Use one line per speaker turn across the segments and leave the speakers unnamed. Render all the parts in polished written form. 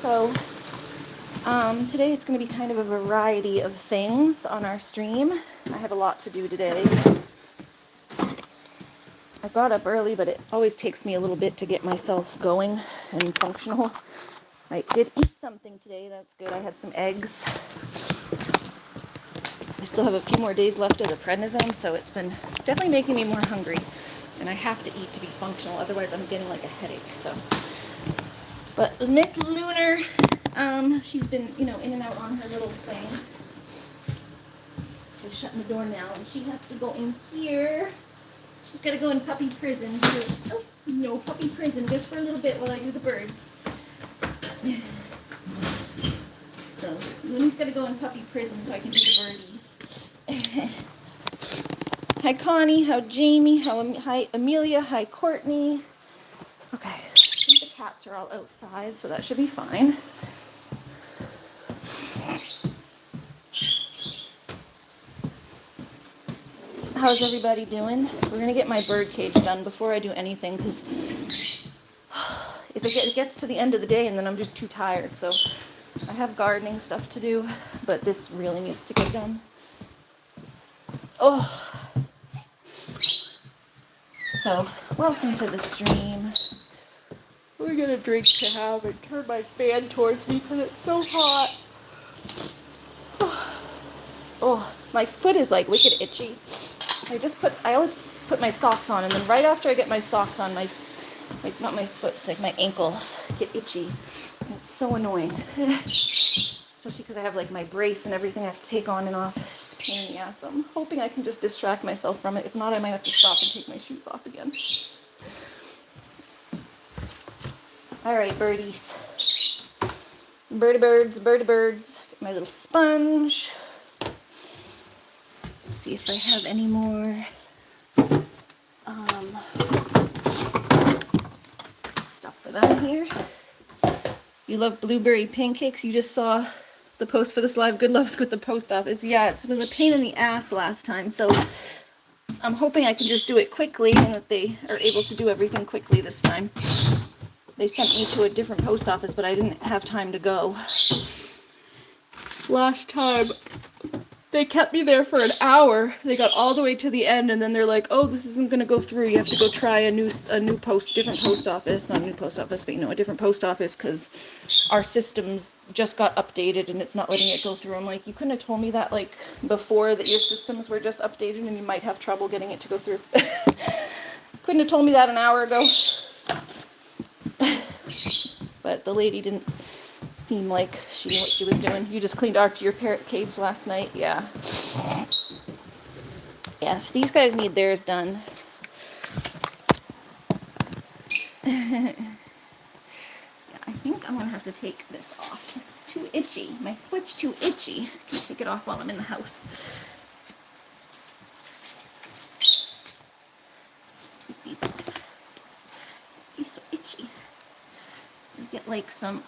So today it's going to be kind of a variety of things on our stream. I have a lot to do today. I got up early, but it always takes me a little bit to get myself going and functional. I did eat something today, that's good. I had some eggs. I still have a few more days left of the prednisone, so it's been definitely making me more hungry. And I have to eat to be functional, otherwise I'm getting like a headache, so. But Miss Lunar, she's been, in and out on her little thing. She's shutting the door now, and she has to go in here. She's got to go in puppy prison. Puppy prison, just for a little bit while I do the birds. So, Luna's got to go in puppy prison so I can do the birdies. Hi, Connie. Hi, Jamie. Hi, Amelia. Hi, Courtney. Okay, I think the cats are all outside, so that should be fine. How's everybody doing? We're going to get my bird cage done before I do anything, because if it gets to the end of the day and then I'm just too tired, so I have gardening stuff to do, but this really needs to get done. Oh. So, welcome to the stream. We're going to drink to have and turn my fan towards me because it's so hot. Oh, my foot is like wicked itchy. I always put my socks on, and then right after I get my socks on, not my foot, it's like my ankles get itchy. And it's so annoying. Especially because I have like my brace and everything I have to take on and off. It's a pain in the ass. So I'm hoping I can just distract myself from it. If not, I might have to stop and take my shoes off again. All right, birdies. Birdie birds. Get my little sponge. See if I have any more stuff for them here. You love blueberry pancakes? You just saw the post for this live. Good luck with the post office. Yeah, it was a pain in the ass last time, so I'm hoping I can just do it quickly and that they are able to do everything quickly this time. They sent me to a different post office, but I didn't have time to go. Last time, they kept me there for an hour. They got all the way to the end, and then they're like, oh, this isn't going to go through. You have to go try a different post office. Not a new post office, but, a different post office, because our systems just got updated, and it's not letting it go through. I'm like, you couldn't have told me that, like, before, that your systems were just updated, and you might have trouble getting it to go through. Couldn't have told me that an hour ago. But the lady didn't seem like she knew what she was doing. You just cleaned up your parrot cage last night? Yeah. Yeah, so these guys need theirs done. Yeah, I think I'm going to have to take this off. It's too itchy. My foot's too itchy. I can take it off while I'm in the house. Keep these off. He's so itchy. Get like some,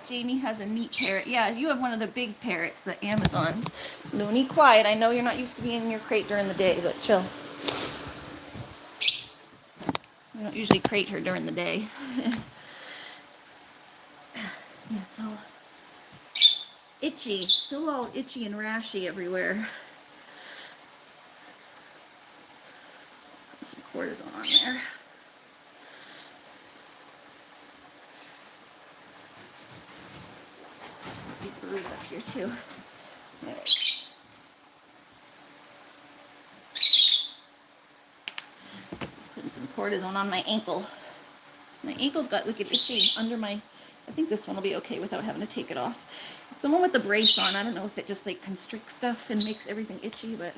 Jamie has a neat parrot. Yeah, you have one of the big parrots, the Amazons. Looney, quiet. I know you're not used to being in your crate during the day, but chill. We don't usually crate her during the day. Yeah, it's all itchy. Still all itchy and rashy everywhere. Put some cortisone on there. Big bruise up here too. There. Putting some cortisone on my ankle. My ankle's got wicked itchy under my. I think this one will be okay without having to take it off. It's the one with the brace on. I don't know if it just like constricts stuff and makes everything itchy, but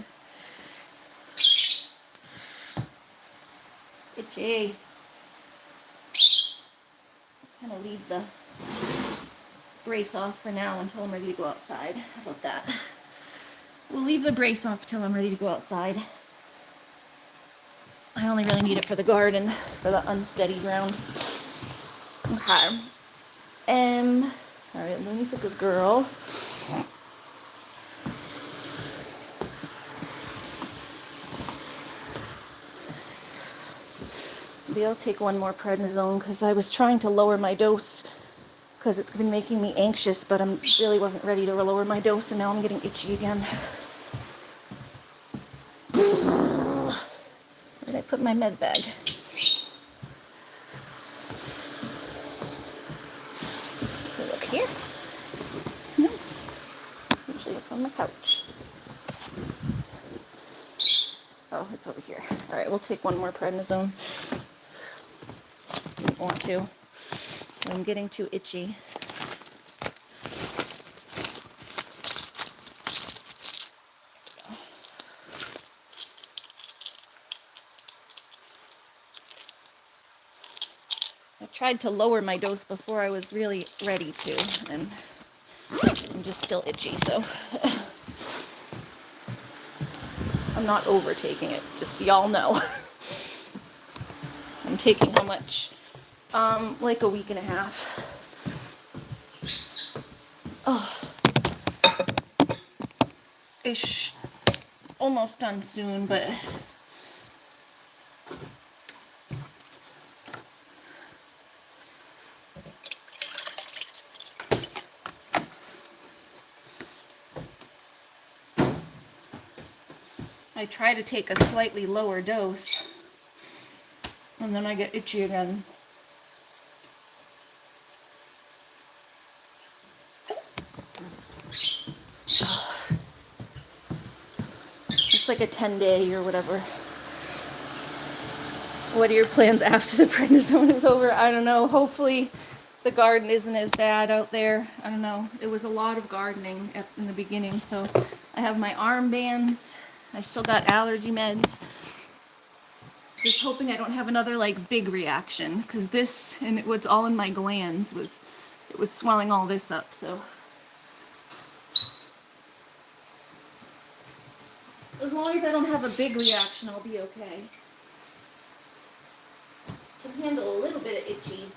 itchy. I'm gonna leave the brace off for now until I'm ready to go outside. How about that? We'll leave the brace off till I'm ready to go outside. I only really need it for the garden, for the unsteady ground. Okay. Alright, Looney's a good girl. Maybe I'll take one more prednisone because I was trying to lower my dose because it's been making me anxious, but I really wasn't ready to lower my dose, and now I'm getting itchy again. Where did I put my med bag? Look here. No. Usually it's on the couch. Oh, it's over here. All right, we'll take one more prednisone. Don't want to. I'm getting too itchy. I tried to lower my dose before I was really ready to, and I'm just still itchy, so I'm not overtaking it, just so y'all know. I'm taking how much? Like a week and a half. Oh. Ish. Almost done soon, but I try to take a slightly lower dose, and then I get itchy again. It's like a 10-day or whatever. What are your plans after the prednisone is over? I don't know. Hopefully the garden isn't as bad out there. I don't know. It was a lot of gardening in the beginning, so I have my armbands. I still got allergy meds. Just hoping I don't have another like big reaction, because this, and it was all in my glands, it was swelling all this up, so. As long as I don't have a big reaction, I'll be okay. I can handle a little bit of itchies.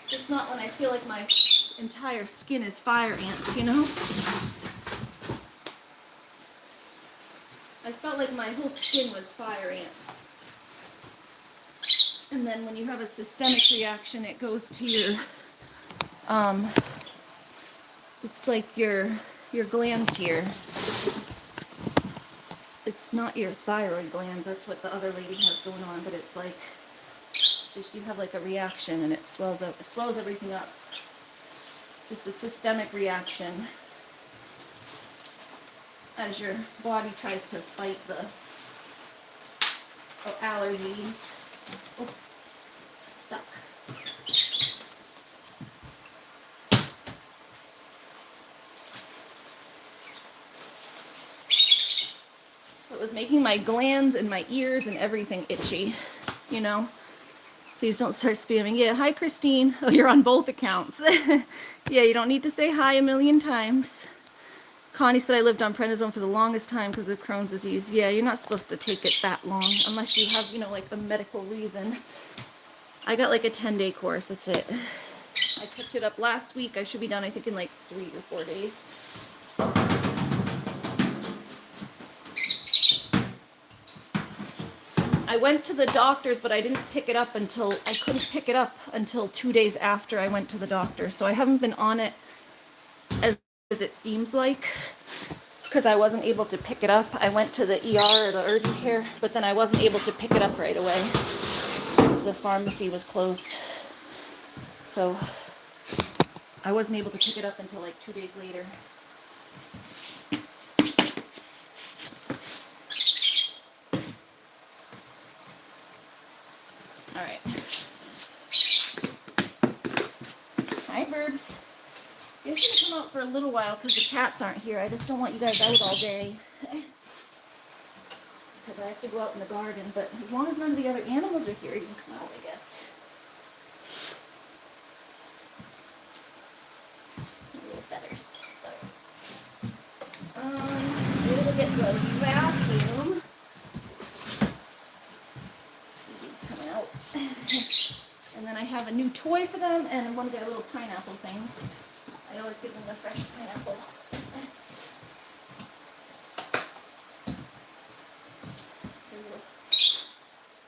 Just not when I feel like my entire skin is fire ants, you know? I felt like my whole skin was fire ants. And then when you have a systemic reaction, it goes to your, it's like your glands here. It's not your thyroid glands, that's what the other lady has going on, but it's like, just you have like a reaction and it swells up, it swells everything up. It's just a systemic reaction as your body tries to fight the allergies. Oh, stuck. So it was making my glands and my ears and everything itchy, you know? Please don't start spamming. Yeah, hi Christine. Oh, you're on both accounts. Yeah, you don't need to say hi a million times. Connie said I lived on prednisone for the longest time because of Crohn's disease. Yeah, you're not supposed to take it that long unless you have, you know, like a medical reason. I got like a 10-day course, that's it. I picked it up last week. I should be done, I think, in like 3 or 4 days. I went to the doctor's, but I didn't pick it up until, I couldn't pick it up until 2 days after I went to the doctor. So I haven't been on it as it seems like, because I wasn't able to pick it up. I went to the ER or the urgent care, but then I wasn't able to pick it up right away because the pharmacy was closed. So I wasn't able to pick it up until like 2 days later. All right. Hi, birds. You guys can come out for a little while because the cats aren't here. I just don't want you guys out all day. Because I have to go out in the garden. But as long as none of the other animals are here, you can come out, I guess. Little feathers. We'll get the vacuum. It's coming out. And then I have a new toy for them, and I'm going to get little pineapple things. I always give them the fresh pineapple.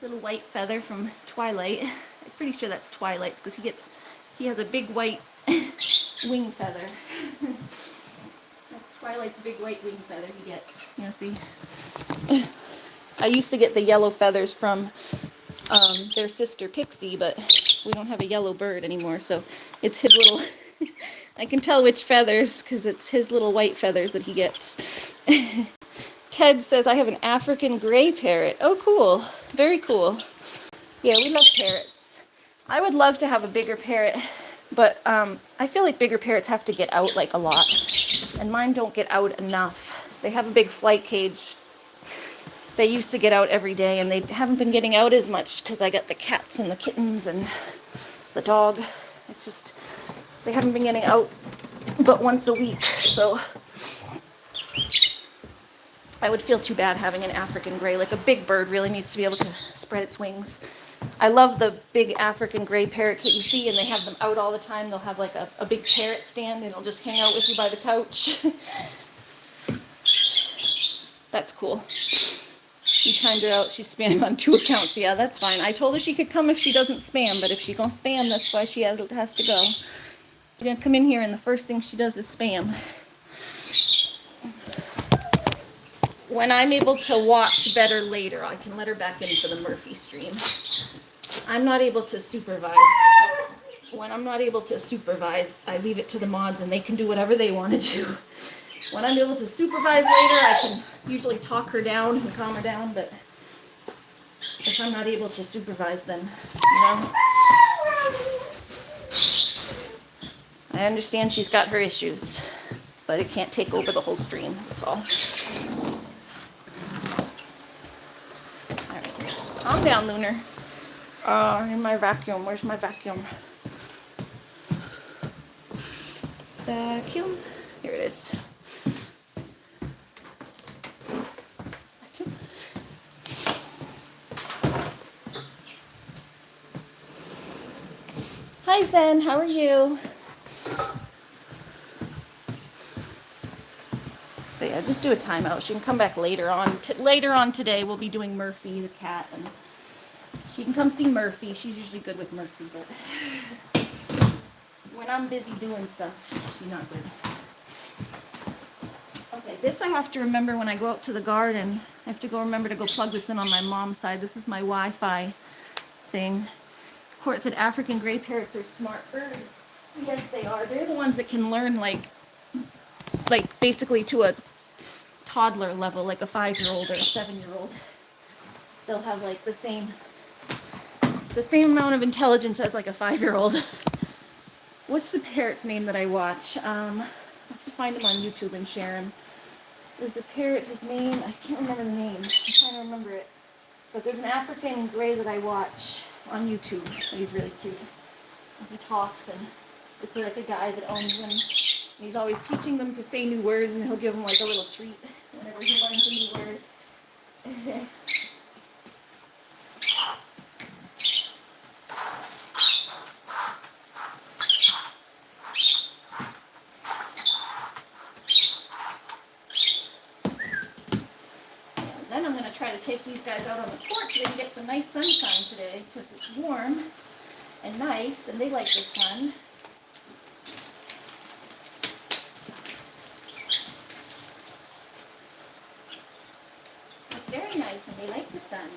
little white feather from Twilight. I'm pretty sure that's Twilight's because he has a big white wing feather. That's Twilight's big white wing feather he gets. You know, see? I used to get the yellow feathers from their sister Pixie, but we don't have a yellow bird anymore, so it's his little... I can tell which feathers because it's his little white feathers that he gets. Ted says, I have an African gray parrot. Oh, cool. Very cool. Yeah, we love parrots. I would love to have a bigger parrot, but I feel like bigger parrots have to get out like a lot, and mine don't get out enough. They have a big flight cage. They used to get out every day, and they haven't been getting out as much because I got the cats and the kittens and the dog. It's just, they haven't been getting out but once a week, so I would feel too bad having an African gray. Like a big bird really needs to be able to spread its wings. I love the big African gray parrots that you see, and they have them out all the time. They'll have like a big parrot stand, and it'll just hang out with you by the couch. That's cool. You timed her out. She's spamming on 2 accounts. Yeah, that's fine. I told her she could come if she doesn't spam, but if she gonna spam, that's why she has to go. She's gonna come in here, and the first thing she does is spam. When I'm able to watch better later, I can let her back into the Murphy stream. I'm not able to supervise. When I'm not able to supervise, I leave it to the mods, and they can do whatever they want to do. When I'm able to supervise later, I can usually talk her down and calm her down, but if I'm not able to supervise, then, you know. I understand she's got her issues, but it can't take over the whole stream, that's all. Calm down, Lunar. In my vacuum. Where's my vacuum? Vacuum. Here it is. Vacuum. Hi, Zen. How are you? But yeah, just do a timeout. She can come back later on. Later on today, we'll be doing Murphy, the cat, and she can come see Murphy. She's usually good with Murphy, but when I'm busy doing stuff, she's not good. Okay, this I have to remember when I go out to the garden. I have to remember to go plug this in on my mom's side. This is my Wi-Fi thing. Of course, said African gray parrots are smart birds. Yes, they are. They're the ones that can learn like basically to a toddler level, like a 5-year-old or a 7-year-old. They'll have like the same amount of intelligence as like a 5-year-old. What's the parrot's name that I watch? I have to find him on YouTube and share him. There's a parrot, his name, I can't remember the name. I'm trying to remember it. But there's an African gray that I watch on YouTube. He's really cute. He talks, and it's like a guy that owns him. And he's always teaching them to say new words, and he'll give them like a little treat whenever he learns a new word. Then I'm going to try to take these guys out on the porch so they can get some nice sunshine today because it's warm and nice, and they like the sun. It's very nice and they like the sun.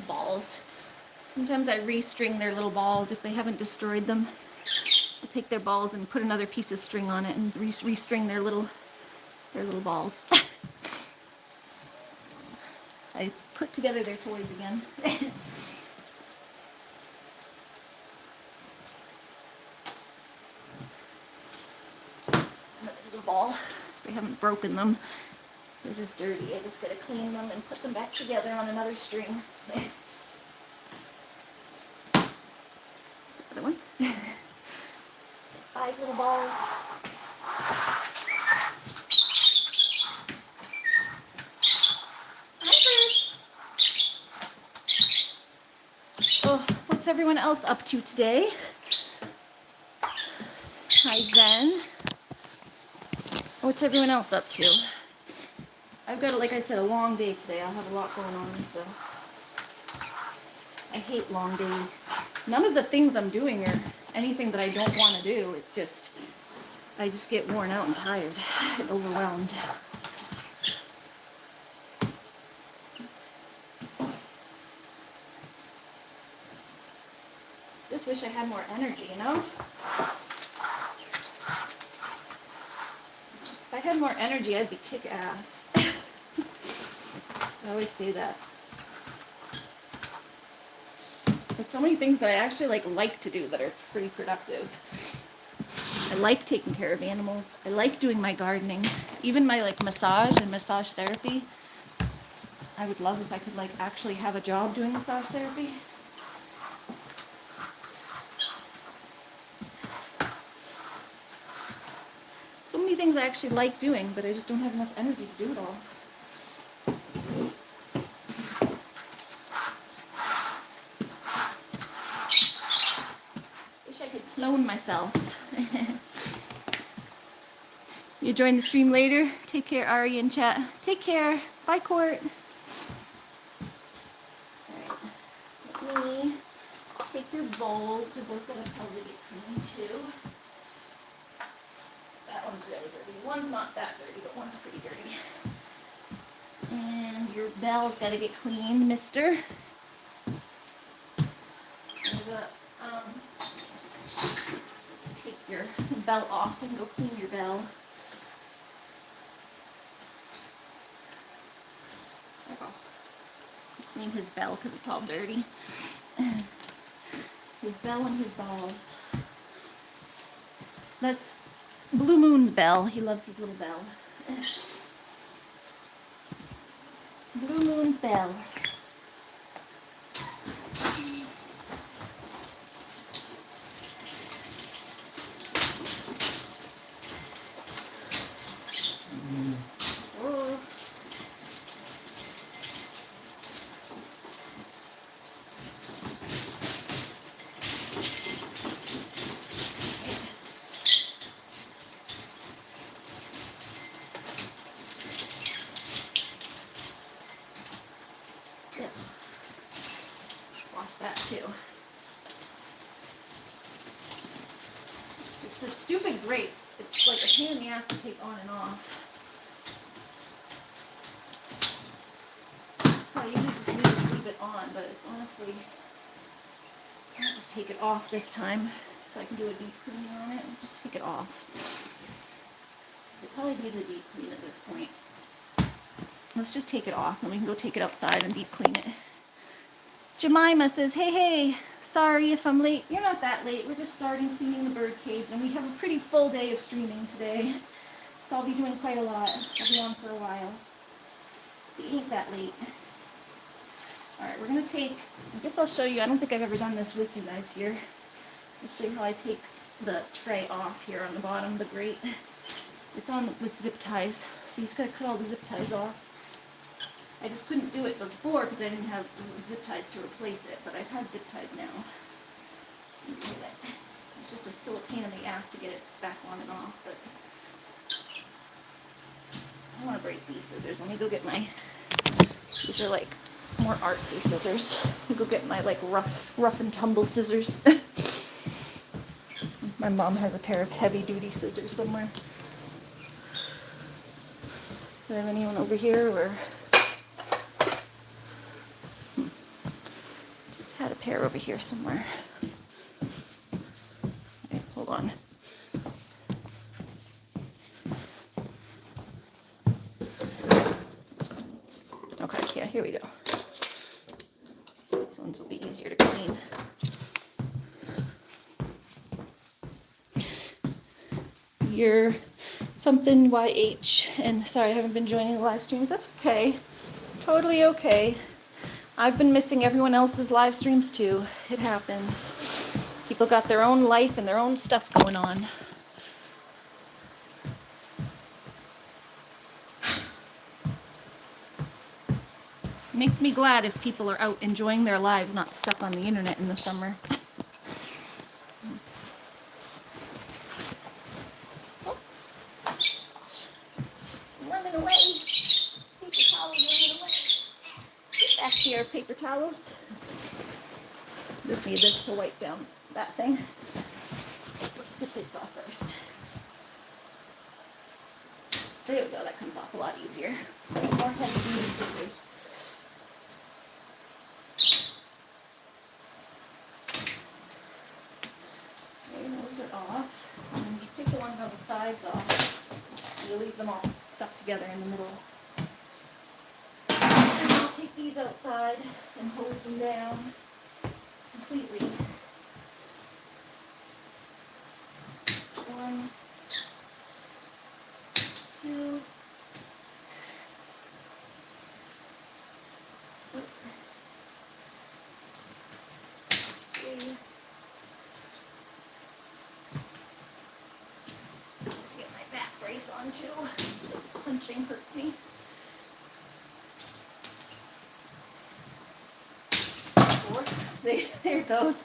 Balls. Sometimes I restring their little balls if they haven't destroyed them. I'll take their balls and put another piece of string on it and restring their little balls. So I put together their toys again. Another little ball. They haven't broken them. They're just dirty. I just gotta clean them and put them back together on another string. Other one. 5 little balls. Hi, Bruce. Oh, what's What's everyone else up to today? Hi, Zen. What's everyone else up to? I've got, like I said, a long day today. I'll have a lot going on, so I hate long days. None of the things I'm doing are anything that I don't want to do. It's just, I just get worn out and tired and overwhelmed. Just wish I had more energy, you know? If I had more energy, I'd be kick-ass. I always say that. There's so many things that I actually like to do that are pretty productive. I like taking care of animals. I like doing my gardening. Even my massage and massage therapy. I would love if I could actually have a job doing massage therapy. So many things I actually like doing, but I just don't have enough energy to do it all. Wish I could clone myself. You join the stream later. Take care, Ari and chat. Take care. Bye, Court. Alright. Let me take your bowl, because those gotta probably get clean too. That one's really dirty. One's not that dirty, but one's pretty dirty. And your bell's got to get cleaned, mister. Let's take your bell off so I can go clean your bell. Clean his bell because it's all dirty. His bell and his balls. That's Blue Moon's bell. He loves his little bell. Blue Moon's bell. That too. It's a stupid grate. It's like a pain in the ass to take on and off. So I usually just need to leave it on, but honestly, I'll just take it off this time so I can do a deep cleaning on it and just take it off. It probably needs a deep clean at this point. Let's just take it off and we can go take it outside and deep clean it. Jemima says, hey, sorry if I'm late. You're not that late. We're just starting cleaning the bird cage, and we have a pretty full day of streaming today. So I'll be doing quite a lot. I'll be on for a while. So you ain't that late. Alright, we're going to take, I guess I'll show you. I don't think I've ever done this with you guys here. I'll show you how I take the tray off here on the bottom of the grate. It's zip ties. So you just got to cut all the zip ties off. I just couldn't do it before because I didn't have zip ties to replace it, but I've had zip ties now. It's just still a pain in the ass to get it back on and off, but I don't want to break these scissors. Let me go get my, these are like more artsy scissors. Let me go get my rough and tumble scissors. My mom has a pair of heavy duty scissors somewhere. Do I have anyone over here or? Had a pair over here somewhere. Okay, hold on. Okay, yeah, here we go. These ones will be easier to clean. You're something YH, and sorry I haven't been joining the live streams. That's okay. Totally okay. I've been missing everyone else's live streams too. It happens. People got their own life and their own stuff going on. makes me glad if people are out enjoying their lives, not stuck on the internet in the summer. Oh. Running away. Paper towels running away. Get back here, paper towels. Just need this to wipe down that thing. Let's get this off first. There we go, that comes off a lot easier. More heavy-duty scissors. Okay, those are off. And then just take the ones on the sides off. You leave them all stuck together in the middle. And I'll take these outside and hose them down completely. 1, 2, 3. Get my back brace on too. Punching hurts me. 4. There it goes.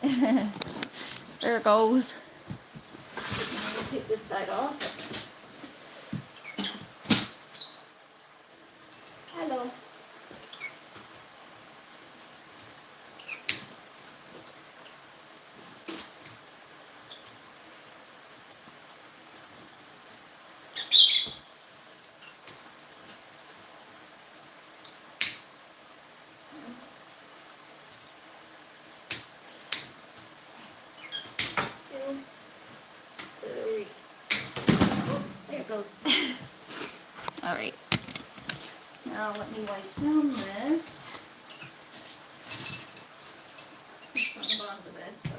There it goes. I'm going to take this side off. Hello. There it goes. All right. Now let me wipe down this. It's on the bottom of this, so.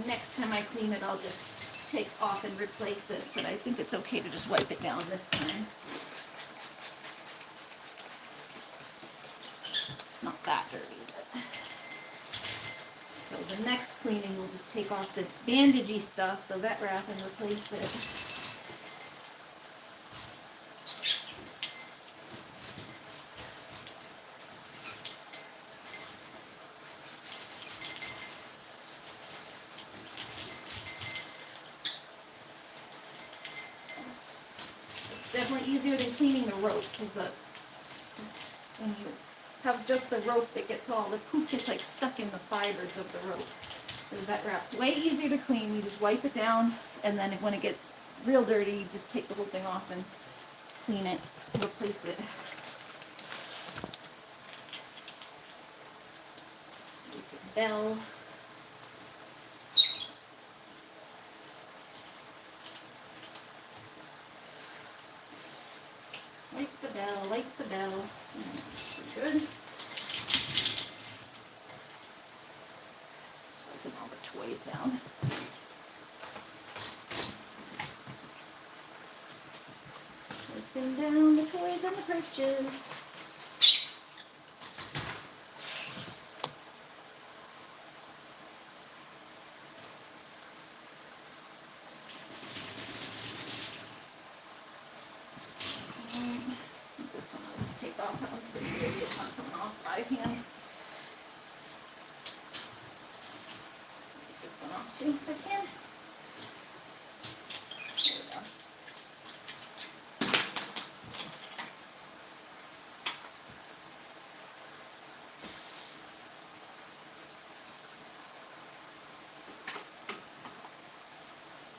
Next time I clean it, I'll just take off and replace this, but I think it's okay to just wipe it down this time. Not that dirty, but. So the next cleaning, we'll just take off this bandagey stuff, the vet wrap, and replace it. Definitely easier than cleaning the rope, because that's when you have just the rope that gets all the poop gets like stuck in the fibers of the rope. The vet wrap's way easier to clean. You just wipe it down, and then when it gets real dirty, you just take the whole thing off and clean it, replace it. Make this bell. Light the bell. Good. So I put all the toys down. Put down the toys and the perches. If I can. There we go.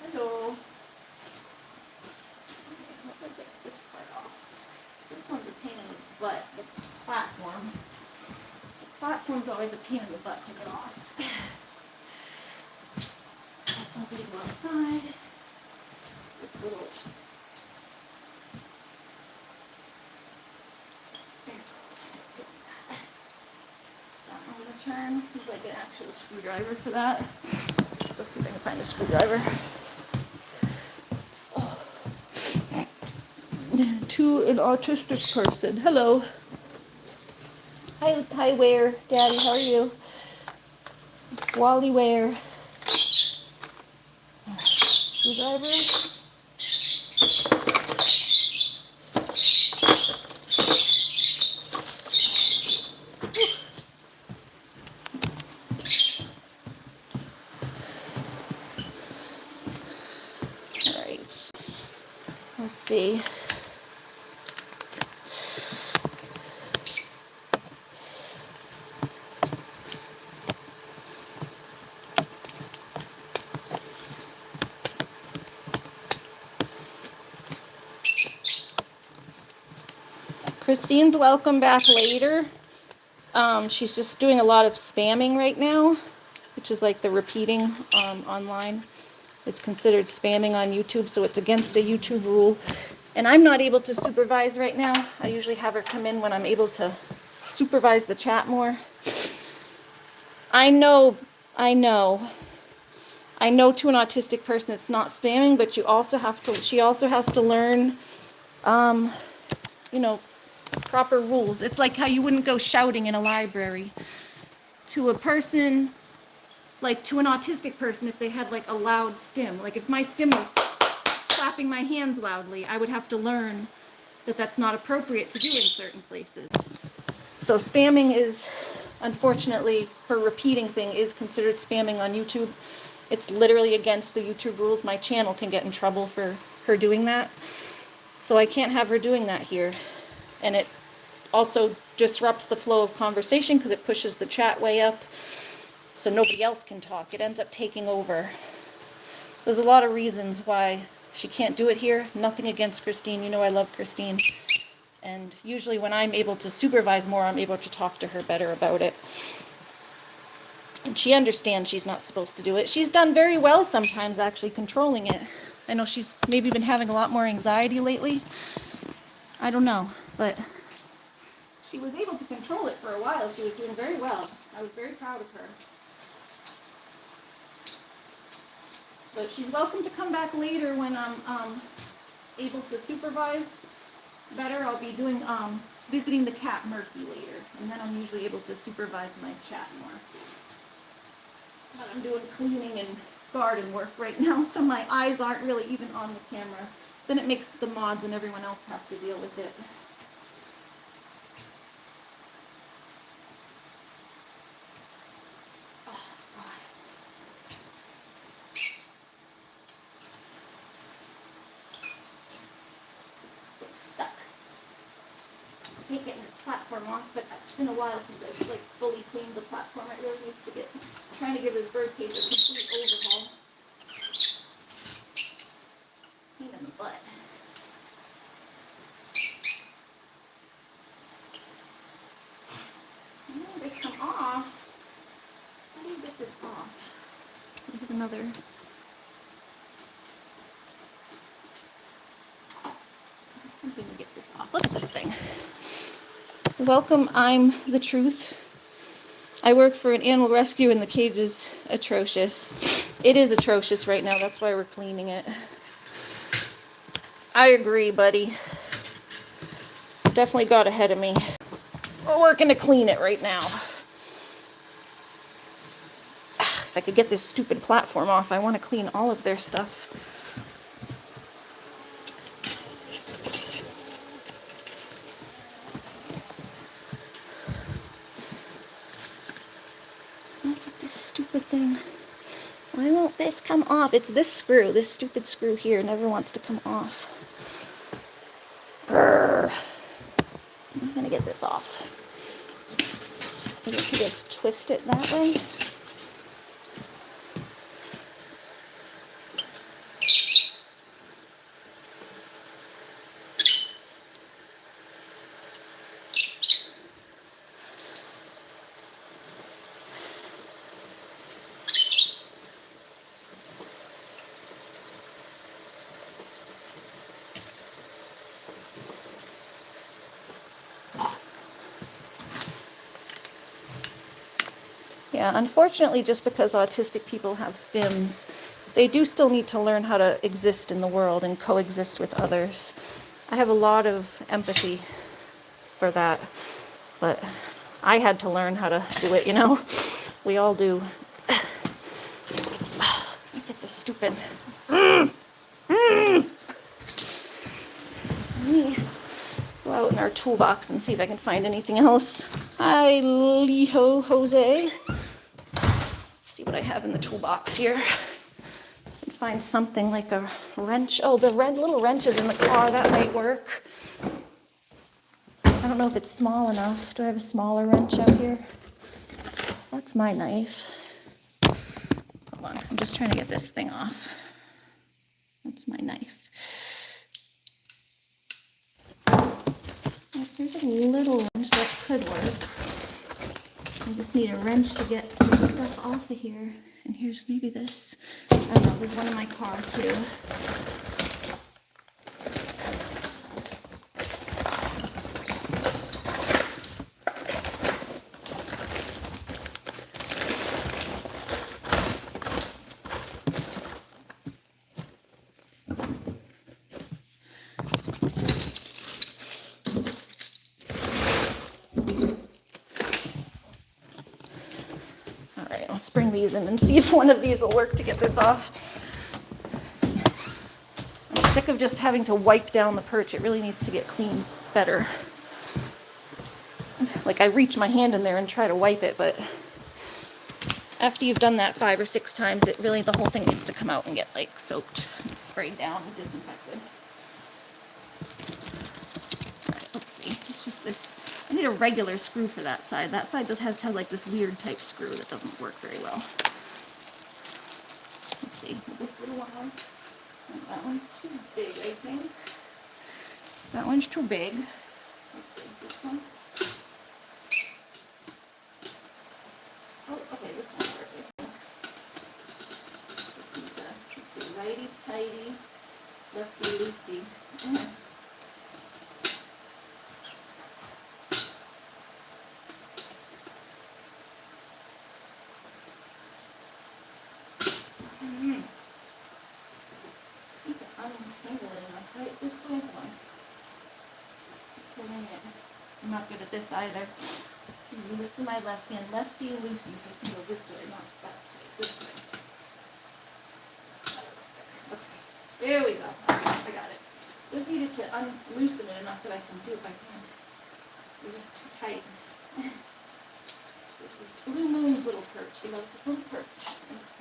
Hello. Let me get this part off. This one's a pain in the butt, the platform. The platform's always a pain in the butt to get off. Something to go outside. This little again. There's like an actual screwdriver for that. Let's see if I can find a screwdriver. Oh. To an autistic person. Hello. Hi, Ware. Daddy, how are you? Wally Ware. Screwdriver. Alright. Let's see. Christine's welcome back later. She's just doing a lot of spamming right now, which is like the repeating online. It's considered spamming on YouTube, so it's against a YouTube rule. And I'm not able to supervise right now. I usually have her come in when I'm able to supervise the chat more. I know to an autistic person it's not spamming, but she also has to learn, you know, proper rules. It's like how you wouldn't go shouting in a library to a person, like to an autistic person, if they had like a loud stim. Like if my stim was clapping my hands loudly, I would have to learn that that's not appropriate to do in certain places. So spamming is, unfortunately, her repeating thing is considered spamming on YouTube. It's literally against the YouTube rules. My channel can get in trouble for her doing that. So I can't have her doing that here. And it also disrupts the flow of conversation because it pushes the chat way up so nobody else can talk. It ends up taking over. There's a lot of reasons why she can't do it here. Nothing against Christine. You know I love Christine. And usually when I'm able to supervise more, I'm able to talk to her better about it. And she understands she's not supposed to do it. She's done very well sometimes actually controlling it. I know she's maybe been having a lot more anxiety lately. I don't know, but she was able to control it for a while. She was doing very well. I was very proud of her. But she's welcome to come back later when I'm able to supervise better. I'll be doing visiting the cat Murphy later, and then I'm usually able to supervise my chat more. But I'm doing cleaning and garden work right now, so my eyes aren't really even on the camera. Then it makes the mods and everyone else have to deal with it. Oh, God. It's stuck. I hate getting this platform off, but it's been a while since I've like fully cleaned the platform. It really needs to get, I'm trying to give this bird cage a complete overhaul. Pain in the butt. This come off. How do you get this off? Let me get another. Something to get this off. Look at this thing. Welcome, I'm the truth. I work for an animal rescue and the cage is atrocious. It is atrocious right now. That's why we're cleaning it. I agree, buddy. Definitely got ahead of me. We're working to clean it right now. If I could get this stupid platform off, I want to clean all of their stuff. Look at this stupid thing. Why won't this come off? It's this screw, this stupid screw here, never wants to come off. Grr. I'm gonna get this off. Maybe I can just twist it that way. Yeah, unfortunately, just because autistic people have stims, they do still need to learn how to exist in the world and coexist with others. I have a lot of empathy for that, but I had to learn how to do it, you know? We all do. Look at this stupid... Let me go out in our toolbox and see if I can find anything else. Hi, Liho Jose. Let's see what I have in the toolbox here. Find something like a wrench. Oh, the little wrenches in the car, that might work. I don't know if it's small enough. Do I have a smaller wrench out here? That's my knife. Hold on, I'm just trying to get this thing off. That's my knife. There's a little wrench that could work. I just need a wrench to get this stuff off of here. And here's maybe this. I don't know, there's one in my car too. Let's bring these in and see if one of these will work to get this off. I'm sick of just having to wipe down the perch. It really needs to get cleaned better. Like, I reach my hand in there and try to wipe it, but after you've done that 5 or 6 times, it really, the whole thing needs to come out and get like soaked and sprayed down and disinfected. All right, let's see. It's just this. I need a regular screw for that side. That side just has to have like this weird type screw that doesn't work very well. Let's see, this little one. That one's too big, I think. That one's too big. Let's see, this one. Oh, okay, this one's perfect. Let's see, righty tighty, lefty loosey. I'm not good at this either. This is my left hand. Lefty and loosey. So I can go this way, not that way. This way. Okay. There we go. I got it. Just needed to loosen it enough that I can do it by hand. It was too tight. This is Blue Moon's little perch. He loves his little perch.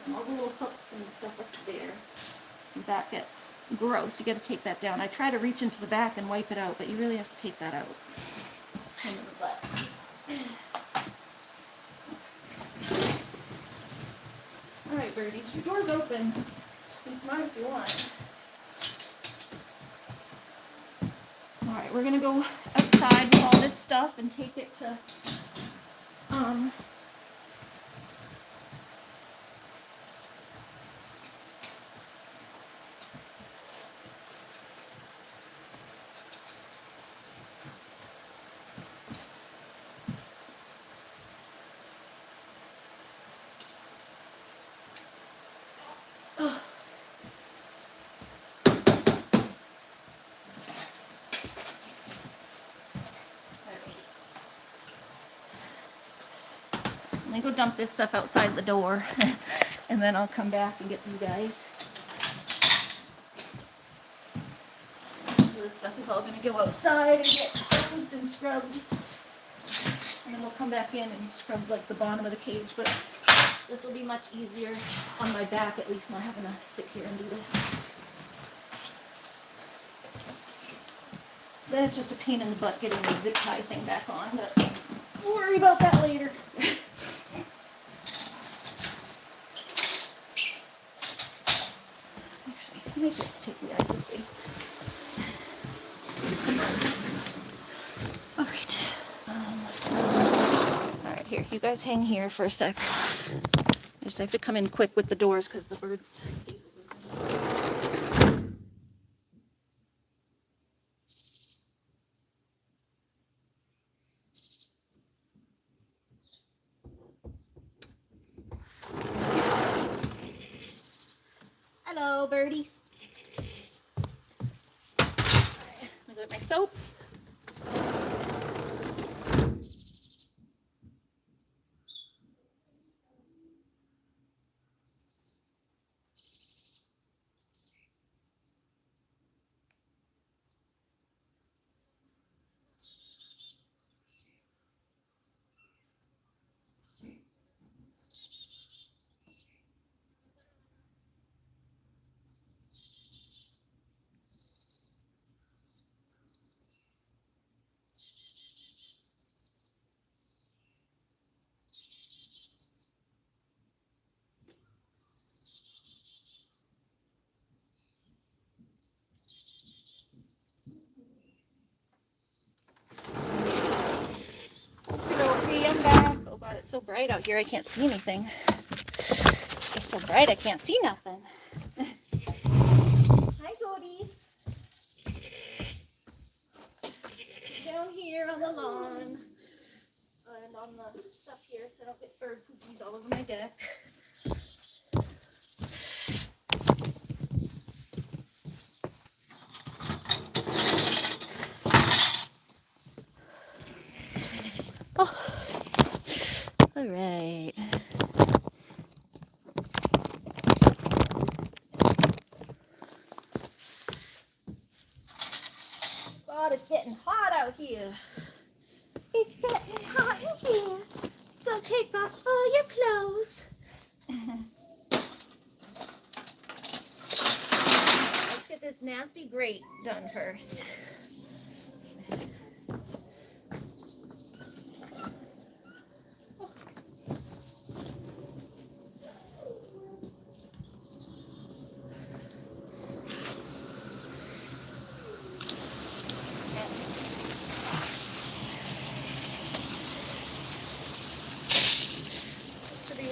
And all the little hooks and stuff up there. So that gets gross. You got to take that down. I try to reach into the back and wipe it out, but you really have to take that out. Into the butt. All right, birdies, your door's open. You can come out if you want. All right, we're gonna go outside with all this stuff and take it to Let me go dump this stuff outside the door, and then I'll come back and get you guys. So this stuff is all going to go outside and get closed and scrubbed. And then we'll come back in and scrub like the bottom of the cage, but this will be much easier on my back, at least not having to sit here and do this. Then it's just a pain in the butt getting the zip tie thing back on, but we'll worry about that later. Actually, maybe let's take you guys and see. Alright. Alright, here. You guys hang here for a sec. I just have to come in quick with the doors because the birds... Hello, birdies. Alright, I'm gonna go get my soap. I'm back. Oh god, it's so bright out here I can't see anything. It's so bright I can't see nothing. Hi, goaties. Down here on the lawn and on the stuff here so I don't get bird poopies all over my deck. Oh, all right. God, it's getting hot out here. It's getting hot in here. So take off all your clothes. Let's get this nasty grate done first.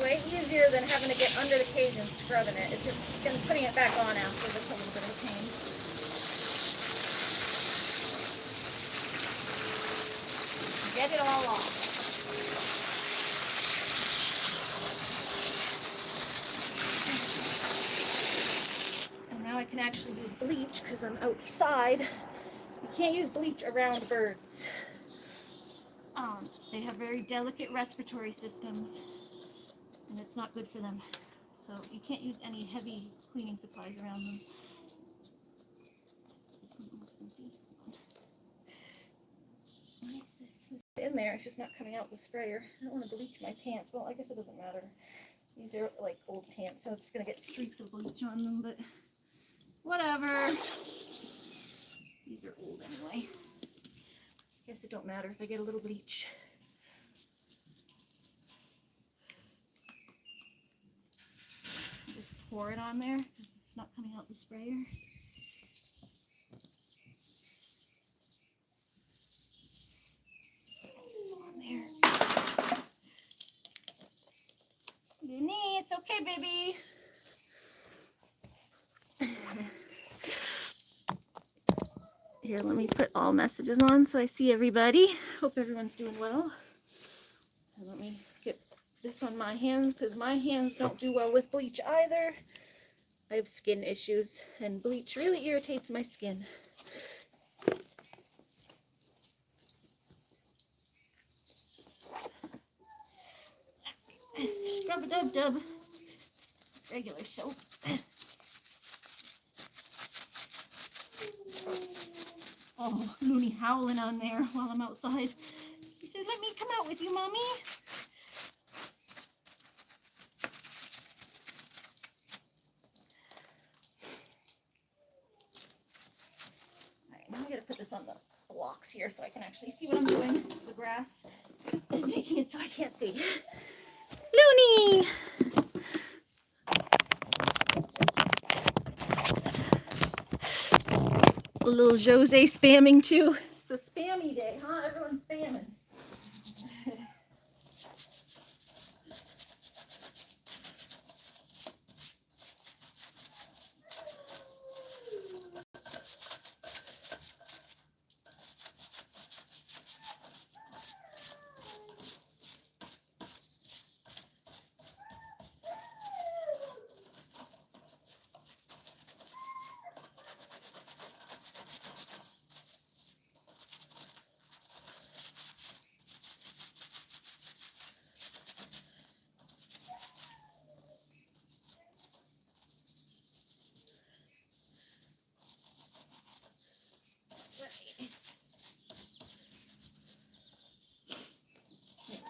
Way easier than having to get under the cage and scrubbing it. It's just putting it back on after that's a little bit of a pain. Get it all off. And now I can actually use bleach because I'm outside. You can't use bleach around birds. They have very delicate respiratory systems. And it's not good for them. So you can't use any heavy cleaning supplies around them. This is in there, it's just not coming out with the sprayer. I don't want to bleach my pants. Well, I guess it doesn't matter. These are like old pants, so I'm just going to get streaks of bleach on them, but whatever. These are old anyway. I guess it don't matter if I get a little bleach. Just pour it on there because it's not coming out the sprayer. On there. Looney, it's okay, baby. Here, let me put all messages on so I see everybody. Hope everyone's doing well. And let me get this on my hands because my hands don't do well with bleach either. I have skin issues and bleach really irritates my skin. Scrub-a-dub-dub. Regular soap. Oh, Looney howling on there while I'm outside. He said, let me come out with you, Mommy. Alright, now I gotta put this on the blocks here so I can actually see what I'm doing. The grass is making it so I can't see. Looney! A little Jose spamming too. It's a spammy day, huh? Everyone's spamming.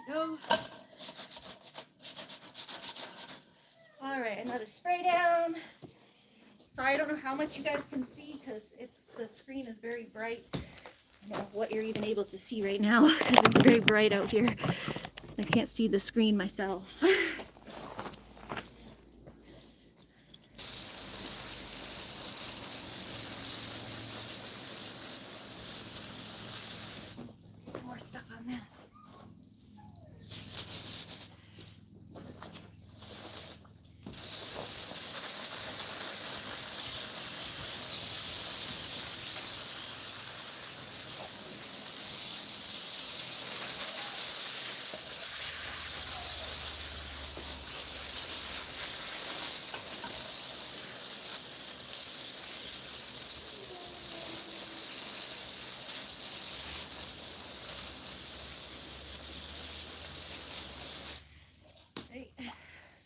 go. All right, another spray down. Sorry, I don't know how much you guys can see because the screen is very bright. I don't know what you're even able to see right now because it's very bright out here. I can't see the screen myself. More stuff on that.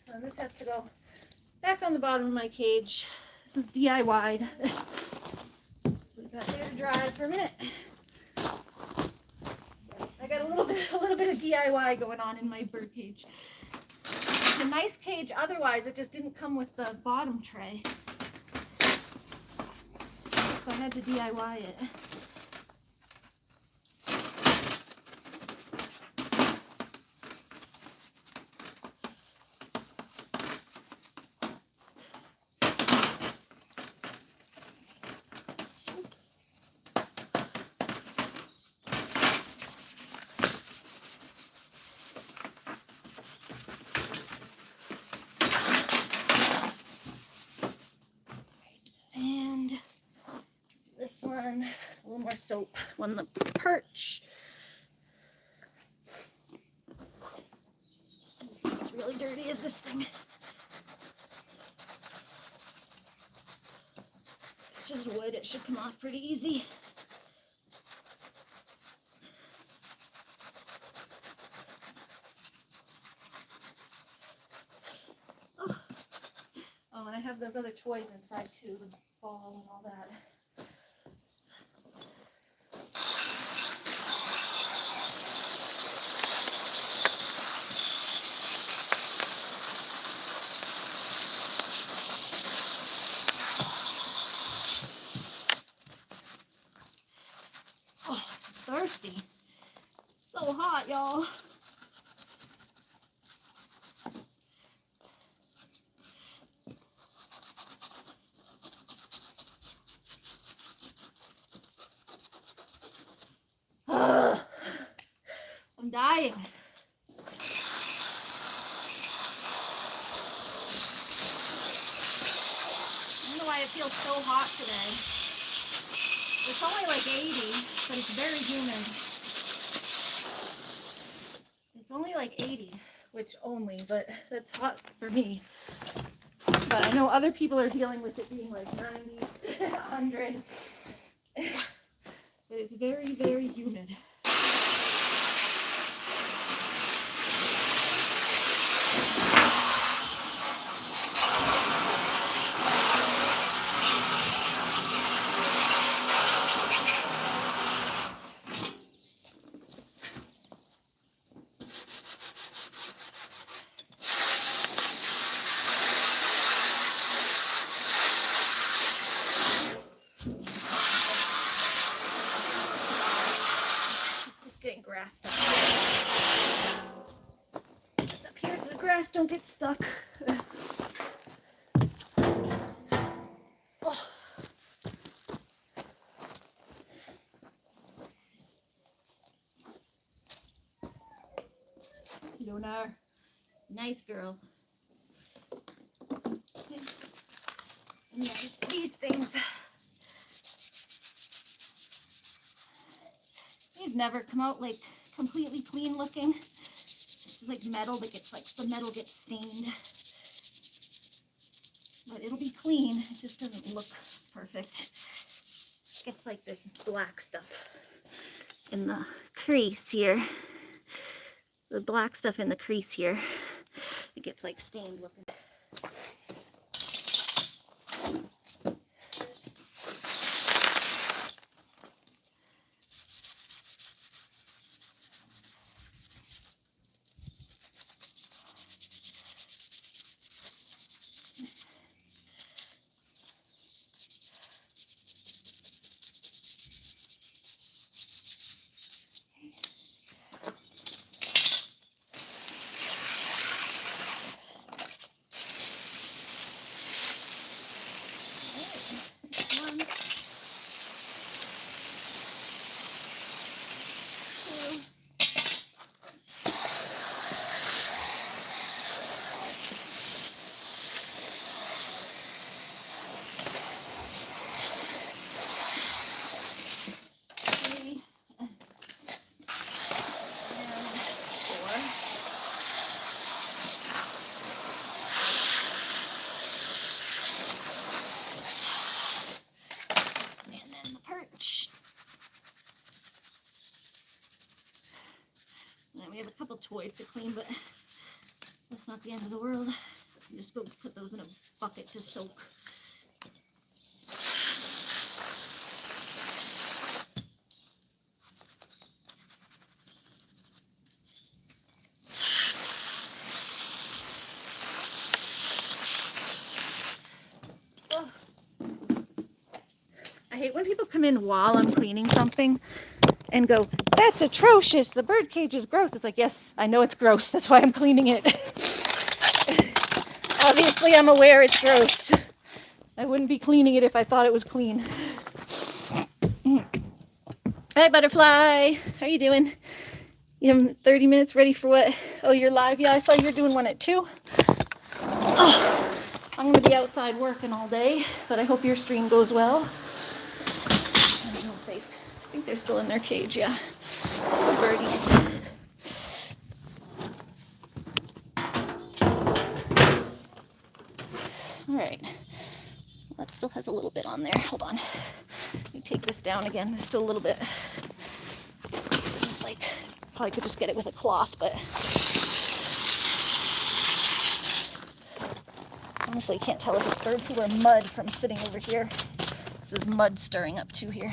So this has to go back on the bottom of my cage. This is DIY'd. Leave that there to dry for a minute. I got a little bit of DIY going on in my bird cage. It's a nice cage otherwise, it just didn't come with the bottom tray. So I had to DIY it. A little more soap on the perch. It's really dirty, is this thing? It's just wood, it should come off pretty easy. Oh, and I have those other toys inside too, the ball and all that. Thirsty. So hot, y'all. I'm dying. I don't know why it feels so hot today. It's only like 80, but it's very humid. It's only like 80, but that's hot for me. But I know other people are dealing with it being like 90, 100. But it's very, very humid. Grass this up here so the grass don't get stuck. Oh. Luna, nice girl. And these things. These never come out like completely clean looking. This is like metal that gets the metal gets stained. But it'll be clean. It just doesn't look perfect. It gets like this black stuff in the crease here. The black stuff in the crease here. It gets like stained looking. toys to clean, but that's not the end of the world. Just go put those in a bucket to soak. Oh. I hate when people come in while I'm cleaning something and go, "That's atrocious. The bird cage is gross." It's like, yes, I know it's gross. That's why I'm cleaning it. Obviously, I'm aware it's gross. I wouldn't be cleaning it if I thought it was clean. Hi, Butterfly. How are you doing? You have 30 minutes ready for what? Oh, you're live? Yeah, I saw you're doing one at 2. Oh, I'm going to be outside working all day, but I hope your stream goes well. I don't know if I think they're still in their cage, yeah. The birdies. All right. That still has a little bit on there. Hold on. Let me take this down again. There's still a little bit. Just like, probably could just get it with a cloth, but honestly, I can't tell if it's bird poo or mud from sitting over here. There's mud stirring up too here.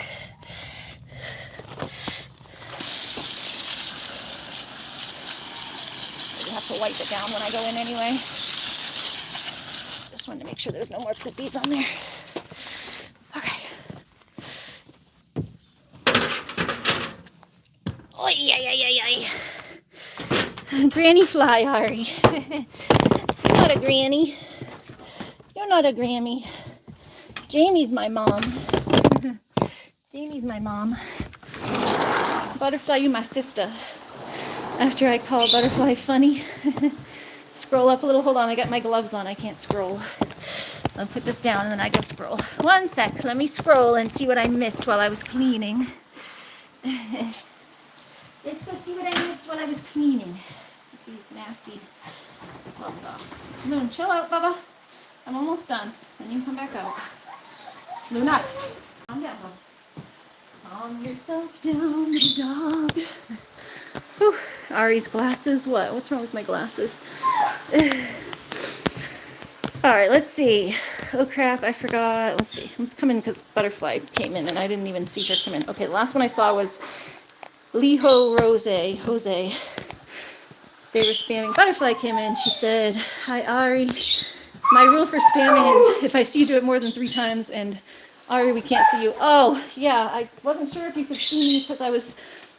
I have to wipe it down when I go in anyway. Just wanted to make sure there's no more poopies on there. Okay. Oy, ay. Granny fly, Ari. You're not a granny. You're not a Grammy. Jamie's my mom. Jamie's my mom. Butterfly, you my sister. After I call Butterfly funny. Scroll up a little. Hold on, I got my gloves on. I can't scroll. I'll put this down and then I go scroll. One sec. Let me scroll and see what I missed while I was cleaning. Let's go see what I missed while I was cleaning. Get these nasty gloves off. Loon, chill out, Bubba. I'm almost done. Then you can come back out. Luna, calm down, Bubba. Calm yourself down, little dog. Whew. Ari's glasses. What? What's wrong with my glasses? All right, let's see. Oh crap, I forgot. Let's see. Let's come in because Butterfly came in and I didn't even see her come in. Okay, the last one I saw was Liho Jose. They were spamming. Butterfly came in. She said, "Hi, Ari. My rule for spamming is if I see you do it more than 3 times and Ari, we can't see you." Oh, yeah, I wasn't sure if you could see me because I was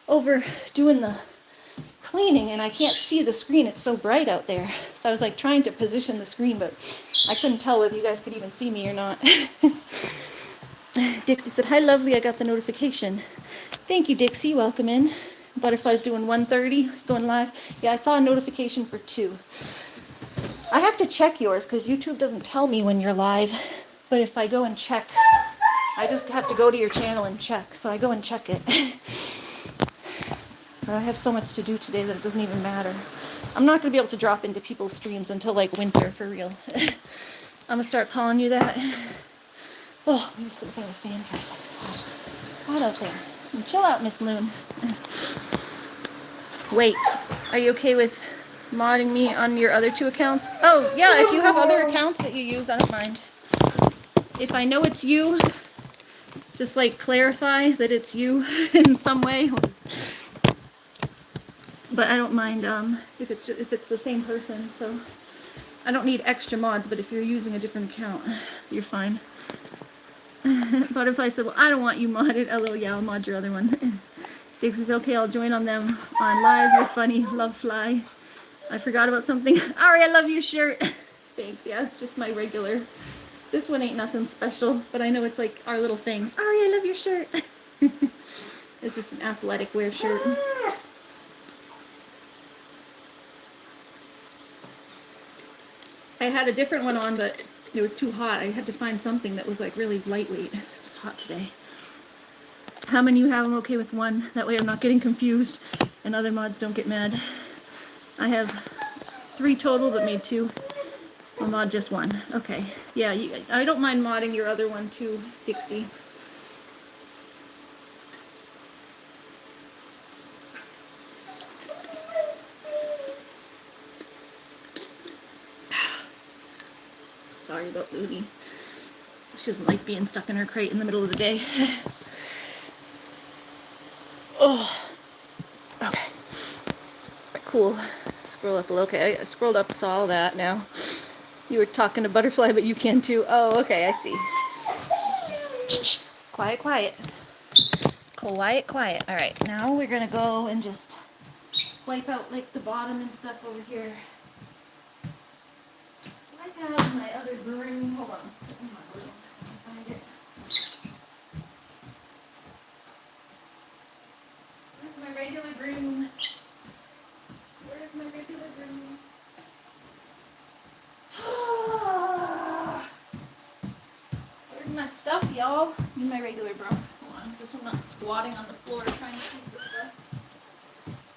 over doing the cleaning and I can't see the screen. It's so bright out there. So I was like trying to position the screen, but I couldn't tell whether you guys could even see me or not. Dixie said, "Hi, lovely. I got the notification." Thank you, Dixie. Welcome in. Butterfly's doing 1:30, going live. Yeah, I saw a notification for 2. I have to check yours because YouTube doesn't tell me when you're live. But if I go and check, I just have to go to your channel and check. So I go and check it. But I have so much to do today that it doesn't even matter. I'm not going to be able to drop into people's streams until like winter for real. I'm going to start calling you that. Oh, let me sit up on the fan for a second. Hot out there. And chill out, Miss Loon. Wait, are you okay with modding me on your other 2 accounts? Oh, yeah, if you have other accounts that you use, I don't mind. If I know it's you, just like clarify that it's you in some way. But I don't mind if it's the same person, so I don't need extra mods, but if you're using a different account, you're fine. Butterfly said, "Well, I don't want you modded." LOL, yeah, I'll mod your other one. Dixie said, "Okay, I'll join on them on live. You're funny. Love Fly. I forgot about something." Ari, I love your shirt. Thanks. Yeah, it's just my regular. This one ain't nothing special, but I know it's like our little thing. Ari, I love your shirt. It's just an athletic wear shirt. I had a different one on, but it was too hot. I had to find something that was like really lightweight. It's hot today. How many you have? I'm okay with 1. That way I'm not getting confused and other mods don't get mad. I have 3 total, but made 2. I'll mod just 1. Okay. Yeah, I don't mind modding your other one too, Dixie. about Looney. She doesn't like being stuck in her crate in the middle of the day. Oh, okay. Cool. Scroll up a little. Okay, I scrolled up, saw all that now. You were talking to Butterfly, but you can too. Oh, okay, I see. Quiet, quiet. Quiet, quiet. All right, now we're gonna go and just wipe out like the bottom and stuff over here. I have my other broom. Hold on. Find it. Where's my regular broom? Where's my regular broom? Where's my stuff, y'all? Need my regular broom. Hold on, just so I'm not squatting on the floor trying to keep this stuff.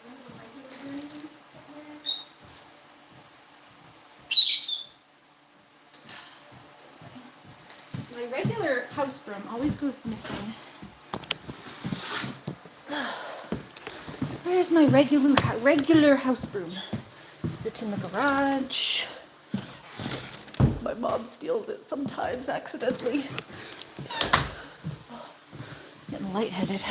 Where's my regular broom? My regular house broom always goes missing. Where's my regular house broom? Is it in the garage? My mom steals it sometimes accidentally. Oh, getting lightheaded.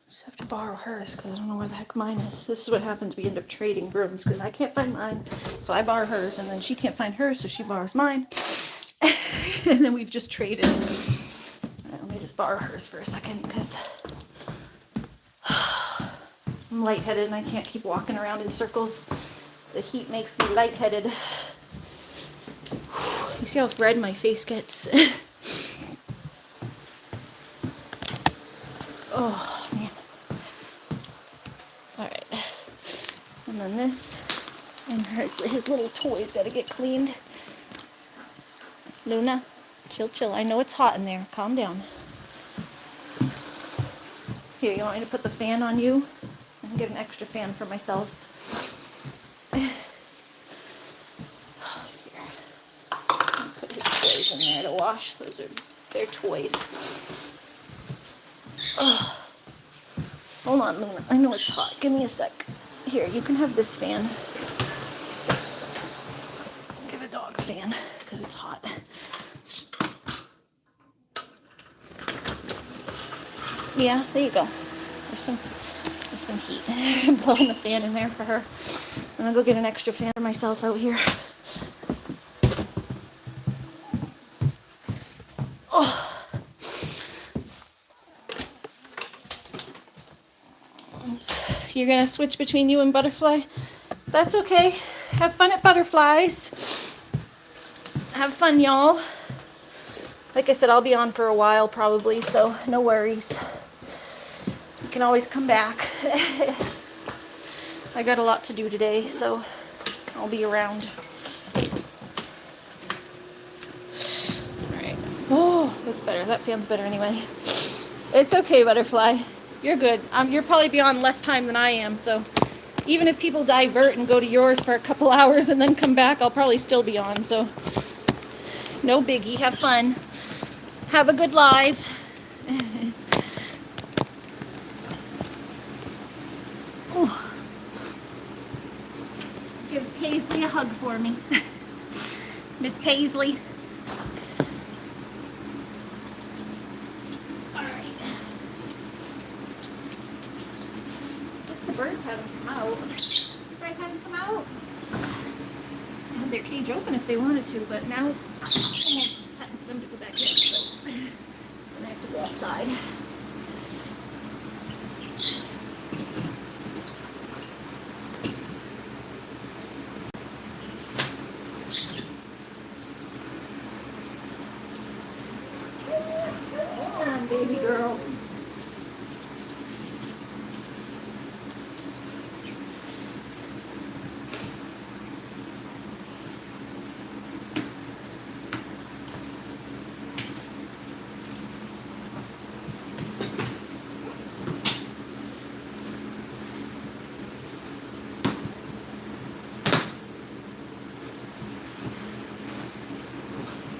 Just have to borrow hers because I don't know where the heck mine is. This is what happens. We end up trading brooms because I can't find mine, so I borrow hers, and then she can't find hers, so she borrows mine. And then we've just traded. Let me just borrow hers for a second because I'm lightheaded and I can't keep walking around in circles. The heat makes me lightheaded. You see how red my face gets? Oh, man. Alright. And then this. And his little toys gotta get cleaned. Luna, chill, chill. I know it's hot in there. Calm down. Here, you want me to put the fan on you? I can get an extra fan for myself. Here. I'll put his toys in there to wash. Those are their toys. Oh. Hold on, Luna. I know it's hot. Give me a sec. Here, you can have this fan. Give a dog a fan because it's hot. Yeah, there you go. There's some heat. I'm blowing the fan in there for her. And I'll go get an extra fan for myself out here. Oh. You're gonna switch between you and Butterfly? That's okay. Have fun at Butterflies. Have fun, y'all. Like I said, I'll be on for a while probably, so no worries. You can always come back. I got a lot to do today, so I'll be around. Alright. Oh, that's better. That fan's better anyway. It's okay, Butterfly. You're good. You're probably be on less time than I am, so even if people divert and go to yours for a couple hours and then come back, I'll probably still be on, so no biggie. Have fun. Have a good live. Oh. Give Paisley a hug for me. Miss Paisley. Alright. The birds haven't come out. The birds haven't come out. I had their cage open if they wanted to, but now it's almost time for them to go back in, so then I have to go outside. Come on, baby girl.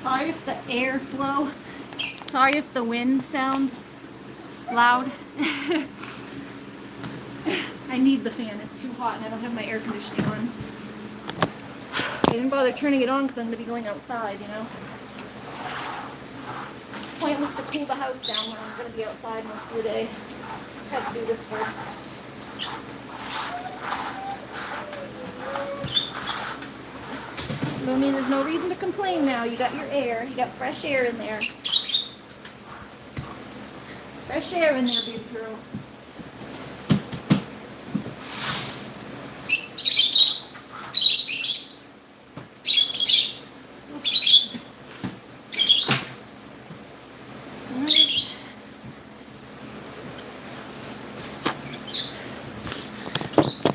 Sorry if the airflow, sorry if the wind sounds loud. I need the fan. It's too hot and I don't have my air conditioning on. I didn't bother turning it on because I'm going to be going outside, you know. Pointless to cool the house down when I'm going to be outside most of the day. Just had to do this first. I mean, there's no reason to complain now. You got your air. You got fresh air in there. Fresh air in there, baby girl.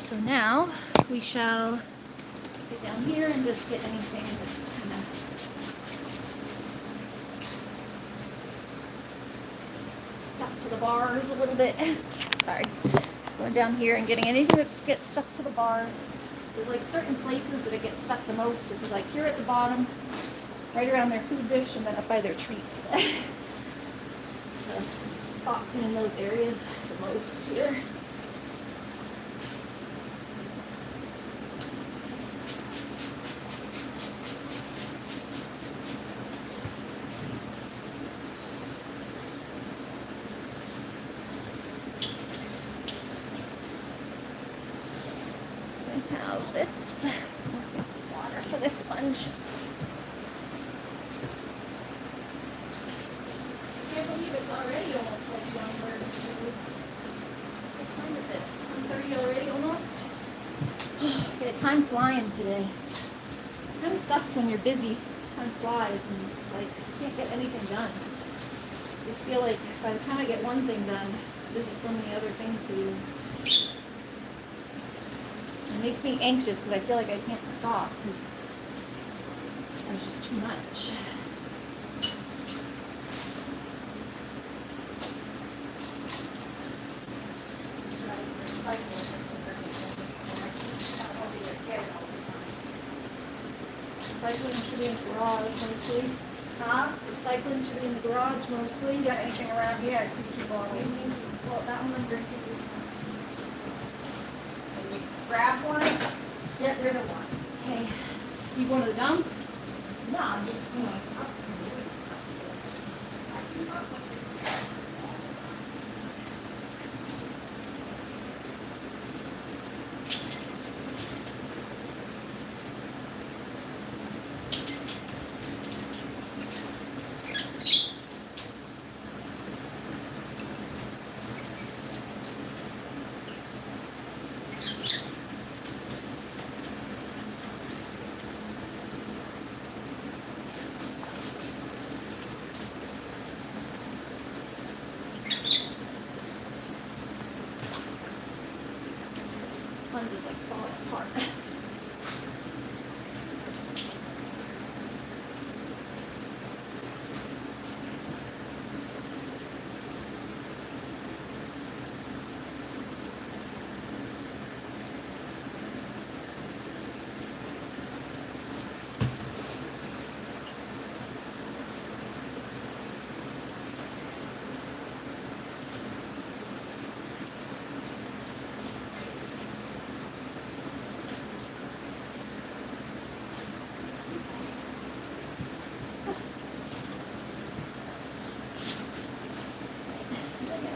So now we shall get down here and just get anything that's kind of stuck to the bars a little bit. Sorry. Going down here and getting anything that gets stuck to the bars. There's like certain places that it gets stuck the most, which is like here at the bottom, right around their food dish, and then up by their treats. So spot clean those areas the most here. Have this water for this sponge. I can't believe it's already almost like lovebird. What time is it? 1:30 already almost? Okay, time flying today. It kind of sucks when you're busy. Time flies and it's like you can't get anything done. I just feel like by the time I get one thing done, there's just so many other things to do. It makes me anxious because I feel like I can't stop because there's just too much. Recycling should be in the garage mostly.
Huh?
Recycling should be in the garage mostly.
You got anything around here? I see two bottles.
Well, that one I'm drinking this one.
Can you grab one? Get rid of one.
Okay. You going to the dump?
No, I'm just, you know.
Sponge is like falling apart.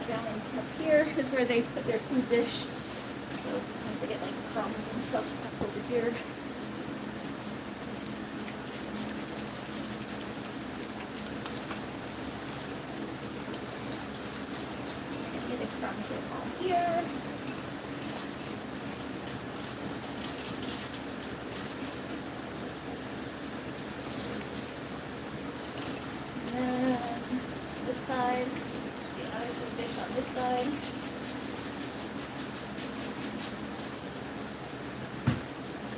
Down up here is where they put their food dish. So sometimes they get like crumbs and stuff stuck over here. Get the crumbs that fall here. And then this side. There's a fish on this side. And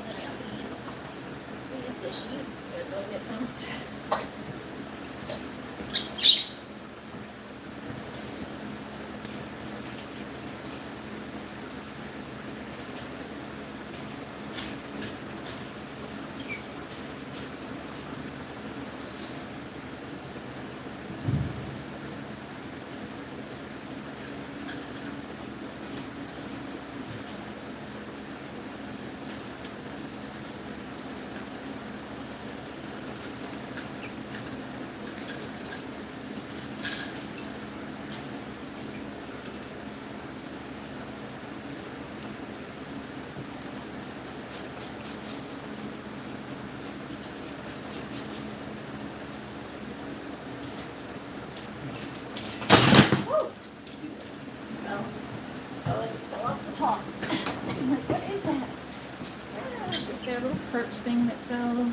then I got these dishes. They're going to get out. their little perch thing that fell.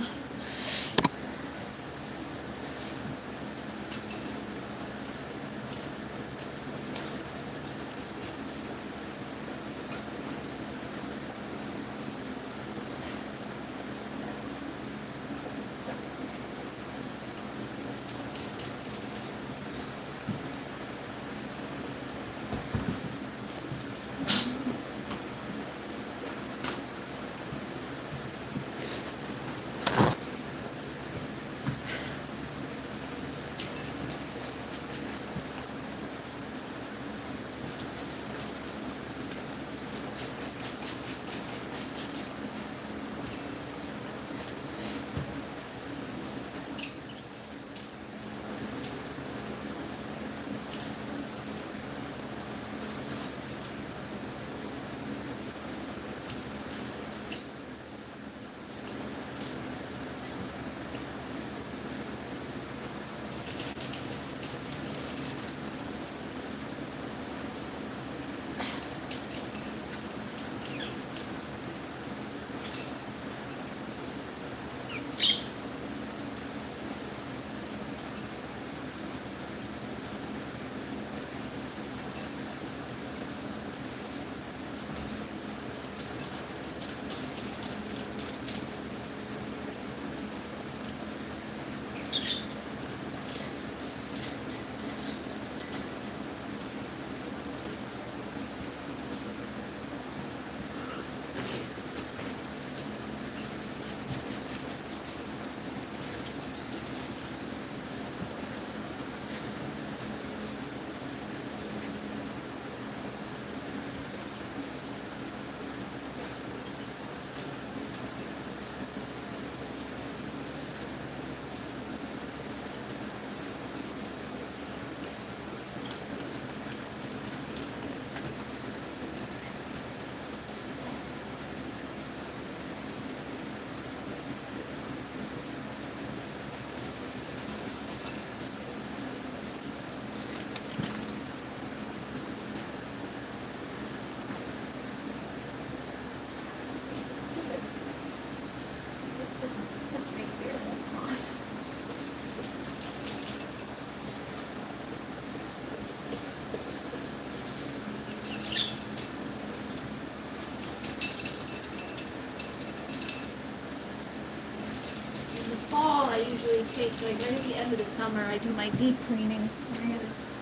Fall, I usually take, like right at the end of the summer, I do my deep cleaning.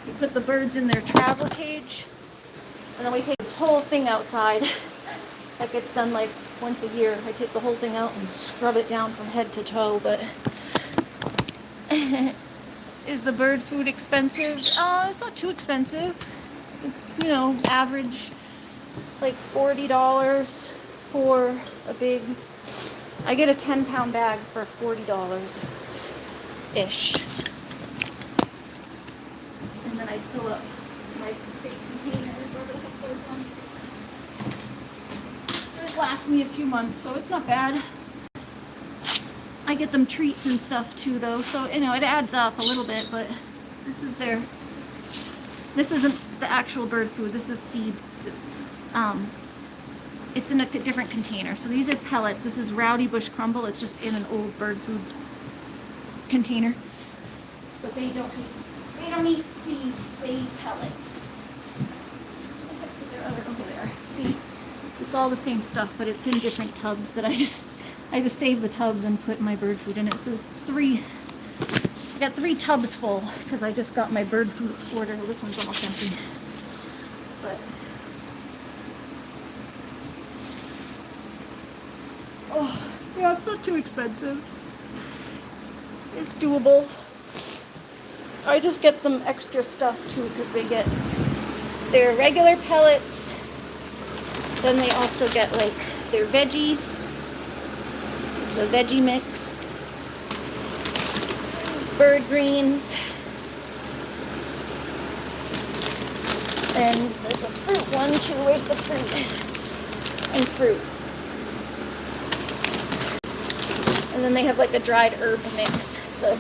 We put the birds in their travel cage, and then we take this whole thing outside. That gets done like once a year. I take the whole thing out and scrub it down from head to toe. But is the bird food expensive? It's not too expensive. You know, average like $40 for a big. I get a 10-pound bag for $40-ish. And then I fill up my big containers where the heck goes on. And it lasts me a few months, so it's not bad. I get them treats and stuff too, though, so, you know, it adds up a little bit, but this isn't the actual bird food. This is seeds. It's in a different container. So these are pellets. This is Rowdy Bush Crumble. It's just in an old bird food container. But they don't eat seeds. They eat pellets. Okay, there. See, it's all the same stuff, but it's in different tubs that I just save the tubs and put my bird food in it. So I got 3 tubs full because I just got my bird food order. Well, this one's almost empty. But oh, yeah, it's not too expensive. It's doable. I just get them extra stuff too because they get their regular pellets. Then they also get like their veggies. It's a veggie mix. Bird greens. And there's a fruit one too. Where's the fruit? And fruit. And then they have like a dried herb mix. So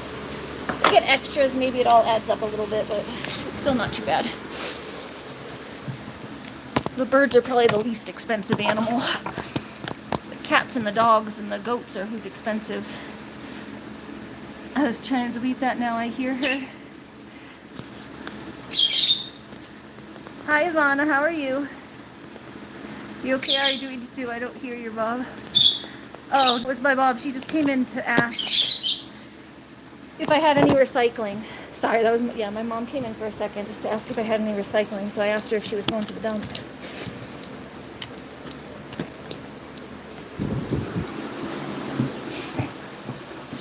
they get extras. Maybe it all adds up a little bit, but it's still not too bad. The birds are probably the least expensive animal. The cat cats and the dogs and the goats are who's expensive. I was trying to delete that, now I hear her. Hi Ivana, how are you? You okay? Are you doing too? I don't hear your Bob. Oh, it was my Bob. She just came in to ask if I had any recycling. Sorry, that was, yeah, my mom came in for a second just to ask if I had any recycling, so I asked her if she was going to the dump.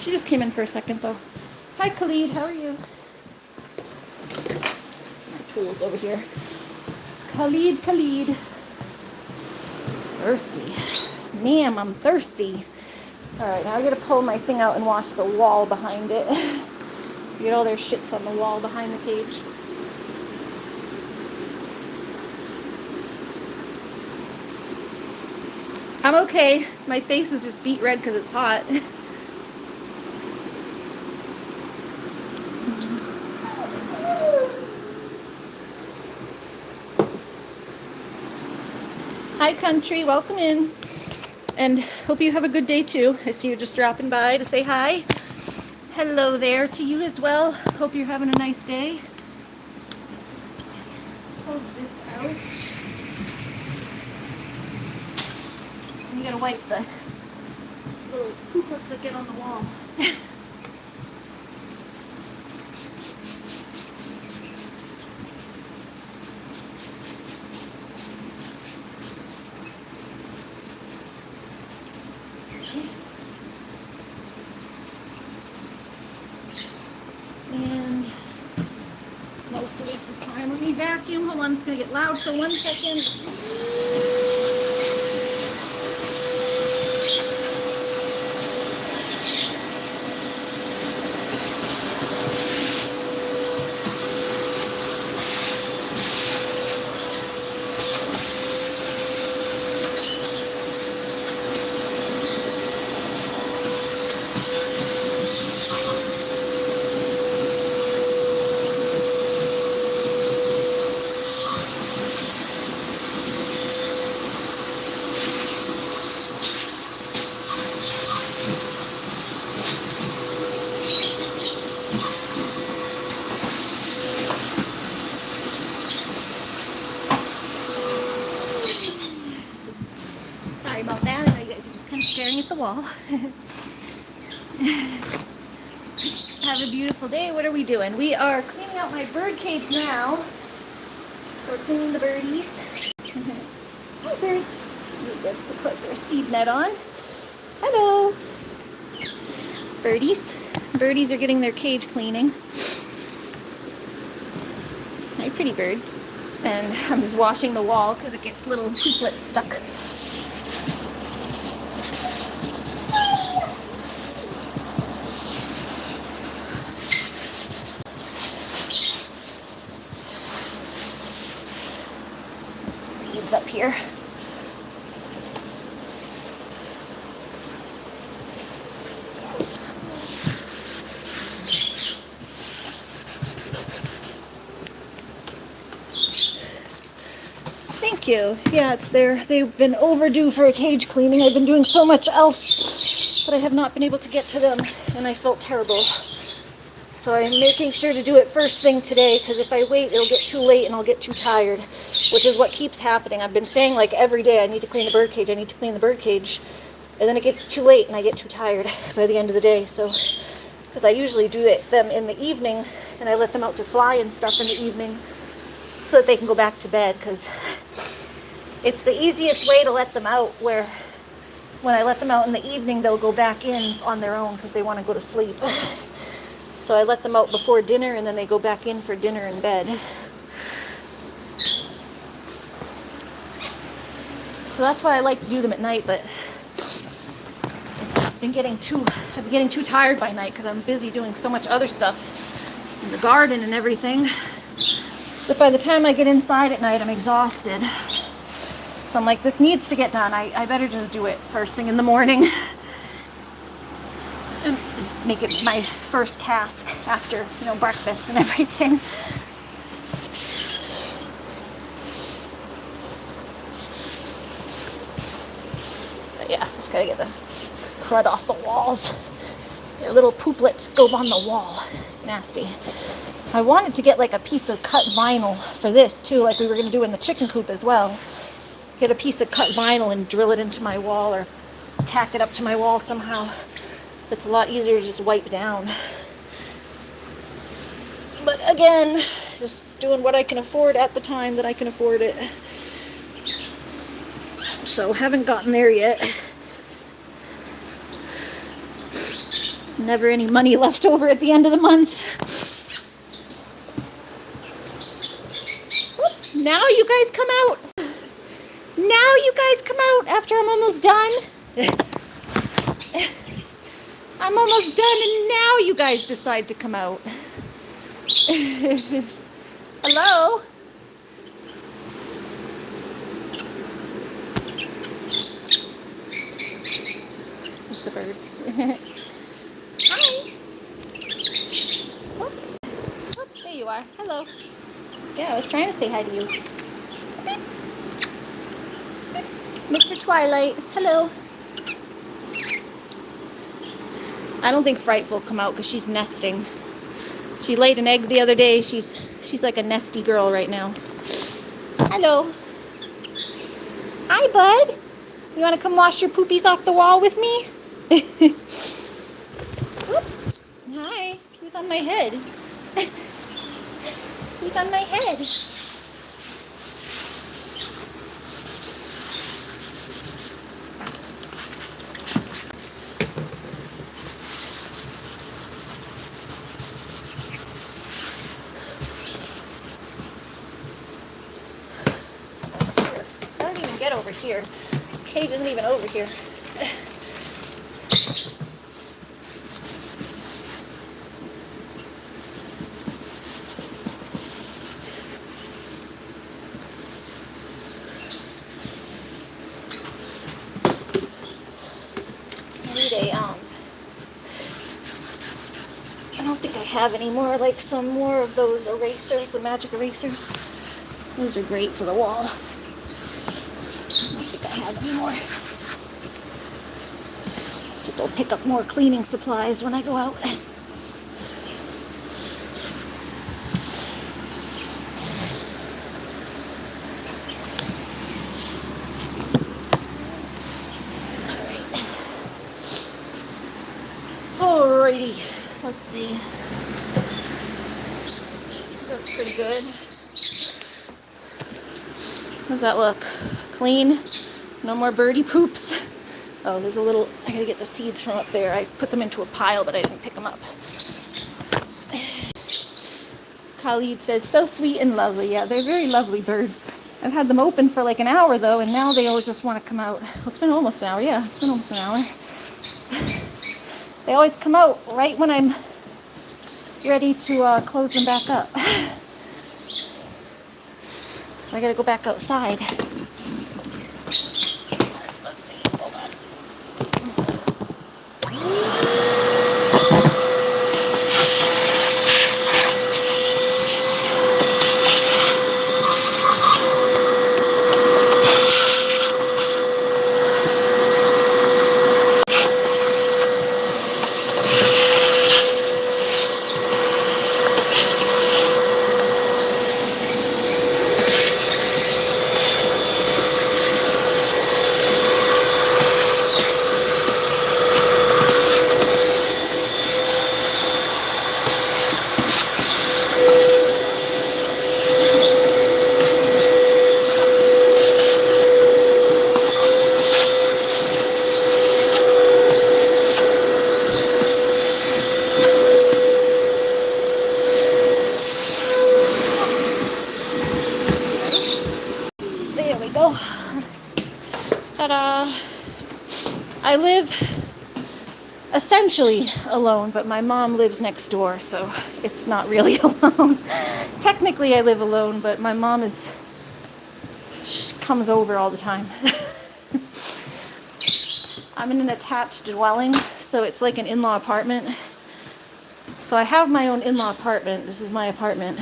She just came in for a second though. Hi Khalid, how are you? My tools over here. Khalid. Thirsty. Ma'am, I'm thirsty. Alright, now I gotta pull my thing out and wash the wall behind it. Get all their shits on the wall behind the cage. I'm okay. My face is just beet red because it's hot. Hi country, welcome in. And hope you have a good day too. I see you just dropping by to say hi. Hello there to you as well. Hope you're having a nice day. Let's close this out. And you gotta wipe the little pooplets that get on the wall. And most of this is fine. Let me vacuum. Hold on, it's going to get loud for 1 second. Sorry about that. I know you guys are just kind of staring at the wall. Have a beautiful day. What are we doing? We are cleaning out my bird cage now. So we're cleaning the birdies. Hi birds. Need this to put their seed net on. Hello. Birdies. Birdies are getting their cage cleaning. Hi pretty birds. And I'm just washing the wall because it gets little pooplets stuck. Seeds up here. Thank you. Yeah, it's there. They've been overdue for a cage cleaning. I've been doing so much else, but I have not been able to get to them, and I felt terrible. So I'm making sure to do it first thing today, because if I wait, it'll get too late and I'll get too tired, which is what keeps happening. I've been saying like every day, I need to clean the bird cage, I need to clean the bird cage, and then it gets too late and I get too tired by the end of the day. So, because I usually do them in the evening, and I let them out to fly and stuff in the evening, so that they can go back to bed, because it's the easiest way to let them out, where when I let them out in the evening, they'll go back in on their own because they want to go to sleep. So I let them out before dinner, and then they go back in for dinner and bed. So that's why I like to do them at night, but I've been getting too tired by night because I'm busy doing so much other stuff in the garden and everything. But by the time I get inside at night, I'm exhausted. So I'm like, this needs to get done. I better just do it first thing in the morning. And just make it my first task after, breakfast and everything. But yeah, just Just gotta get this crud off the walls. Their little pooplets go on the wall. It's nasty. I wanted to get like a piece of cut vinyl for this too, like we were gonna do in the chicken coop as well. Get a piece of cut vinyl and drill it into my wall or tack it up to my wall somehow. It's a lot easier to just wipe down. But again, just doing what I can afford at the time that I can afford it. So haven't gotten there yet. Never any money left over at the end of the month. Whoop, now you guys come out. Now you guys come out after I'm almost done. I'm almost done and now you guys decide to come out. Hello? It's the bird. Hi. Oh. Oh, there you are. Hello. Yeah, I was trying to say hi to you. Beep. Beep. Mr. Twilight. Hello. I don't think Frightful will come out because she's nesting. She laid an egg the other day. She's like a nesty girl right now. Hello. Hi, bud. You want to come wash your poopies off the wall with me? Hi. Who's on my head? Who's on my head? I don't even get over here. The cage isn't even over here. I don't think I have any more, like some more of those erasers, the magic erasers. Those are great for the wall. I don't think I have any more. Just go pick up more cleaning supplies when I go out. Alrighty, let's see. Looks pretty good. How does that look? Clean? No more birdie poops? Oh, there's a little, I gotta get the seeds from up there. I put them into a pile, but I didn't pick them up. Khalid says, so sweet and lovely. Yeah, they're very lovely birds. I've had them open for like an hour though, and now they all just want to come out. Well, it's been almost an hour. Yeah, it's been almost an hour. They always come out right when I'm ready to close them back up. I gotta go back outside. Let's see, hold on. Ta-da! I live essentially alone, but my mom lives next door, so it's not really alone. Technically I live alone, but my mom she comes over all the time. I'm in an attached dwelling, so it's like an in-law apartment. So I have my own in-law apartment. This is my apartment.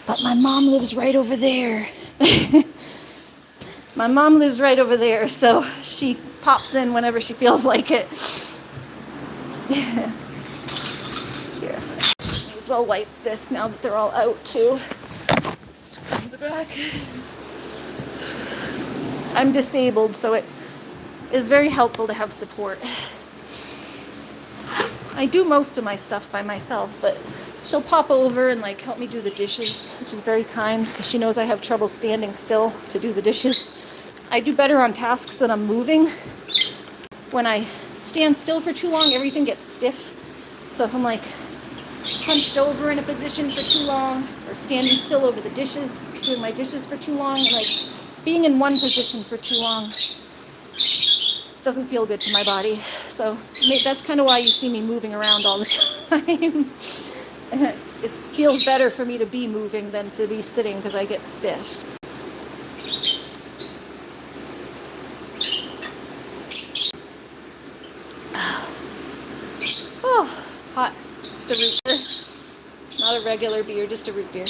But my mom lives right over there. My mom lives right over there, so she pops in whenever she feels like it. Here. May as well wipe this now that they're all out too. Scrub the back. I'm disabled, so it is very helpful to have support. I do most of my stuff by myself, but she'll pop over and like help me do the dishes, which is very kind because she knows I have trouble standing still to do the dishes. I do better on tasks that I'm moving. When I stand still for too long, everything gets stiff. So if I'm like hunched over in a position for too long or standing still over the dishes, doing my dishes for too long, and like being in one position for too long doesn't feel good to my body. So that's kind of why you see me moving around all the time. It feels better for me to be moving than to be sitting because I get stiff. Oh, hot. Just a root beer. Not a regular beer, just a root beer.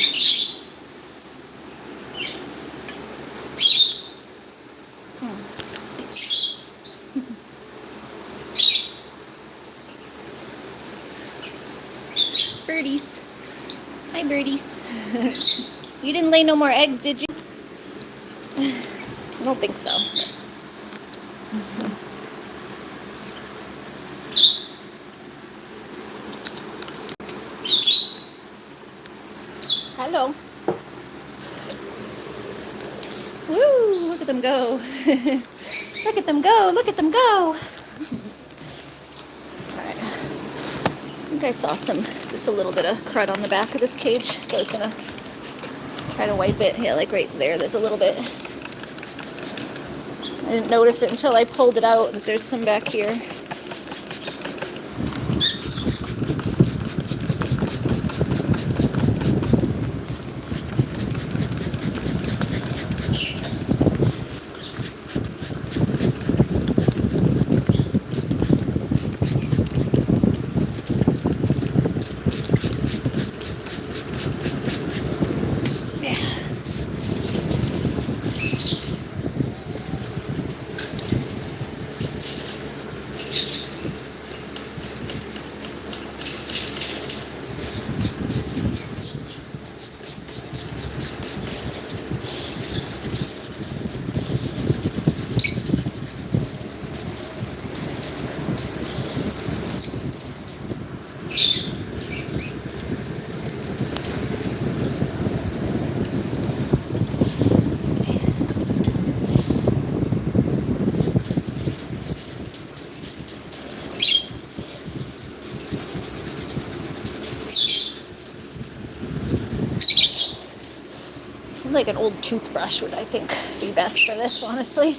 Birdies. Hi, birdies. You didn't lay no more eggs, did you? I don't think so. Hello. Woo, look at them go. Look at them go, look at them go. Alright. I think I saw just a little bit of crud on the back of this cage, so I was gonna try to wipe it. Yeah, like right there's a little bit. I didn't notice it until I pulled it out that there's some back here. Like an old toothbrush would, I think, be best for this, honestly.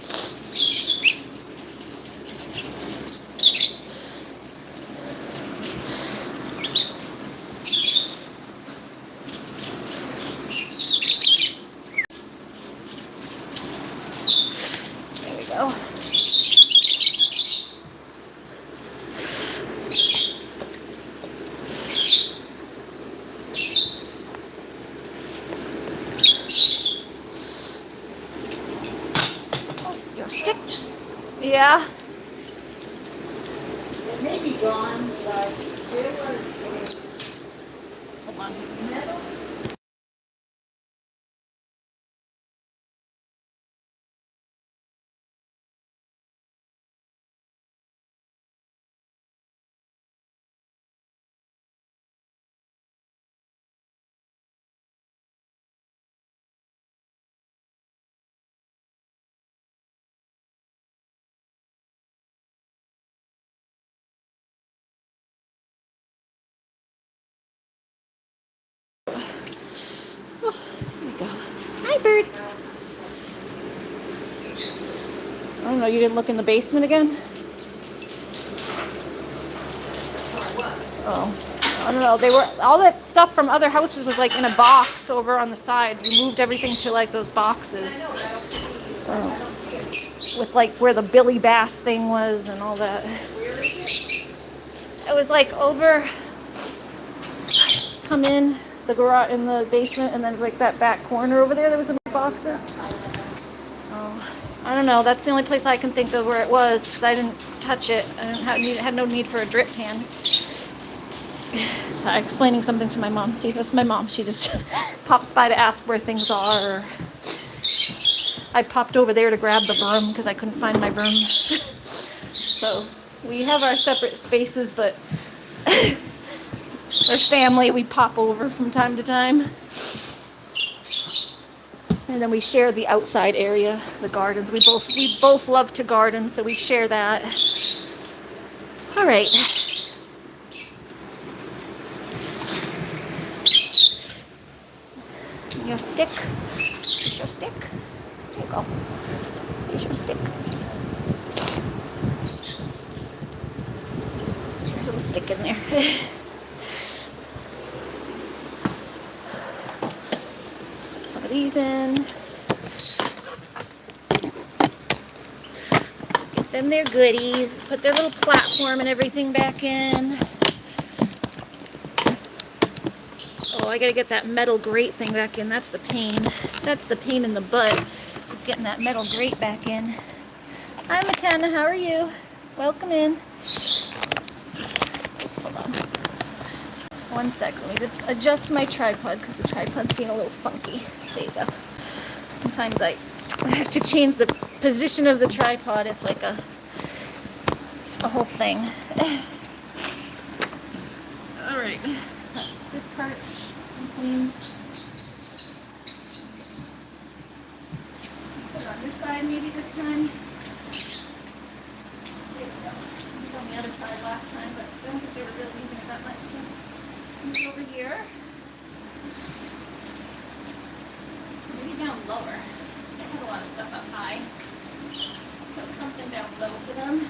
There we go. Yeah.
It may be gone, but there was
Hold on.
a metal.
Oh, here we go. Hi, birds. I don't know, you didn't look in the basement again? Oh, I don't know. They were, all that stuff from other houses was like in a box over on the side. You moved everything to like those boxes.
I know, but I don't see it. I don't see it.
With like where the Billy Bass thing was and all that.
Where is it?
It was like over, come in the garage in the basement, and then there's like that back corner over there. There was some boxes. Oh. I don't know. That's the only place I can think of where it was, because I didn't touch it. I didn't had no need for a drip pan. Sorry, explaining something to my mom. See, that's my mom. She just pops by to ask where things are. Or I popped over there to grab the broom because I couldn't find my broom. So we have our separate spaces, but we're family. We pop over from time to time. And then we share the outside area, the gardens. We both love to garden, so we share that. All right. Your stick. Here's your stick. There you go. Here's your stick. There's a little stick in there. Let's put some of these in. Get them their goodies. Put their little platform and everything back in. Oh, I gotta get that metal grate thing back in. That's the pain. That's the pain in the butt, is getting that metal grate back in. Hi, McKenna. How are you? Welcome in. Hold on. 1 sec. Let me just adjust my tripod because the tripod's being a little funky. There you go. Sometimes I have to change the position of the tripod. It's like a whole thing. All right. This part. Clean. Put it on this side maybe this time. There we go. It was on the other side last time, but I don't think they were really using it that much. So move it over here. Maybe down lower. They have a lot of stuff up high. Put something down low for them.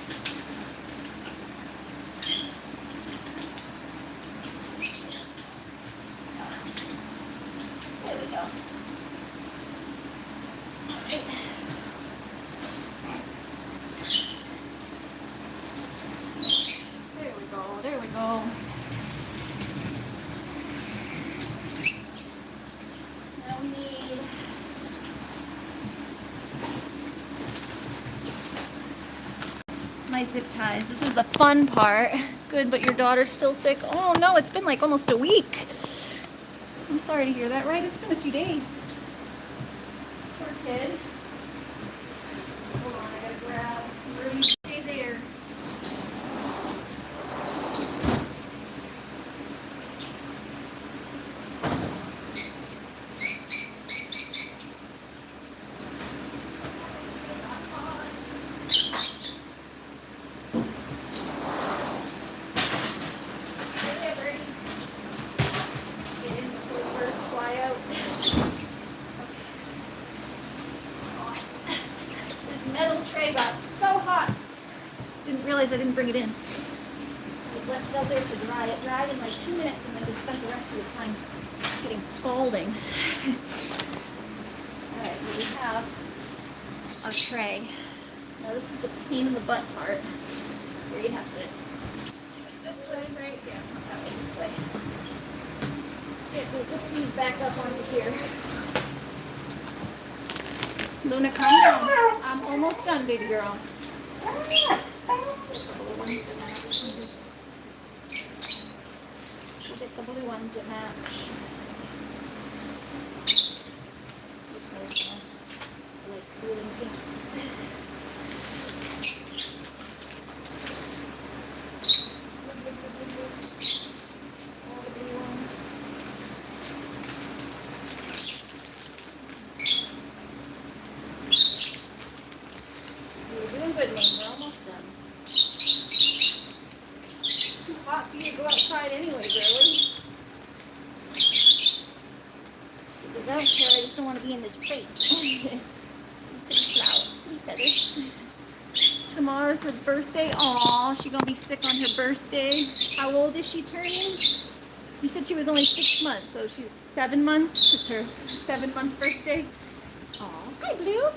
There we go. All right. There we go. There we go. Now we need my zip ties. This is the fun part. Good, but your daughter's still sick. Oh no, it's been like almost a week. I'm sorry to hear that, right? It's been a few days. Poor kid. Hold on, I gotta grab. Where do you stay there? I didn't bring it in. I left it out there to dry. It dried in like 2 minutes and then just spent the rest of the time getting scalding. Alright, we have a tray. Now this is the pain in the butt part where you have to this way, right? Yeah, not that way, this way. Get to zip these back up onto here. Luna, calm down. I'm almost done, baby girl. We'll get the blue ones that match. Like blue and pink. All the blue ones. You're doing good, man. We're almost done. Too hot for you to go outside anyway, really. She says, I don't care, I just don't want to be in this crate. Some pretty flower, pretty feathers. Tomorrow's her birthday. Aw, she's gonna be sick on her birthday. How old is she turning? You said she was only 6 months, so she's 7 months. It's her 7-month birthday. Aw, hi Blue.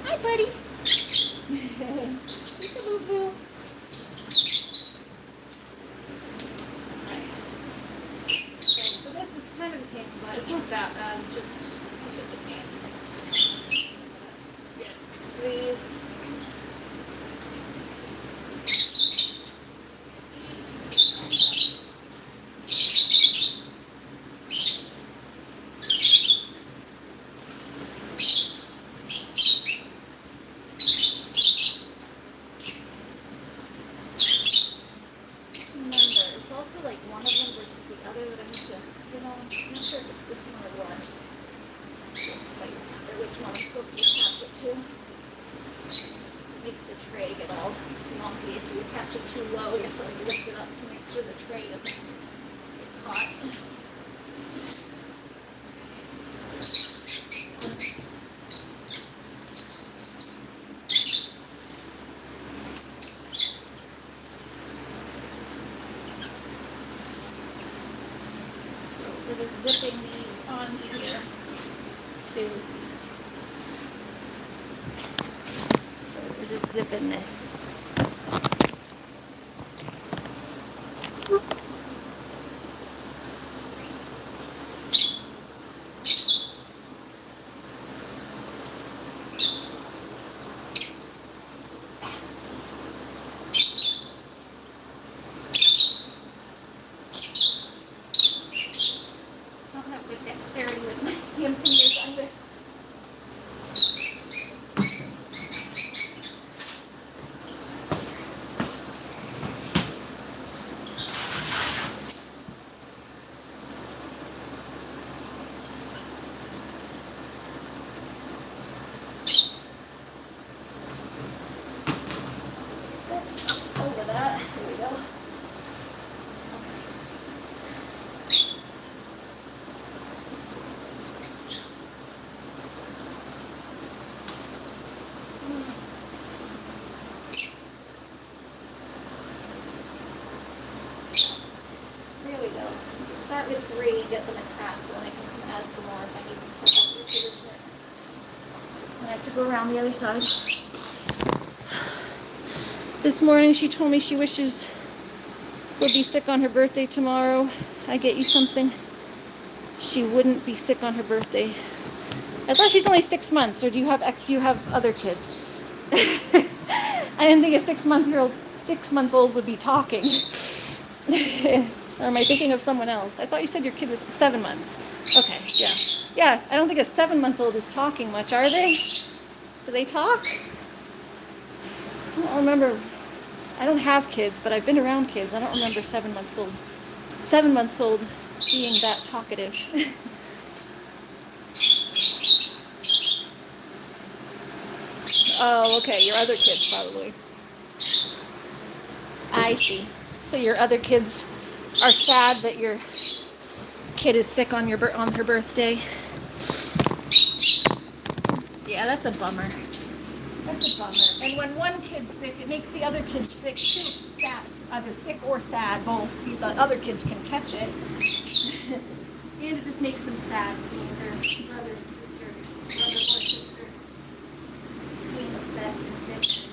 Hi buddy. It's a boo-boo. So this is kind of a pain, but it's not that bad. It's just a pain. Yeah. get all lumpy if you attach it too low. You have to like lift it up to make sure the tray doesn't get caught. We're just zipping these onto here too. So we're just zipping this. I don't have good dexterity with my damn fingers under. Over that. Here we go. There we go. Start with 3, get them attached, and then I can come add some more if I need to help your conditioner. And I have to go around the other side. This morning she told me she wishes would be sick on her birthday tomorrow. I get you something. She wouldn't be sick on her birthday. I thought she's only 6 months, or do you have other kids? I didn't think a 6-month-old would be talking. Or am I thinking of someone else? I thought you said your kid was 7 months. Okay, yeah. Yeah, I don't think a 7-month-old is talking much, are they? Do they talk? I don't remember. I don't have kids, but I've been around kids. I don't remember 7 months old being that talkative. Oh, okay, your other kids probably. I see. So your other kids are sad that your kid is sick on her birthday. Yeah, that's a bummer. That's a bummer. And when one kid's sick, it makes the other kids sick too. Sad, either sick or sad, both. The other kids can catch it. And it just makes them sad seeing their brother or sister being upset and sick.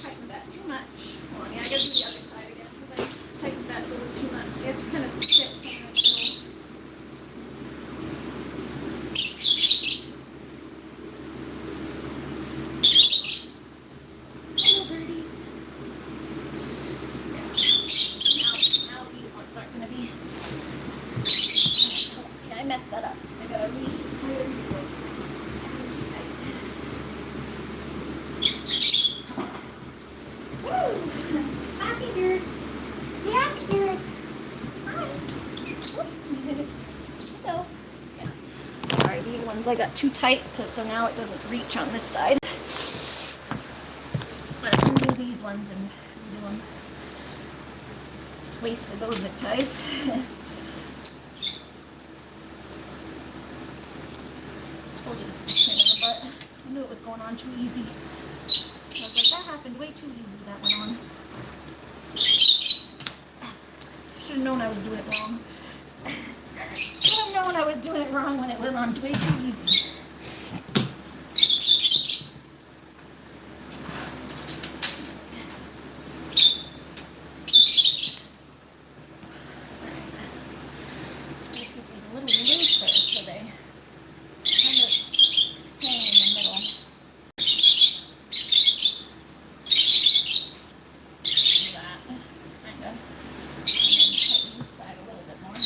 I tightened that too much. Hold on, yeah, I gotta do the other side again because I tightened that a little too much. So you have to kind of sit some of the little birdies. Yeah. Now these ones aren't gonna be. Yeah, I messed that up. I gotta read those. Too tight. Woo! Happy birds. Happy birds. Hi. Hello. Yeah. Sorry, these ones I got too tight because so now it doesn't reach on this side. But I can do these ones and do them. Just wasted those zip ties. Told you this was pain in the butt. I knew it was going on too easy. I was like, that happened way too easy, that went on. Should have known I was doing it wrong. Should have known I was doing it wrong when it went on way too easy. This is a little looser so they kind of hang in the middle. Do that, kind of. And then tighten this side a little bit more.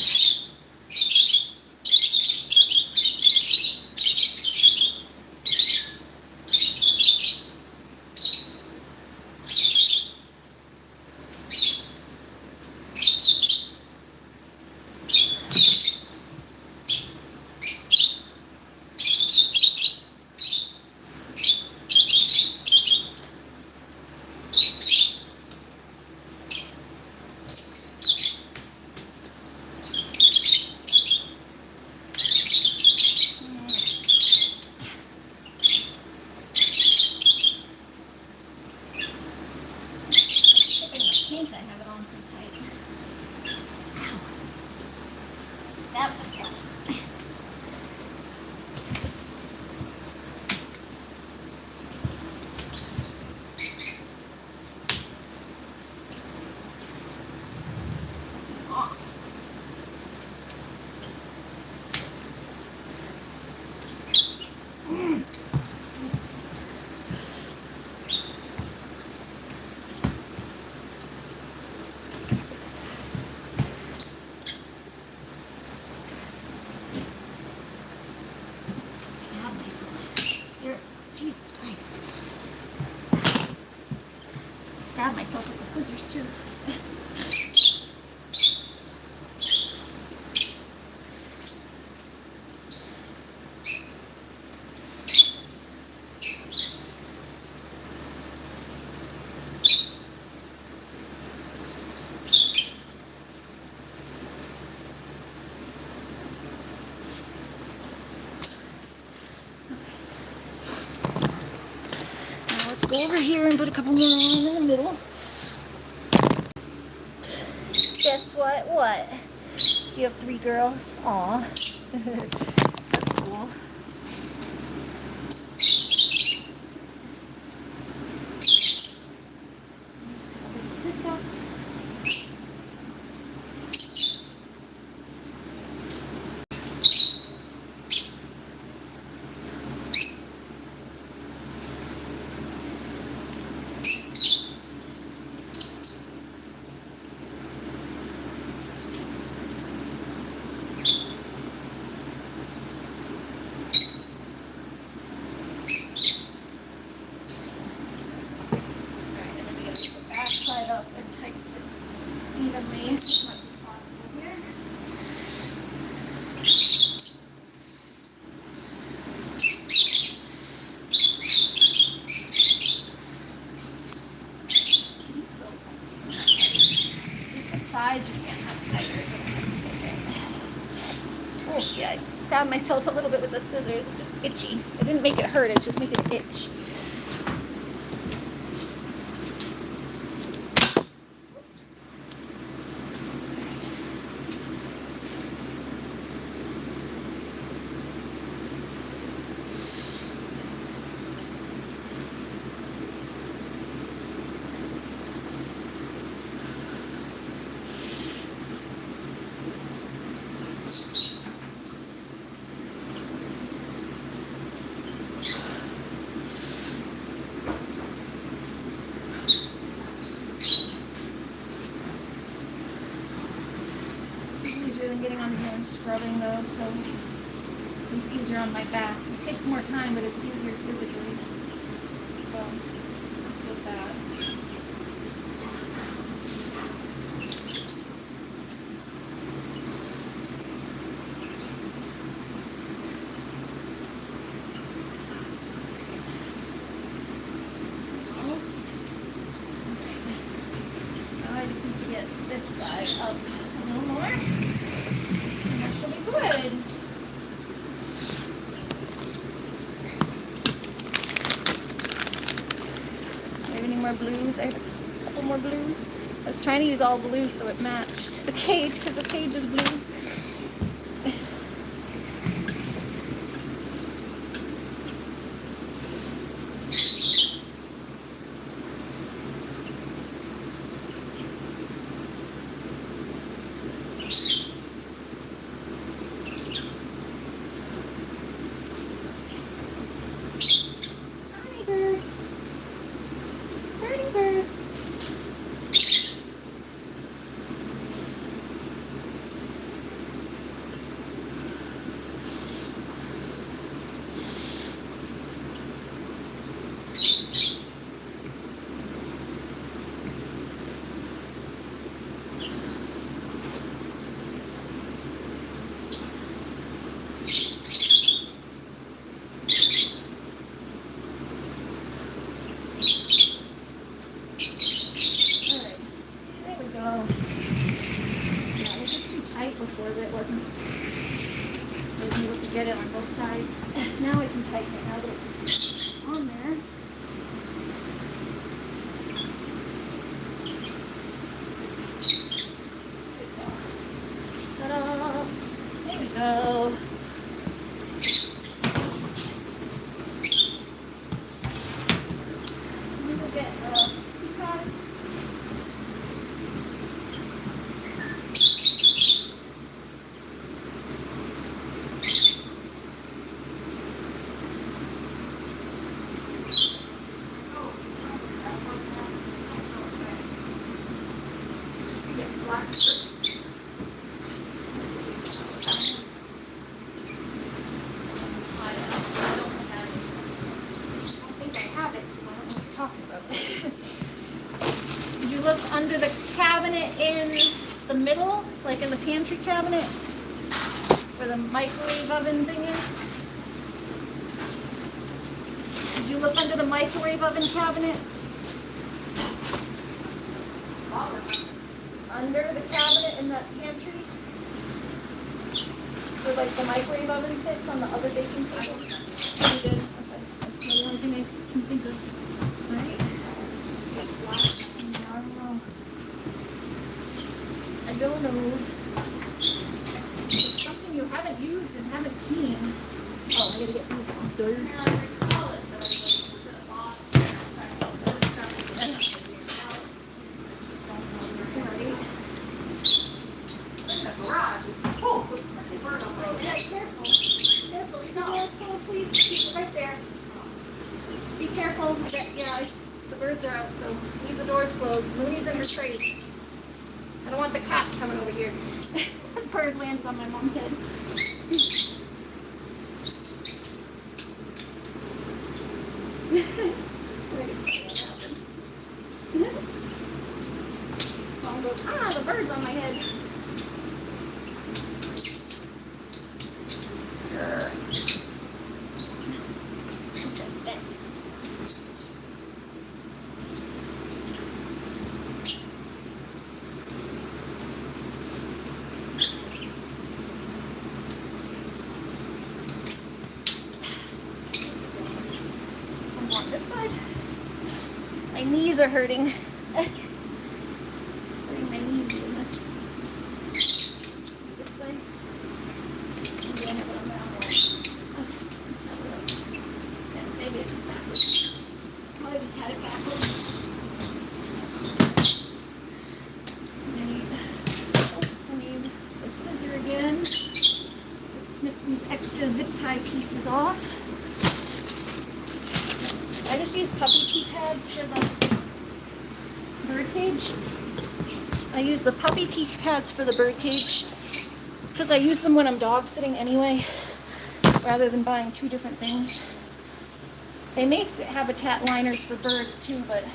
stab myself with the scissors too. Now let's go over here and put a couple more on in the middle. Guess what? What? You have 3 girls? Aw. That's cool. This up. Up and tighten this evenly as much as possible here. Just the sides you can't have tighter. Okay. Oh yeah, I stabbed myself a little bit with the scissors. It's just itchy. It didn't make it hurt, it's just making it itch. Getting on here and scrubbing those, so it's easier on my back. It takes more time, but it's easier physically. So that's just that. Now I just need to get this side up a little more. She'll be good. Do you have any more blues? I have a couple more blues. I was trying to use all blue so it matched the cage because the cage is blue. Before that I wasn't able to get it on both sides. Now I can tighten it now that it's on there. Ta-da! There we go. Let me go get peacock. cabinet in the middle, like in the pantry cabinet, where the microwave oven thing is. Did you look under the microwave oven cabinet? Under the cabinet in that pantry? Where like the microwave oven sits on the other baking table? You did? Okay. That's the only thing I can think of. Right? I don't know. It's something you haven't used and haven't seen. Oh, I gotta get these off there. Be careful. Yeah, the birds are out, so leave the doors closed. Mooney's in her crate. I don't want the cats coming over here. The bird landed on my mom's head. Mom goes, the bird's on my head. My knees are hurting. Hurting my knees doing this. This way. Maybe I have it on that one. Okay. Yeah, maybe it's just backwards. Oh, I just had it backwards. I need the scissor again to snip these extra zip tie pieces off. I just use puppy pee pads for the bird cage. I use the puppy pee pads for the bird cage because I use them when I'm dog sitting anyway, rather than buying two different things. They make habitat liners for birds too, but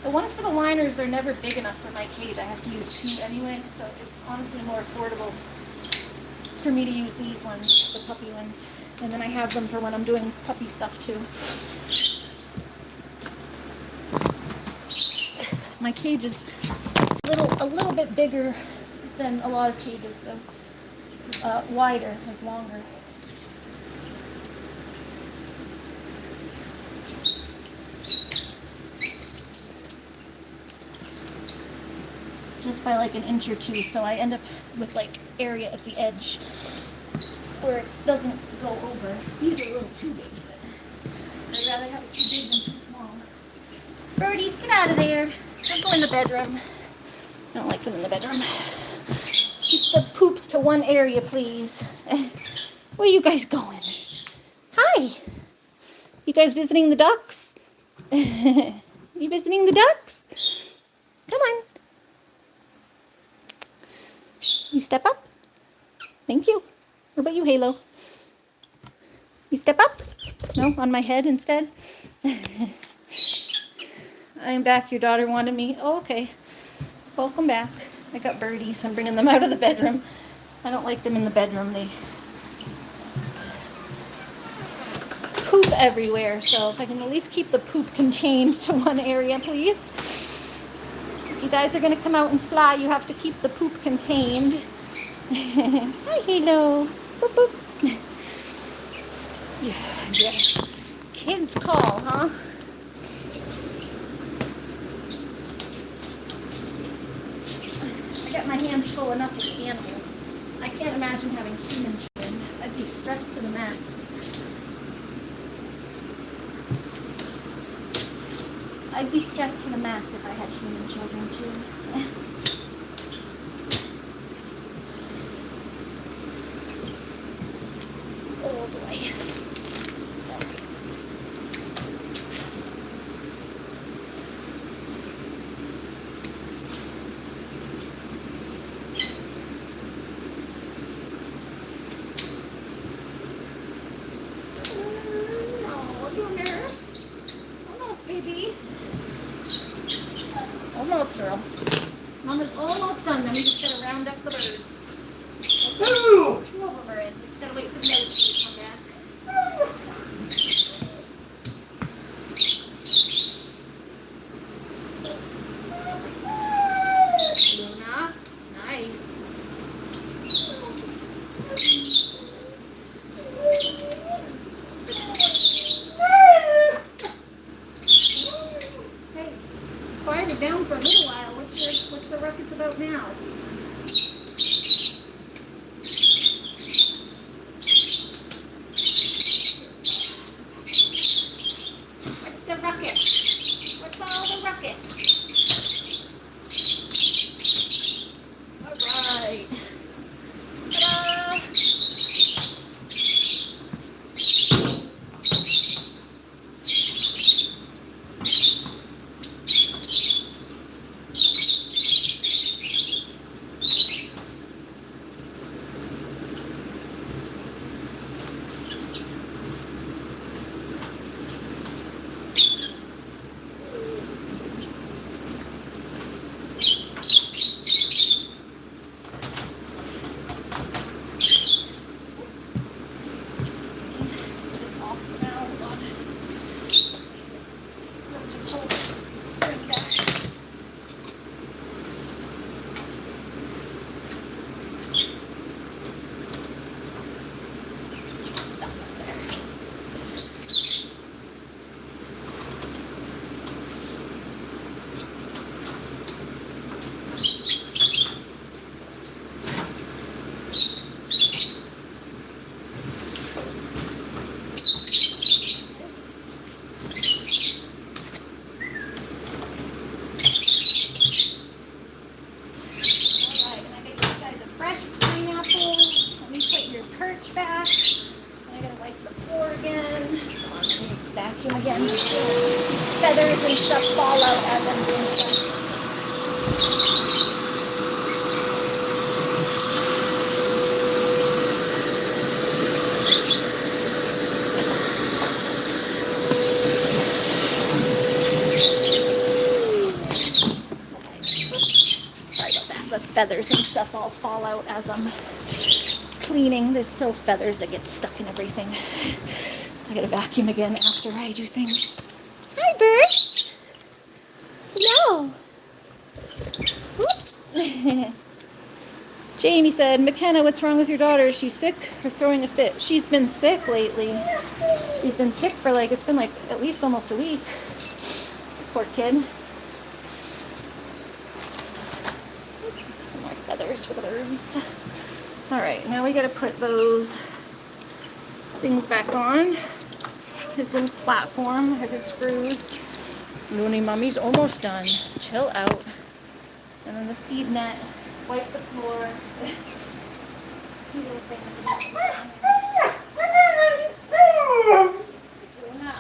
the ones for the liners are never big enough for my cage. I have to use two anyway, so it's honestly more affordable for me to use these ones, the puppy ones. And then I have them for when I'm doing puppy stuff too. My cage is a little bit bigger than a lot of cages, so wider, like longer. Just by like an inch or two, so I end up with like area at the edge where it doesn't go over. These are a little too big, but I'd rather have it too big than too small. Birdies, get out of there. Don't go in the bedroom. I don't like them in the bedroom. Keep the poops to one area, please. Where are you guys going? Hi. You guys visiting the ducks? You visiting the ducks? Come on. You step up. Thank you. What about you, Halo? You step up? No, on my head instead? I'm back. Your daughter wanted me. Oh, okay. Welcome back. I got birdies. I'm bringing them out of the bedroom. I don't like them in the bedroom. They poop everywhere. So if I can at least keep the poop contained to one area, please. If you guys are going to come out and fly, you have to keep the poop contained. Hi, Halo. Boop, boop. Yeah. Kids call, huh? I got my hands full enough with animals. I can't imagine having human children. I'd be stressed to the max. I'd be stressed to the max if I had human children too. Oh boy. Almost, girl. Come on. Mom is almost done. Then we just gotta round up the birds. Okay.
Ooh.
2 of them are in. We just gotta wait for the other 2 to come back. Luna, nice. Hey, quieted down for a little while. What's the ruckus about now? What's the ruckus? What's all the ruckus? All right. Ta-da! Vacuum again. Feathers and stuff fall out as I'm doing stuff. Sorry about that. The feathers and stuff all fall out as I'm cleaning. There's still feathers that get stuck in everything. I gotta vacuum again after I do things. Hi, birds. Hello. Jamie said, McKenna, what's wrong with your daughter? Is she sick or throwing a fit? She's been sick lately. She's been sick for it's been at least almost a week. Poor kid. Some more feathers for the birds. All right, now we gotta put those things back on. His little platform, have his screws. Loony Mummy's almost done. Chill out. And then the seed net. Wipe the floor. Little things. Luna.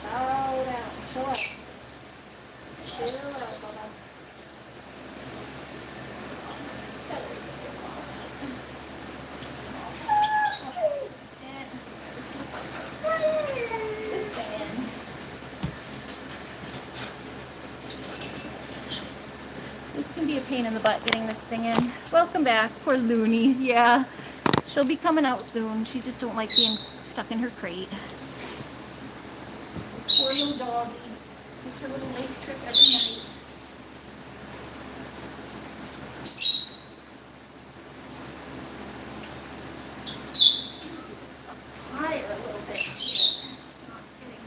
Chow down. Chill out. Chill out, Bubba. This can be a pain in the butt getting this thing in. Welcome back. Poor Loony. Yeah, she'll be coming out soon. She just don't like being stuck in her crate. Poor little doggy. It's her little lake trip every night. Higher a little bit. It's not getting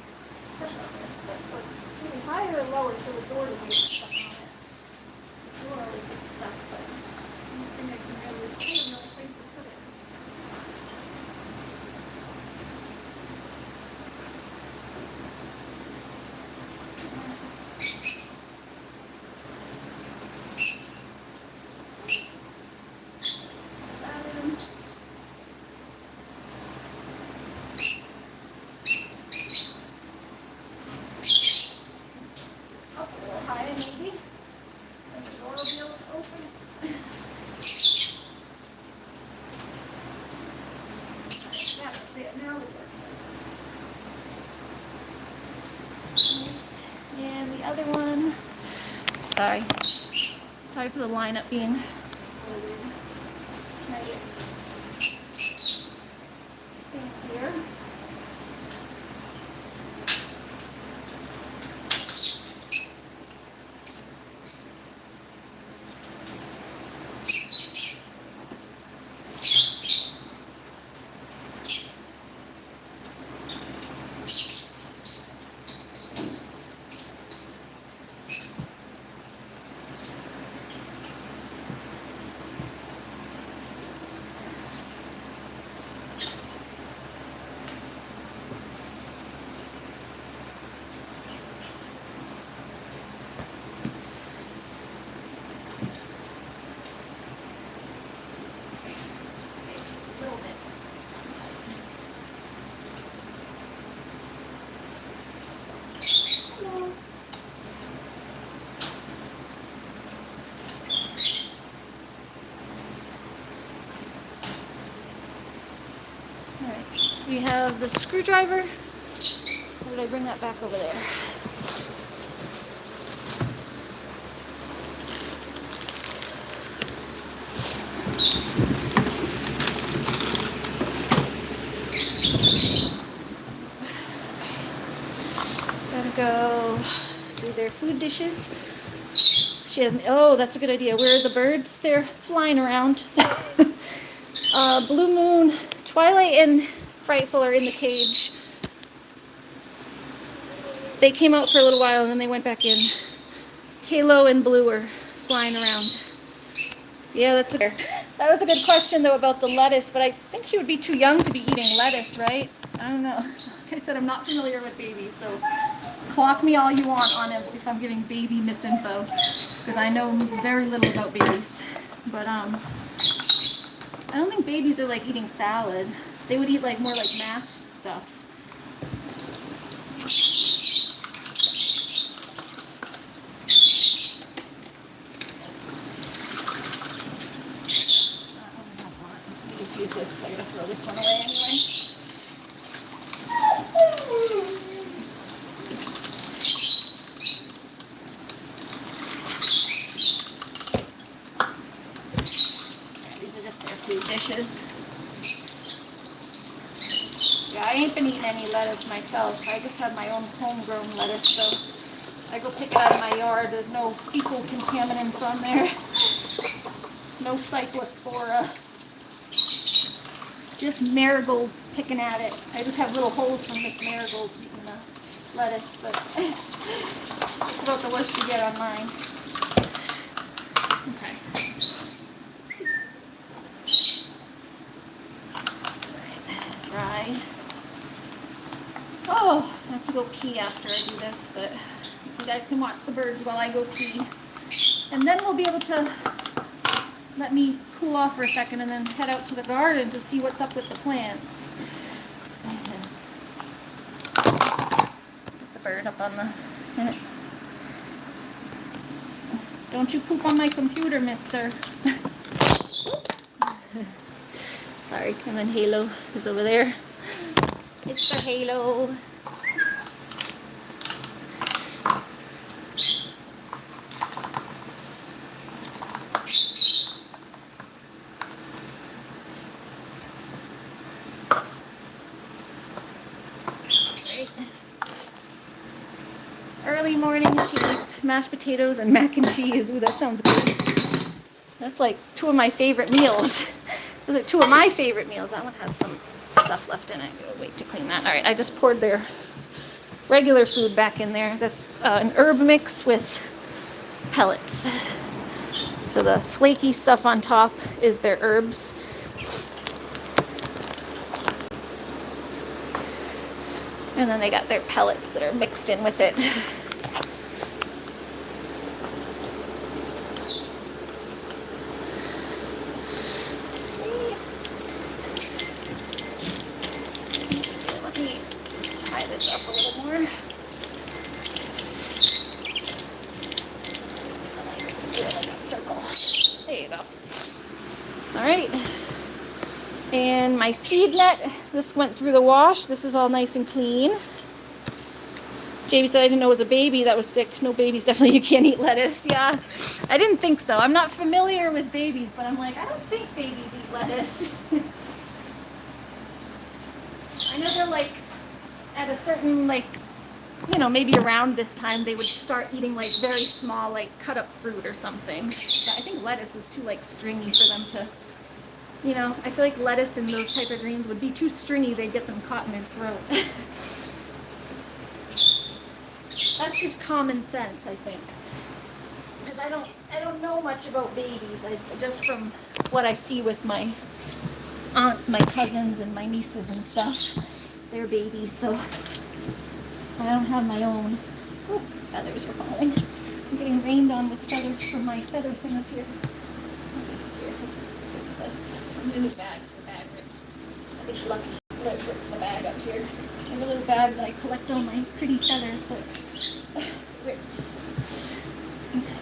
stuck on this, but maybe higher or lower so the door doesn't get stuck on it. The door always gets stuck, but I don't think I can really see another place to put it. Up a little higher maybe. And the door will be able to open. That's it. Now we're good. Right. And the other one. Sorry. Sorry for the lineup being right here. Alright, so we have the screwdriver. Or did I bring that back over there? Gotta go do their food dishes. She hasn't. Oh, that's a good idea. Where are the birds? They're flying around. Blue Moon, Twilight, and Frightful are in the cage. They came out for a little while and then they went back in. Halo and Blue are flying around. Yeah, that was a good question though about the lettuce, but I think she would be too young to be eating lettuce, right? I don't know. Like I said, I'm not familiar with babies, so clock me all you want on it if I'm giving baby misinfo, because I know very little about babies. But I don't think babies are like eating salad. They would eat like more like mashed stuff. Just use this because I gotta throw this one away anyway. These are just their food dishes. Yeah, I ain't been eating any lettuce myself. I just have my own homegrown lettuce, so I go pick it out of my yard. There's no fecal contaminants on there. No cyclospora. Just marigold picking at it. I just have little holes from this marigold eating the lettuce, but that's about the worst you get on mine. Okay. Dry. Oh, I have to go pee after I do this, but you guys can watch the birds while I go pee. And then we'll be able to let me cool off for a second and then head out to the garden to see what's up with the plants. Get the bird up on the... Don't you poop on my computer, mister. Sorry. And then Halo is over there. It's the Halo. Early morning, she eats mashed potatoes and mac and cheese. Ooh, that sounds good. That's like two of my favorite meals. Those are two of my favorite meals. That one has some stuff left in it. I'll wait to clean that. All right, I just poured their regular food back in there. That's an herb mix with pellets. So the flaky stuff on top is their herbs. And then they got their pellets that are mixed in with it. Let me tie this up a little more. Like a circle. There you go. All right. And my seed net, this went through the wash. This is all nice and clean. Jamie said I didn't know it was a baby that was sick. No babies, definitely you can't eat lettuce. Yeah, I didn't think so. I'm not familiar with babies, but I'm like, I don't think babies eat lettuce. I know they're like, at a certain, like, you know, maybe around this time they would start eating like very small, like cut up fruit or something. But I think lettuce is too like stringy for them to, you know, I feel like lettuce and those type of greens would be too stringy, they'd get them caught in their throat. That's just common sense, I think. Because I don't know much about babies. Just from what I see with my aunt, my cousins, and my nieces and stuff. They're babies, so I don't have my own. Oh, feathers are falling. I'm getting rained on with feathers from my feather thing up here. Okay, here, fix this. I'm in a new bag. The bag ripped. I think lucky that I ripped the bag up here. I have a little bag that I collect all my pretty feathers, but ripped. Okay.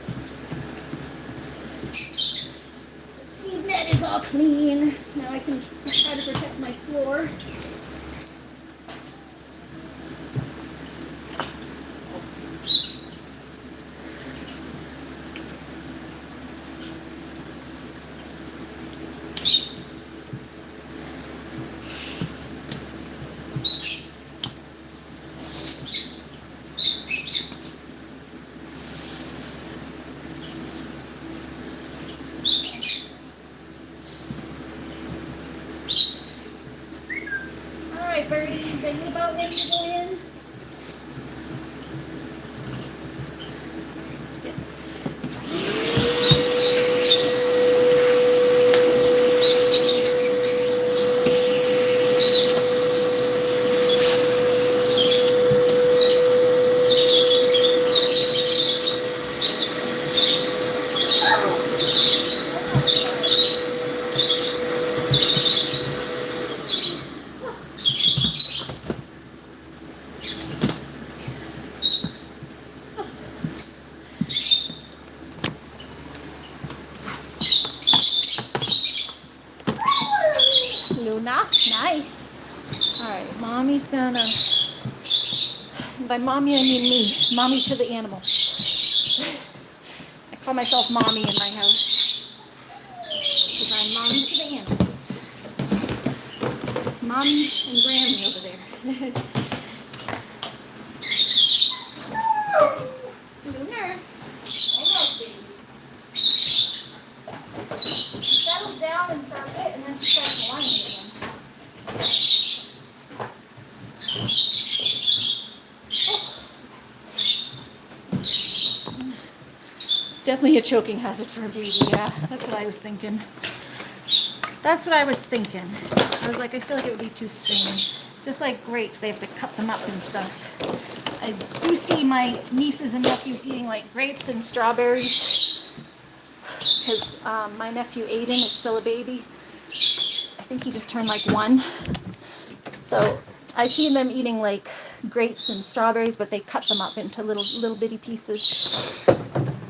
The seed net is all clean. Now I can try to protect my floor. Birdies, are you about ready to go in? Luna, nice. Alright, mommy's gonna, by mommy I mean me, mommy to the animal. I call myself mommy in my house, because I'm mommy to the animals. Mommy and Grammy over there. Lunar, almost baby. She settles down and for a bit, and then she starts whining again. Definitely a choking hazard for a baby, yeah. That's what I was thinking. That's what I was thinking. I was like, I feel like it would be too stinging. Just like grapes, they have to cut them up and stuff. I do see my nieces and nephews eating like grapes and strawberries. Because my nephew Aiden is still a baby. I think he just turned like 1. So I see them eating like grapes and strawberries, but they cut them up into little bitty pieces.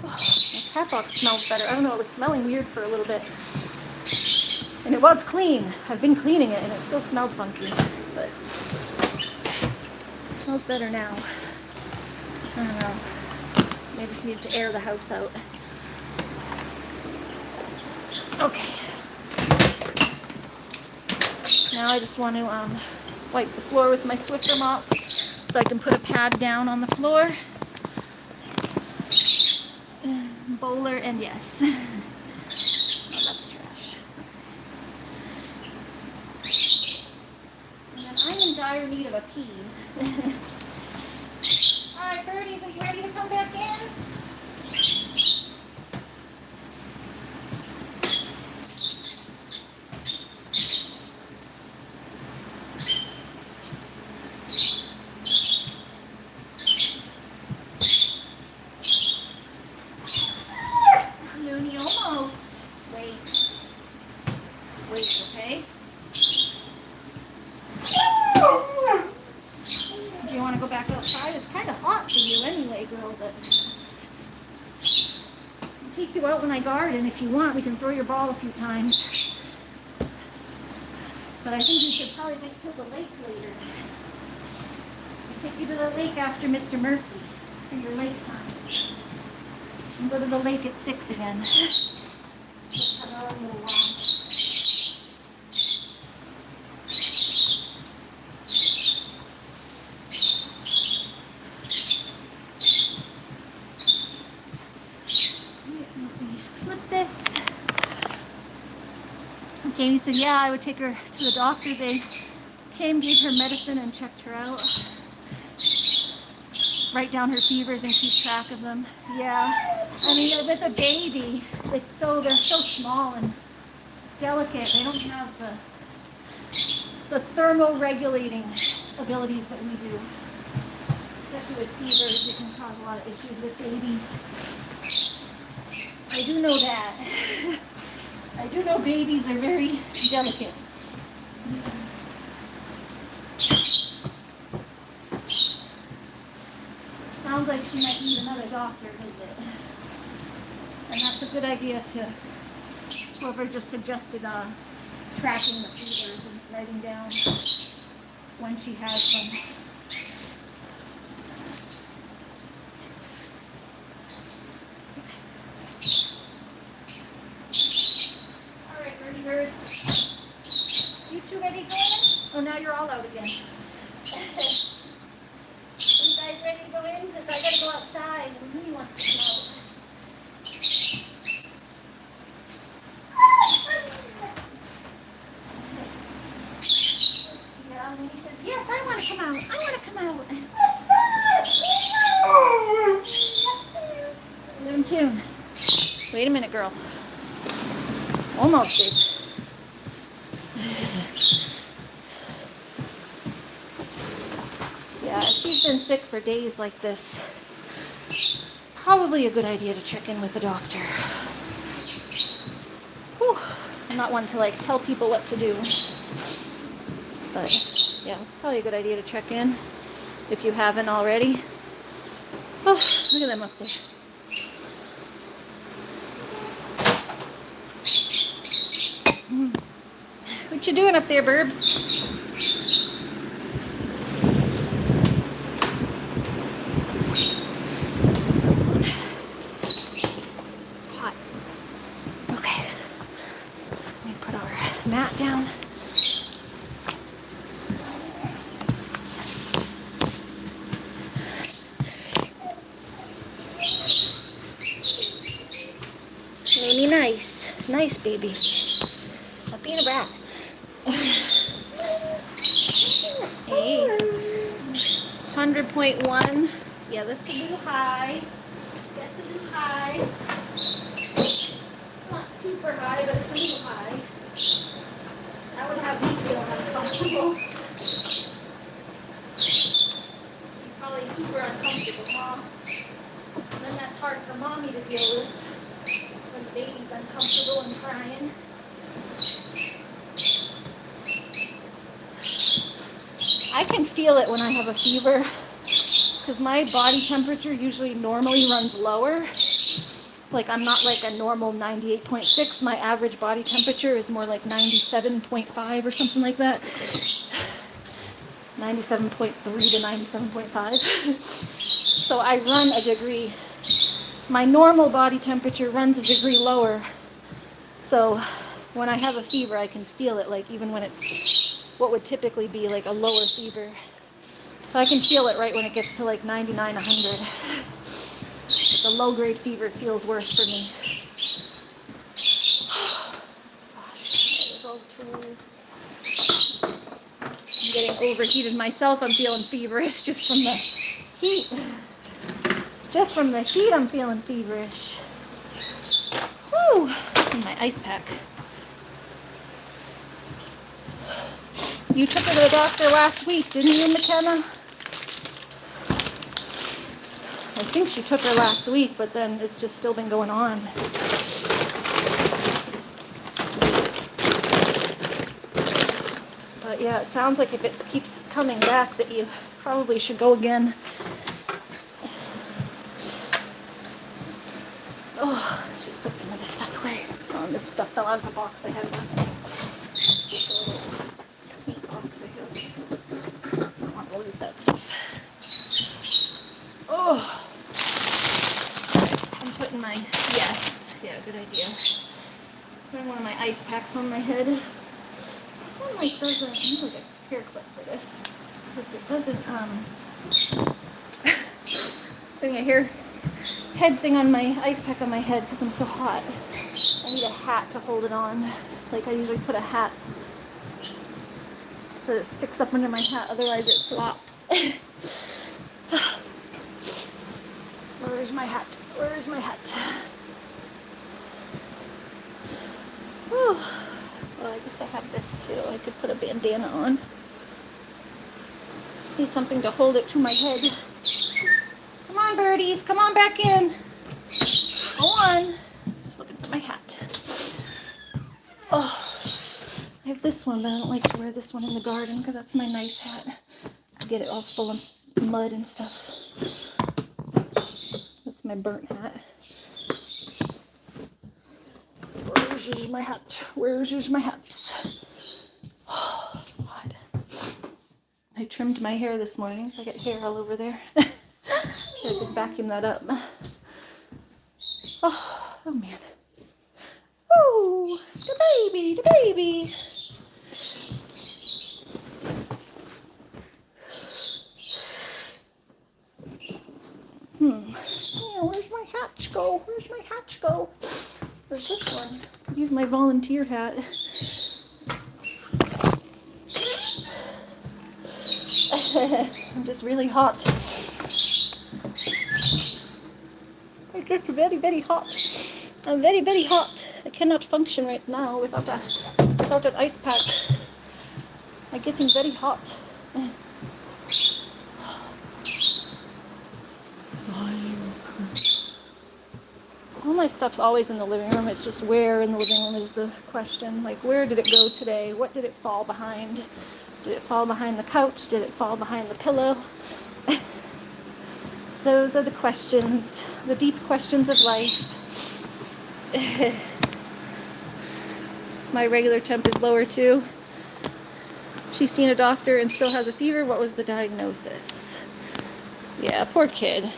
My cat box smells better. I don't know, it was smelling weird for a little bit. And it was clean. I've been cleaning it and it still smelled funky. But it smells better now. I don't know. Maybe just need to air the house out. Okay. Now I just want to wipe the floor with my Swiffer mop so I can put a pad down on the floor. Bowler and yes. Oh, that's trash. And then I'm in dire need of a pee. Alright, birdies, are you ready to come back in? Garden, if you want, we can throw your ball a few times. But I think we should probably wait till the lake later.
Take you to the lake after Mr. Murphy for your lake time. And go to the lake at 6 again. Just have our own little while. Flip this. Jamie said, yeah, I would take her to the doctor. They came, gave her medicine, and checked her out. Write down her fevers and keep track of them. Yeah. I mean, with a baby, they're so small and delicate. They don't have the thermoregulating abilities that we do. Especially with fevers, it can cause a lot of issues with babies. I do know that. I do know babies are very delicate. Sounds like she might need another doctor visit. And that's a good idea to whoever just suggested tracking the fevers and writing down when she has them. Alright, Birdie Birds. You two ready to go in? Oh, now you're all out again. You guys ready to go in? Because I gotta go outside and Minnie wants to go out. Yeah, Minnie says, yes, I want to come out. I want to come out. Live in tune. Wait a minute, girl. Almost, babe. Yeah, if she's been sick for days like this, probably a good idea to check in with the doctor. Whew. I'm not one to like tell people what to do, but yeah, it's probably a good idea to check in if you haven't already. Oh, look at them up there. What you doing up there, Burbs? Hot. Okay. Let me put our mat down. Really nice. Nice, baby. Stop being a brat. Hey. 100.1. Yeah, that's a little high. That's a little high. Not super high, but it's a little high. That would have me feel uncomfortable. She's probably super uncomfortable, Mom. And then that's hard for Mommy to deal with when the baby's uncomfortable and crying. I can feel it when I have a fever because my body temperature usually normally runs lower. Like I'm not like a normal 98.6. My average body temperature is more like 97.5 or something like that. 97.3 to 97.5. So I run a degree. My normal body temperature runs a degree lower. So when I have a fever, I can feel it, like even when it's what would typically be like a lower fever. So I can feel it right when it gets to like 99, 100. The low-grade fever feels worse for me. Gosh, all the tools. I'm getting overheated myself. I'm feeling feverish just from the heat. Just from the heat, I'm feeling feverish. Whew! And my ice pack. You took her to the doctor last week, didn't you, McKenna? I think she took her last week, but then it's just still been going on. But yeah, it sounds like if it keeps coming back that you probably should go again. Oh, let's just put some of this stuff away. Oh, and this stuff fell out of the box I had last night. Just a little paint box I have. I don't want to lose that stuff. ice packs on my head. This one like doesn't, I need like a hair clip for this. Because it doesn't, putting a head thing on my ice pack on my head because I'm so hot. I need a hat to hold it on. Like I usually put a hat so it sticks up under my hat, otherwise it flops. Where's my hat? Where's my hat? Whew. Well, I guess I have this too. I could put a bandana on. Just need something to hold it to my head. Come on, birdies. Come on back in. Go on. Just looking for my hat. Oh, I have this one, but I don't like to wear this one in the garden because that's my nice hat. I get it all full of mud and stuff. That's my burnt hat. Where's my hat? Where's my hat? Oh, God. I trimmed my hair this morning, so I got hair all over there. I had to vacuum that up. Oh man. Oh, the baby, the baby. Yeah, where's my hatch go? Where's my hatch go? Where's this one? Could use my volunteer hat. I'm just really hot. I'm just very, very hot. I'm very, very hot. I cannot function right now without an ice pack. I'm getting very hot. All my stuff's always in the living room. It's just where in the living room is the question. Like, where did it go today? What did it fall behind? Did it fall behind the couch? Did it fall behind the pillow? Those are the questions, the deep questions of life. My regular temp is lower too. She's seen a doctor and still has a fever. What was the diagnosis? Yeah, poor kid.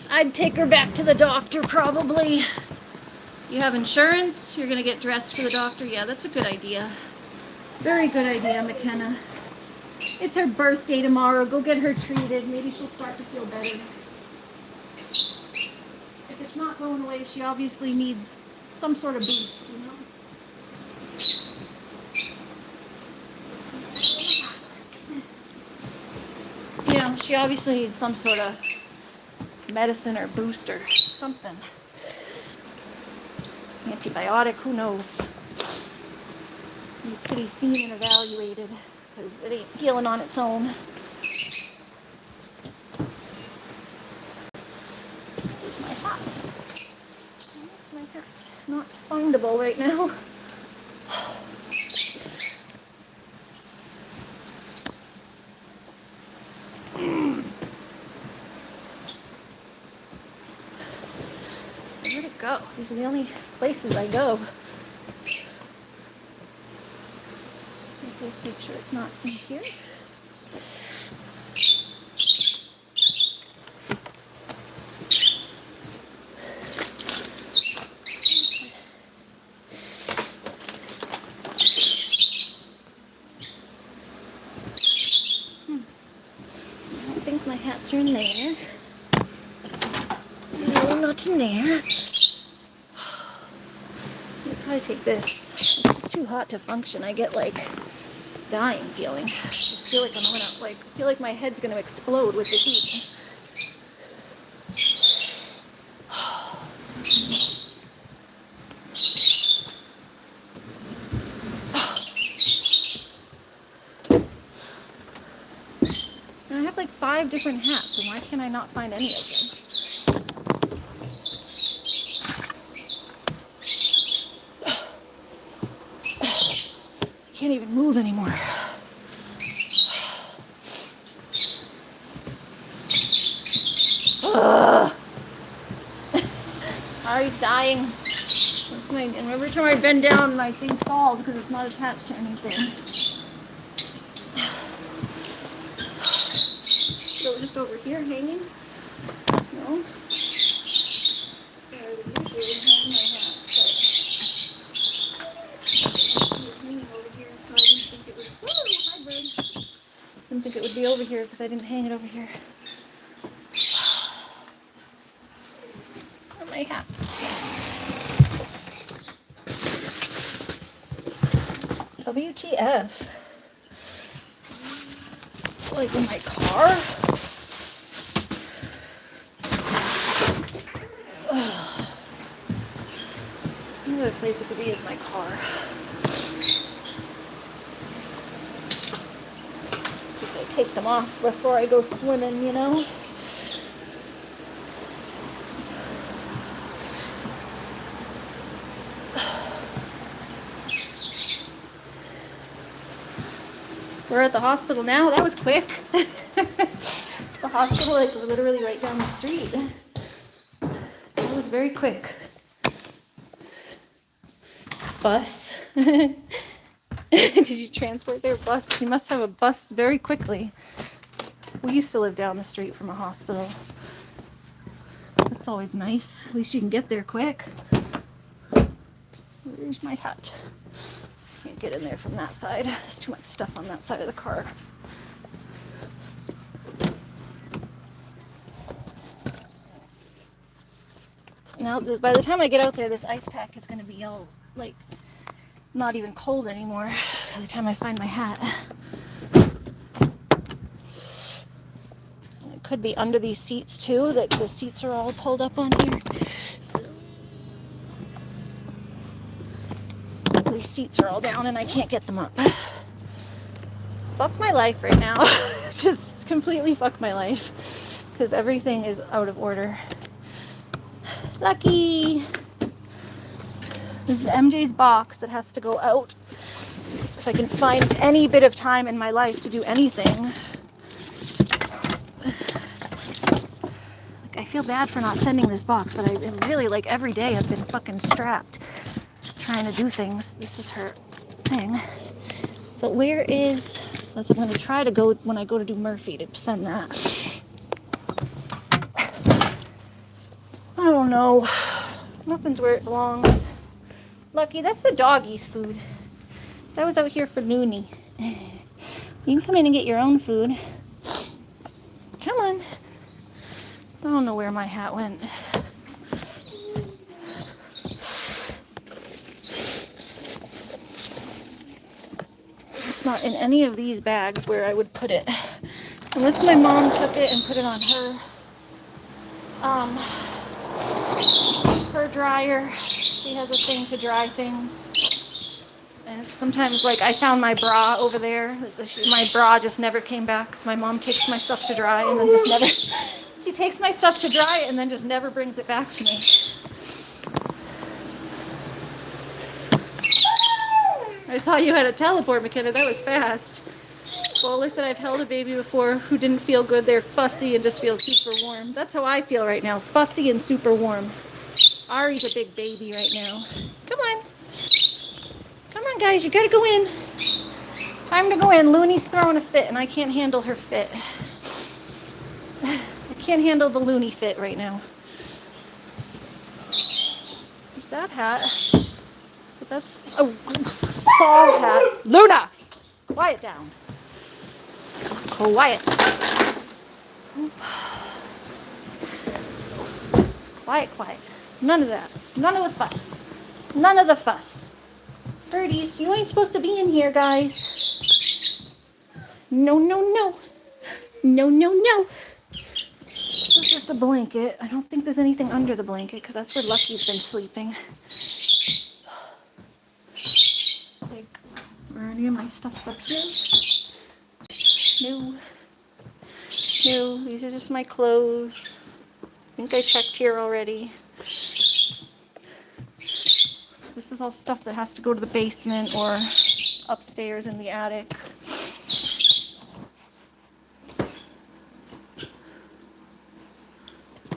I'd take her back to the doctor probably. You have insurance? You're gonna get dressed for the doctor? Yeah, that's a good idea. Very good idea, McKenna. It's her birthday tomorrow. Go get her treated. Maybe she'll start to feel better. If it's not going away, she obviously needs some sort of boost, you know? You know, she obviously needs some sort of medicine or boost or something. Antibiotic, who knows? Needs to be seen and evaluated because it ain't healing on its own. Where's my hat? Where's my hat? Not findable right now. Where'd it go? These are the only places I go. Make sure it's not in here. I don't think my hats are in there. No, not in there. I'll probably take this. It's just too hot to function. I get like dying feeling. I just feel like I'm gonna feel like my head's gonna explode with the heat. And I have like 5 different hats, and why can't I not find any of them? I can't even move anymore. Ari's dying. And every time I bend down, my thing falls because it's not attached to anything. So just over here hanging? No? I would usually hang my hat, but Didn't think it would be over here because I didn't hang it over here. Where are my hats? WTF? Like in my car? Ugh. Another place it could be is my car. I take them off before I go swimming, you know? We're at the hospital now. That was quick. The hospital, like, literally right down the street. That was very quick. Bus. Did you transport their bus? You must have a bus very quickly. We used to live down the street from a hospital. That's always nice. At least you can get there quick. Where's my hat? Can't get in there from that side. There's too much stuff on that side of the car. Now, by the time I get out there, this ice pack is going to be all, like, not even cold anymore by the time I find my hat. It could be under these seats, too, that the seats are all pulled up on here. These seats are all down and I can't get them up. Fuck my life right now. Just completely fuck my life. Because everything is out of order. Lucky! This is MJ's box that has to go out. If I can find any bit of time in my life to do anything. Like, I feel bad for not sending this box, but I really, like, every day I've been fucking strapped trying to do things. This is her thing. But where is... I'm going to try to go when I go to do Murphy to send that. I don't know. Nothing's where it belongs. Lucky, that's the doggy's food. I was out here for Looney. You can come in and get your own food. Come on. I don't know where my hat went. It's not in any of these bags where I would put it. Unless my mom took it and put it on her dryer. She has a thing to dry things. And sometimes, like, I found my bra over there. My bra just never came back because my mom takes my stuff to dry and then just never... She takes my stuff to dry and then just never brings it back to me. I thought you had a teleport, McKenna. That was fast. Bowler said I've held a baby before who didn't feel good. They're fussy and just feel super warm. That's how I feel right now. Fussy and super warm. Ari's a big baby right now. Come on. Come on, guys. You gotta go in. Time to go in. Looney's throwing a fit and I can't handle her fit. I can't handle the Looney fit right now. There's that hat. But that's a fall hat. Luna! Quiet down. Quiet. Quiet, quiet. None of that. None of the fuss. None of the fuss. Birdies, you ain't supposed to be in here, guys. No, no, no. No, no, no. This is just a blanket. I don't think there's anything under the blanket because that's where Lucky's been sleeping. Like, are any of my stuff's up here? No. No, these are just my clothes. I think I checked here already. This is all stuff that has to go to the basement or upstairs in the attic.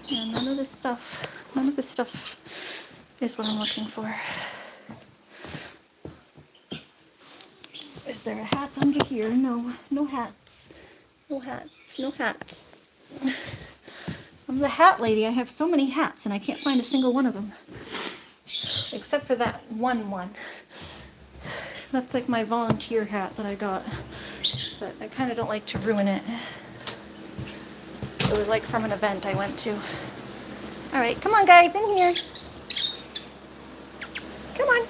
Yeah, none of this stuff is what I'm looking for. Is there a hat under here? No, no hats. No hats, no hats. I'm the hat lady. I have so many hats and I can't find a single one of them. Except for that one. That's like my volunteer hat that I got. But I kind of don't like to ruin it. It was like from an event I went to. All right, come on guys, in here. Come on.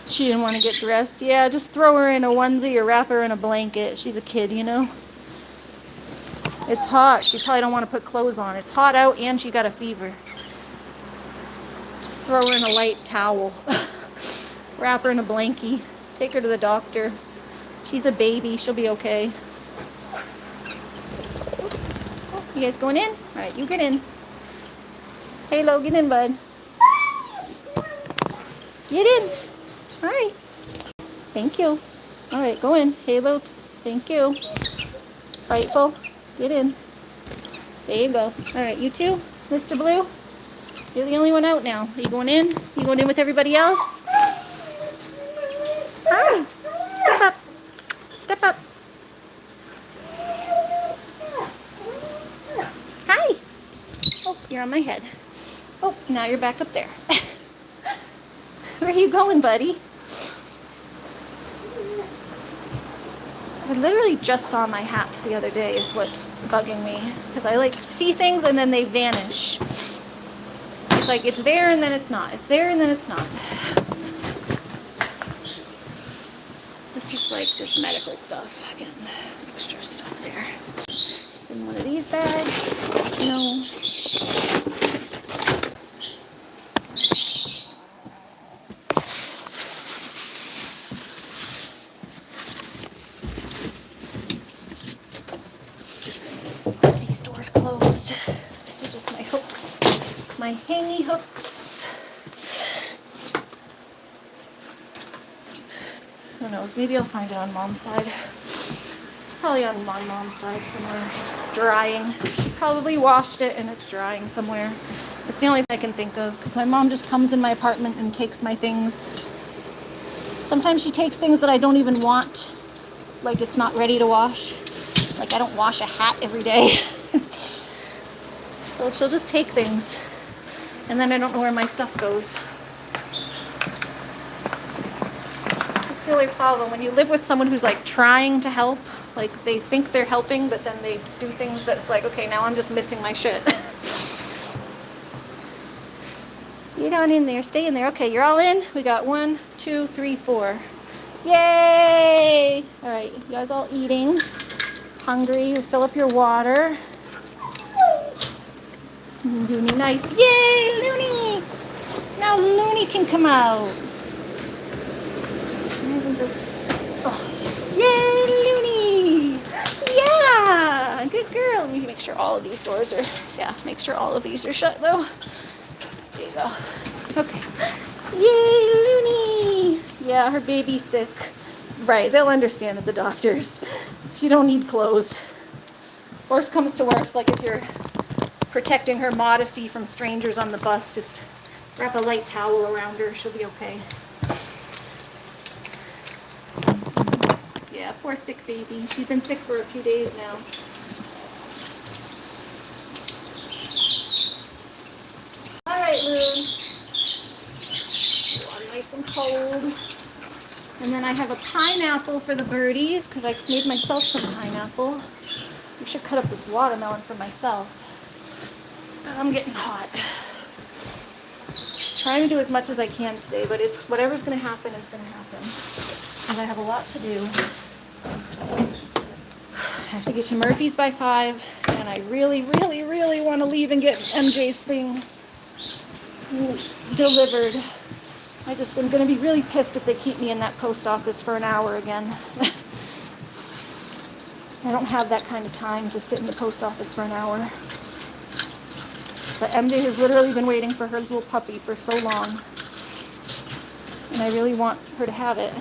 She didn't want to get dressed. Yeah, just throw her in a onesie or wrap her in a blanket. She's a kid, you know. It's hot. She probably don't want to put clothes on. It's hot out and she got a fever. Just throw her in a light towel. Wrap her in a blankie. Take her to the doctor. She's a baby. She'll be okay. You guys going in? All right, you get in. Halo, get in, bud. Get in. All right. Thank you. All right, go in. Halo, thank you. Frightful, get in. There you go. All right, you two, Mr. Blue. You're the only one out now. Are you going in? You going in with everybody else? Hi. Step up. Step up. Hi. Oh, you're on my head. Oh, now you're back up there. Where are you going, buddy? I literally just saw my hats the other day is what's bugging me. Because I like see things and then they vanish. It's like it's there and then it's not. It's there and then it's not. This is like just medical stuff. Again, extra stuff there. In one of these bags. No. These doors closed. So just my hooks. My hangy hooks. Who knows? Maybe I'll find it on Mom's side. It's probably on my mom's side somewhere. Drying. She probably washed it and it's drying somewhere. It's the only thing I can think of. Because my mom just comes in my apartment and takes my things. Sometimes she takes things that I don't even want. Like it's not ready to wash. Like I don't wash a hat every day. So she'll just take things. And then I don't know where my stuff goes. That's the only problem. When you live with someone who's like trying to help, like they think they're helping, but then they do things that's like, okay, now I'm just missing my shit. You're down in there. Stay in there. Okay, you're all in. We got 1, 2, 3, 4. Yay! All right, you guys all eating. Hungry. Fill up your water. Looney, nice. Yay, Looney! Now Looney can come out. Isn't this... Oh. Yay, Looney! Yeah! Good girl. Let me make sure all of these doors are... Yeah, make sure all of these are shut, though. There you go. Okay. Yay, Looney! Yeah, her baby's sick. Right, they'll understand at the doctors. She don't need clothes. Worst comes to worst, like if you're protecting her modesty from strangers on the bus, just wrap a light towel around her. She'll be okay. Yeah, poor sick baby. She's been sick for a few days now. All right, Loon. Water nice and cold. And then I have a pineapple for the birdies because I made myself some pineapple. I should cut up this watermelon for myself. But I'm getting hot. Trying to do as much as I can today, but it's whatever's going to happen is going to happen. And I have a lot to do. I have to get to Murphy's by 5, and I really, really, really want to leave and get MJ's thing delivered. I just am going to be really pissed if they keep me in that post office for an hour again. I don't have that kind of time to sit in the post office for an hour. But MJ has literally been waiting for her little puppy for so long. And I really want her to have it.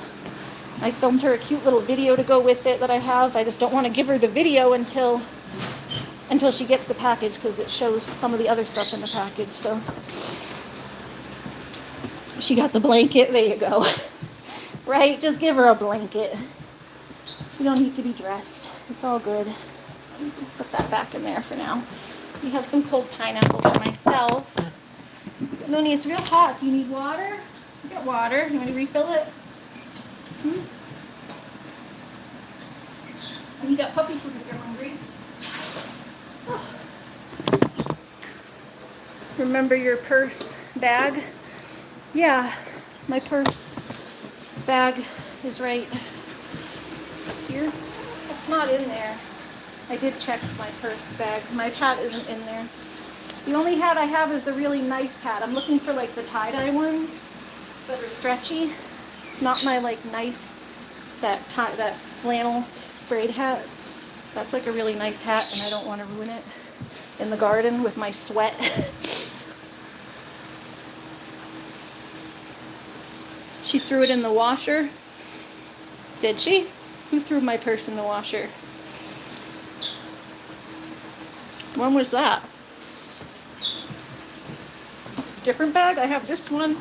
I filmed her a cute little video to go with it that I have. I just don't want to give her the video until she gets the package because it shows some of the other stuff in the package. So she got the blanket. There you go. Right? Just give her a blanket. You don't need to be dressed. It's all good. Put that back in there for now. We have some cold pineapple for myself. Looney, it's real hot. Do you need water? You got water. You want to refill it? Hmm? And you got puppy food if you're hungry. Oh. Remember your purse bag? Yeah, my purse bag is right here. It's not in there. I did check my purse bag. My hat isn't in there. The only hat I have is the really nice hat. I'm looking for like the tie-dye ones that are stretchy. Not my like nice, that flannel frayed hat. That's like a really nice hat and I don't want to ruin it in the garden with my sweat. She threw it in the washer. Did she? Who threw my purse in the washer? When was that? Different bag? I have this one.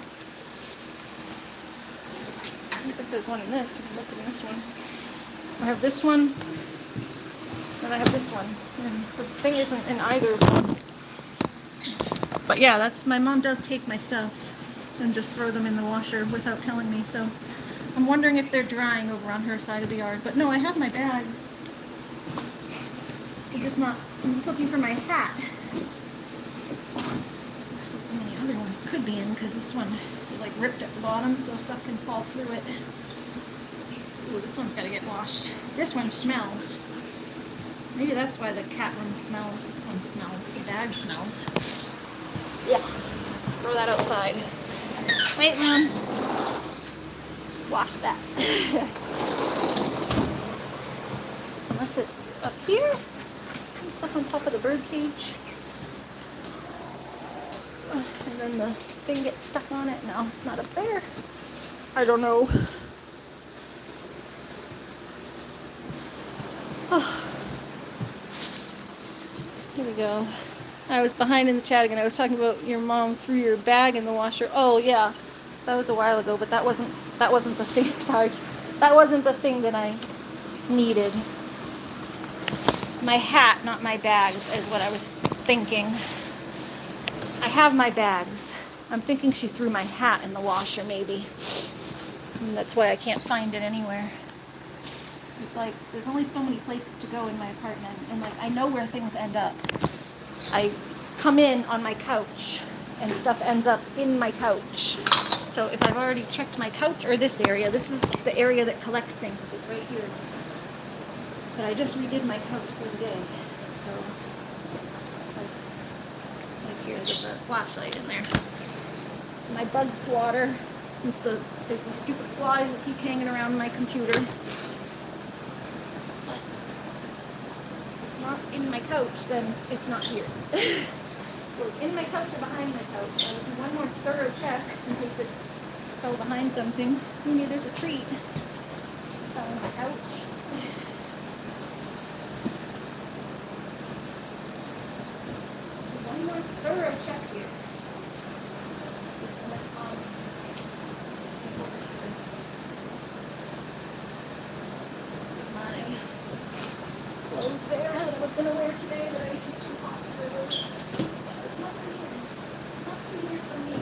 I don't think there's one in this. Look at this one. I have this one. And I have this one. And the thing isn't in either of them. But yeah, that's, my mom does take my stuff and just throw them in the washer without telling me. So I'm wondering if they're drying over on her side of the yard. But no, I have my bags. I'm just looking for my hat. This is the only other one it could be in because this one is like ripped at the bottom so stuff can fall through it. Ooh, this one's got to get washed. This one smells. Maybe that's why the cat room smells. This one smells. The bag smells. Yeah. Throw that outside. Wait, Mom. Wash that. Unless it's up here. It's stuck on top of the bird cage. And then the thing gets stuck on it. No, it's not up there. I don't know. Oh. Here we go. I was behind in the chat again. I was talking about your mom threw your bag in the washer. Oh yeah, that was a while ago, but that wasn't the thing. Sorry, that wasn't the thing that I needed. My hat, not my bags, is what I was thinking. I have my bags. I'm thinking she threw my hat in the washer, maybe. And that's why I can't find it anywhere. It's like, there's only so many places to go in my apartment, and like, I know where things end up. I come in on my couch, and stuff ends up in my couch. So if I've already checked my couch, or this area, this is the area that collects things, it's right here. But I just redid my couch the other day, so, like here, there's a flashlight in there. My bug swatter, since there's these stupid flies that keep hanging around my computer. Not in my couch, then it's not here. So it's in my couch or behind my couch. I'll do one more thorough check in case it fell behind something. Who knew there's a treat? Fell on my couch. One more thorough check here. There's so much on. Clothes there that I was going to wear today that I think is too hot to wear those. There's nothing here. Nothing here for me.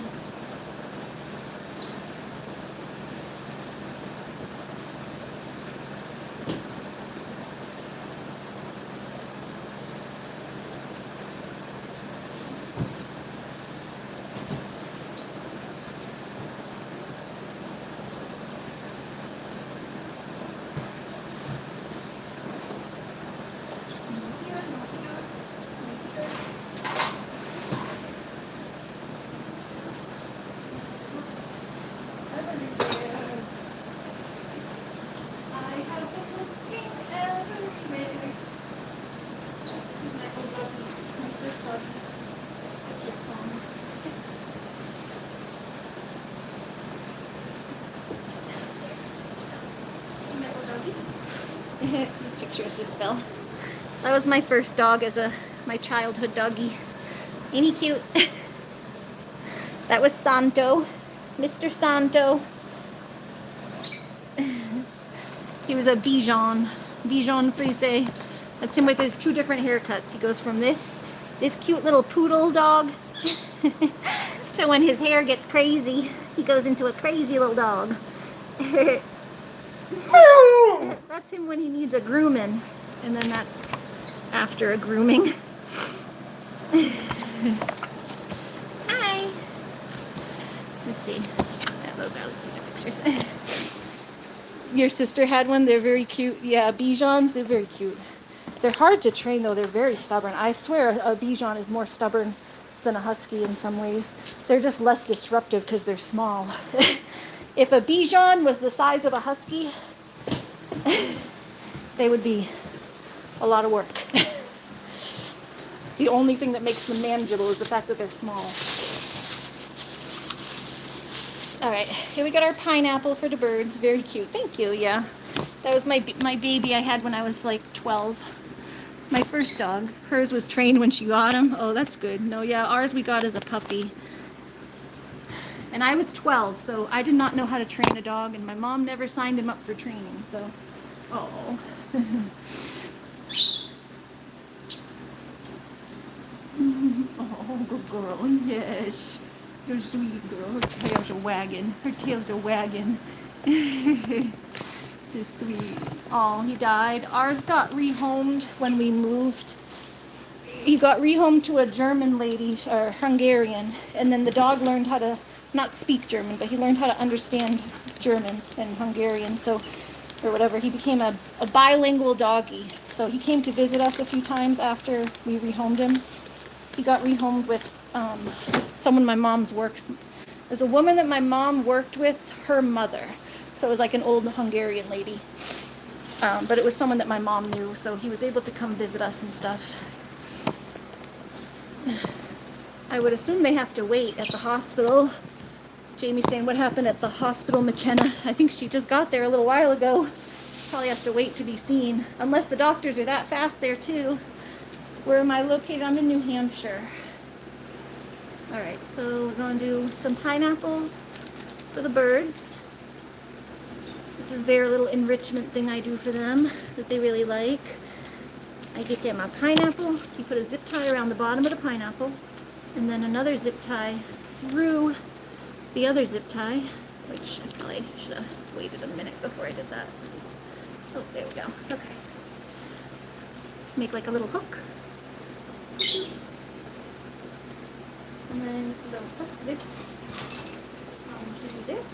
This pictures just fell. That was my first dog as my childhood doggy. Ain't he cute? That was Santo, Mr. Santo. He was a Bichon Frise. That's him with his two different haircuts. He goes from this cute little poodle dog So when his hair gets crazy, he goes into a crazy little dog. That's him when he needs a grooming. And then that's after a grooming. Hi. Let's see. Yeah, those are the pictures. Your sister had one. They're very cute. Yeah, Bijans, they're very cute. They're hard to train, though. They're very stubborn. I swear a Bichon is more stubborn than a husky in some ways. They're just less disruptive because they're small. If a Bichon was the size of a husky, they would be a lot of work. The only thing that makes them manageable is the fact that they're small. All right, here we got our pineapple for the birds. Very cute. Thank you. Yeah, that was my baby I had when I was like 12. My first dog. Hers was trained when she got him. Oh, that's good. No, yeah, ours we got as a puppy. And I was 12, so I did not know how to train a dog, and my mom never signed him up for training, so. Oh. Oh, good girl. Yes. You're a sweet girl. Her tail's a wagging. Her tail's a wagging. Just sweet. Oh, he died. Ours got rehomed when we moved. He got rehomed to a German lady, or Hungarian, and then the dog learned how to not speak German, but he learned how to understand German and Hungarian, so, or whatever. He became a bilingual doggy. So he came to visit us a few times after we rehomed him. He got rehomed with someone my mom's worked. There's a woman that my mom worked with, her mother. So it was like an old Hungarian lady. But it was someone that my mom knew, so he was able to come visit us and stuff. I would assume they have to wait at the hospital. Jamie's saying, what happened at the hospital, McKenna? I think she just got there a little while ago. Probably has to wait to be seen. Unless the doctors are that fast there too. Where am I located? I'm in New Hampshire. Alright, so we're going to do some pineapple for the birds. This is their little enrichment thing I do for them that they really like. I get my pineapple. You put a zip tie around the bottom of the pineapple, and then another zip tie through the other zip tie, which I probably should have waited a minute before I did that. Oh, there we go. Okay. Make like a little hook. And then we'll put this onto this.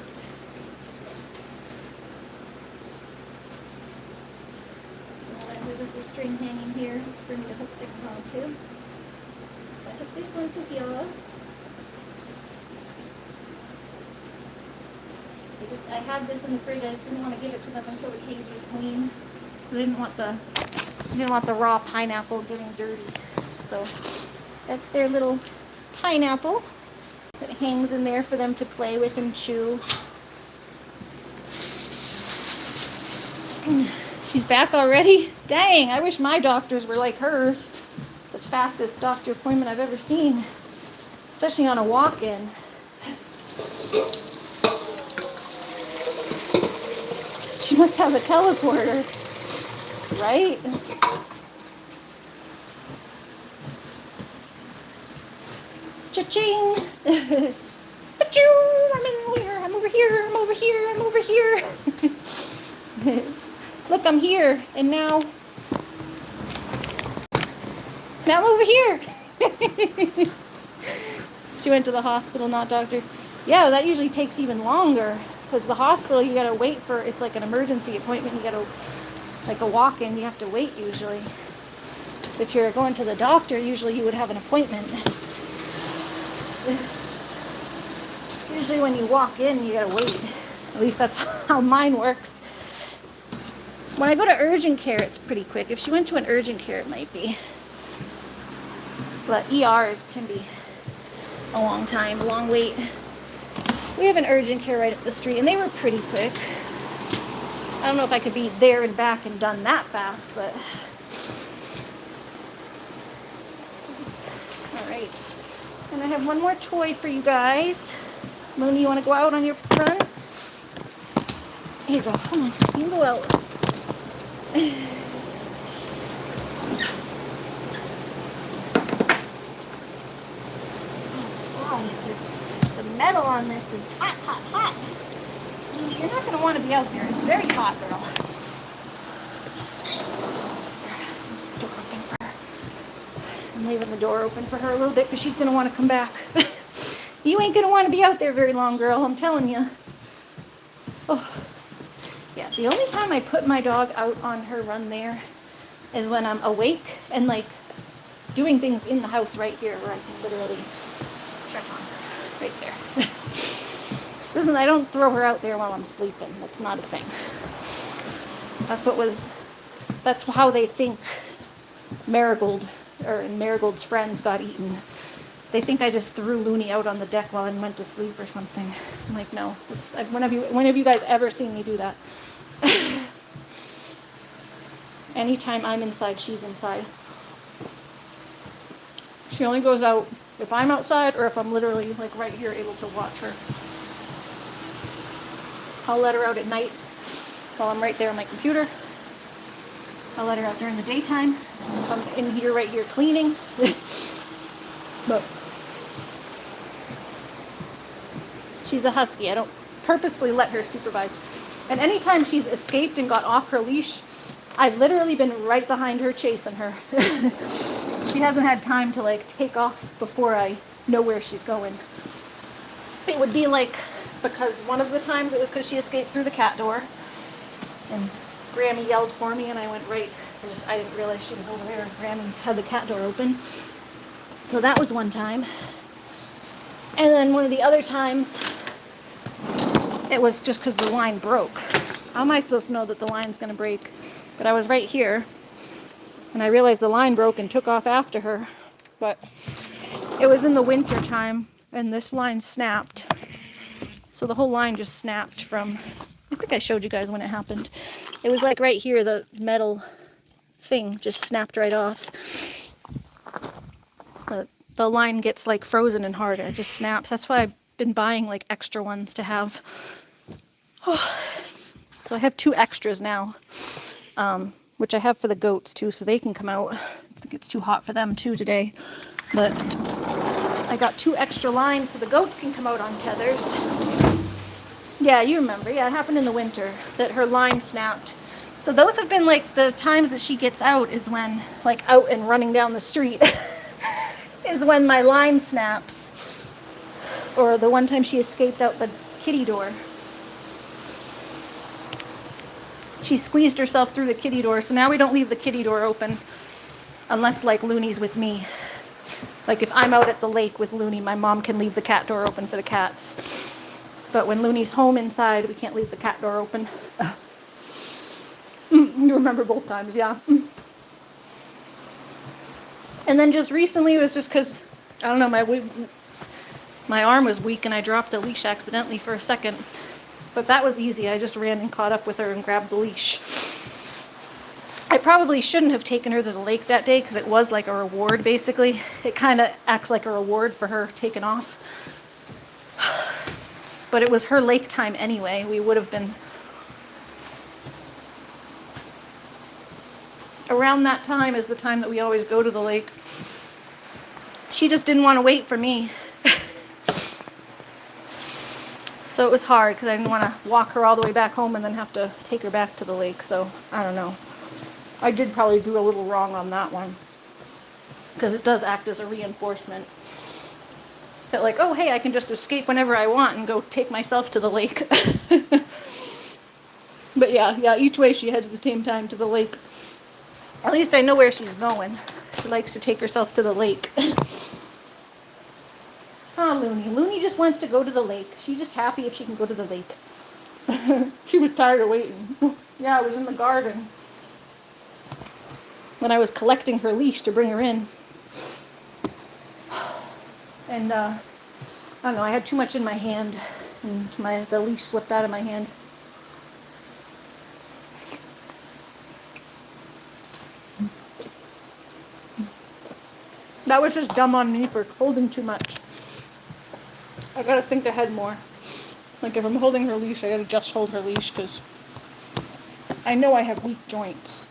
So there's just a string hanging here for me to hook things onto. I hook this one to here. I had this in the fridge. I just didn't want to give it to them until the cage was clean. I didn't want the raw pineapple getting dirty. So that's their little pineapple that hangs in there for them to play with and chew. She's back already? Dang, I wish my doctors were like hers. It's the fastest doctor appointment I've ever seen, especially on a walk-in. She must have a teleporter, right? Cha-ching! Achoo! I'm in here, I'm over here, I'm over here, I'm over here. Look, I'm here, and now I'm over here. She went to the hospital, not doctor. Yeah, that usually takes even longer, because the hospital, you gotta wait for, it's like an emergency appointment, you gotta, like a walk-in, you have to wait usually. If you're going to the doctor, usually you would have an appointment. Usually when you walk in, you gotta wait. At least that's how mine works. When I go to urgent care, it's pretty quick. If she went to an urgent care, it might be. But ERs can be a long time, a long wait. We have an urgent care right up the street, and they were pretty quick. I don't know if I could be there and back and done that fast, but... Alright. And I have one more toy for you guys. Moon, you want to go out on your run? Here you go. Come on. You can go out. metal on this is hot, hot, hot. You're not going to want to be out there. It's very hot, girl. Door open for her. I'm leaving the door open for her a little bit because she's going to want to come back. You ain't going to want to be out there very long, girl. I'm telling you. Oh. Yeah, the only time I put my dog out on her run there is when I'm awake and like doing things in the house right here where I can literally check on her right there. Listen, I don't throw her out there while I'm sleeping. That's not a thing. That's how they think Marigold's friends got eaten. They think I just threw Looney out on the deck while I went to sleep or something. I'm like, no. When have you guys ever seen me do that? Anytime I'm inside, she's inside. She only goes out if I'm outside or if I'm literally like right here able to watch her. I'll let her out at night while I'm right there on my computer. I'll let her out during the daytime if I'm in here right here cleaning. But she's a husky. I don't purposefully let her supervise. And anytime she's escaped and got off her leash, I've literally been right behind her chasing her. She hasn't had time to like take off before I know where she's going. It would be like, because one of the times it was because she escaped through the cat door and Grammy yelled for me and I went right. I didn't realize she was over there and Grammy had the cat door open. So that was one time. And then one of the other times, it was just because the line broke. How am I supposed to know that the line's going to break? But I was right here, and I realized the line broke and took off after her. But it was in the winter time, and this line snapped. So the whole line just snapped from, I think I showed you guys when it happened. It was like right here, the metal thing just snapped right off. The line gets like frozen and hard, and it just snaps. That's why I've been buying like extra ones to have. So I have 2 extras now, which I have for the goats too, so they can come out. I think it's too hot for them too today, but I got 2 extra lines so the goats can come out on tethers. Yeah, you remember. Yeah, it happened in the winter that her line snapped. So those have been like the times that she gets out is when, like out and running down the street, is when my line snaps. Or the one time she escaped out the kitty door. She squeezed herself through the kitty door, so now we don't leave the kitty door open unless like Looney's with me. Like if I'm out at the lake with Looney, my mom can leave the cat door open for the cats. But when Looney's home inside, we can't leave the cat door open. You remember both times, yeah. And then just recently, it was just because, I don't know, my arm was weak and I dropped the leash accidentally for a second. But that was easy. I just ran and caught up with her and grabbed the leash. I probably shouldn't have taken her to the lake that day because it was like a reward, basically. It kind of acts like a reward for her taking off. But it was her lake time anyway. We would have been... Around that time is the time that we always go to the lake. She just didn't want to wait for me. So it was hard because I didn't want to walk her all the way back home and then have to take her back to the lake. So I don't know. I did probably do a little wrong on that one because it does act as a reinforcement. That like, oh, hey, I can just escape whenever I want and go take myself to the lake. But yeah, each way she heads at the same time to the lake. At least I know where she's going. She likes to take herself to the lake. Oh, Looney. Looney just wants to go to the lake. She's just happy if she can go to the lake. She was tired of waiting. Yeah, I was in the garden when I was collecting her leash to bring her in. And, I don't know, I had too much in my hand, and the leash slipped out of my hand. That was just dumb on me for holding too much. I gotta think ahead more. Like if I'm holding her leash, I gotta just hold her leash because I know I have weak joints.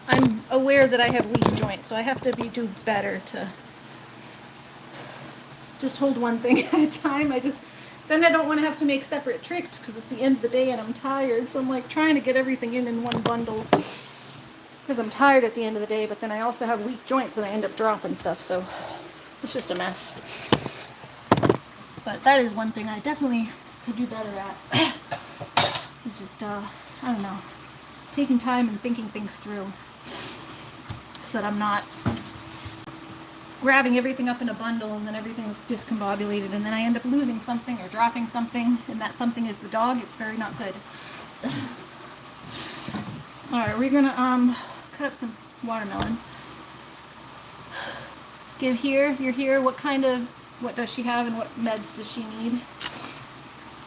I'm aware that I have weak joints, so I have to do better to just hold one thing at a time. Then I don't want to have to make separate trips because it's the end of the day and I'm tired. So I'm like trying to get everything in one bundle because I'm tired at the end of the day, but then I also have weak joints and I end up dropping stuff. So it's just a mess. But that is one thing I definitely could do better at. It's just, I don't know, taking time and thinking things through so that I'm not grabbing everything up in a bundle and then everything's discombobulated and then I end up losing something or dropping something and that something is the dog. It's very not good. Alright, we're gonna cut up some watermelon. You're here. What does she have and what meds does she need?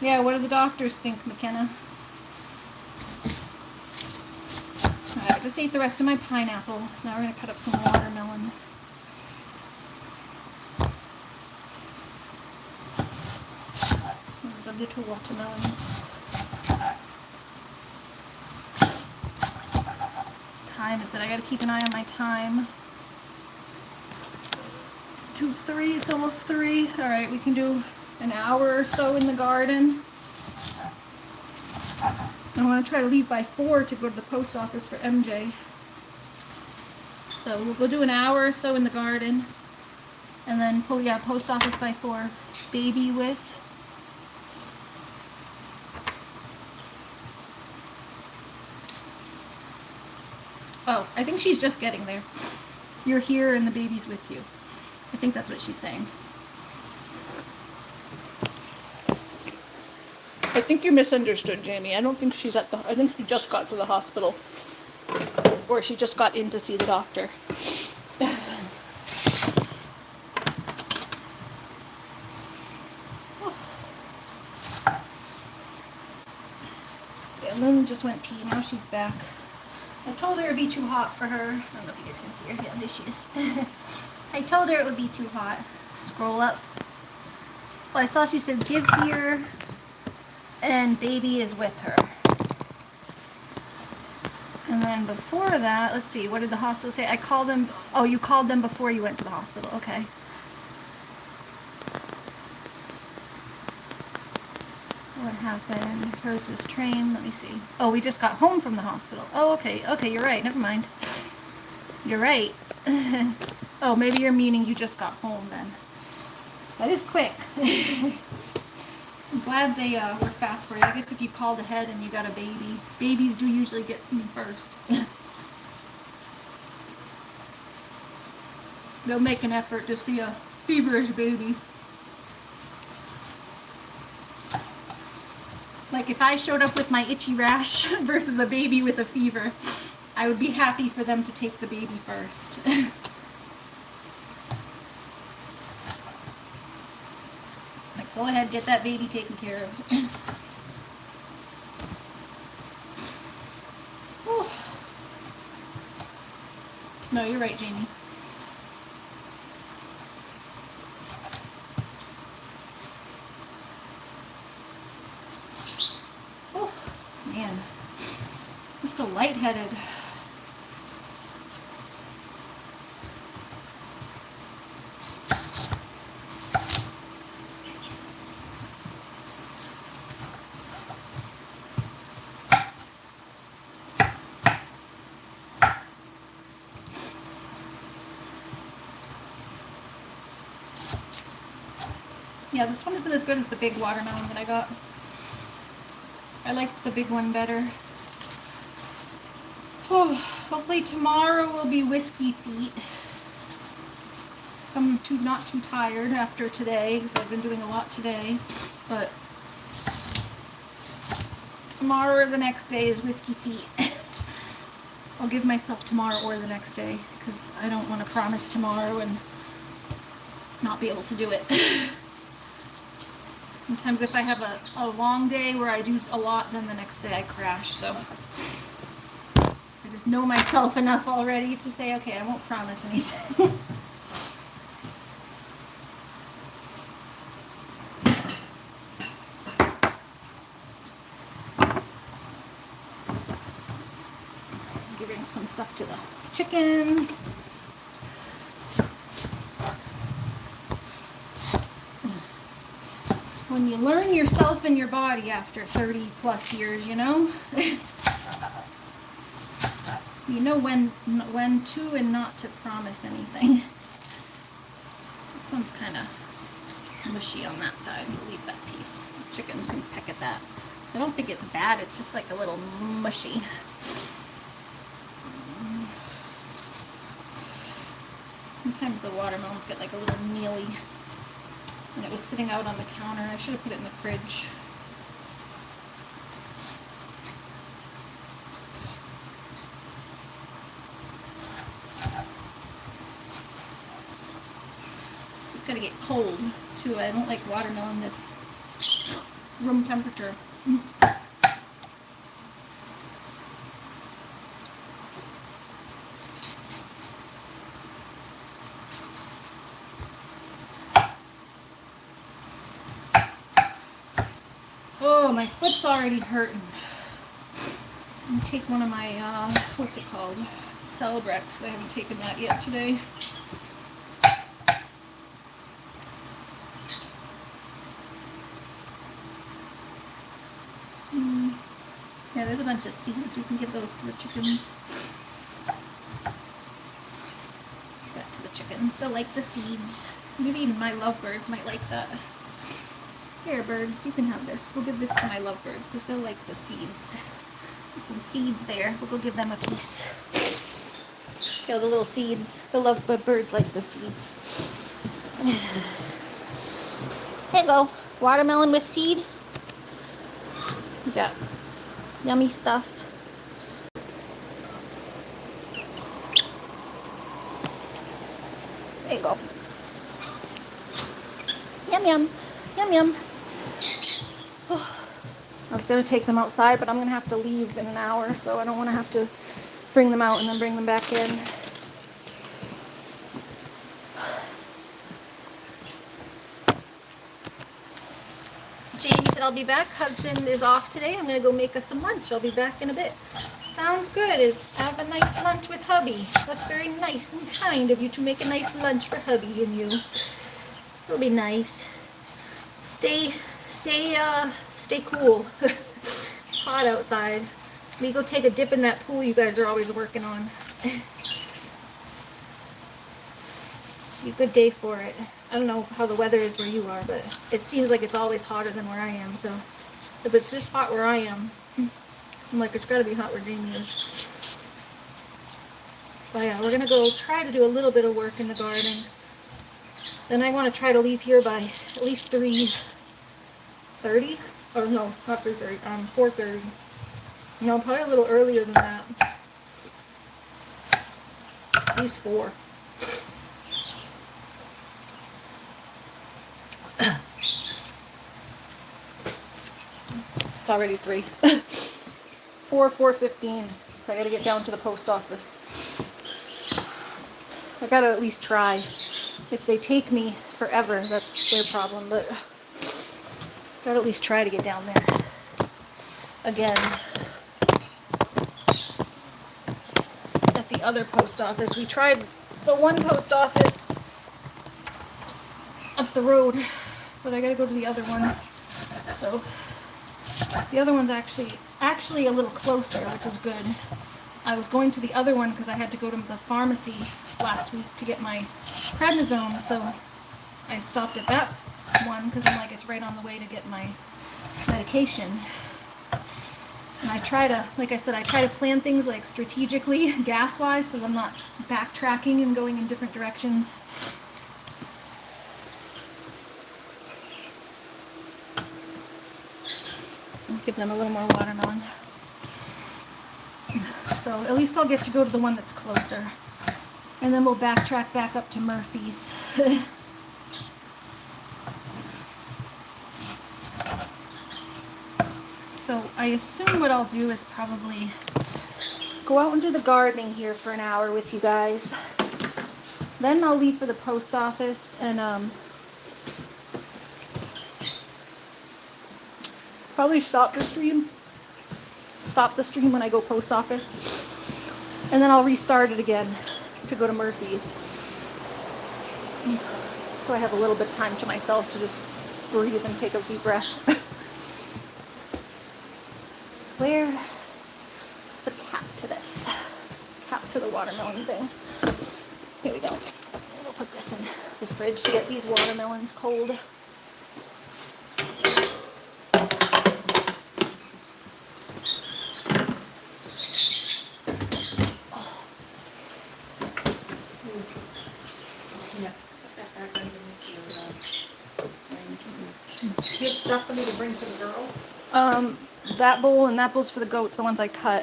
Yeah, what do the doctors think, McKenna? Alright, I just ate the rest of my pineapple, so now we're gonna cut up some watermelon. The little watermelons. Time is it? I gotta keep an eye on my time. 2:03, it's almost 3. Alright, we can do an hour or so in the garden. I want to try to leave by 4 to go to the post office for MJ. So we'll go do an hour or so in the garden. And then, post office by 4. Baby with... Oh, I think she's just getting there. You're here and the baby's with you. I think that's what she's saying.
I think you misunderstood, Jamie. I don't think she's at the... I think she just got to the hospital. Or she just got in to see the doctor.
Yeah, Luna just went pee. Now she's back. I told her it would be too hot for her. I don't know if you guys can see her. Yeah, there she is. I told her it would be too hot. Scroll up. Well, I saw she said give here and baby is with her. And then before that, let's see, what did the hospital say? I called them. Oh, you called them before you went to the hospital. Okay. What happened? Hers was trained. Let me see. Oh, we just got home from the hospital. Oh, okay. Okay, you're right. Never mind. You're right. Oh, maybe you're meaning you just got home then. That is quick. I'm glad they were fast for you. I guess if you called ahead and you got a baby, babies do usually get seen first. They'll make an effort to see a feverish baby. Like if I showed up with my itchy rash versus a baby with a fever, I would be happy for them to take the baby first. Like, go ahead, get that baby taken care of. No, you're right, Jamie. Oh, man. I'm so lightheaded. Yeah, this one isn't as good as the big watermelon that I got. I liked the big one better. Oh, hopefully tomorrow will be whiskey feet. I'm not too tired after today because I've been doing a lot today. But tomorrow or the next day is whiskey feet. I'll give myself tomorrow or the next day because I don't want to promise tomorrow and not be able to do it. Sometimes if I have a long day where I do a lot, then the next day I crash. So I just know myself enough already to say, okay, I won't promise anything. Giving some stuff to the chickens. When you learn yourself and your body after 30 plus years, you know? You know when to and not to promise anything. This one's kind of mushy on that side. We'll leave that piece. Chickens can peck at that. I don't think it's bad. It's just like a little mushy. Sometimes the watermelons get like a little mealy. And it was sitting out on the counter. I should have put it in the fridge. It's gonna get cold too. I don't like watermelon this room temperature. Oh, my foot's already hurting. I'm gonna take one of my, what's it called? Celebrex. I haven't taken that yet today. Yeah, there's a bunch of seeds. We can give those to the chickens. Give that to the chickens. They'll like the seeds. Maybe even my lovebirds might like that. Here, birds, you can have this. We'll give this to my lovebirds because they'll like the seeds. There's some seeds there. We'll go give them a piece. See all the little seeds? The lovebirds like the seeds. Here you go. Watermelon with seed. You got yummy stuff. There you go. Yum, yum. Yum, yum. Oh, I was going to take them outside, but I'm going to have to leave in an hour, so I don't want to have to bring them out and then bring them back in. Jamie said, I'll be back. Husband is off today. I'm going to go make us some lunch. I'll be back in a bit. Sounds good. Have a nice lunch with hubby. That's very nice and kind of you to make a nice lunch for hubby and you. It'll be nice. Stay cool. It's hot outside. We go take a dip in that pool you guys are always working on. Be a good day for it. I don't know how the weather is where you are, but it seems like it's always hotter than where I am. So if it's just hot where I am, I'm like, it's got to be hot where Jamie is. But yeah, we're gonna go try to do a little bit of work in the garden. Then I want to try to leave here by at least 3:30. Or no, not 3:30. 4:30. No, probably a little earlier than that. At least 4. It's already 3. 4:15. So I gotta get down to the post office. I gotta at least try. If they take me forever, that's their problem, but gotta at least try to get down there. Again. At the other post office. We tried the one post office up the road, but I gotta go to the other one. So the other one's actually a little closer, which is good. I was going to the other one because I had to go to the pharmacy last week to get my prednisone, so I stopped at that one because I'm like, it's right on the way to get my medication. And I try to, like I said, I try to plan things like strategically, gas-wise, so that I'm not backtracking and going in different directions. Give them a little more watermelon. So at least I'll get to go to the one that's closer. And then we'll backtrack back up to Murphy's. So I assume what I'll do is probably go out and do the gardening here for an hour with you guys. Then I'll leave for the post office and probably stop the stream when I go post office. and then I'll restart it again to go to Murphy's. So I have a little bit of time to myself to just breathe and take a deep breath. Where is the cap to this? Cap to the watermelon thing. Here we go. We'll put this in the fridge to get these watermelons cold.
Do you have stuff for me to bring to the girls?
That bowl and that bowl's for the goats, the ones I cut.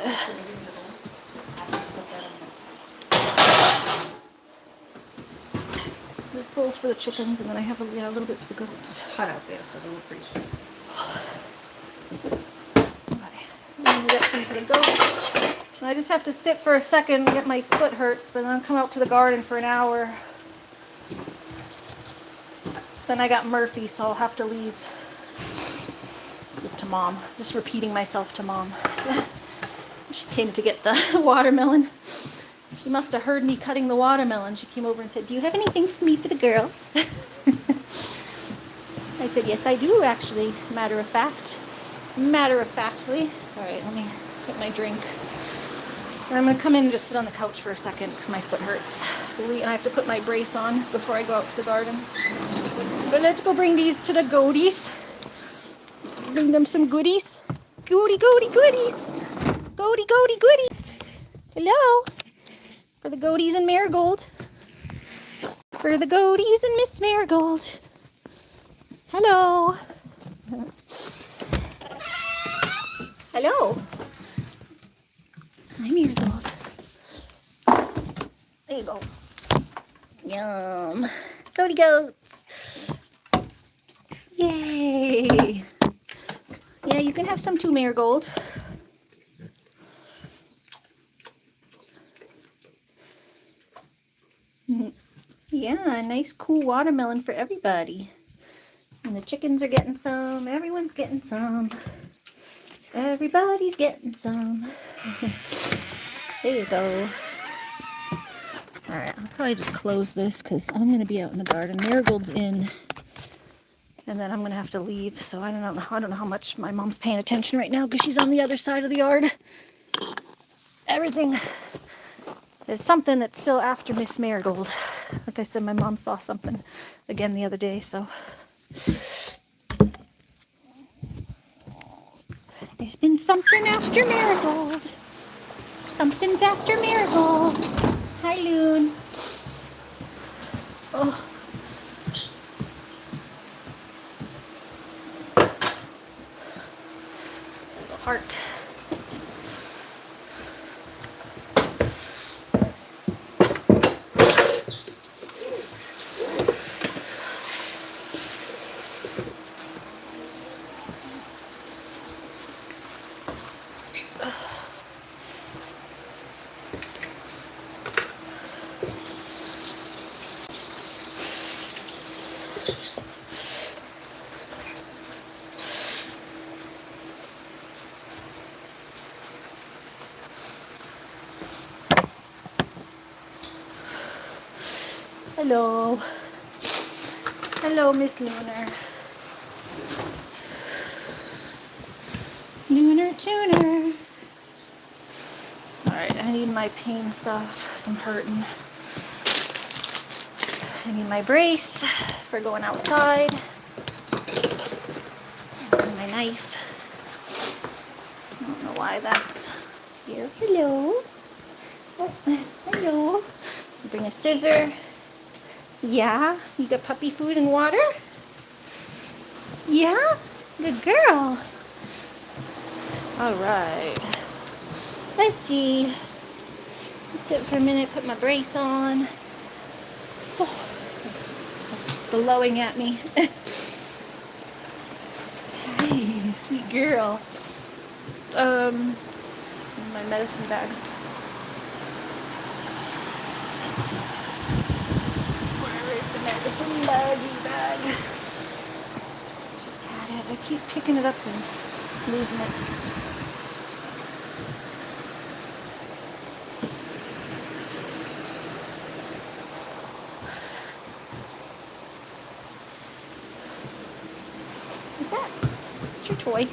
This bowl's for the chickens, and then I have a little bit for the goats.
It's hot out there, so I don't appreciate it.
Okay. And we got some for the goats. And I just have to sit for a second and get my foot hurts, but then I'll come out to the garden for an hour. Then I got Murphy, so I'll have to leave. Just to Mom. Just repeating myself to Mom. She came to get the watermelon. She must have heard me cutting the watermelon. She came over and said, "Do you have anything for me for the girls?" I said, "Yes, I do, actually. Matter of factly. All right, let me get my drink. And I'm going to come in and just sit on the couch for a second because my foot hurts. And I have to put my brace on before I go out to the garden. But let's go bring these to the goaties. Bring them some goodies. Goodies. Goodies. Hello. For the goaties and Marigold. For the goaties and Miss Marigold. Hello. Hello. Hi, Marigold. There you go. Yum. Goaty goats. Yay. Yeah, you can have some too, Marigold. Yeah, a nice cool watermelon for everybody. And the chickens are getting some. Everyone's getting some. Everybody's getting some. There you go. Alright, I'll probably just close this because I'm going to be out in the garden. Marigold's in. And then I'm going to have to leave. So I don't know how much my mom's paying attention right now because she's on the other side of the yard. Everything. There's something that's still after Miss Marigold. Like I said, my mom saw something again the other day, so. There's been something after Marigold. Something's after Marigold. Hi, Loon. Oh. Heart. Hello. Hello, Miss Lunar. Lunar tuner. Alright, I need my pain stuff. I'm hurting. I need my brace for going outside. And my knife. I don't know why that's here. Hello. Oh, hello. Bring a scissor. Yeah? You got puppy food and water? Yeah? Good girl. Alright. Let's see. Let's sit for a minute, put my brace on. Oh, it's blowing at me. Hey, sweet girl. My medicine bag. Medicine bag. Just had it. I keep picking it up and losing it. Like that. It's your toy.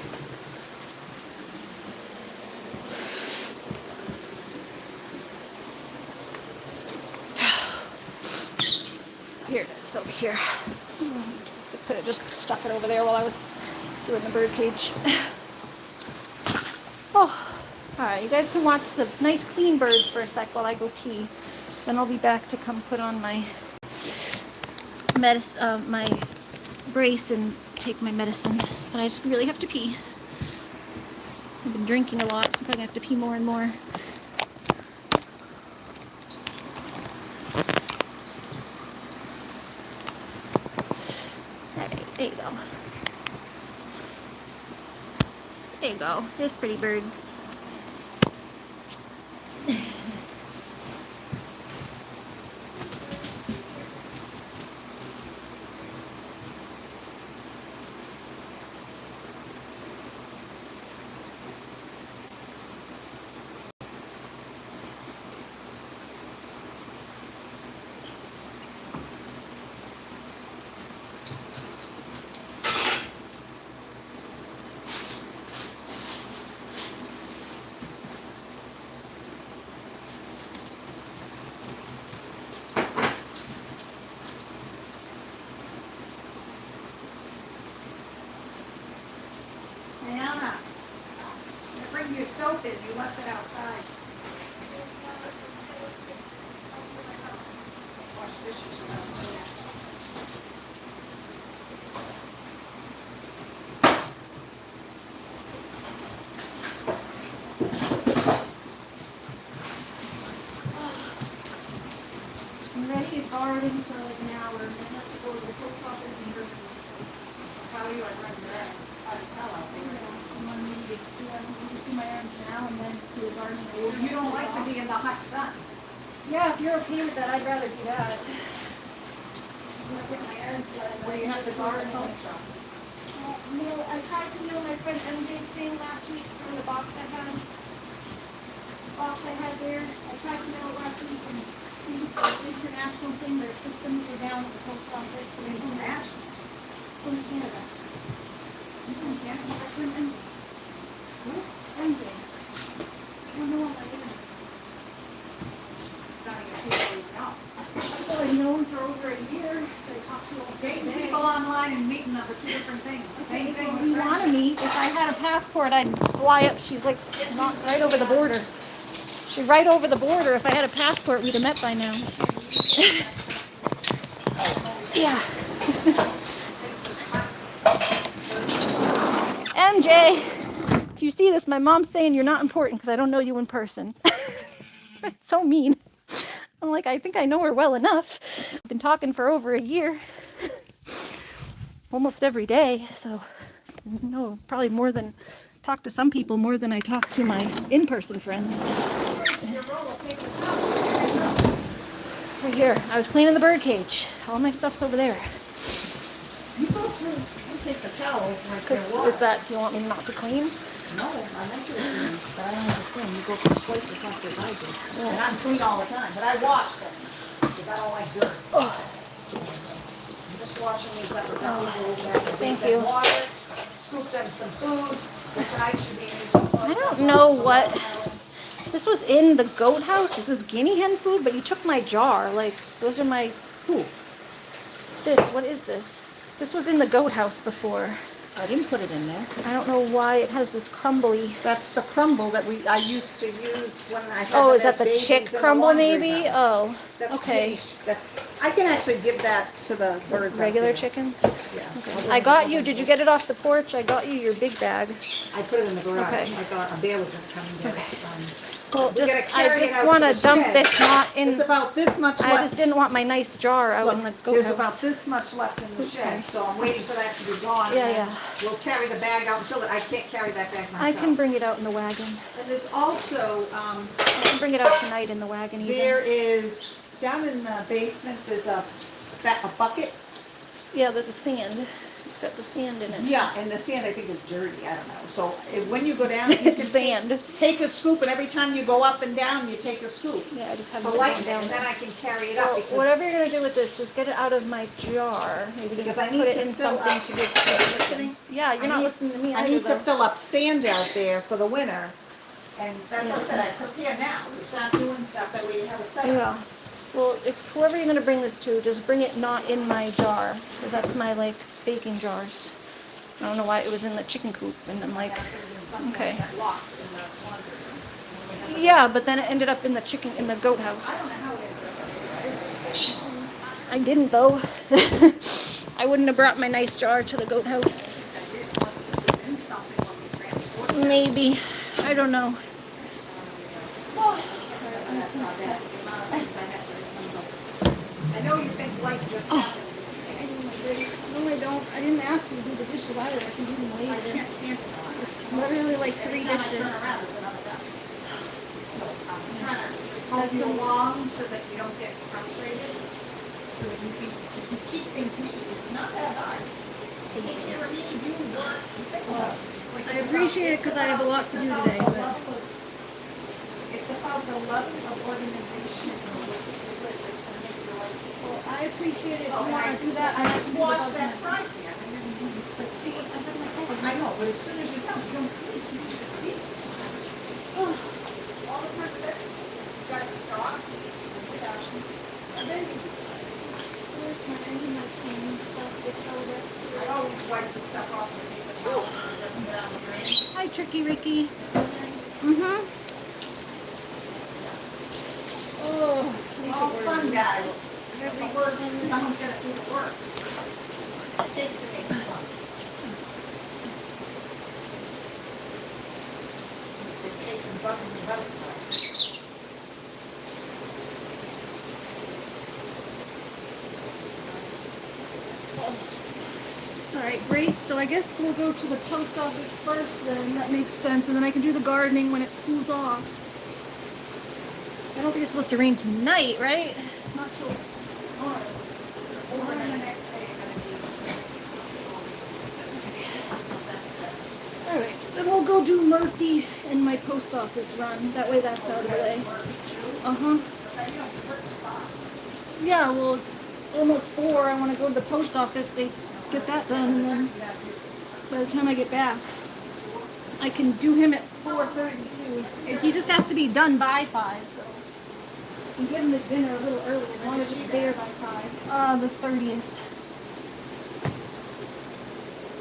Here it is over here. Just stuck it over there while I was doing the bird cage. Oh, alright, you guys can watch the nice clean birds for a sec while I go pee. Then I'll be back to come put on my my brace and take my medicine. But I just really have to pee. I've been drinking a lot, so I'm probably gonna have to pee more and more. Alright, there you go. There you go. There's pretty birds.
Diana, bring your soap in. You left it outside. Wash dishes without soap.
I'm ready to garden for like an hour, and then I have to go to the post office and go.
How are you at running your errands? It's hot as hell out there.
I'm on to do my errands now and then to the garden.
You don't like to be in the hot sun.
Yeah, if you're okay with that, I'd rather do that. I'm gonna get my errands done.
What do you have to go to the post office?
I tried to mail my friend MJ's thing last week from the box I had. There. I tried to mail it last week and the international thing, their systems were down at the post office. So
It's international.
from Canada.
It's in Canada.
My friend MJ. I don't know what I did.
Not even people you know.
Well, I've known for over a year. I talked to him
Dating
every day.
people online and meeting them for two different things. Same thing
If
with
you want to
friendships.
meet, if I had a passport, I'd fly up. She's like not right over the border. She's right over the border. If I had a passport, we'd have met by now. Yeah. MJ, if you see this, my mom's saying you're not important because I don't know you in person. So mean. I'm like, I think I know her well enough. I've been talking for over a year. Almost every day, so no, probably more than talk to some people more than I talk to my in-person friends. Right here, I was cleaning the bird cage. All my stuff's over there.
You go through, you take the towels like they're water.
Is that, do you want me not to clean?
No, I meant you to clean, but I don't understand. You go through twice as much as I do. And I'm clean all the time, but I wash them because I don't like dirt.
Oh,
I'm just washing these up with
Thank you.
water, scoop them some food. So tonight should be some food.
I don't know what. This was in the goat house. This is guinea hen food, but you took my jar. Like, those are my.
Who?
This, what is this? This was in the goat house before.
I didn't put it in there.
I don't know why it has this crumbly.
That's the crumble that I used to use when I had
Oh,
them
is that
as
the
babies
chick
in the
crumble
laundry
maybe?
house.
Oh,
That's
okay.
finished. I can actually give that to the birds out
Regular
there.
chickens?
Yeah.
Okay. I got you. Did you get it off the porch? I got you your big bag.
I put it in the garage.
Okay.
I thought a bear was going to come and get it.
Well,
We gotta
I
carry it
just
out
want
to
to
the
dump
shed.
this not in.
There's about this much
I
left.
just didn't want my nice jar out in the
Look,
goat
there's
house.
about this much left in the shed, so I'm waiting for that to be gone.
Yeah,
and then
yeah.
We'll carry the bag out and fill it. I can't carry that bag myself.
I can bring it out in the wagon.
And there's also,
I can bring it out tonight in the wagon even.
there is, down in the basement, there's a bucket.
Yeah, the sand. It's got the sand in it.
Yeah, and the sand I think is dirty, I don't know. So when you go down, you can
Sand.
take a scoop, and every time you go up and down, you take a scoop.
Yeah, I just
To
haven't put
lighten
it
it,
down
and
there.
then I can carry it up.
Well,
Because
whatever you're gonna do with this, just get it out of my jar. Maybe just
Because I
put
need
it
to
in
fill
something
up-
to give to the chickens. Yeah, you're not listening to me
I
either,
need to
though.
fill up sand out there for the winter. And that's what I
Yeah.
said, I prepare now. We start doing stuff, that way you have a setup.
Yeah. Well, if whoever you're gonna bring this to, just bring it not in my jar, because that's my like baking jars. I don't know why it was in the chicken coop, and I'm like,
I gotta put it in something
okay.
that locked in the laundry room. When we have a-
yeah, but then it ended up in the goat
I don't
house.
know how it ended up.
I didn't though. I wouldn't have brought my nice jar to the goat house.
I did, unless it was in something when we transported it.
Maybe. I don't know.
That's not bad, the amount of things I have to remember. I know you think life just happens.
No, I don't. I didn't ask you to do the dishes either. I can do them
I
later.
can't stand it on.
Literally like 3
Every time I
dishes.
turn around, there's another dust. So I'm trying to just help
That's
you
some-
along so that you don't get frustrated. So that you keep things neat. It's not that hard. Take care of me, you work, you think about it. It's like
I
it's
appreciate it
about-
'cause I have a lot to
it's
do
about
today,
the
but-
level of- It's about the level of organization and what is that's gonna make your life easier.
Well, I appreciate it. If
Oh,
you
and
want to do that,
I
and
just
can do the
washed
bug
that
net.
fry pan, and then, but see, I know, but as soon as you're done, you don't clean, you just leave it. Ugh. All the time with vegetables, you gotta stop, get out, and then
Where's my cleaning stuff? This over.
I always wipe the stuff off with a paper towel so it doesn't get out of the drain.
Hi, Tricky Ricky.
Doesn't it?
Mm-hmm. Oh, make
All
it
fun,
work.
guys. Every work, someone's gotta do the work. It takes to make it fun. They're chasing bugs and butterflies.
All right, Grace. So I guess we'll go to the post office first. Then that makes sense, and then I can do the gardening when it cools off. I don't think it's supposed to rain tonight, right? Not till tomorrow.
Over the next day, you're gonna be.
All right, then we'll go do Murphy and my post office run. That way, that's out of the way. Uh huh. Yeah, well, it's almost 4. I want to go to the post office. They get that done, and then by the time I get back, I can do him at 4:32. And he just has to be done by 5, so I can get him his dinner a little early as long as it's there by 5. The 30th.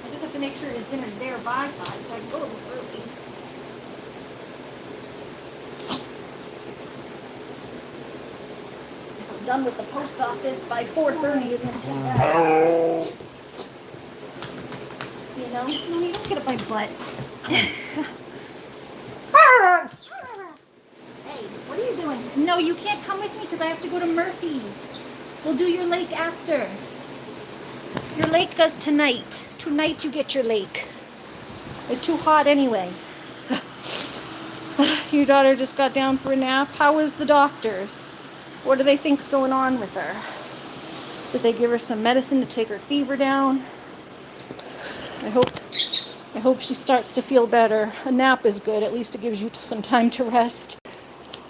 I just have to make sure his dinner's there by 5, so I can go a little early. If I'm done with the post office by 4:30, and then head back. You know? No, you don't get up my butt. Hey, what are you doing? No, you can't come with me because I have to go to Murphy's. We'll do your lake after. Your lake does tonight. Tonight you get your lake. It's too hot anyway. Your daughter just got down for a nap. How was the doctors? What do they think's going on with her? Did they give her some medicine to take her fever down? I hope she starts to feel better. A nap is good. At least it gives you some time to rest.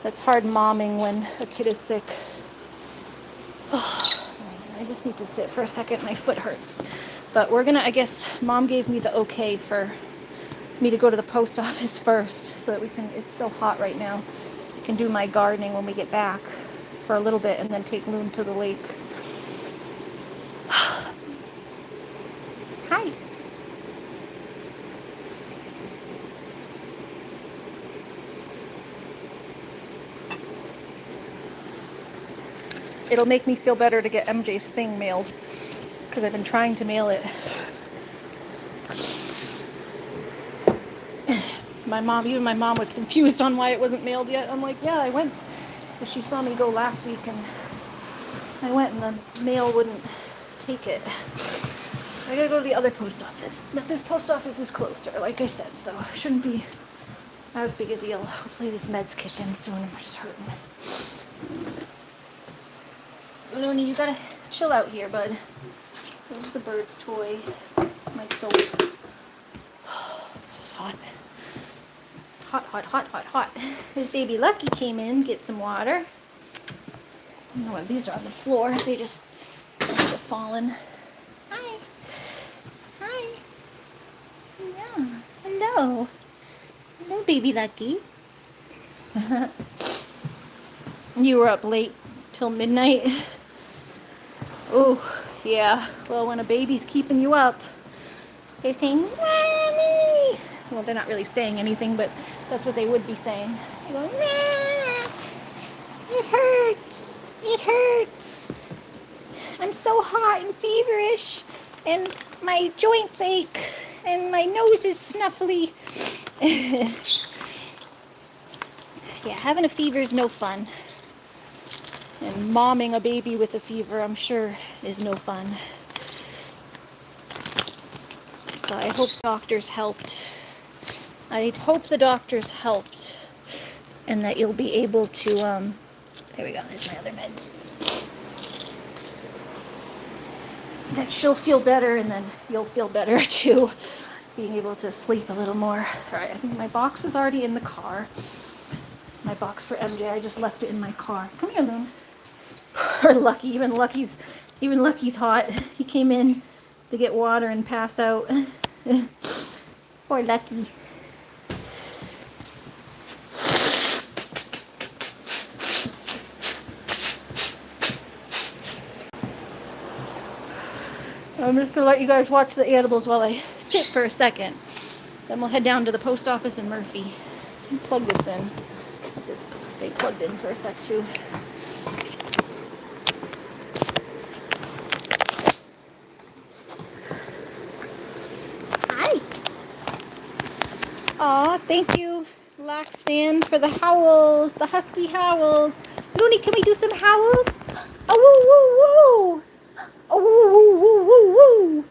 That's hard momming when a kid is sick. I just need to sit for a second. My foot hurts. But we're gonna, I guess, Mom gave me the okay for me to go to the post office first so that we can, it's so hot right now. I can do my gardening when we get back for a little bit and then take Loon to the lake. Hi. It'll make me feel better to get MJ's thing mailed because I've been trying to mail it. Even my mom was confused on why it wasn't mailed yet. I'm like, yeah, I went. Because she saw me go last week and I went and the mail wouldn't take it. So I gotta go to the other post office. But this post office is closer, like I said, so it shouldn't be as big a deal. Hopefully these meds kick in soon. I'm just hurting. Looney, you gotta chill out here, bud. There's the bird's toy. my soap. It's just hot. Hot, hot, hot, hot, hot. His baby Lucky came in, get some water. I don't know why these are on the floor. They just must have fallen. Hi. Hi. Yeah. Hello. Hello, baby Lucky. You were up late till midnight. Oh, yeah. Well, when a baby's keeping you up, they're saying, Mommy! Well, they're not really saying anything, but that's what they would be saying. They go, Nah! It hurts! It hurts! I'm so hot and feverish, and my joints ache, and my nose is snuffly. Yeah, having a fever is no fun. And momming a baby with a fever, I'm sure, is no fun. So I hope doctors helped. I hope the doctors helped. And that you'll be able to, there we go, there's my other meds. That she'll feel better, and then you'll feel better too. Being able to sleep a little more. Alright, I think my box is already in the car. My box for MJ, I just left it in my car. Come here, Loon. Or Lucky, even Lucky's hot. He came in to get water and pass out. Poor Lucky. I'm just gonna let you guys watch the animals while I sit for a second. Then we'll head down to the post office in Murphy. Plug this in. Let this stay plugged in for a sec too. Hi. Aw, thank you, Lax fan, for the howls, the husky howls. Looney, can we do some howls? Oh, woo, woo, woo. Oh, woo, woo, woo, woo, woo.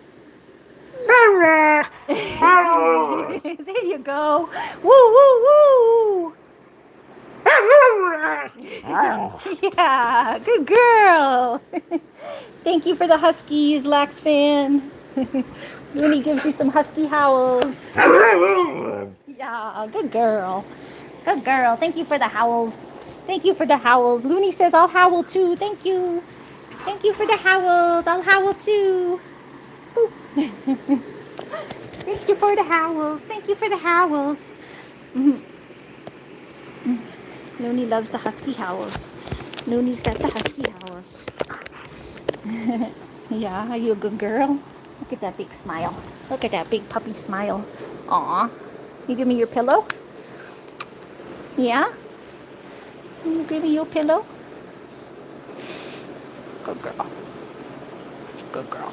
There you go. Woo, woo, woo. Yeah, good girl. Thank you for the huskies, Lax fan. Looney gives you some husky howls. Yeah, good girl. Good girl. Thank you for the howls. Thank you for the howls. Looney says I'll howl too. Thank you. Thank you for the howls. I'll howl too. Boop. Thank you for the howls. Thank you for the howls. Looney loves the husky howls. Looney's got the husky howls. Yeah, are you a good girl? Look at that big smile. Look at that big puppy smile. Aw. You give me your pillow? Yeah? Can you give me your pillow? Good girl. Good girl.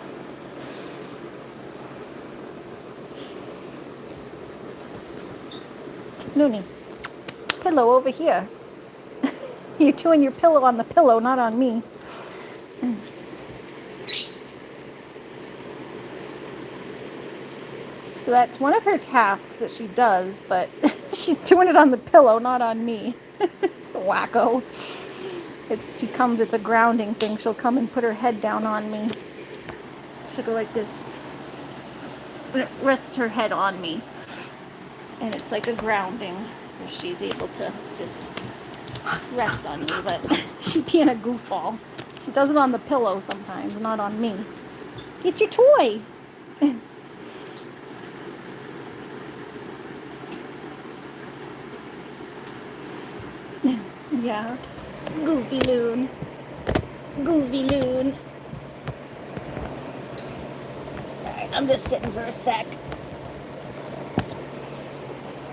Looney, pillow over here. You're chewing your pillow on the pillow, not on me. So that's one of her tasks that she does, but she's doing it on the pillow, not on me. Wacko. It's a grounding thing. She'll come and put her head down on me. She'll go like this. It rests her head on me. And it's like a grounding where she's able to just rest on me, but she'd be in a goofball. She does it on the pillow sometimes, not on me. Get your toy. Yeah. Goofy Loon. Goofy Loon. Alright, I'm just sitting for a sec.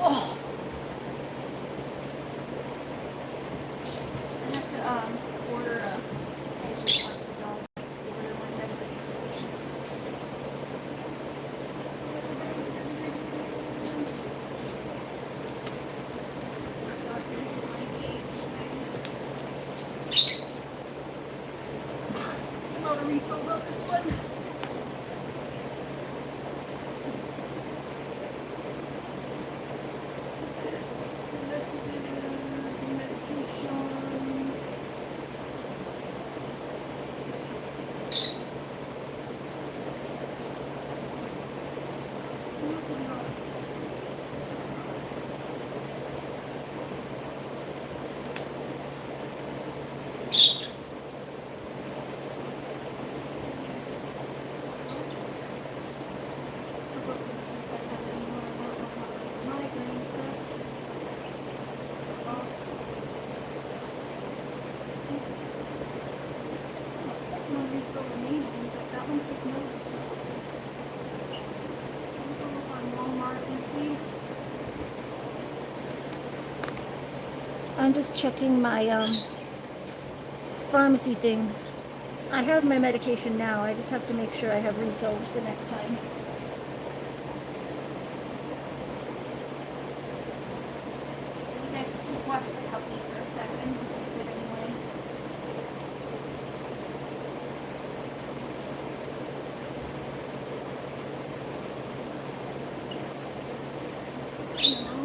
Oh. I have to order a patient wants to dog. Order my medication. I'm out of refills on this one. I'm just checking my pharmacy thing. I have my medication now. I just have to make sure I have refills the next time. You guys could just watch the puppy for a second. Just sit anyway. No.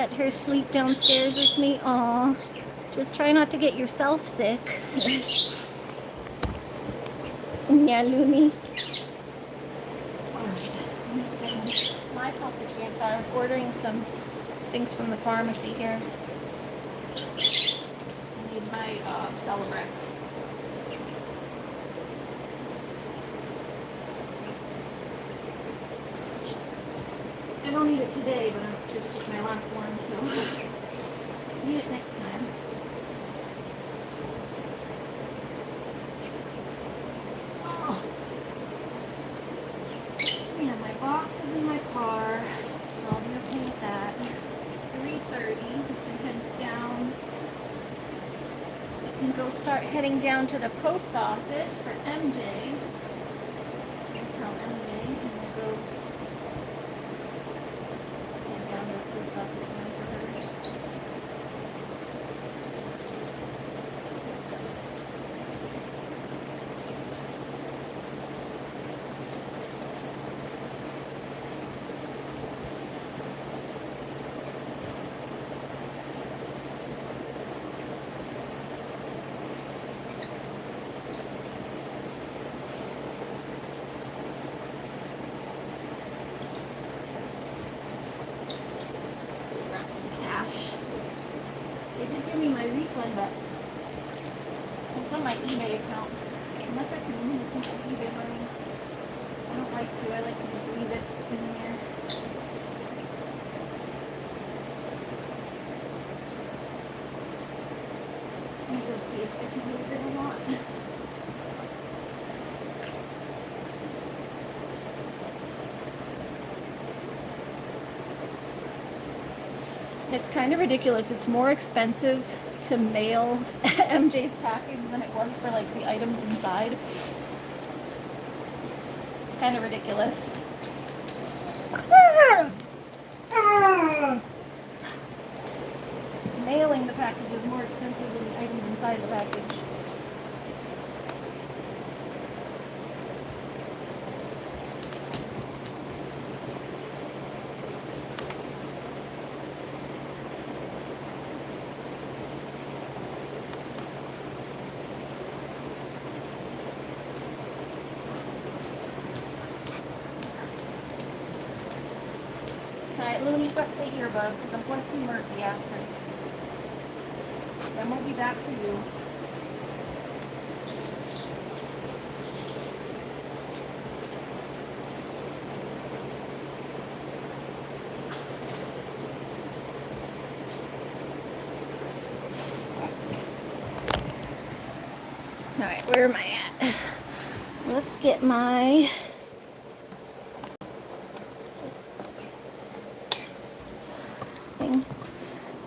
let her sleep downstairs with me. Aw. Just try not to get yourself sick. Yeah, Looney. Alright, I'm just getting my sausage again. So I was ordering some things from the pharmacy here. I need my Celebrex. I don't need it today, but I just took my last one, so I need it next time. Oh. Yeah, my box is in my car, so I'll be okay with that. 3:30, I head down. I can go start heading down to the post office for MJ. I'll tell MJ, and we'll go head down to the post office again for her. Grab some cash. They did give me my refund, but it's on my eBay account. Unless I can move my eBay money. I don't like to. I like to just leave it in there. Let me go see if I can move it or not. It's kind of ridiculous. It's more expensive to mail MJ's package than it was for like the items inside. It's kind of ridiculous. Mailing the package is more expensive than the items inside the package. Alright, Looney, let's stay here, bud, because I'm going to see Murphy after. Then we'll be back for you. Alright, where am I at? Let's get my... thing.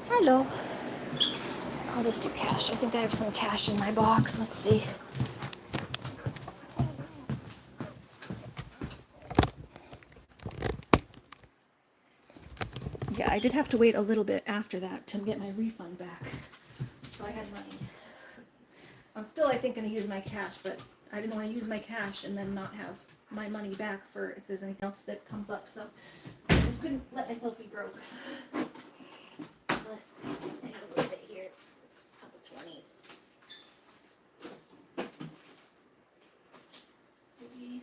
Hello. I'll just do cash. I think I have some cash in my box. Let's see. Yeah, I did have to wait a little bit after that to get my refund back. So I had money. I'm still, I think, going to use my cash, but I didn't want to use my cash and then not have my money back for if there's anything else that comes up. So I just couldn't let myself be broke. But I have a little bit here. A couple 20s. Maybe 60.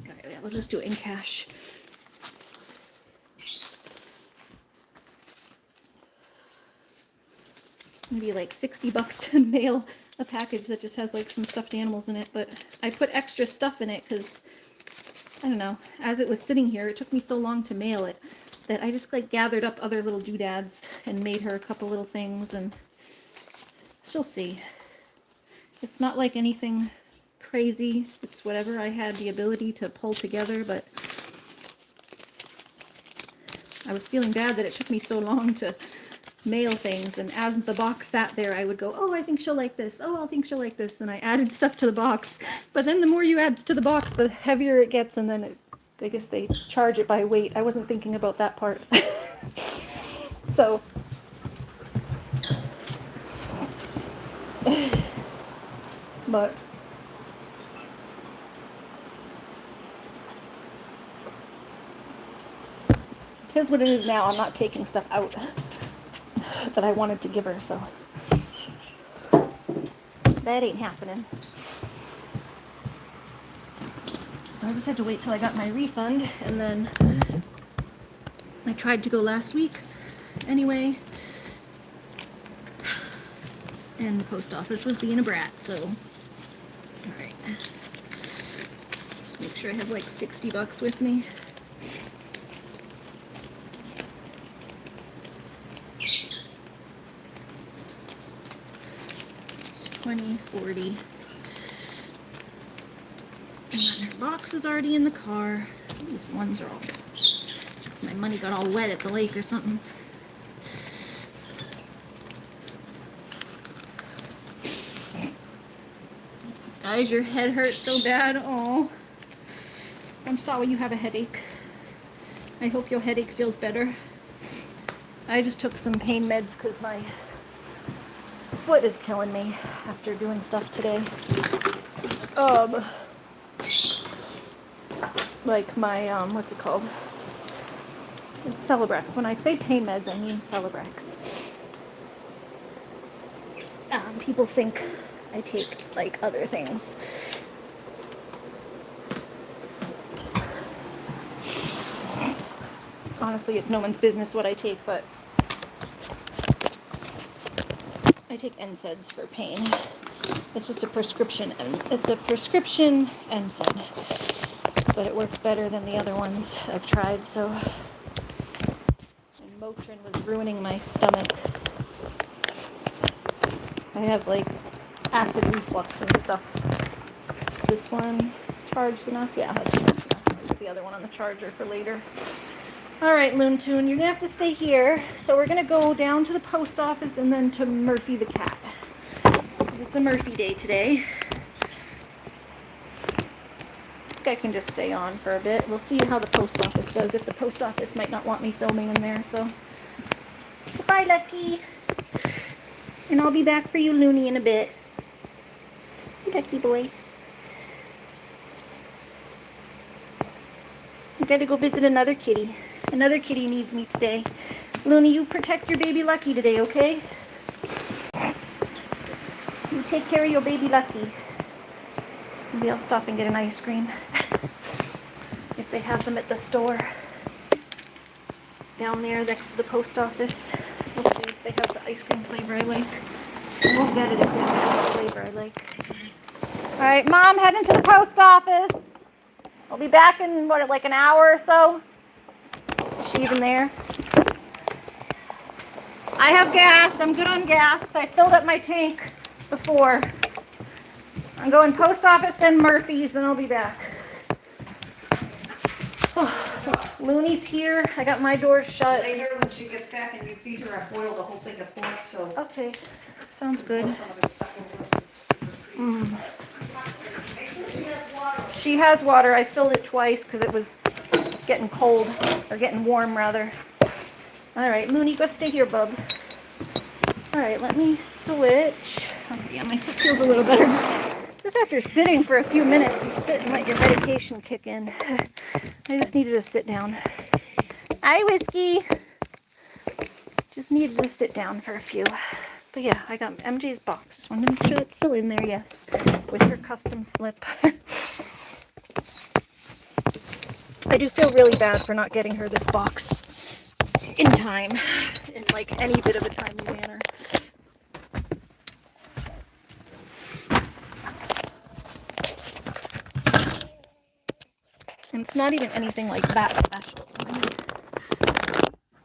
Alright, yeah, we'll just do it in cash. It's gonna be like $60 to mail a package that just has like some stuffed animals in it, but I put extra stuff in it because I don't know, as it was sitting here, it took me so long to mail it that I just like gathered up other little doodads and made her a couple little things, and she'll see. It's not like anything crazy. It's whatever I had the ability to pull together, but I was feeling bad that it took me so long to mail things, and as the box sat there, I would go, oh, I think she'll like this. Oh, I think she'll like this. And I added stuff to the box. But then the more you add to the box, the heavier it gets, and then I guess they charge it by weight. I wasn't thinking about that part. So, but it is what it is now. I'm not taking stuff out that I wanted to give her, so that ain't happening. So I just had to wait till I got my refund, and then I tried to go last week anyway, and the post office was being a brat, so alright. Just make sure I have like $60 with me. 20, 40. And then her box is already in the car. These ones are all, my money got all wet at the lake or something. Guys, your head hurts so bad. Oh, I'm sorry you have a headache. I hope your headache feels better. I just took some pain meds because my foot is killing me after doing stuff today. Like my, what's it called? It's Celebrex. When I say pain meds, I mean Celebrex. People think I take, like, other things. Honestly, it's no one's business what I take, but I take NSAIDs for pain. It's just a prescription, and it's a prescription NSAID, but it works better than the other ones I've tried. So, and Motrin was ruining my stomach. I have like acid reflux and stuff. Is this one charged enough? Yeah, that's charged enough. I'll put the other one on the charger for later. All right, Loon Toon, you're gonna have to stay here. So we're gonna go down to the post office and then to Murphy the cat. It's a Murphy day today. I think I can just stay on for a bit. We'll see how the post office does. If the post office might not want me filming in there, so. Bye, Lucky. And I'll be back for you, Looney, in a bit. Lucky boy. I gotta go visit another kitty. Another kitty needs me today. Looney, you protect your baby Lucky today, okay? You take care of your baby Lucky. Maybe I'll stop and get an ice cream. If they have them at the store. Down there next to the post office. We'll see if they have the ice cream flavor I like. I won't get it if they don't have the flavor I like. Alright, Mom, heading to the post office. I'll be back in, what, like an hour or so? Is she even there? I have gas. I'm good on gas. I filled up my tank before. I'm going post office, then Murphy's, then I'll be back. Oh, Looney's here. I got my door shut.
Later, when she gets back and you feed her, I boil the whole thing of pork, so.
Okay, sounds good.
Some of it's stuck over.
She has water. I filled it twice because it was getting cold, or getting warm rather. All right, Looney, go stay here, bub. All right, let me switch. Oh, yeah, my foot feels a little better. Just after sitting for a few minutes, you sit and let your medication kick in. I just needed to sit down. Hi, Whiskey. Just needed to sit down for a few. But yeah, I got MJ's box. Just wanted to make sure it's still in there, yes. With her custom slip. I do feel really bad for not getting her this box in time. In like any bit of a timely manner. And it's not even anything like that special. I mean,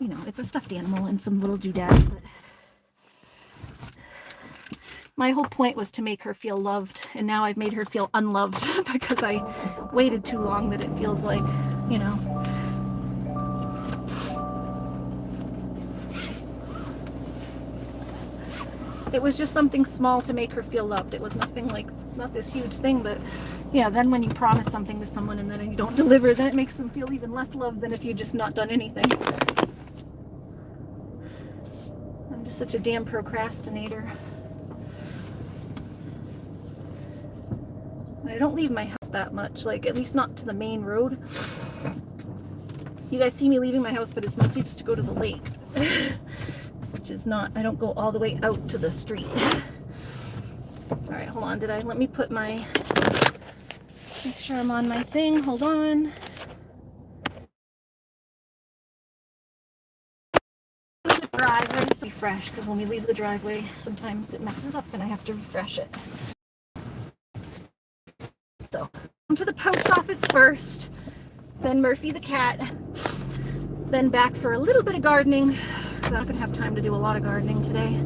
you know, it's a stuffed animal and some little doodads, but my whole point was to make her feel loved, and now I've made her feel unloved because I waited too long that it feels like, you know. It was just something small to make her feel loved. It was nothing like, not this huge thing, but yeah, then when you promise something to someone and then you don't deliver, then it makes them feel even less loved than if you just not done anything. I'm just such a damn procrastinator. I don't leave my house that much, like at least not to the main road. You guys see me leaving my house, but it's mostly just to go to the lake. Which is not, I don't go all the way out to the street. Alright, hold on, let me put my, make sure I'm on my thing, hold on. The driveway, so refresh, because when we leave the driveway, sometimes it messes up and I have to refresh it. So, come to the post office first, then Murphy the cat, then back for a little bit of gardening. I'm not gonna have time to do a lot of gardening today.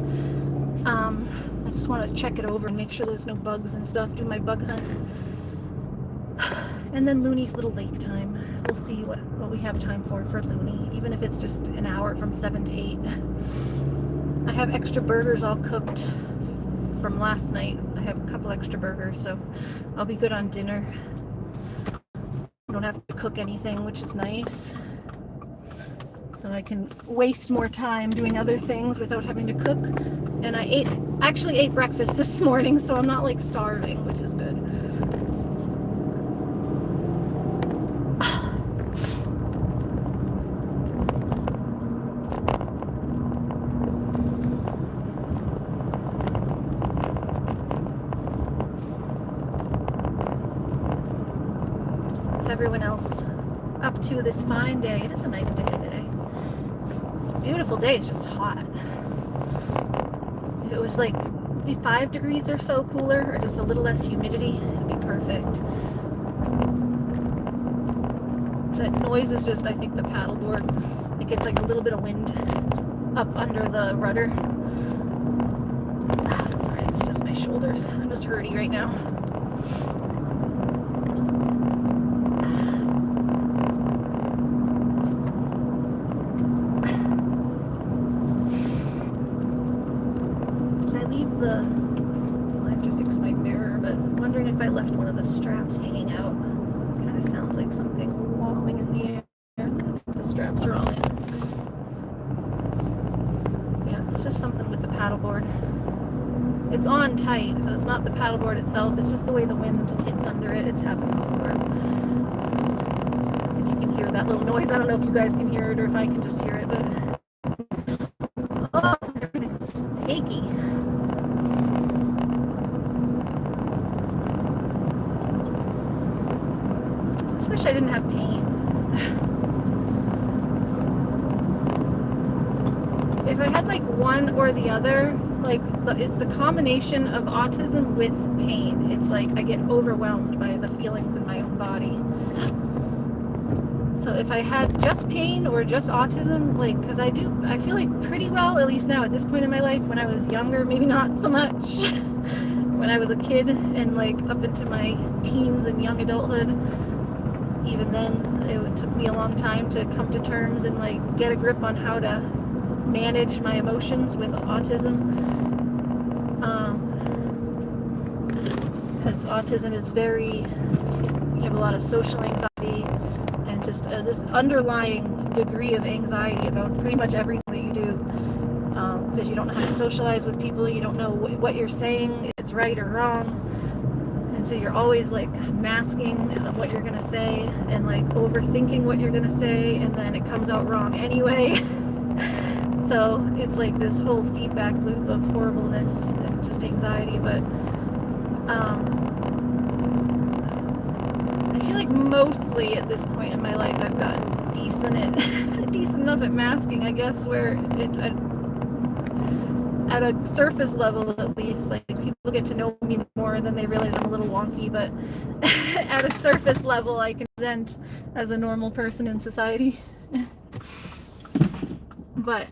I just want to check it over and make sure there's no bugs and stuff, do my bug hunt. And then Looney's little lake time. We'll see what we have time for Looney, even if it's just an hour from 7 to 8. I have extra burgers all cooked from last night. I have a couple extra burgers, so I'll be good on dinner. I don't have to cook anything, which is nice. So I can waste more time doing other things without having to cook. And I actually ate breakfast this morning, so I'm not like starving, which is good. What's everyone else up to this fine day? It is a nice day today. Beautiful day, it's just hot. If it was like maybe 5 degrees or so cooler, or just a little less humidity, it'd be perfect. That noise is just, I think, the paddleboard. It gets like a little bit of wind up under the rudder. Sorry, it's just my shoulders. I'm just hurting right now. I have to fix my mirror, but I'm wondering if I left one of the straps hanging out. It kind of sounds like something wobbling in the air. The straps are all in. Yeah, it's just something with the paddleboard. It's on tight, so it's not the paddleboard itself, it's just the way the wind hits under it. It's happened before. If you can hear that little noise, I don't know if you guys can hear it or if I can just hear it, but oh, everything's achy. I wish I didn't have pain. If I had like one or the other, like it's the combination of autism with pain. It's like I get overwhelmed by the feelings in my own body. So if I had just pain or just autism, like, because I feel like pretty well, at least now at this point in my life. When I was younger, maybe not so much. When I was a kid and like up into my teens and young adulthood, even then it took me a long time to come to terms and like get a grip on how to manage my emotions with autism. Because autism is you have a lot of social anxiety and just this underlying degree of anxiety about pretty much everything that you do, because you don't know how to socialize with people, you don't know what you're saying, it's right or wrong, and so you're always like masking what you're gonna say and like overthinking what you're gonna say, and then it comes out wrong anyway. So it's like this whole feedback loop of horribleness and just anxiety. But I feel like mostly at this point in my life I've gotten decent enough at masking, I guess, where at a surface level at least, like people get to know me more and then they realize I'm a little wonky, but at a surface level I can present as a normal person in society. But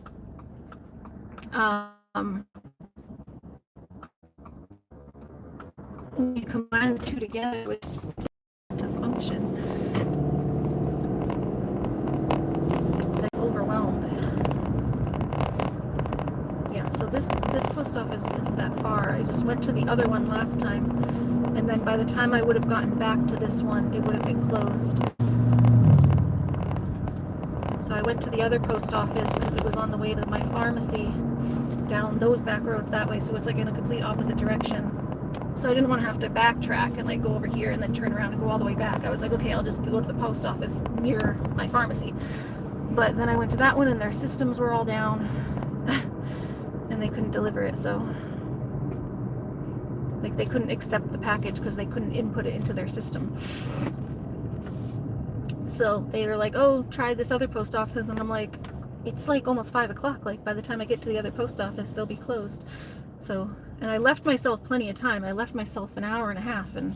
when you combine the two together with to function, it's like overwhelmed. Yeah, so this post post office isn't that far. I just went to the other one last time, and then by the time I would have gotten back to this one, it would have been closed. So I went to the other post office because it was on the way to my pharmacy down those back roads that way, so it's like in a complete opposite direction. So I didn't want to have to backtrack and like go over here and then turn around and go all the way back. I was like, okay, I'll just go to the post office near my pharmacy. But then I went to that one and their systems were all down and they couldn't deliver it, so like they couldn't accept the package because they couldn't input it into their system. So they were like, oh, try this other post office, and I'm like, it's like almost 5 o'clock. Like by the time I get to the other post office, they'll be closed. So, and I left myself plenty of time. I left myself an hour and a half, and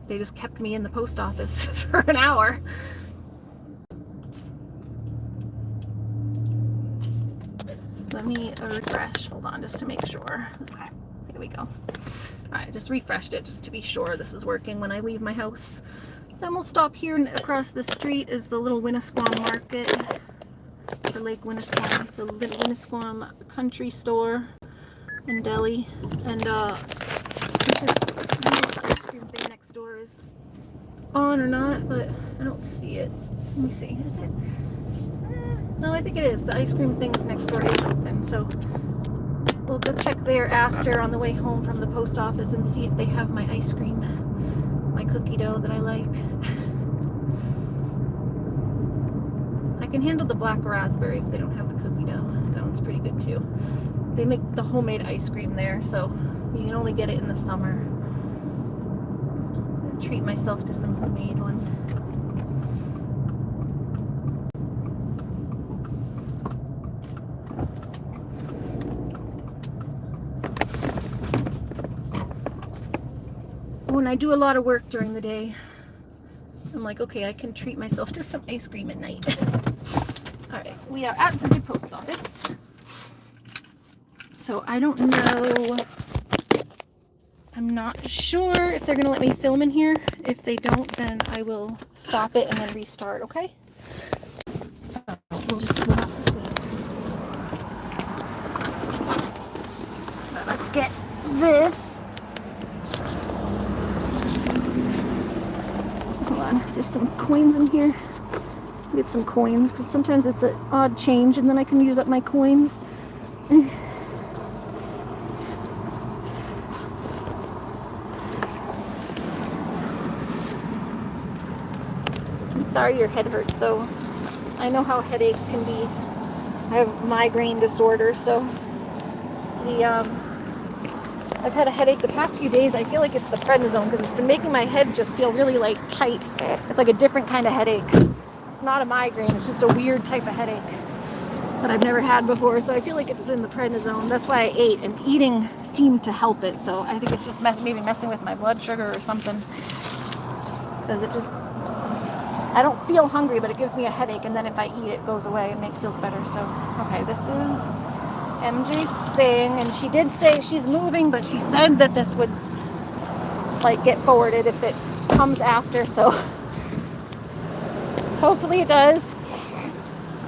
they just kept me in the post office for an hour. Let me refresh. Hold on, just to make sure. Okay, here we go. All right, just refreshed it just to be sure this is working when I leave my house. Then we'll stop here, and across the street is the little Winnisquam Market, the Lake Winnisquam, the Winnisquam Country Store in Delhi, and I don't know if the ice cream thing next door is on or not, but I don't see it. Let me see. Is it? No, I think it is. The ice cream things next door is open, so we'll go check there after on the way home from the post office and see if they have my ice cream, my cookie dough that I like. I can handle the black raspberry if they don't have the cookie dough. That one's pretty good too. They make the homemade ice cream there, so you can only get it in the summer. I'll treat myself to some homemade one. When I do a lot of work during the day, I'm like, okay, I can treat myself to some ice cream at night. All right, we are at the post office. So I don't know, I'm not sure if they're gonna let me film in here. If they don't, then I will stop it and then restart, okay? So we'll have to see. But let's get this. Hold on, there's some coins in here. Get some coins, because sometimes it's an odd change and then I can use up my coins. I'm sorry your head hurts though. I know how headaches can be. I have migraine disorder, so I've had a headache the past few days. I feel like it's the prednisone because it's been making my head just feel really like tight. It's like a different kind of headache. It's not a migraine, it's just a weird type of headache that I've never had before, so I feel like it's been the prednisone. That's why I ate, and eating seemed to help it, so I think it's just maybe messing with my blood sugar or something, because it just, I don't feel hungry, but it gives me a headache, and then if I eat it goes away and feels better. So okay, this is MJ's thing, and she did say she's moving, but she said that this would like get forwarded if it comes after, so hopefully it does.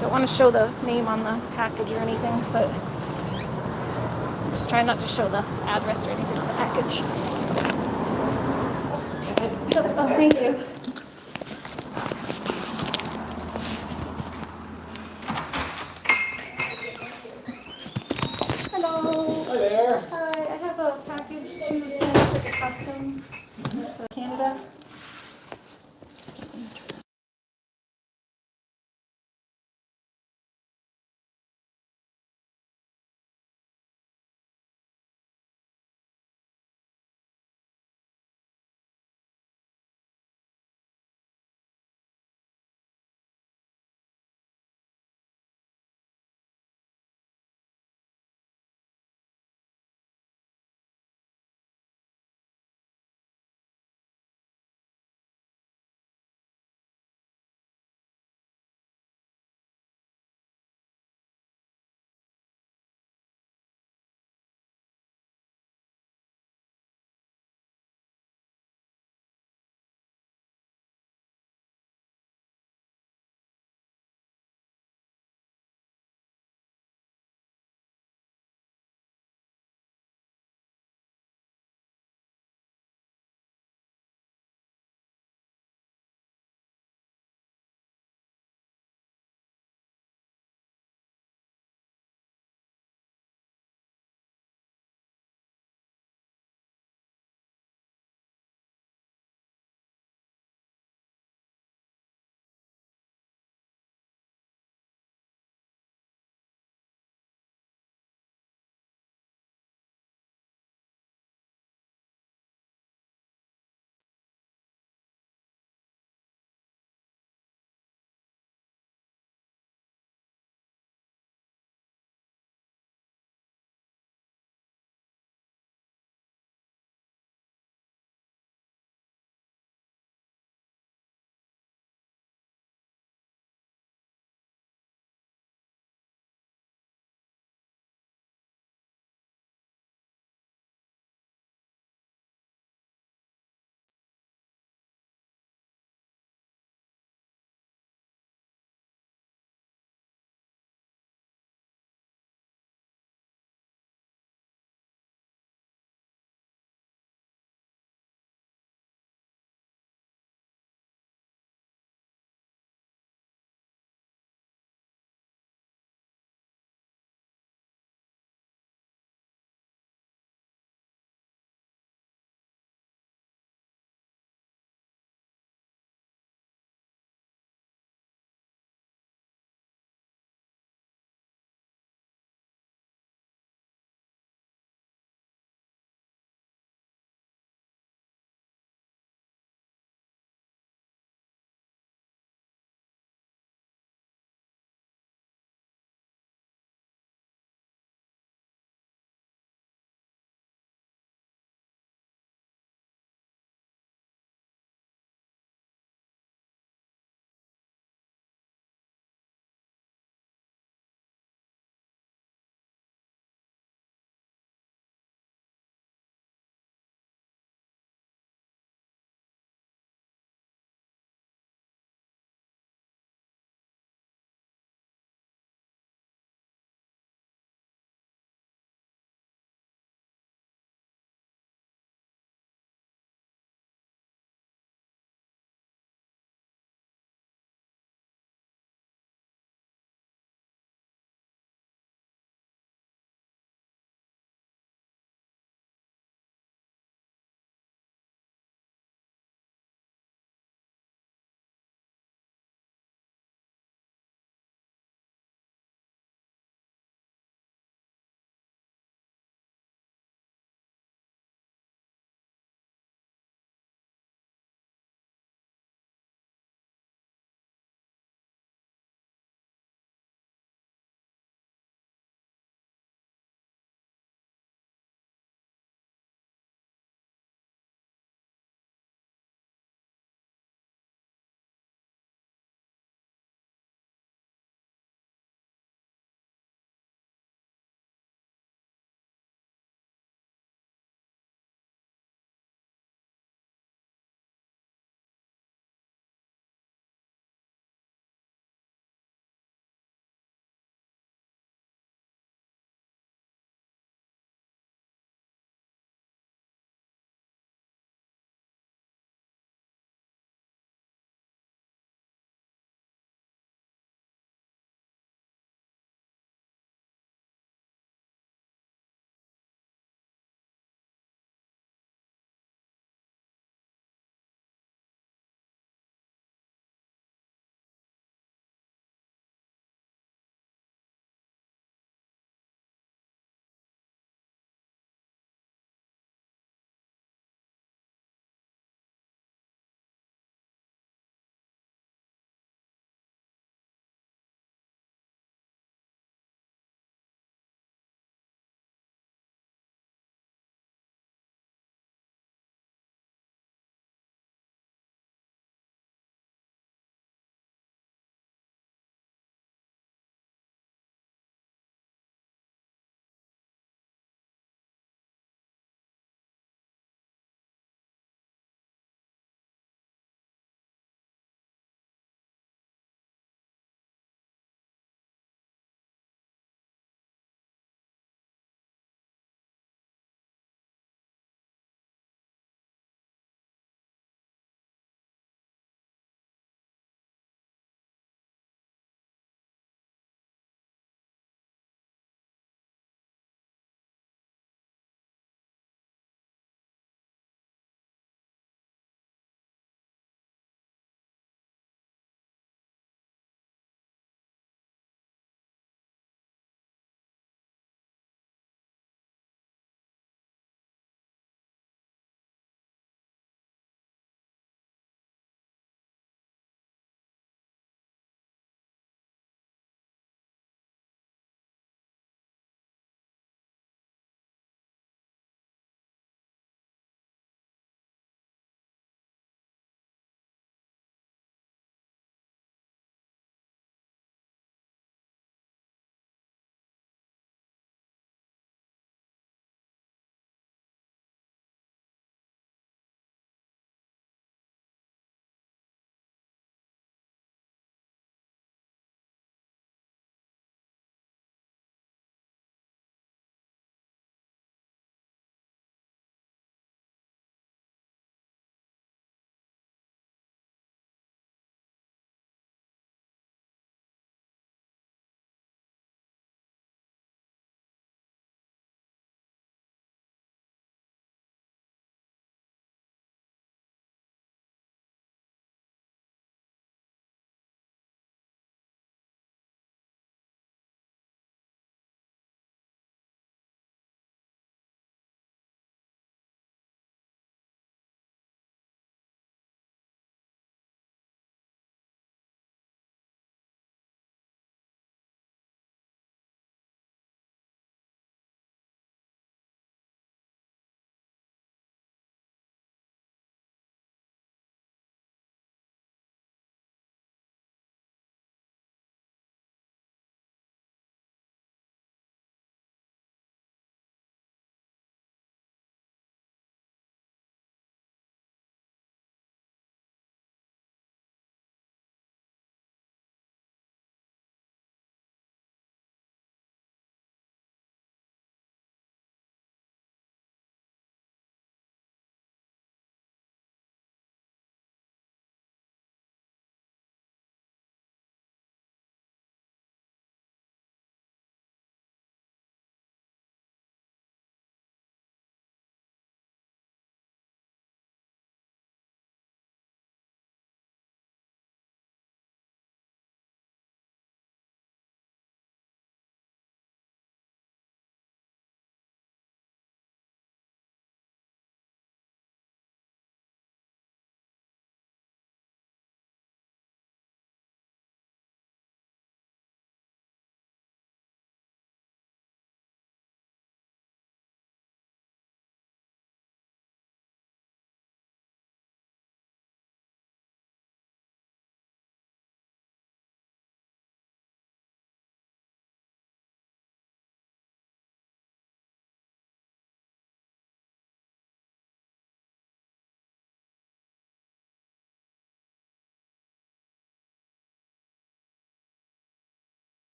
Don't want to show the name on the package or anything, but I'm just trying not to show the address or anything on the package. Oh, thank you. Hello.
Hi there.
Hi, I have a package to send to the customs for Canada.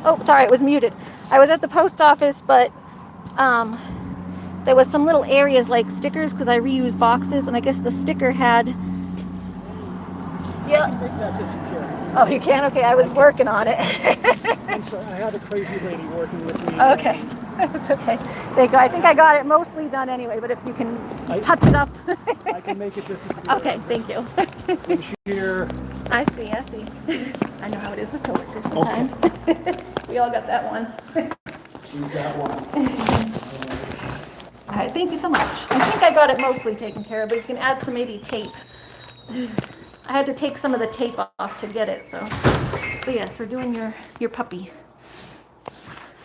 Oh, sorry, it was muted. I was at the post office, but there was some little areas like stickers because I reuse boxes, and I guess the sticker had.
I can make that disappear.
Oh, you can? Okay, I was working on it.
I'm sorry, I had a crazy lady working with me.
Okay, it's okay. There you go. I think I got it mostly done anyway, but if you can touch it up.
I can make it disappear.
Okay, thank you.
From here.
I see. I know how it is with coworkers sometimes. Okay. We all got that one.
She's got one.
All right, thank you so much. I think I got it mostly taken care of, but you can add some maybe tape. I had to take some of the tape off to get it, so. But yes, we're doing your puppy.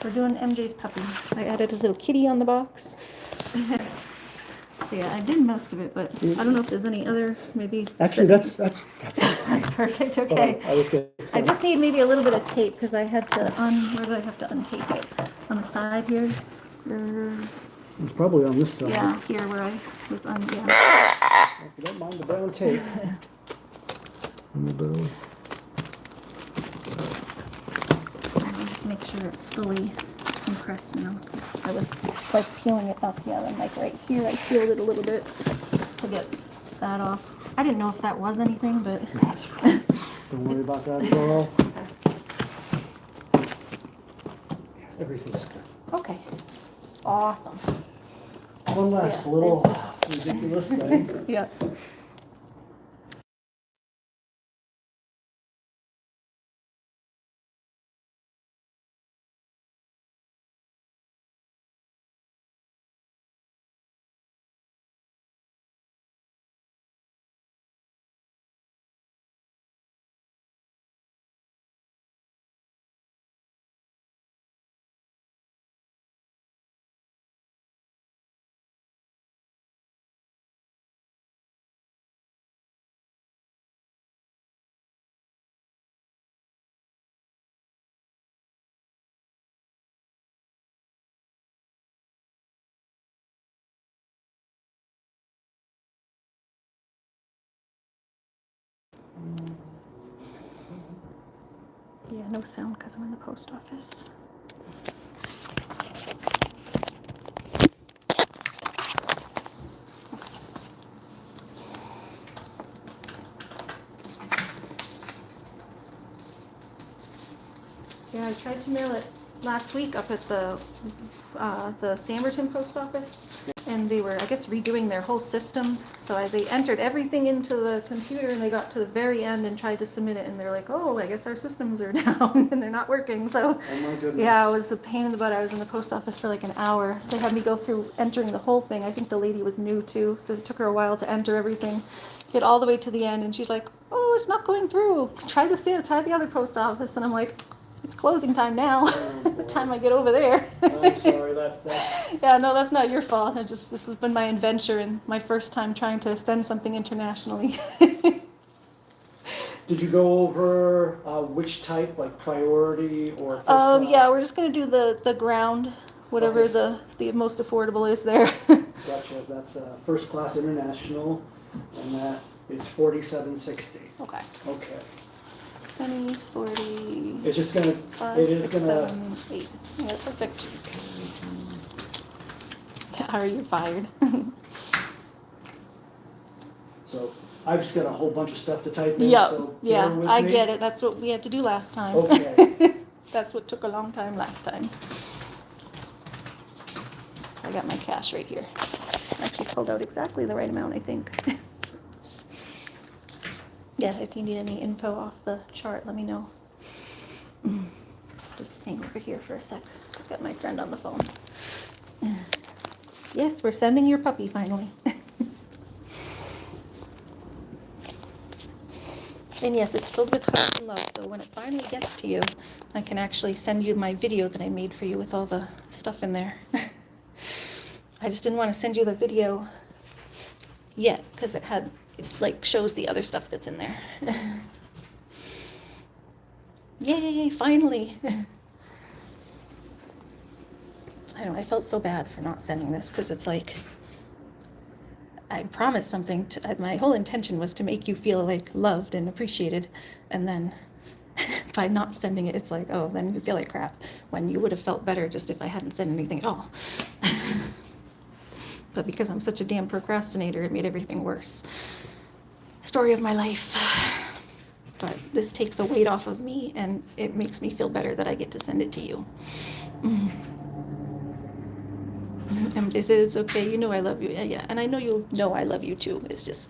We're doing MJ's puppy. I added a little kitty on the box. So yeah, I did most of it, but I don't know if there's any other, maybe.
Actually, that's
That's perfect, okay.
I was good.
I just need maybe a little bit of tape because I had to where do I have to untape it? On the side here?
It's probably on this side.
Yeah, here where I was yeah.
If you don't mind the brown tape. In the middle.
I'll just make sure it's fully compressed now. I was like peeling it up, yeah, and like right here I peeled it a little bit to get that off. I didn't know if that was anything, but
Don't worry about that, girl. Everything's good.
okay. Awesome.
One last
Yeah,
little ridiculous thing.
Yeah. Yeah, no sound because I'm in the post office. Yeah, I tried to mail it last week up at the Samberton post office, and they were, I guess, redoing their whole system. So they entered everything into the computer, and they got to the very end and tried to submit it, and they're like, "Oh, I guess our systems are down and they're not working." So,
Oh my goodness.
yeah, it was a pain in the butt. I was in the post office for like an hour. They had me go through entering the whole thing. I think the lady was new too, so it took her a while to enter everything, get all the way to the end, and she's like, "Oh, it's not going through. Try the other post office," and I'm like, it's closing time now.
Oh,
The time I get over there.
I'm sorry, that
Yeah, no, that's not your fault. This has been my adventure and my first time trying to send something internationally.
Did you go over which type, like priority or first class?
Yeah, we're just gonna do the ground, whatever
Okay.
the most affordable is there.
Gotcha, that's first class international, and that is $47.60.
Okay.
Okay.
20, 40.
It's just gonna,
5,
it is
6,
gonna,
7, 8. Yeah, perfect. Are you fired?
so I've just got a whole bunch of stuff to type in,
Yeah,
so bear
yeah,
with
I
me.
get it. That's what we had to do last time.
Okay.
That's what took a long time last time. I got my cash right here. Actually pulled out exactly the right amount, I think. Yeah, if you need any info off the chart, let me know. Just hang over here for a sec. Got my friend on the phone. Yes, we're sending your puppy finally. And yes, it's filled with heart and love, so when it finally gets to you, I can actually send you my video that I made for you with all the stuff in there. I just didn't want to send you the video yet, because it like shows the other stuff that's in there. Yay, finally! I don't know, I felt so bad for not sending this, because it's like, I promised something my whole intention was to make you feel like loved and appreciated, and then by not sending it. It's like, oh, then you feel like crap, when you would have felt better just if I hadn't said anything at all. But because I'm such a damn procrastinator, it made everything worse. Story of my life. But this takes a weight off of me, and it makes me feel better that I get to send it to you. And they said, it's okay, you know I love you. Yeah, and I know you know I love you too. It's just,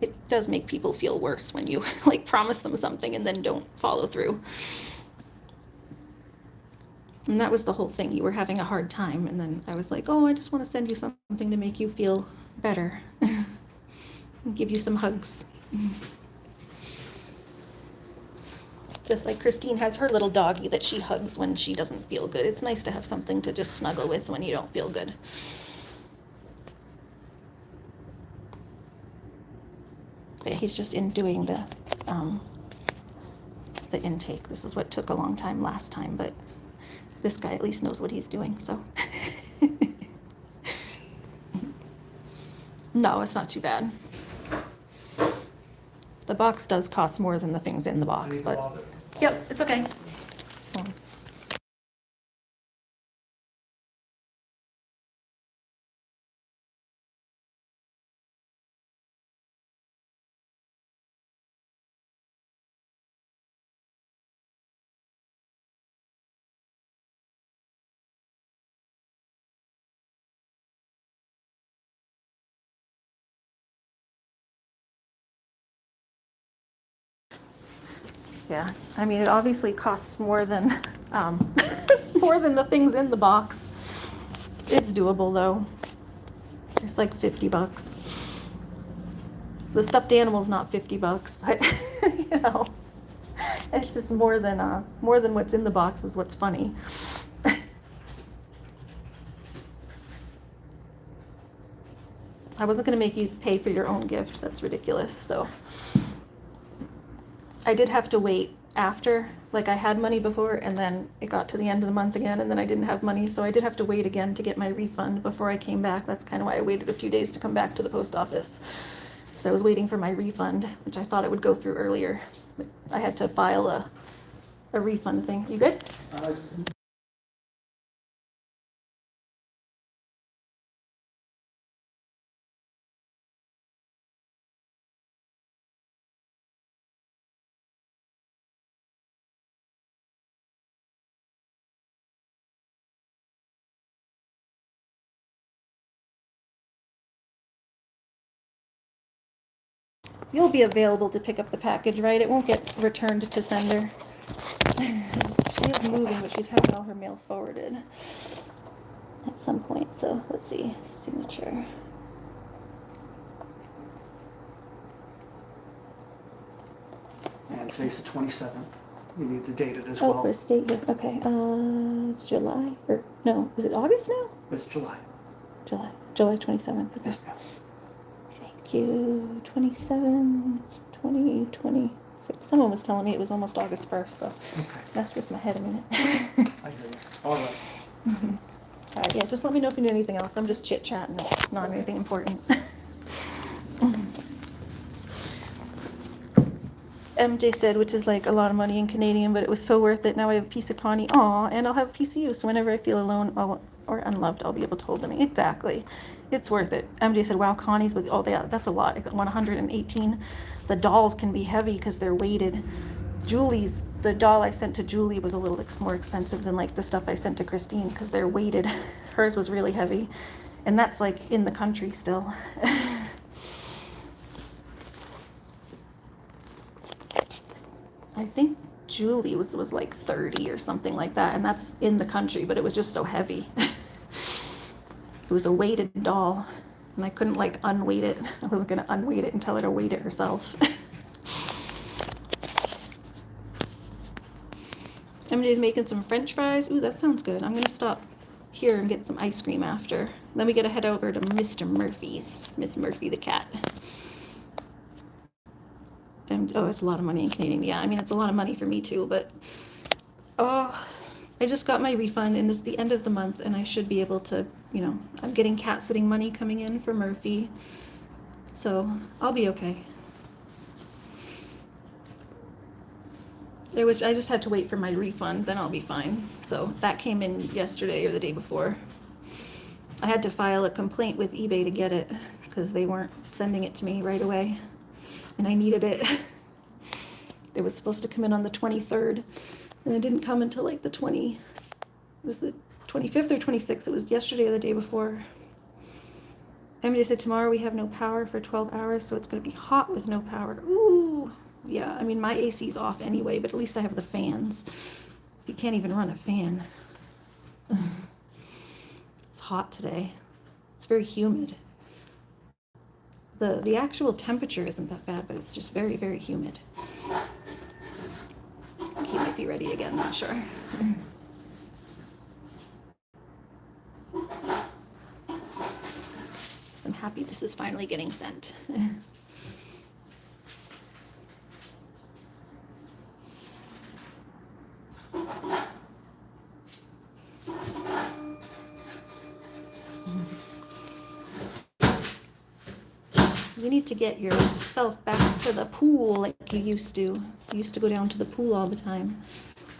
it does make people feel worse when you like promise them something and then don't follow through. And that was the whole thing. You were having a hard time, and then I was like, oh, I just want to send you something to make you feel better. And give you some hugs. Just like Christine has her little doggy that she hugs when she doesn't feel good. It's nice to have something to just snuggle with when you don't feel good. But he's just in doing the intake. This is what took a long time last time, but this guy at least knows what he's doing, so. No, it's not too bad. The box does cost more than the things in the box, but. Yep, it's okay. Yeah, I mean, it obviously costs more than more than the things in the box. It's doable though. It's like $50. The stuffed animal's not $50, but you know, it's just more than what's in the box is what's funny. I wasn't gonna make you pay for your own gift. That's ridiculous. So I did have to wait after, like I had money before and then it got to the end of the month again and then I didn't have money. So I did have to wait again to get my refund before I came back. That's kind of why I waited a few days to come back to the post office. Because I was waiting for my refund, which I thought it would go through earlier. But I had to file a refund thing. You good? You'll be available to pick up the package, right? It won't get returned to sender. She is moving, but she's having all her mail forwarded at some point. So let's see, signature.
And today's the 27th. We need the dated as
Oh,
well.
first date here. Okay. It's July. Or no, is it August now?
It's July.
July 27th. Okay.
Yes, ma'am.
Thank you. 27th, 2026. Someone was telling me it was almost August 1st, so
Okay.
messed with my head a minute.
I hear you. All right.
All right, yeah, just let me know if you need anything else. I'm just chit-chatting. It's not anything important. MJ said, which is like a lot of money in Canadian, but it was so worth it. Now I have a piece of Connie. Aw, and I'll have a piece of you. So whenever I feel alone or unloved, I'll be able to hold them. Exactly. It's worth it. MJ said, wow, Connie's was, oh, that's a lot. I got 118. The dolls can be heavy because they're weighted. Julie's, the doll I sent to Julie was a little more expensive than like the stuff I sent to Christine because they're weighted. Hers was really heavy. And that's like in the country still. I think Julie was like 30 or something like that, and that's in the country, but it was just so heavy. It was a weighted doll, and I couldn't like unweight it. I wasn't gonna unweight it and tell her to weight it herself. MJ's making some French fries. Ooh, that sounds good. I'm gonna stop here and get some ice cream after. Then we gotta head over to Mr. Murphy's. Miss Murphy the cat. And, oh, it's a lot of money in Canadian. Yeah, I mean, it's a lot of money for me too, but oh, I just got my refund and it's the end of the month and I should be able to, you know, I'm getting cat sitting money coming in for Murphy. So I'll be okay. I just had to wait for my refund, then I'll be fine. So that came in yesterday or the day before. I had to file a complaint with eBay to get it because they weren't sending it to me right away, and I needed it. It was supposed to come in on the 23rd, and it didn't come until like the 25th or 26th. It was yesterday or the day before. MJ said tomorrow we have no power for 12 hours, so it's going to be hot with no power. Ooh, yeah, I mean, my AC's off anyway, but at least I have the fans. You can't even run a fan. It's hot today. It's very humid. The actual temperature isn't that bad, but it's just very, very humid. I think he might be ready again, not sure. I'm happy this is finally getting sent. You need to get yourself back to the pool like you used to. You used to go down to the pool all the time.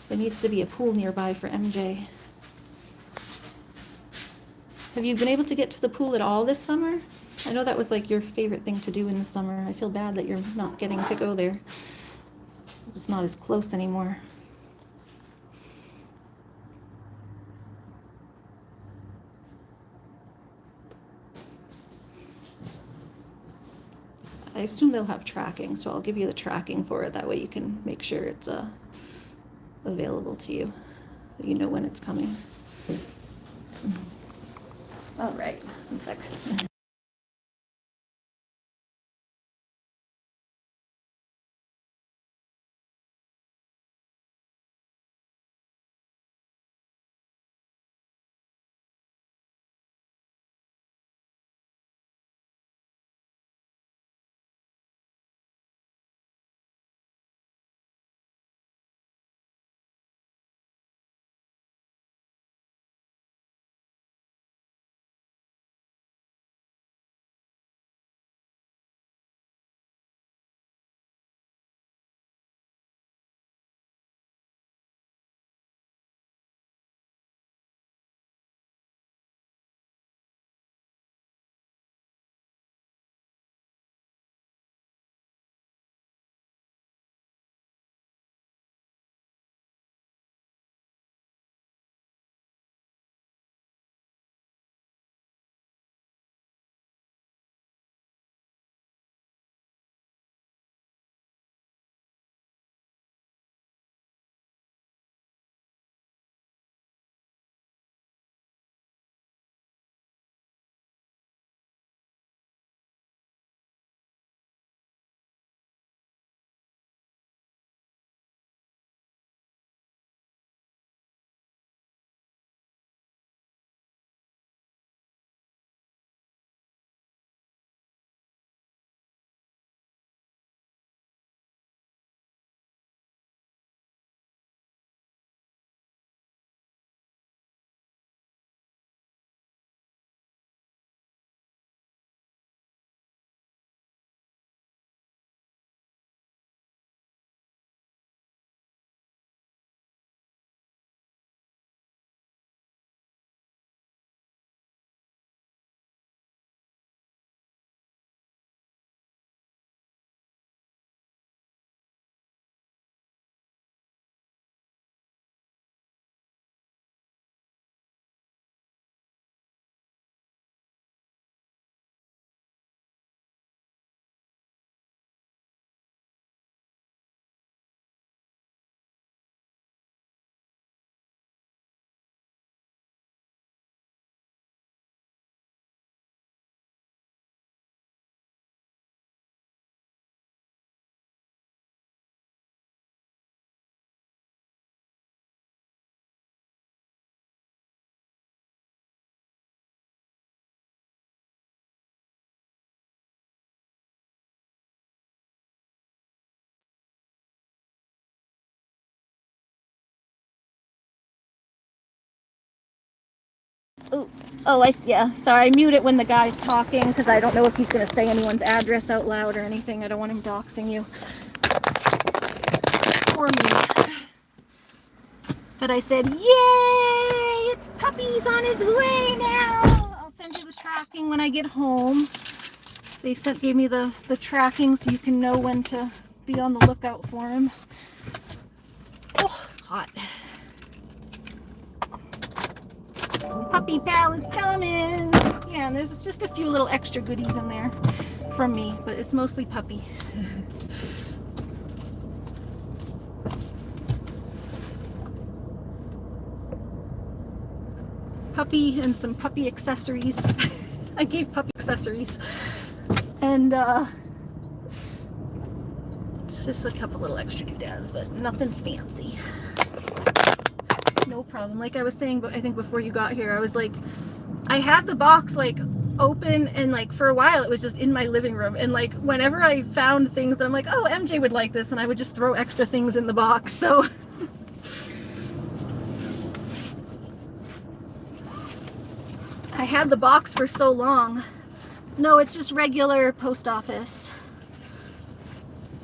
There needs to be a pool nearby for MJ. Have you been able to get to the pool at all this summer? I know that was like your favorite thing to do in the summer. I feel bad that you're not getting to go there. It's not as close anymore. I assume they'll have tracking, so I'll give you the tracking for it. That way you can make sure it's available to you. You know when it's coming. All right, 1 sec. Yeah. Sorry, I mute it when the guy's talking because I don't know if he's going to say anyone's address out loud or anything. I don't want him doxing you. for me. But I said, yay, it's Puppy's on his way now. I'll send you the tracking when I get home. They gave me the tracking so you can know when to be on the lookout for him. Oh, hot. Puppy pal is coming. Yeah, and there's just a few little extra goodies in there from me, but it's mostly puppy. Puppy and some puppy accessories. I gave puppy accessories. And it's just a couple little extra doodads, but nothing's fancy. No problem. Like I was saying, but I think before you got here, I was like, I had the box like open, and like for a while it was just in my living room, and like whenever I found things that I'm like, oh, MJ would like this, and I would just throw extra things in the box. So I had the box for so long. No, it's just regular post office.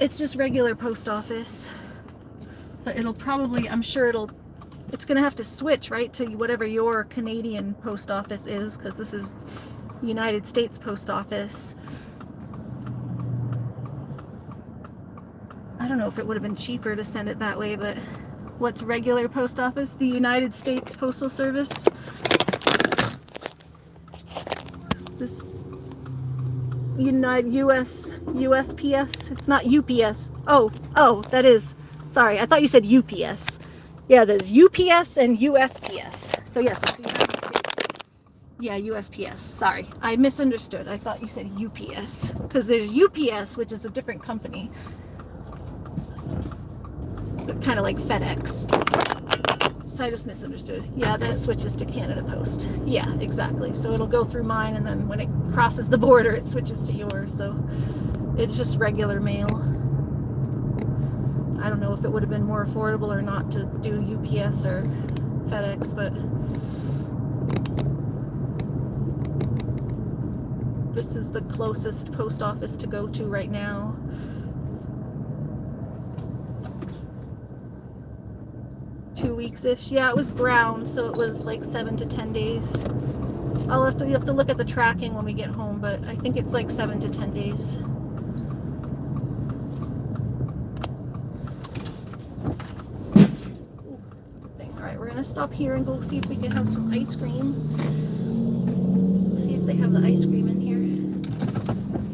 It's just regular post office. But it'll probably, I'm sure it's gonna have to switch, right, to whatever your Canadian post office is, because this is United States post office. I don't know if it would have been cheaper to send it that way, but what's regular post office? The United States Postal Service. This USPS. It's not UPS. Oh, that is. Sorry, I thought you said UPS. Yeah, there's UPS and USPS. So yes, it's the United States. Yeah, USPS. Sorry, I misunderstood. I thought you said UPS, because there's UPS, which is a different company, kind of like FedEx. So I just misunderstood. Yeah, then it switches to Canada Post. Yeah, exactly. So it'll go through mine, and then when it crosses the border, it switches to yours. So it's just regular mail. I don't know if it would have been more affordable or not to do UPS or FedEx, but this is the closest post office to go to right now. Two weeks-ish. Yeah, it was brown, so it was like 7 to 10 days. You have to look at the tracking when we get home, but I think it's like 7 to 10 days. Alright, we're gonna stop here and go see if we can have some ice cream. See if they have the ice cream in here.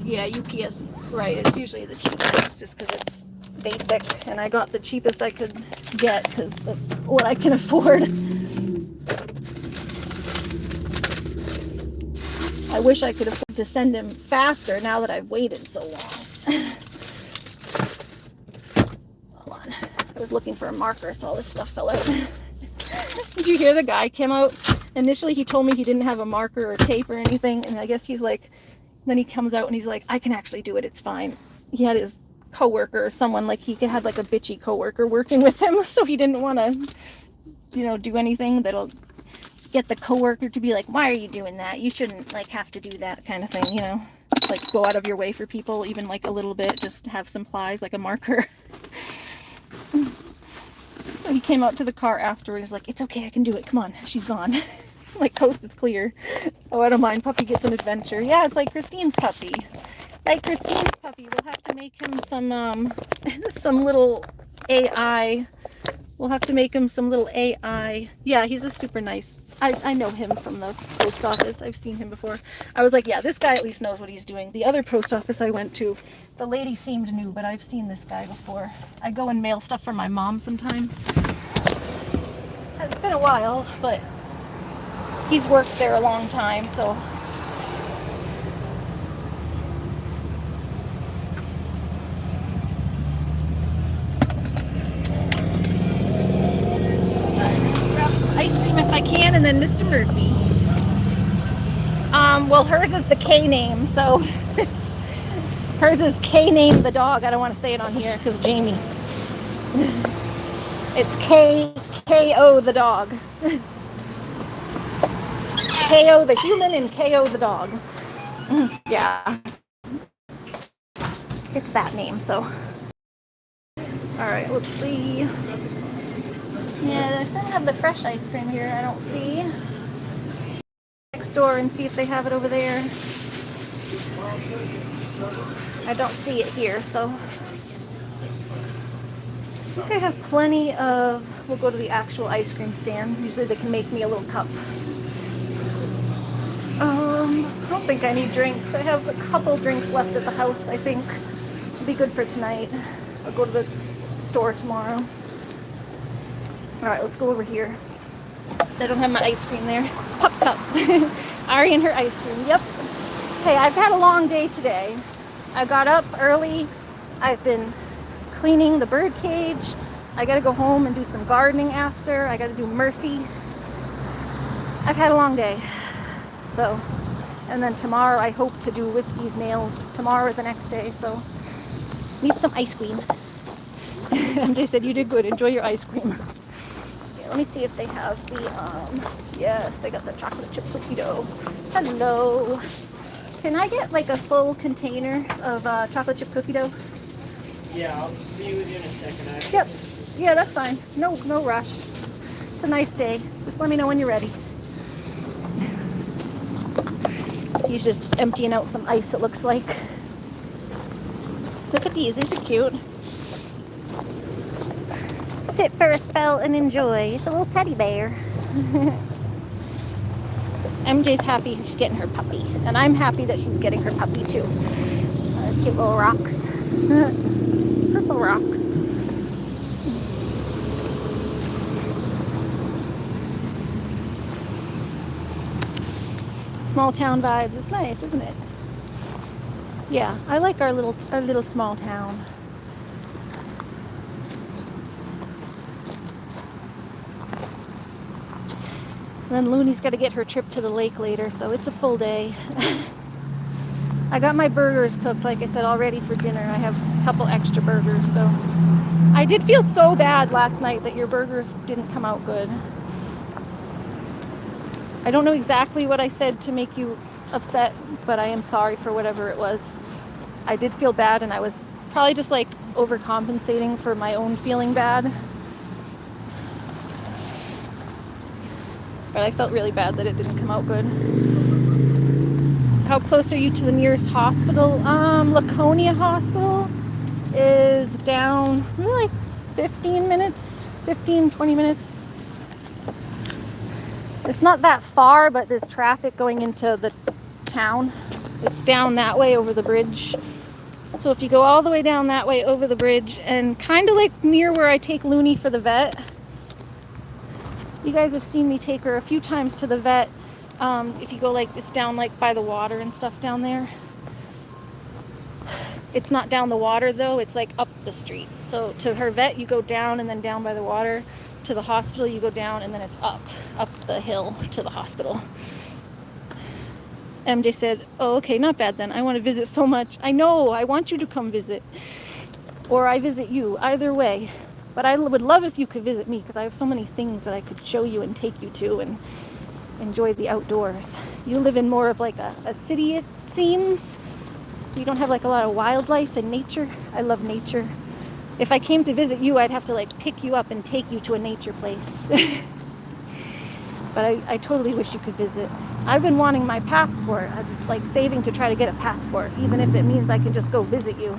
Yeah, UPS, right, it's usually the cheapest just because it's basic, and I got the cheapest I could get because that's what I can afford. I wish I could afford to send him faster now that I've waited so long. Hold on, I was looking for a marker, so all this stuff fell out. Did you hear the guy came out? Initially he told me he didn't have a marker or tape or anything, and I guess he's like, then he comes out and he's like, I can actually do it, it's fine. He had his coworker or someone, like he had like a bitchy coworker working with him, so he didn't want to, do anything that'll get the coworker to be like, why are you doing that? You shouldn't like have to do that kind of thing, like go out of your way for people, even like a little bit, just have some plies, like a marker. So he came out to the car afterwards. He's like, it's okay, I can do it, come on, she's gone. Like, coast is clear. Oh, I don't mind, puppy gets an adventure. Yeah, it's like Christine's puppy. Like Christine's puppy, we'll have to make him some little AI. We'll have to make him some little AI. Yeah, he's a super nice. I know him from the post office. I've seen him before. I was like, yeah, this guy at least knows what he's doing. The other post office I went to, the lady seemed new, but I've seen this guy before. I go and mail stuff for my mom sometimes. It's been a while, but he's worked there a long time, so. Ice cream if I can, and then Mr. Murphy. Well, hers is the K name, so hers is K name the dog. I don't want to say it on here because Jamie. It's KO the dog. KO the human and KO the dog. Yeah, it's that name. So, all Alright, let's see. Yeah, they still have the fresh ice cream here, I don't see. Next door and see if they have it over there. I don't see it here, so I think I have plenty of, we'll go to the actual ice cream stand. Usually they can make me a little cup. I don't think I need drinks. I have a couple drinks left at the house, I think. It'll be good for tonight. I'll go to the store tomorrow. Alright, let's go over here. I don't have my ice cream there. Pup cup. Ari and her ice cream. Yep. Hey, I've had a long day today. I got up early. I've been cleaning the bird cage. I gotta go home and do some gardening after. I gotta do Murphy. I've had a long day. So, and then tomorrow I hope to do Whiskey's nails tomorrow or the next day. So, need some ice cream. MJ said you did good. Enjoy your ice cream. Okay, let me see if they have the, yes, they got the chocolate chip cookie dough. Hello. Can I get like a full container of chocolate chip cookie dough?
Yeah, I'll be with you in a second.
Yep. Yeah, that's fine. No rush. It's a nice day. Just let me know when you're ready. He's just emptying out some ice, it looks like. Look at these. These are cute. Sit for a spell and enjoy. It's a little teddy bear. MJ's happy she's getting her puppy. And I'm happy that she's getting her puppy too. Cute little rocks. Purple rocks. Small town vibes. It's nice, isn't it? Yeah, I like our little small town. And then Looney's got to get her trip to the lake later, so it's a full day. I got my burgers cooked, like I said, already for dinner. I have a couple extra burgers, so I did feel so bad last night that your burgers didn't come out good. I don't know exactly what I said to make you upset, but I am sorry for whatever it was. I did feel bad, and I was probably just like overcompensating for my own feeling bad. But I felt really bad that it didn't come out good. How close are you to the nearest hospital? Laconia Hospital is down like 15 minutes, 20 minutes. It's not that far, but there's traffic going into the town. It's down that way over the bridge. So if you go all the way down that way over the bridge, and kind of like near where I take Looney for the vet, you guys have seen me take her a few times to the vet. If you go like, it's down like by the water and stuff down there. It's not down the water though, it's like up the street. So to her vet, you go down and then down by the water. To the hospital, you go down and then it's up the hill to the hospital. MJ said, oh, okay, not bad then. I want to visit so much. I know, I want you to come visit. Or I visit you, either way. But I would love if you could visit me, because I have so many things that I could show you and take you to and enjoy the outdoors. You live in more of like a city, it seems. You don't have like a lot of wildlife and nature. I love nature. If I came to visit you, I'd have to like pick you up and take you to a nature place. But I totally wish you could visit. I've been wanting my passport. I'm like saving to try to get a passport, even if it means I can just go visit you.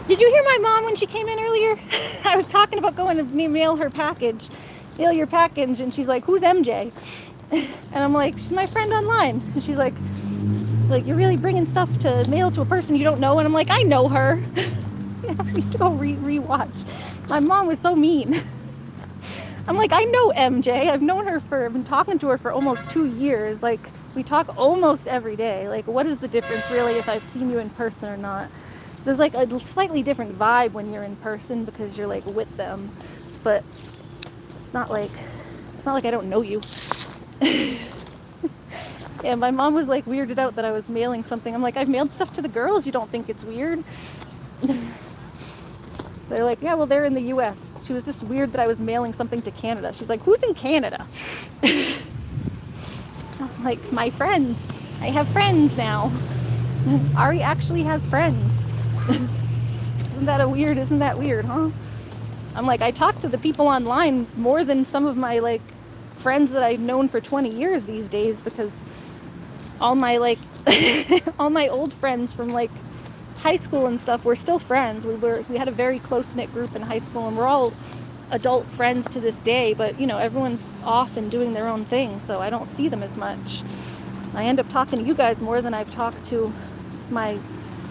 Did you hear my mom when she came in earlier? I was talking about going to mail your package, and she's like, who's MJ? And I'm like, she's my friend online. And she's like, you're really bringing stuff to mail to a person you don't know? And I'm like, I know her. You have to go re-watch. My mom was so mean. I'm like, I know MJ. I've been talking to her for almost 2 years. Like, we talk almost every day. Like, what is the difference really if I've seen you in person or not? There's like a slightly different vibe when you're in person because you're like with them, but it's not like I don't know you. Yeah, my mom was like weirded out that I was mailing something. I'm like, I've mailed stuff to the girls. You don't think it's weird? They're like, yeah, well, they're in the US. She was just weird that I was mailing something to Canada. She's like, who's in Canada? I'm like, my friends. I have friends now. Ari actually has friends. Isn't that weird, huh? I'm like, I talk to the people online more than some of my like friends that I've known for 20 years these days, because all my like all my old friends from like high school and stuff, we're still friends. We had a very close-knit group in high school, and we're all adult friends to this day, but you know, everyone's off and doing their own thing, so I don't see them as much. I end up talking to you guys more than I've talked to my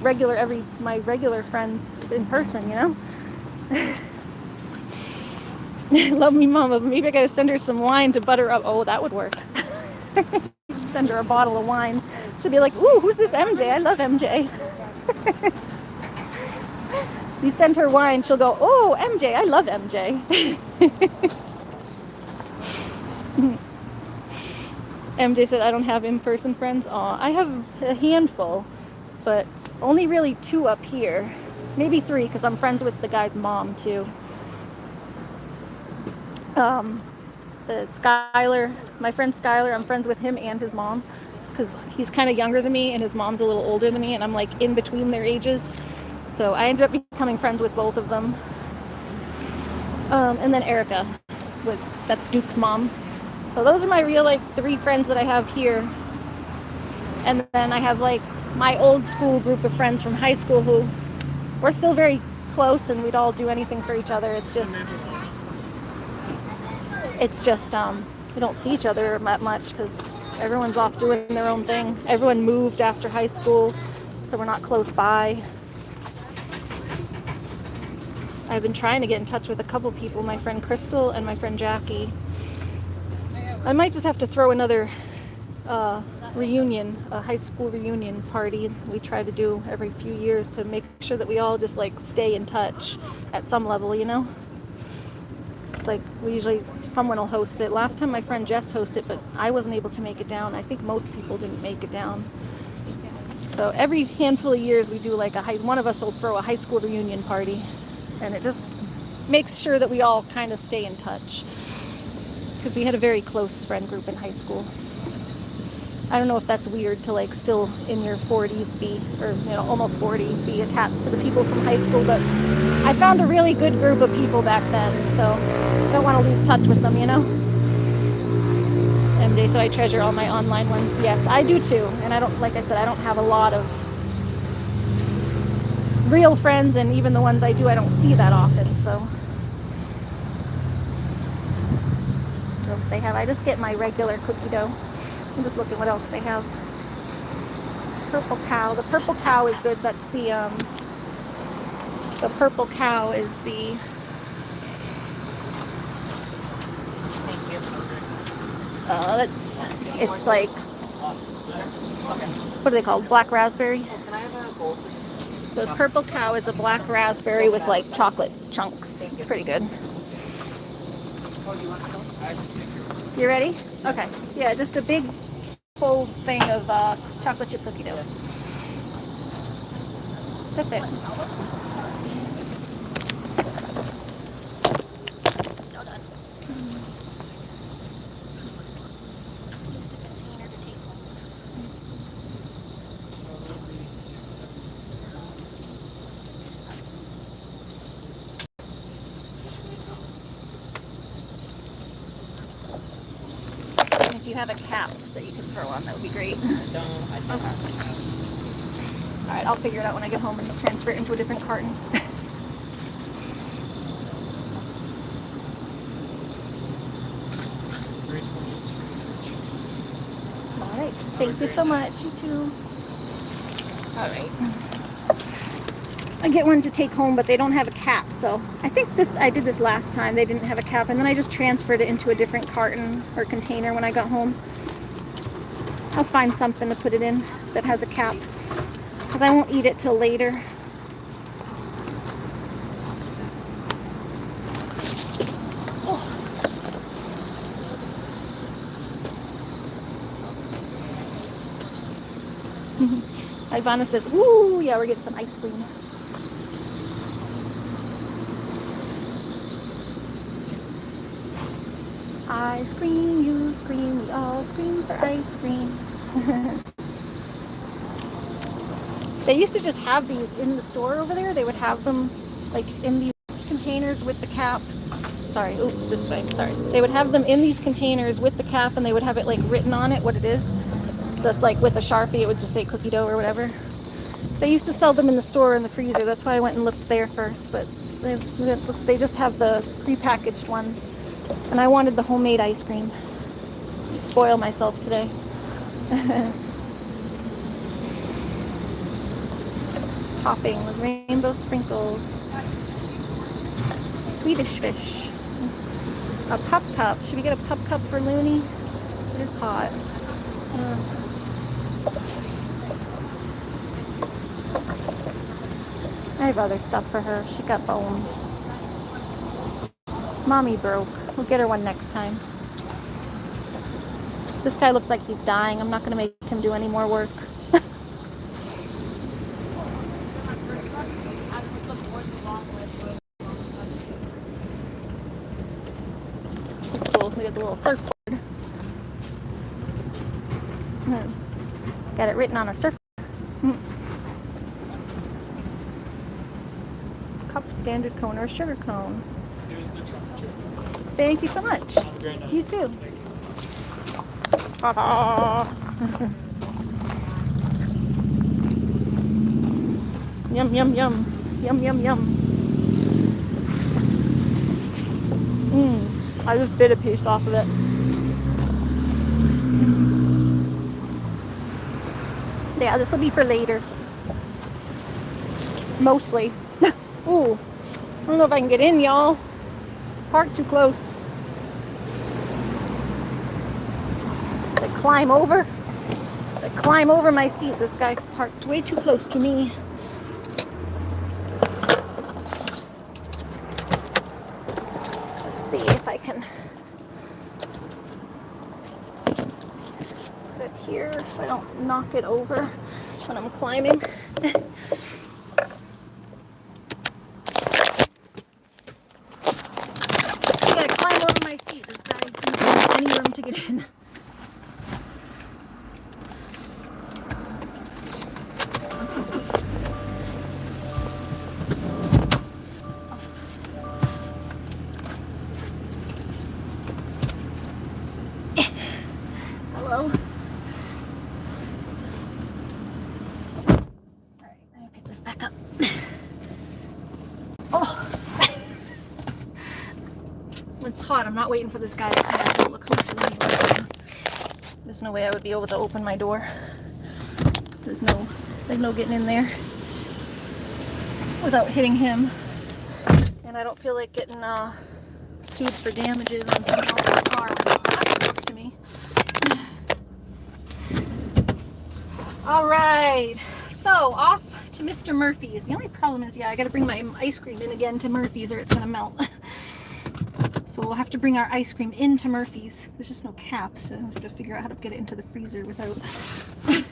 regular friends in person, you know. Love me, mama, but maybe I gotta send her some wine to butter up. Oh, that would work. Send her a bottle of wine. She'll be like, ooh, who's this MJ? I love MJ. You send her wine, she'll go, oh, MJ, I love MJ. MJ said, I don't have in-person friends. Aw, I have a handful, but only really 2 up here. Maybe 3, because I'm friends with the guy's mom, too. Skylar, my friend Skylar, I'm friends with him and his mom, because he's kind of younger than me, and his mom's a little older than me, and I'm like in between their ages. So I ended up becoming friends with both of them. And then Erica, that's Duke's mom. So those are my real like 3 friends that I have here. And then I have like my old school group of friends from high school who we're still very close, and we'd all do anything for each other. It's just we don't see each other that much because everyone's off doing their own thing. Everyone moved after high school, so we're not close by. I've been trying to get in touch with a couple people, my friend Crystal and my friend Jackie. I might just have to throw another reunion, a high school reunion party we try to do every few years to make sure that we all just like stay in touch at some level, you know? It's like someone will host it. Last time my friend Jess hosted it, but I wasn't able to make it down. I think most people didn't make it down. So every handful of years we do like one of us will throw a high school reunion party, and it just makes sure that we all kind of stay in touch, because we had a very close friend group in high school. I don't know if that's weird to like still in your 40s be, or you know, almost 40, be attached to the people from high school, but I found a really good group of people back then, so I don't want to lose touch with them, you know? MJ, so I treasure all my online ones. Yes, I do too, and I don't, like I said, I don't have a lot of real friends, and even the ones I do, I don't see that often, so. What else they have? I just get my regular cookie dough. I'm just looking what else they have. Purple cow. The purple cow is good. That's the purple cow is the. Thank you. It's like, what are they called? Black raspberry. The purple cow is a black raspberry with like chocolate chunks. It's pretty good. You ready? Okay. Yeah, just a big full thing of chocolate chip cookie dough. That's it. If you have a cap that you can throw on, that would be great. I don't have a cap. Alright, I'll figure it out when I get home and just transfer it into a different carton. Alright, thank you so much. You too. Alright. I get one to take home, but they don't have a cap, so I think I did this last time. They didn't have a cap, and then I just transferred it into a different carton or container when I got home. I'll find something to put it in that has a cap, because I won't eat it till later. Oh. Ivana says, ooh, yeah, we're getting some ice cream. I scream, you scream, we all scream for ice cream. They used to just have these in the store over there. They would have them like in these containers with the cap. Sorry, oh, this way, sorry. They would have them in these containers with the cap, and they would have it like written on it what it is. Just like with a Sharpie, it would just say cookie dough or whatever. They used to sell them in the store in the freezer. That's why I went and looked there first, but they just have the prepackaged one. And I wanted the homemade ice cream. Spoil myself today. Topping was rainbow sprinkles. Swedish fish. A pup cup. Should we get a pup cup for Looney? It is hot. I have other stuff for her. She got bones. Mommy broke. We'll get her one next time. This guy looks like he's dying. I'm not going to make him do any more work. It's cool. We got the little surfboard. Got it written on a surfboard. Cup, standard cone, or sugar cone.
Here's the chocolate chip.
Thank you so much.
Have a great night.
You too.
Thank you.
Ta-da. Yum, yum, yum. Yum, yum, yum. I just bit a piece off of it. Yeah, this will be for later. Mostly. Ooh. I don't know if I can get in, y'all. Parked too close. I climb over my seat. This guy parked way too close to me. Let's see if I can put it here so I don't knock it over when I'm climbing. I gotta climb over my seat. This guy doesn't have any room to get in. Hello. Alright, let me pick this back up. Oh! It's hot. I'm not waiting for this guy to come back. Don't look comfortable. There's no way I would be able to open my door. There's no getting in there without hitting him. And I don't feel like getting sued for damages on someone else's car when it's that close to me. All right, so off to Mr. Murphy's. The only problem is, yeah, I gotta bring my ice cream in again to Murphy's or it's gonna melt. So we'll have to bring our ice cream into Murphy's. There's just no caps, so I have to figure out how to get it into the freezer without... Alright,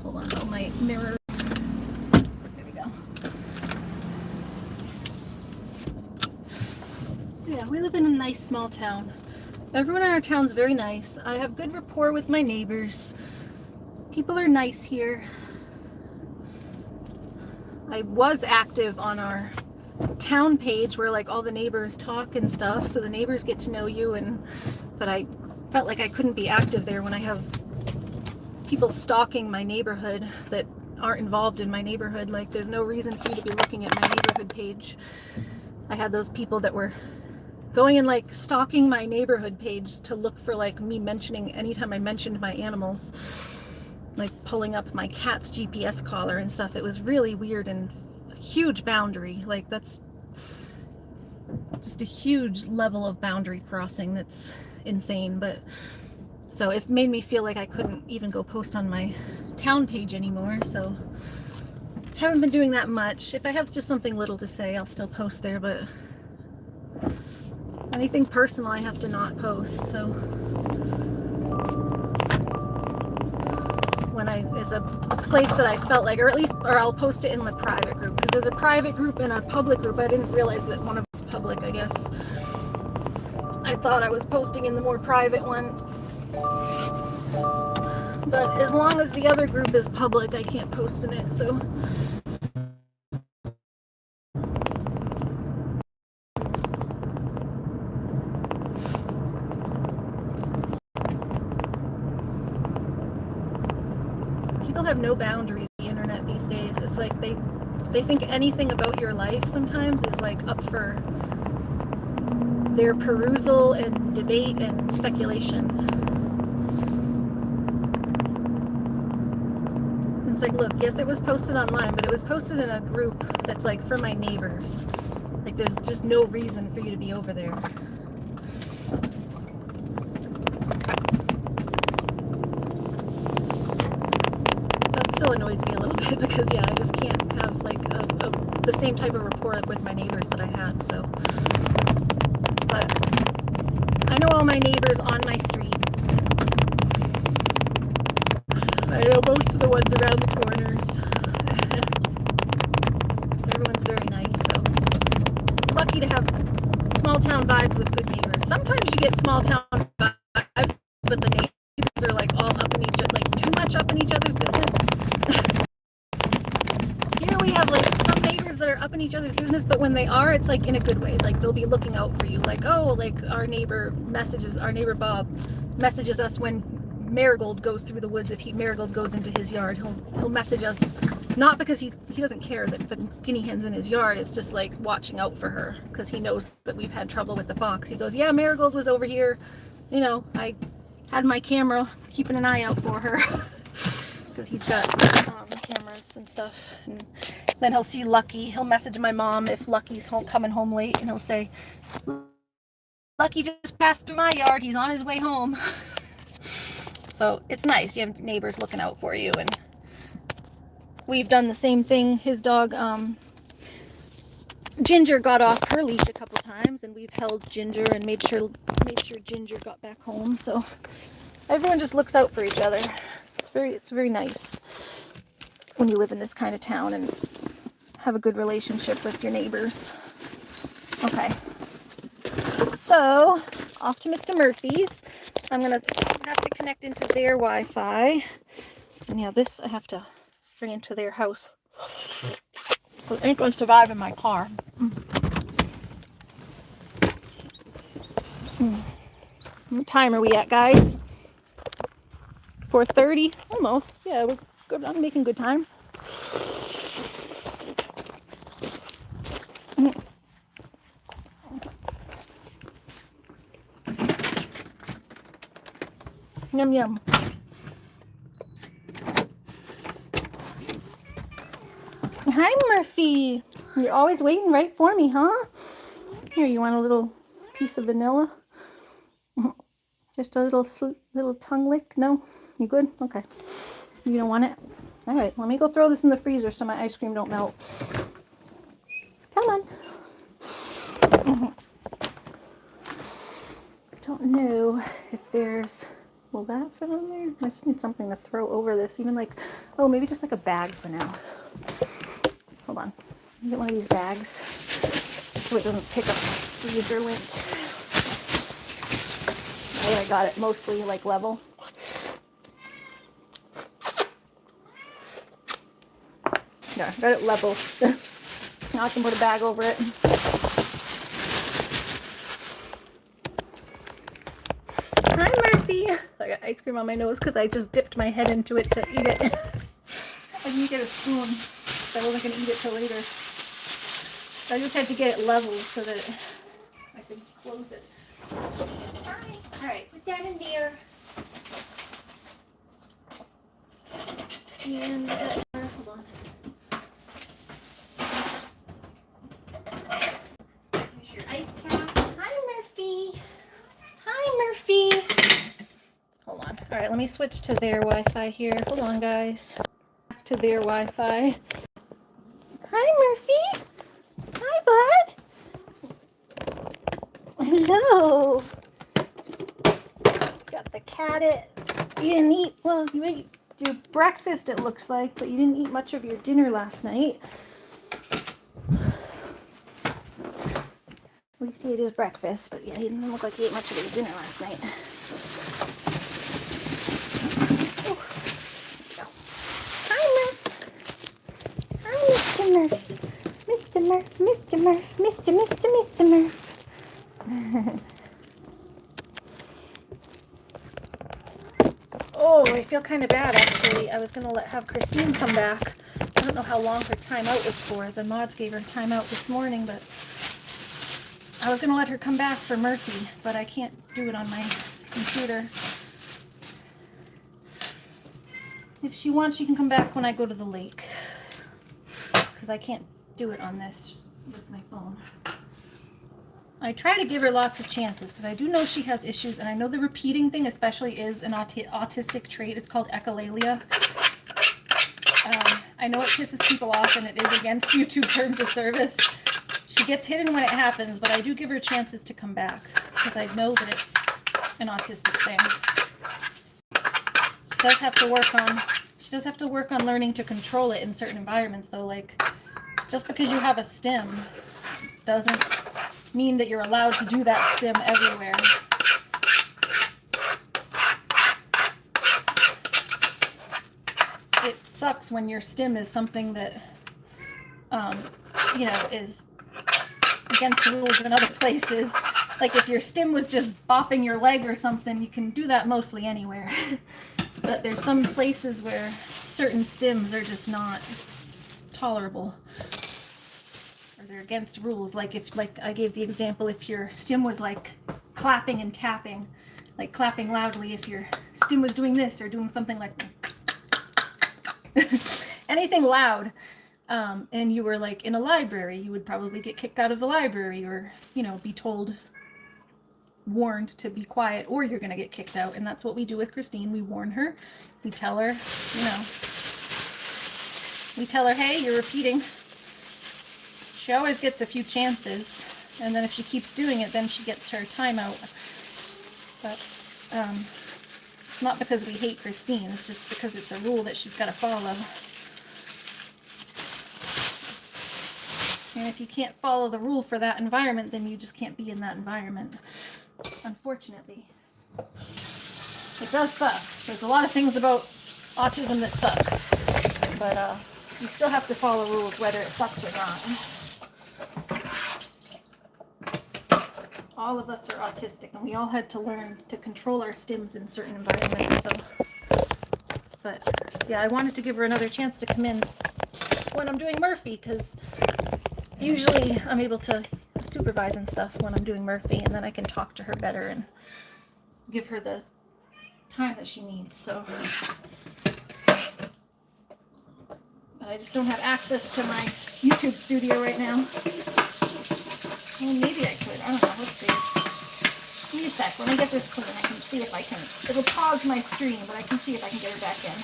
hold on, all my mirrors. There we go. Yeah, we live in a nice small town. Everyone in our town's very nice. I have good rapport with my neighbors. People are nice here. I was active on our town page where like all the neighbors talk and stuff, so the neighbors get to know you, but I felt like I couldn't be active there when I have people stalking my neighborhood that aren't involved in my neighborhood. Like, there's no reason for you to be looking at my neighborhood page. I had those people that were going and like stalking my neighborhood page to look for like me mentioning anytime I mentioned my animals, like pulling up my cat's GPS collar and stuff. It was really weird and a huge boundary. Like, that's just a huge level of boundary crossing that's insane. But so it made me feel like I couldn't even go post on my town page anymore, so haven't been doing that much. If I have just something little to say, I'll still post there, but anything personal I have to not post. So when is a place that I felt like, or I'll post it in the private group, because there's a private group and a public group. I didn't realize that one of us is public, I guess. I thought I was posting in the more private one. But as long as the other group is public, I can't post in it, so. People have no boundaries on the internet these days. It's like they think anything about your life sometimes is like up for their perusal and debate and speculation. It's like, look, yes, it was posted online, but it was posted in a group that's like for my neighbors. Like, there's just no reason for you to be over there. That still annoys me a little bit because, yeah, I just can't have like the same type of rapport with my neighbors that I had. So, but I know all my neighbors on my street. I know most of the ones around the corners. Everyone's very nice, so lucky to have small town vibes with good neighbors. Sometimes you get small town vibes, but the neighbors are like all up in each other, like too much up in each other's business. Here we have like some neighbors that are up in each other's business, but when they are, it's like in a good way. Like they'll be looking out for you. Like, oh, like our neighbor Bob messages us when Marigold goes through the woods. If Marigold goes into his yard, he'll message us, not because he doesn't care that the guinea hen's in his yard. It's just like watching out for her because he knows that we've had trouble with the fox. He goes, yeah, Marigold was over here, you know, I had my camera keeping an eye out for her because he's got cameras and stuff. And then he'll see Lucky. He'll message my mom if Lucky's coming home late, and he'll say, Lucky just passed through my yard, he's on his way home. So it's nice. You have neighbors looking out for you, and we've done the same thing. His dog, Ginger, got off her leash a couple times, and we've held Ginger and made sure Ginger got back home. So everyone just looks out for each other. It's very nice when you live in this kind of town and have a good relationship with your neighbors. Okay. So off to Mr. Murphy's. I'm gonna have to connect into their Wi-Fi, and yeah, this I have to bring into their house. It ain't gonna survive in my car. What time are we at, guys? 4:30, almost. Yeah, we're good. I'm making good time. Yum yum. Hi, Murphy. You're always waiting right for me, huh? Here, you want a little piece of vanilla? Just a little tongue lick? No? You good? Okay. You don't want it? All right, let me go throw this in the freezer so my ice cream don't melt. Come on. Don't know if there's... Will that fit on there? I just need something to throw over this. Even like, oh, maybe just like a bag for now. Hold on. Let me get one of these bags so it doesn't pick up freezer lint. I got it mostly like level. Yeah, got it level. Now I can put a bag over it. Hi, Murphy. I got ice cream on my nose because I just dipped my head into it to eat it. I didn't get a spoon. So I wasn't going to eat it till later. I just had to get it level so that I could close it. Hi. All right, put that in there. And hold on. Here's your ice pack. Hi, Murphy. Hi, Murphy. Hold on. All right, let me switch to their Wi-Fi here. Hold on, guys. Back to their Wi-Fi. Hi, Murphy. Hi, bud. Hello. Got the cat. You didn't eat, well, you ate your breakfast, it looks like, but you didn't eat much of your dinner last night. At least he ate his breakfast, but yeah, he didn't look like he ate much of his dinner last night. Murph, Mr. Murph, Mr. Murph. Oh, I feel kind of bad actually. I was gonna have Christine come back. I don't know how long her timeout was for. The mods gave her timeout this morning, but I was gonna let her come back for Murphy, but I can't do it on my computer. If she wants, she can come back when I go to the lake, because I can't do it on this with my phone. I try to give her lots of chances because I do know she has issues, and I know the repeating thing especially is an autistic trait. It's called echolalia. I know it pisses people off and it is against YouTube terms of service. She gets hidden when it happens, but I do give her chances to come back because I know that it's an autistic thing. She does have to work on learning to control it in certain environments though. Like, just because you have a stim doesn't mean that you're allowed to do that stim everywhere. It sucks when your stim is something that, you know, is against rules in other places. Like if your stim was just bopping your leg or something, you can do that mostly anywhere. But there's some places where certain stims are just not tolerable. They're against rules. Like if, like I gave the example, if your stim was like clapping and tapping, like clapping loudly, if your stim was doing this or doing something like anything loud, and you were like in a library, you would probably get kicked out of the library, or, you know, be warned to be quiet, or you're gonna get kicked out. And that's what we do with Christine. We warn her, we tell her, you know, we tell her, hey, you're repeating. She always gets a few chances, and then if she keeps doing it, then she gets her timeout. But it's not because we hate Christine, it's just because it's a rule that she's got to follow. And if you can't follow the rule for that environment, then you just can't be in that environment, unfortunately. It does suck. There's a lot of things about autism that suck, but you still have to follow rules whether it sucks or not. All of us are autistic, and we all had to learn to control our stims in certain environments. So, but yeah, I wanted to give her another chance to come in when I'm doing Murphy, because usually I'm able to supervise and stuff when I'm doing Murphy, and then I can talk to her better and give her the time that she needs. So, but I just don't have access to my YouTube studio right now. Well, maybe I could. I don't know. Let's see. Give me a sec. When I get this clean, I can see if I can. It'll pause my stream, but I can see if I can get her back in.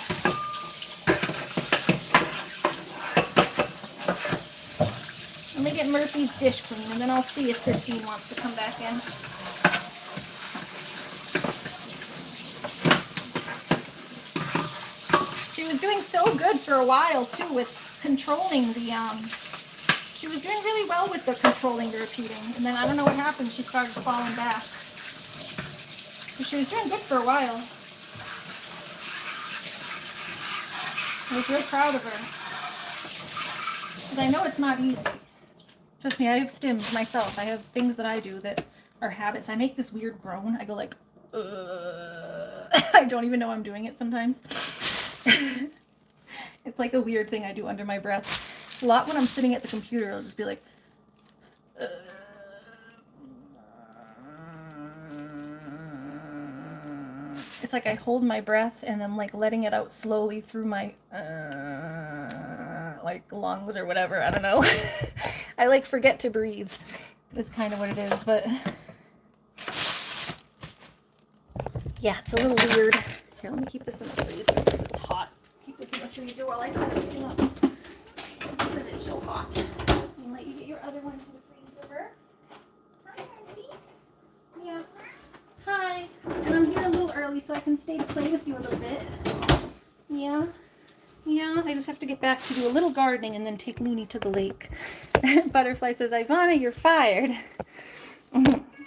Let me get Murphy's dish clean, and then I'll see if Christine wants to come back in. She was doing so good for a while, too, with controlling the, she was doing really well with the controlling the repeating, and then I don't know what happened, she started falling back. So she was doing good for a while. I was real proud of her. Because I know it's not easy. Trust me, I have stims myself. I have things that I do that are habits. I make this weird groan. I go like, I don't even know I'm doing it sometimes. It's like a weird thing I do under my breath. A lot when I'm sitting at the computer, I'll just be like, it's like I hold my breath and I'm like letting it out slowly through my like lungs or whatever. I don't know. I like forget to breathe. That's kind of what it is, but yeah, it's a little weird. Here, let me keep this in the freezer because it's hot. Keep this in the freezer while I set everything up. Because it's so hot. I'll let you get your other one to the freezer. Hi, baby. Yeah. Hi. And I'm here a little early so I can stay to play with you a little bit. Yeah. Yeah, I just have to get back to do a little gardening and then take Looney to the lake. Butterfly says, Ivana, you're fired. All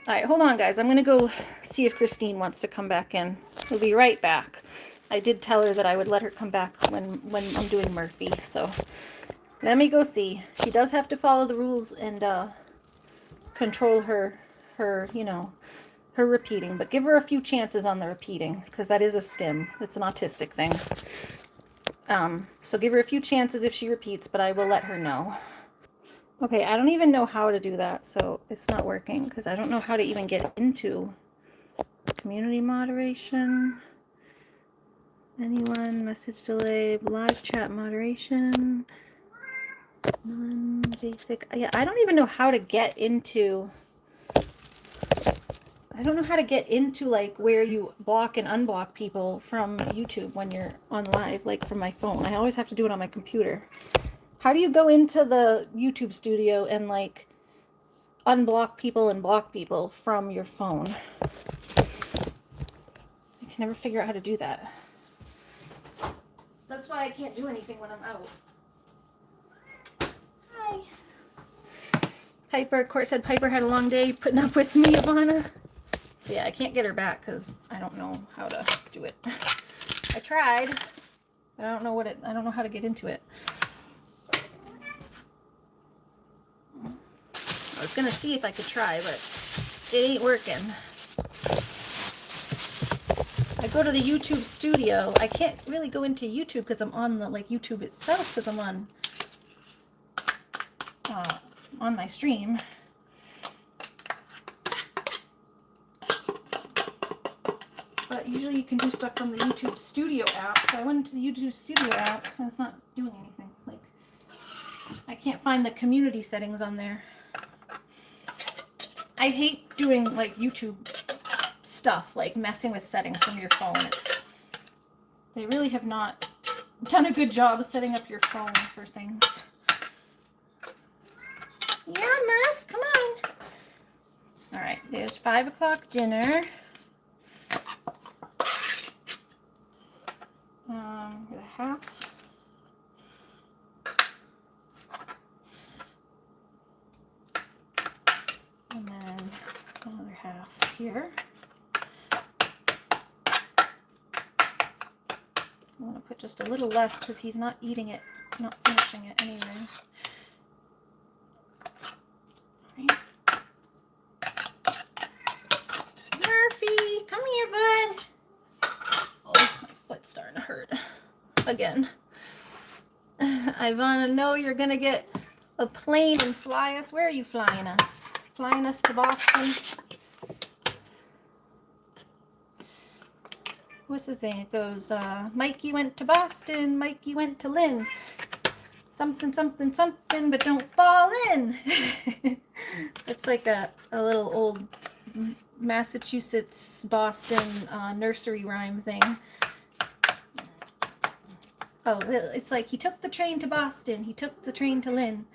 right, hold on, guys. I'm going to go see if Christine wants to come back in. We'll be right back. I did tell her that I would let her come back when I'm doing Murphy, so Let me go see. She does have to follow the rules and control her, you know, her repeating. But give her a few chances on the repeating, because that is a stim. It's an autistic thing. So give her a few chances if she repeats, but I will let her know. Okay, I don't even know how to do that, so it's not working, because I don't know how to even get into community moderation. Anyone, message delay, live chat moderation, non-basic. Yeah, I don't even know how to get into, I don't know how to get into like where you block and unblock people from YouTube when you're on live, like from my phone. I always have to do it on my computer. How do you go into the YouTube studio and like unblock people and block people from your phone? I can never figure out how to do that. That's why I can't do anything when I'm out. Hi. Piper, Court said Piper had a long day putting up with me, Ivana. So yeah, I can't get her back because I don't know how to do it. I tried, but I don't know I don't know how to get into it. I was gonna see if I could try, but it ain't working. I go to the YouTube studio. I can't really go into YouTube because I'm on the like YouTube itself, because I'm on my stream. But usually you can do stuff from the YouTube Studio app. So I went into the YouTube Studio app and it's not doing anything. Like, I can't find the community settings on there. I hate doing like YouTube stuff, like messing with settings from your phone. They really have not done a good job of setting up your phone for things. Yeah, Murph, come on. All right, there's 5 o'clock dinner. The half. And then another half here. I'm going to put just a little left because he's not eating it, not finishing it anyway. Right. Murphy, come here, bud. Oh, my foot's starting to hurt again. I want to know you're going to get a plane and fly us. Where are you flying us? Flying us to Boston? What's the thing? It goes, Mikey went to Boston, Mikey went to Lynn. Something, something, something, but don't fall in. It's like a little old Massachusetts, Boston nursery rhyme thing. Oh, it's like he took the train to Boston, he took the train to Lynn.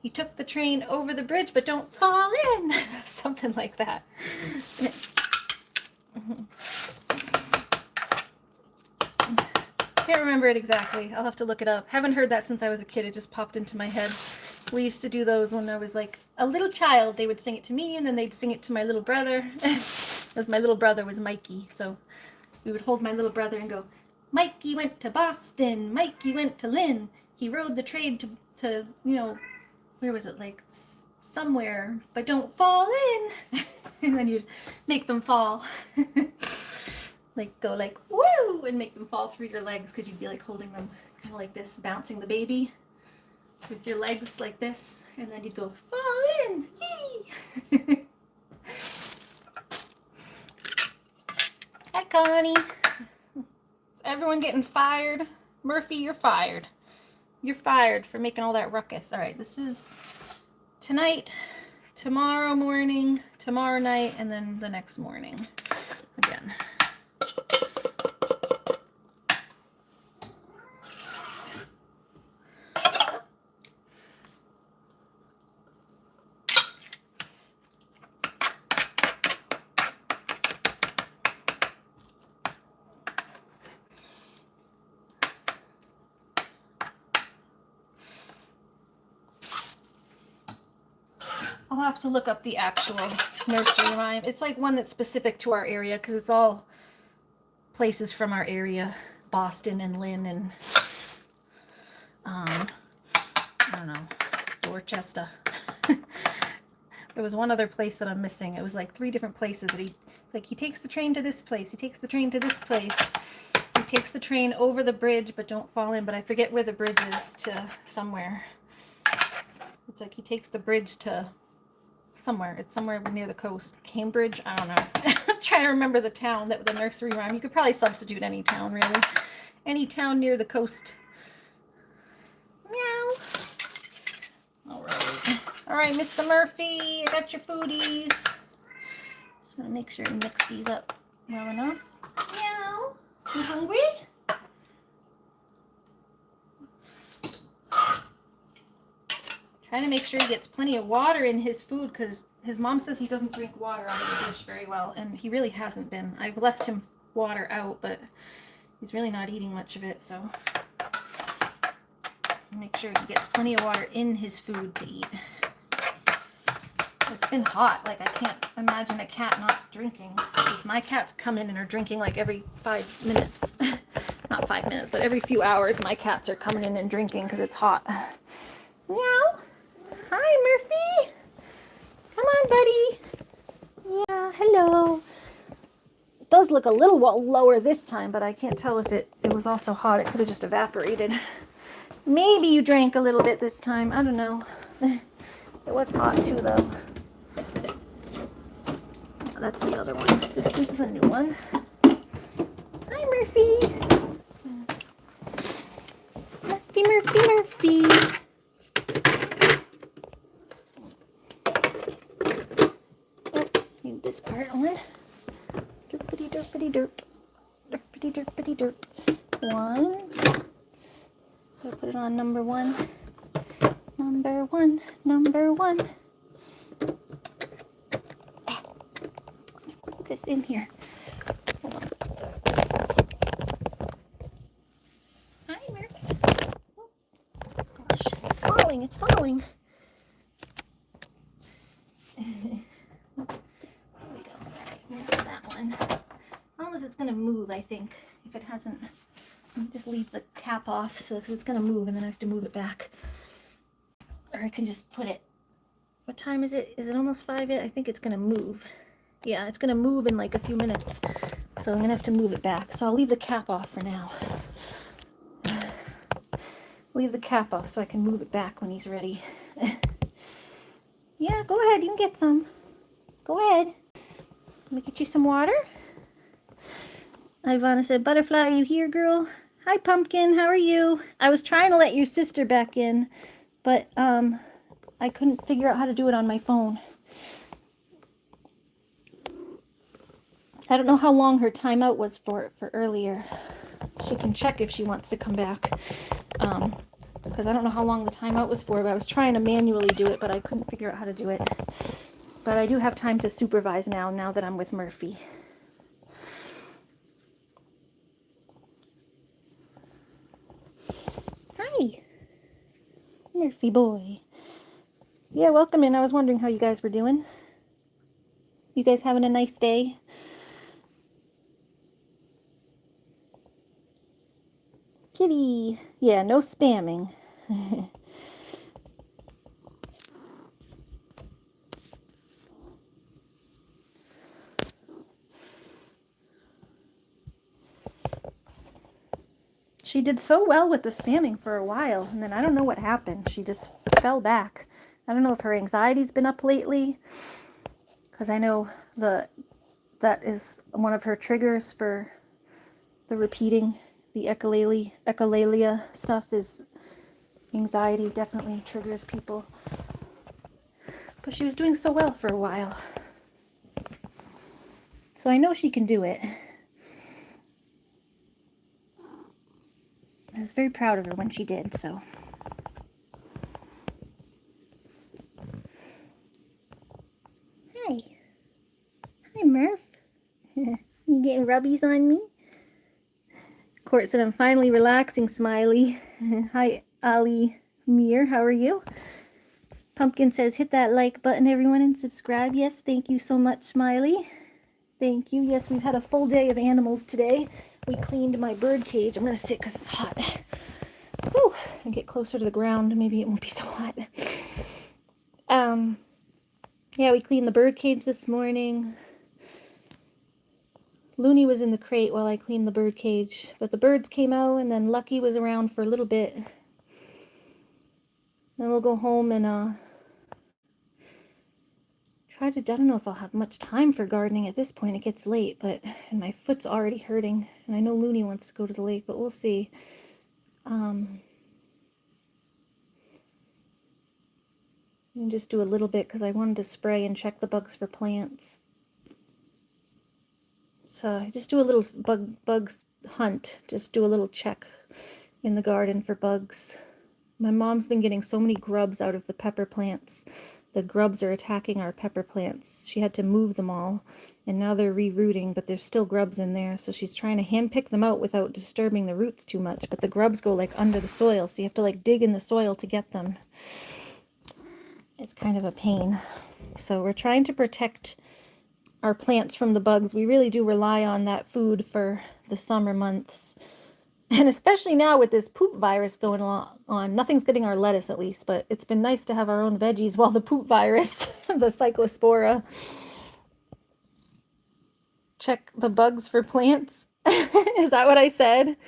He took the train over the bridge, but don't fall in. Something like that. Can't remember it exactly. I'll have to look it up. Haven't heard that since I was a kid. It just popped into my head. We used to do those when I was like a little child. They would sing it to me and then they'd sing it to my little brother. Because my little brother was Mikey. So we would hold my little brother and go, Mikey went to Boston. Mikey went to Lynn. He rode the train to you know, where was it? Like somewhere, but don't fall in. And then you'd make them fall. Like go like woo and make them fall through your legs because you'd be like holding them kind of like this, bouncing the baby with your legs like this, and then you'd go fall in. Yee! Hi, Connie. Is everyone getting fired? Murphy, you're fired. You're fired for making all that ruckus. All right, this is tonight, tomorrow morning, tomorrow night, and then the next morning again. I'll have to look up the actual nursery rhyme. It's like one that's specific to our area because it's all places from our area, Boston and Lynn and don't know, Dorchester. There was one other place that I'm missing. It was like 3 different places that he takes the train to this place, he takes the train to this place, he takes the train over the bridge, but don't fall in, but I forget where the bridge is to somewhere. It's like he takes the bridge to somewhere. It's somewhere near the coast. Cambridge? I don't know. I'm trying to remember the town, that the nursery rhyme. You could probably substitute any town, really. Any town near the coast. Meow. All right. All right, Mr. Murphy, I got your foodies. Just want to make sure and mix these up well enough. Meow. You hungry? Trying to make sure he gets plenty of water in his food because his mom says he doesn't drink water out of the dish very well, and he really hasn't been. I've left him water out, but he's really not eating much of it, so make sure he gets plenty of water in his food to eat. It's been hot. Like, I can't imagine a cat not drinking, because my cats come in and are drinking like every 5 minutes. Not 5 minutes, but every few hours my cats are coming in and drinking because it's hot. Meow. Hi, Murphy. Come on, buddy. Yeah, hello. It does look a little lower this time, but I can't tell if it was also hot. It could have just evaporated. Maybe you drank a little bit this time. I don't know. It was hot too, though. That's the other one. This is a new one. Hi, Murphy. Murphy, Murphy, Murphy. Need this part on. Derpity derpity derp. Derpity derpity derp. 1. I'll put it on number 1. Number 1. Number 1. Put this in here. Hold on. Hi, Murph. Oh, gosh, it's falling. It's falling. It's going to move, I think, if it hasn't. Just leave the cap off, so it's going to move, and then I have to move it back. Or I can just put it. What time is it? Is it almost 5 yet? I think it's going to move. Yeah, it's going to move in like a few minutes, so I'm going to have to move it back. So I'll leave the cap off for now. Leave the cap off so I can move it back when he's ready. Yeah, go ahead. You can get some. Go ahead. Let me get you some water. Ivana said, Butterfly, are you here, girl? Hi, Pumpkin. How are you? I was trying to let your sister back in, but I couldn't figure out how to do it on my phone. I don't know how long her timeout was for earlier. She can check if she wants to come back. Because I don't know how long the timeout was for, but I was trying to manually do it, but I couldn't figure out how to do it. But I do have time to supervise now that I'm with Murphy. Hi, Murphy boy. Yeah, welcome in. I was wondering how you guys were doing. You guys having a nice day? Kitty. Yeah, no spamming. She did so well with the spamming for a while, and then I don't know what happened. She just fell back. I don't know if her anxiety's been up lately, because I know that is one of her triggers for the repeating, the echolalia stuff is anxiety. Definitely triggers people. But she was doing so well for a while. So I know she can do it. I was very proud of her when she did, so. Hi. Hi, Murph. You getting rubbies on me? Court said, I'm finally relaxing, Smiley. Hi, Ali Mir. How are you? Pumpkin says, hit that like button, everyone, and subscribe. Yes, thank you so much, Smiley. Thank you. Yes, we've had a full day of animals today. We cleaned my bird cage. I'm going to sit because it's hot. Whew, and get closer to the ground. Maybe it won't be so hot. Yeah, we cleaned the bird cage this morning. Looney was in the crate while I cleaned the bird cage, but the birds came out, and then Lucky was around for a little bit. Then we'll go home and I don't know if I'll have much time for gardening at this point. It gets late, and my foot's already hurting, and I know Looney wants to go to the lake, but we'll see. And just do a little bit because I wanted to spray and check the bugs for plants. So I just do a little bugs hunt, just do a little check in the garden for bugs. My mom's been getting so many grubs out of the pepper plants. The grubs are attacking our pepper plants. She had to move them all, and now they're re-rooting, but there's still grubs in there, so she's trying to hand-pick them out without disturbing the roots too much, but the grubs go like under the soil, so you have to like dig in the soil to get them. It's kind of a pain. So we're trying to protect our plants from the bugs. We really do rely on that food for the summer months. And especially now with this poop virus going on, nothing's getting our lettuce at least, but it's been nice to have our own veggies while the poop virus, the cyclospora. Check the bugs for plants. Is that what I said?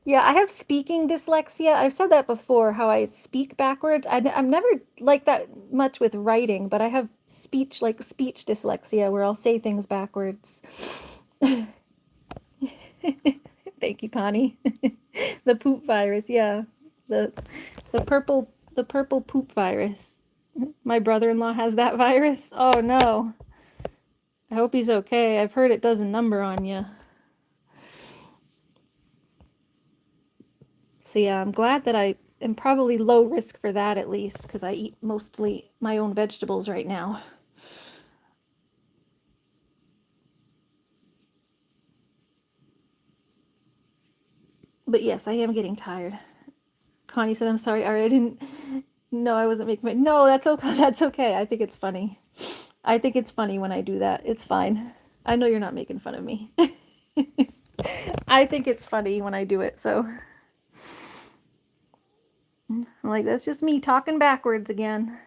Yeah, I have speaking dyslexia. I've said that before, how I speak backwards. I'm never like that much with writing, but I have speech dyslexia where I'll say things backwards. Thank you, Connie. The poop virus, yeah. The purple poop virus. My brother-in-law has that virus. Oh no. I hope he's okay. I've heard it does a number on you. So yeah, I'm glad that I am probably low risk for that at least, because I eat mostly my own vegetables right now. But yes, I am getting tired. Connie said, I'm sorry, Ari, I didn't... No, I wasn't making my... No, that's okay. That's okay. I think it's funny. I think it's funny when I do that. It's fine. I know you're not making fun of me. I think it's funny when I do it, so... I'm like, that's just me talking backwards again.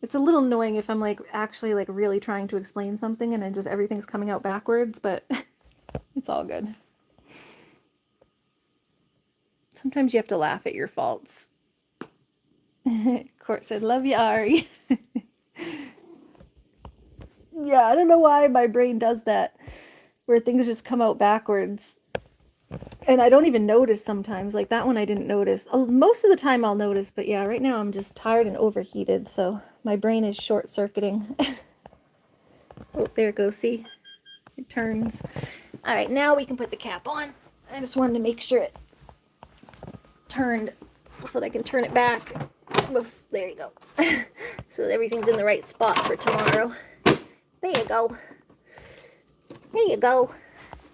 It's a little annoying if I'm like actually like really trying to explain something and then just everything's coming out backwards, but it's all good. Sometimes you have to laugh at your faults. Court said, love you, Ari. Yeah, I don't know why my brain does that, where things just come out backwards. And I don't even notice sometimes. Like that one I didn't notice. Most of the time I'll notice, but yeah, right now I'm just tired and overheated, so my brain is short-circuiting. Oh, there it goes. See? It turns. All right, now we can put the cap on. I just wanted to make sure it turned so that I can turn it back. There you go. So everything's in the right spot for tomorrow. There you go. There you go.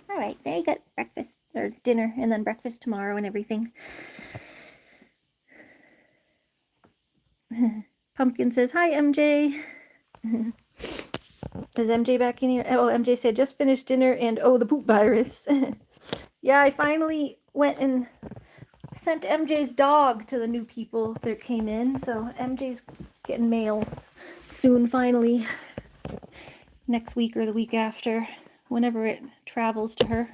All right, there you got breakfast or dinner and then breakfast tomorrow and everything. Pumpkin says, hi, MJ. Is MJ back in here? Oh, MJ said, just finished dinner and oh, the poop virus. Yeah, I finally went and sent MJ's dog to the new people that came in. So MJ's getting mail soon, finally. Next week or the week after, whenever it travels to her.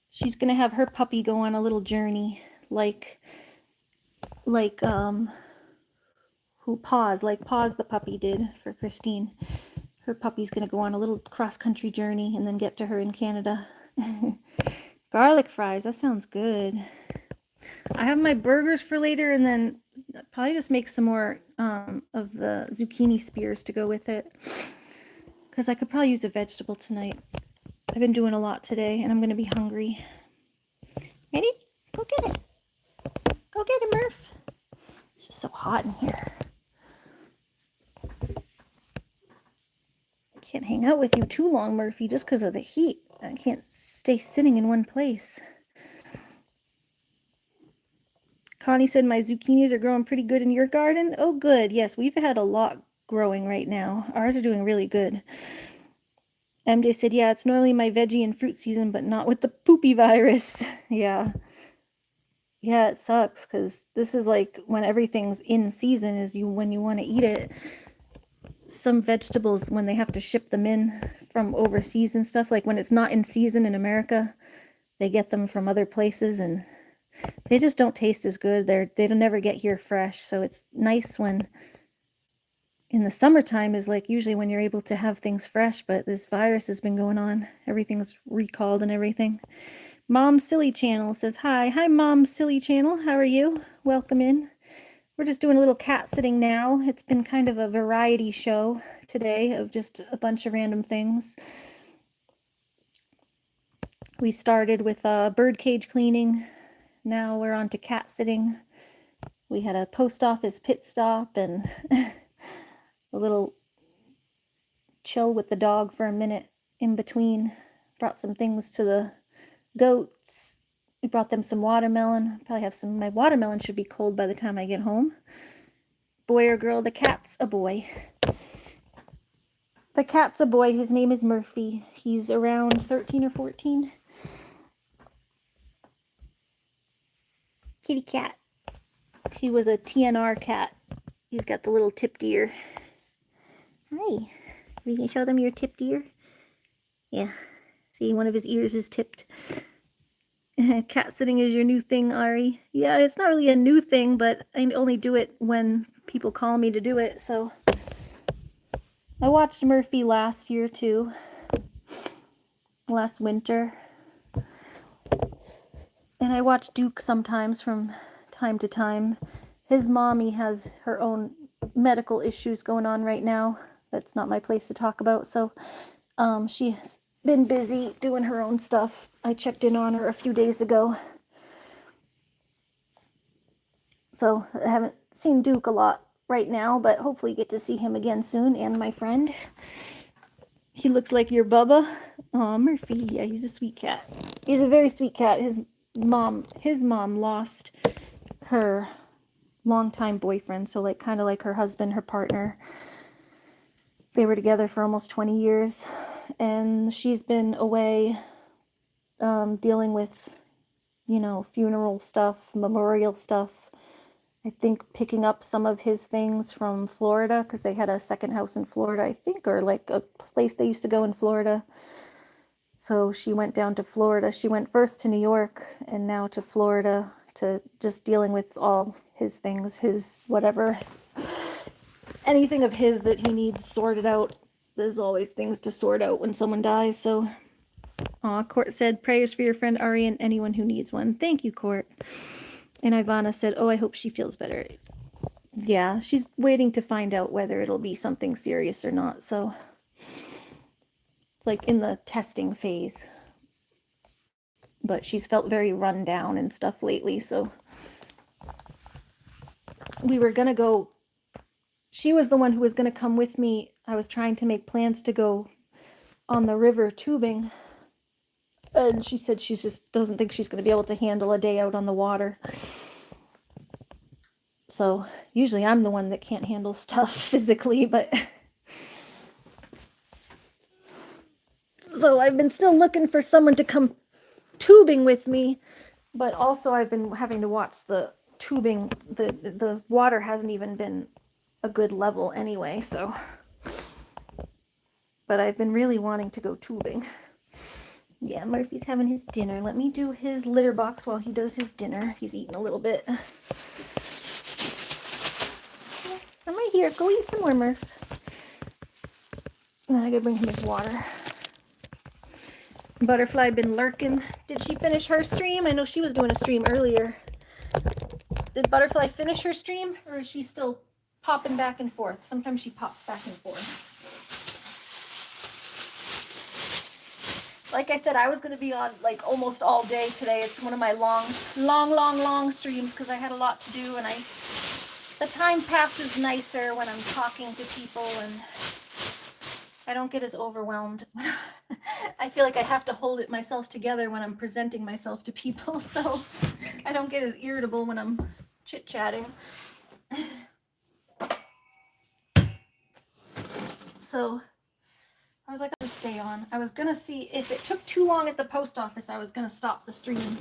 She's going to have her puppy go on a little journey like Paws the puppy did for Christine. Her puppy's going to go on a little cross-country journey and then get to her in Canada. Garlic fries, that sounds good. I have my burgers for later, and then probably just make some more of the zucchini spears to go with it. Because I could probably use a vegetable tonight. I've been doing a lot today, and I'm going to be hungry. Ready? Go get it. Go get it, Murph. It's just so hot in here. I can't hang out with you too long, Murphy, just because of the heat. I can't stay sitting in one place. Connie said my zucchinis are growing pretty good in your garden. Oh, good. Yes, we've had a lot growing right now. Ours are doing really good. MJ said, yeah, it's normally my veggie and fruit season, but not with the poopy virus. Yeah. Yeah, it sucks because this is like when everything's in season is when you want to eat it. Some vegetables, when they have to ship them in from overseas and stuff, like when it's not in season in America, they get them from other places and they just don't taste as good. They don't never get here fresh. So it's nice when in the summertime is like usually when you're able to have things fresh, but this virus has been going on. Everything's recalled and everything. Mom Silly Channel says, hi, Mom Silly Channel. How are you? Welcome in. We're just doing a little cat sitting now. It's been kind of a variety show today of just a bunch of random things. We started with bird cage cleaning. Now we're on to cat sitting. We had a post office pit stop and a little chill with the dog for a minute in between. Brought some things to the goats. We brought them some watermelon. Probably have some. My watermelon should be cold by the time I get home. Boy or girl? The cat's a boy. The cat's a boy. His name is Murphy. He's around 13 or 14. Kitty cat. He was a TNR cat. He's got the little tipped ear. Hi. We can show them your tipped ear. Yeah. See, one of his ears is tipped. Cat sitting is your new thing, Ari. Yeah, it's not really a new thing, but I only do it when people call me to do it, so. I watched Murphy last year, too. Last winter. And I watch Duke sometimes from time to time. His mommy has her own medical issues going on right now. That's not my place to talk about, so she's been busy doing her own stuff. I checked in on her a few days ago. So I haven't seen Duke a lot right now, but hopefully get to see him again soon, and my friend. He looks like your Bubba. Aw, Murphy. Yeah, he's a sweet cat. He's a very sweet cat. His mom lost her longtime boyfriend, so like kind of like her husband, her partner. They were together for almost 20 years, and she's been away dealing with, funeral stuff, memorial stuff. I think picking up some of his things from Florida, because they had a second house in Florida, I think, or like a place they used to go in Florida. So she went down to Florida. She went first to New York and now to Florida to just dealing with all his things, his whatever, anything of his that he needs sorted out. There's always things to sort out when someone dies. So, Court said, prayers for your friend Ari and anyone who needs one. Thank you, Court. And Ivana said, I hope she feels better. Yeah, she's waiting to find out whether it'll be something serious or not. So it's like in the testing phase. But she's felt very run down and stuff lately. So we were going to go. She was the one who was going to come with me. I was trying to make plans to go on the river tubing. And she said she just doesn't think she's going to be able to handle a day out on the water. So usually I'm the one that can't handle stuff physically, but so I've been still looking for someone to come tubing with me, but also I've been having to watch the tubing. The water hasn't even been a good level anyway, so. But I've been really wanting to go tubing. Yeah, Murphy's having his dinner. Let me do his litter box while he does his dinner. He's eating a little bit. I'm right here. Go eat some more, Murph. And then I gotta bring him his water. Butterfly been lurking. Did she finish her stream? I know she was doing a stream earlier. Did Butterfly finish her stream? Or is she still popping back and forth? Sometimes she pops back and forth. Like I said, I was going to be on like almost all day today. It's one of my long streams because I had a lot to do, and the time passes nicer when I'm talking to people and I don't get as overwhelmed. I feel like I have to hold it myself together when I'm presenting myself to people, so I don't get as irritable when I'm chit-chatting. So I was like, I'll just stay on. I was going to see if it took too long at the post office, I was going to stop the stream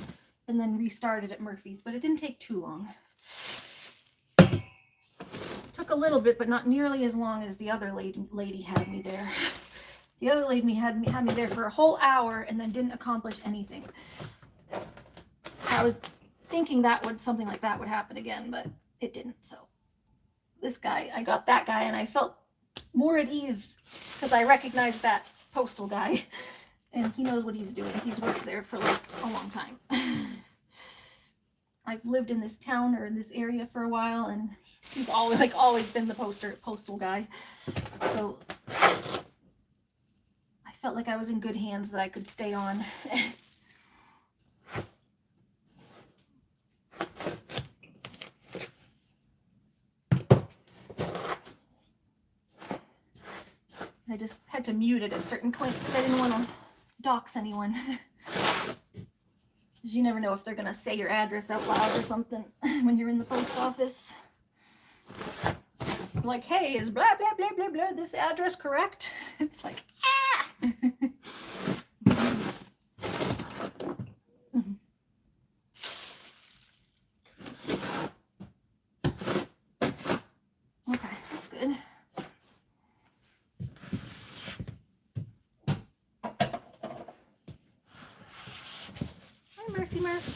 and then restarted at Murphy's, but it didn't take too long. Took a little bit, but not nearly as long as the other lady had me there. The other lady had me there for a whole hour and then didn't accomplish anything. I was thinking something like that would happen again, but it didn't. So this guy, I got that guy, and I felt more at ease because I recognized that postal guy, and he knows what he's doing. He's worked there for like a long time. I've lived in this town or in this area for a while, and he's always been the postal guy. So I felt like I was in good hands, that I could stay on. I just had to mute it at certain points because I didn't want to dox anyone. Because you never know if they're going to say your address out loud or something when you're in the post office. Like, hey, is blah, blah, blah, blah, blah, this address correct? It's like, ah! Okay, that's good. Hi, Murphy Murph.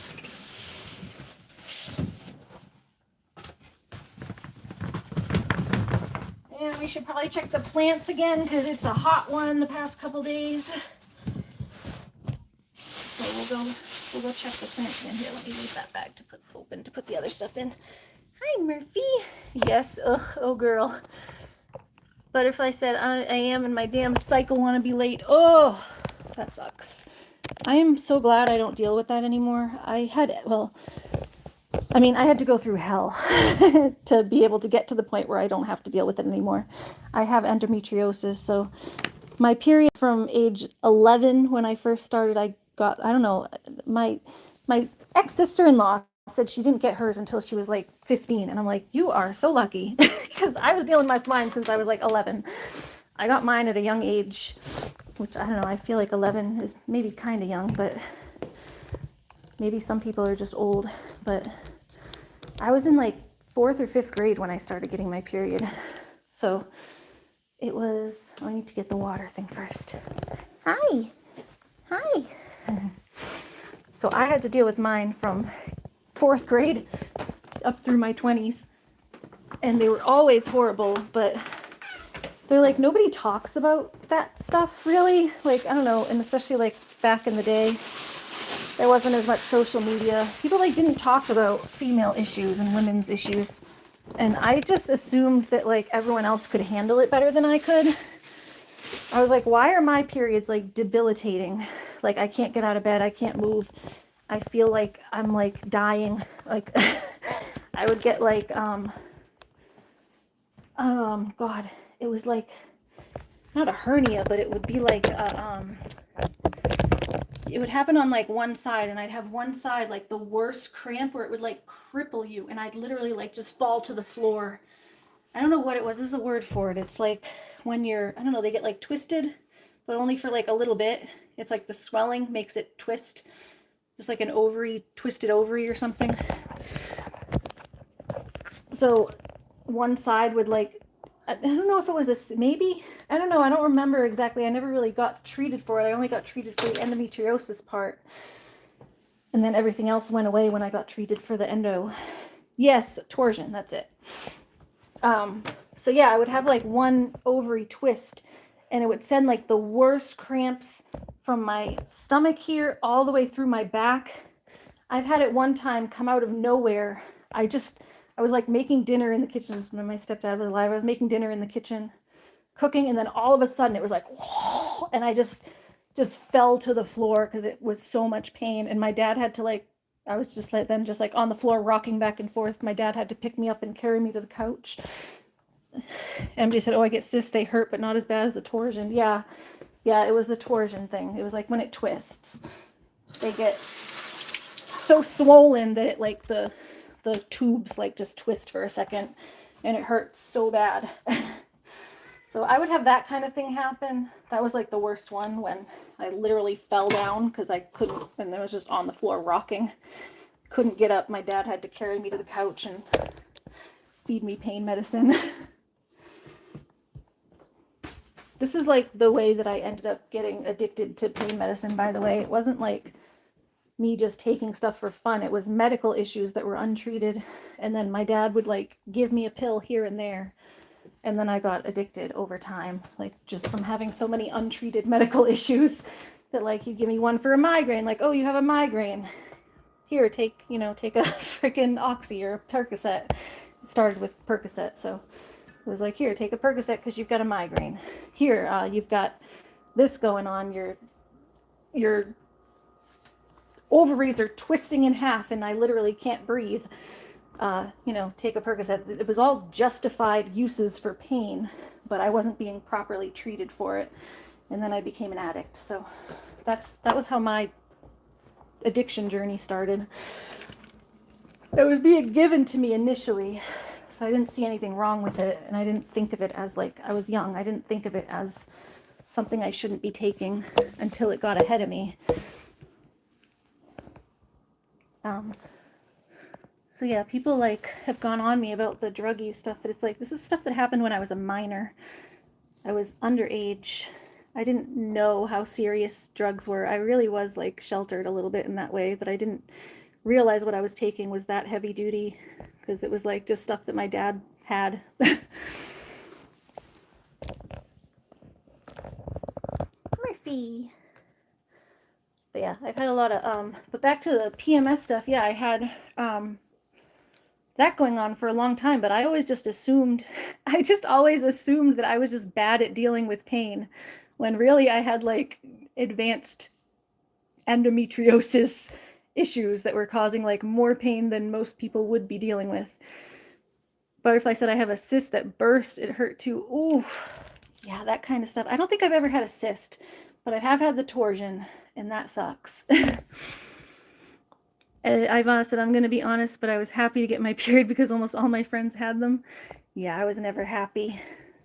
And we should probably check the plants again because it's a hot one the past couple days. So we'll go check the plants again. Here, let me leave that bag to put the other stuff in. Hi, Murphy. Yes, oh girl. Butterfly said, I am, and my damn cycle want to be late. Oh, that sucks. I am so glad I don't deal with that anymore. I had to go through hell to be able to get to the point where I don't have to deal with it anymore. I have endometriosis, so my period from age 11 when I first started, I don't know, my ex-sister-in-law said she didn't get hers until she was like 15, and I'm like, you are so lucky, because I was dealing with mine since I was like 11. I got mine at a young age, which I don't know, I feel like 11 is maybe kind of young, but maybe some people are just old. But I was in like 4th or 5th grade when I started getting my period. So it was, I need to get the water thing first. Hi. So I had to deal with mine from 4th grade up through my 20s. And they were always horrible, but they're like, nobody talks about that stuff really. Like, I don't know, and especially like back in the day, there wasn't as much social media. People like didn't talk about female issues and women's issues. And I just assumed that like everyone else could handle it better than I could. I was like, why are my periods like debilitating? Like I can't get out of bed, I can't move. I feel like I'm like dying. Like I would get like God, it was like not a hernia, but it would be like it would happen on like one side, and I'd have one side like the worst cramp where it would like cripple you, and I'd literally like just fall to the floor. I don't know what it was. There's a word for it. It's like when you're, I don't know, they get like twisted, but only for like a little bit. It's like the swelling makes it twist, just like an ovary, twisted ovary or something. So one side would like, I don't know if it was maybe, I don't know, I don't remember exactly. I never really got treated for it. I only got treated for the endometriosis part. And then everything else went away when I got treated for the endo. Yes, torsion, that's it. So yeah, I would have like one ovary twist, and it would send like the worst cramps from my stomach here all the way through my back. I've had it one time come out of nowhere. I was like making dinner in the kitchen when my stepdad was alive. I was making dinner in the kitchen, cooking, and then all of a sudden it was like, whoa, and I just fell to the floor because it was so much pain. And my dad had to like, I was just like then just like on the floor rocking back and forth. My dad had to pick me up and carry me to the couch. MJ said, oh, I get cysts, they hurt, but not as bad as the torsion. Yeah, it was the torsion thing. It was like when it twists, they get so swollen that it like the tubes like just twist for a second, and it hurts so bad. So I would have that kind of thing happen. That was like the worst one, when I literally fell down because I couldn't, and I was just on the floor rocking. Couldn't get up. My dad had to carry me to the couch and feed me pain medicine. This is like the way that I ended up getting addicted to pain medicine, by the way. It wasn't like me just taking stuff for fun. It was medical issues that were untreated. And then my dad would like give me a pill here and there. And then I got addicted over time, like just from having so many untreated medical issues that like he'd give me one for a migraine. Like, oh, you have a migraine. Here, take a freaking Oxy or a Percocet. It started with Percocet, so it was like, here, take a Percocet because you've got a migraine. Here, you've got this going on. Your ovaries are twisting in half and I literally can't breathe. Take a Percocet. It was all justified uses for pain, but I wasn't being properly treated for it. And then I became an addict. So that was how my addiction journey started. It was being given to me initially, so I didn't see anything wrong with it, and I didn't think of it as, like, I was young. I didn't think of it as something I shouldn't be taking until it got ahead of me. So yeah, people like have gone on me about the drug use stuff, but it's like, this is stuff that happened when I was a minor. I was underage. I didn't know how serious drugs were. I really was like sheltered a little bit in that way, that I didn't realize what I was taking was that heavy duty, because it was like just stuff that my dad had. Murphy. But yeah, I've had a lot of, but back to the PMS stuff, yeah, I had that going on for a long time, but I always just assumed, I just always assumed that I was just bad at dealing with pain, when really I had like advanced endometriosis issues that were causing like more pain than most people would be dealing with. Butterfly said I have a cyst that burst. It hurt too. Ooh, yeah, that kind of stuff. I don't think I've ever had a cyst, but I have had the torsion, and that sucks. Ivana said, I'm going to be honest, but I was happy to get my period because almost all my friends had them. Yeah, I was never happy.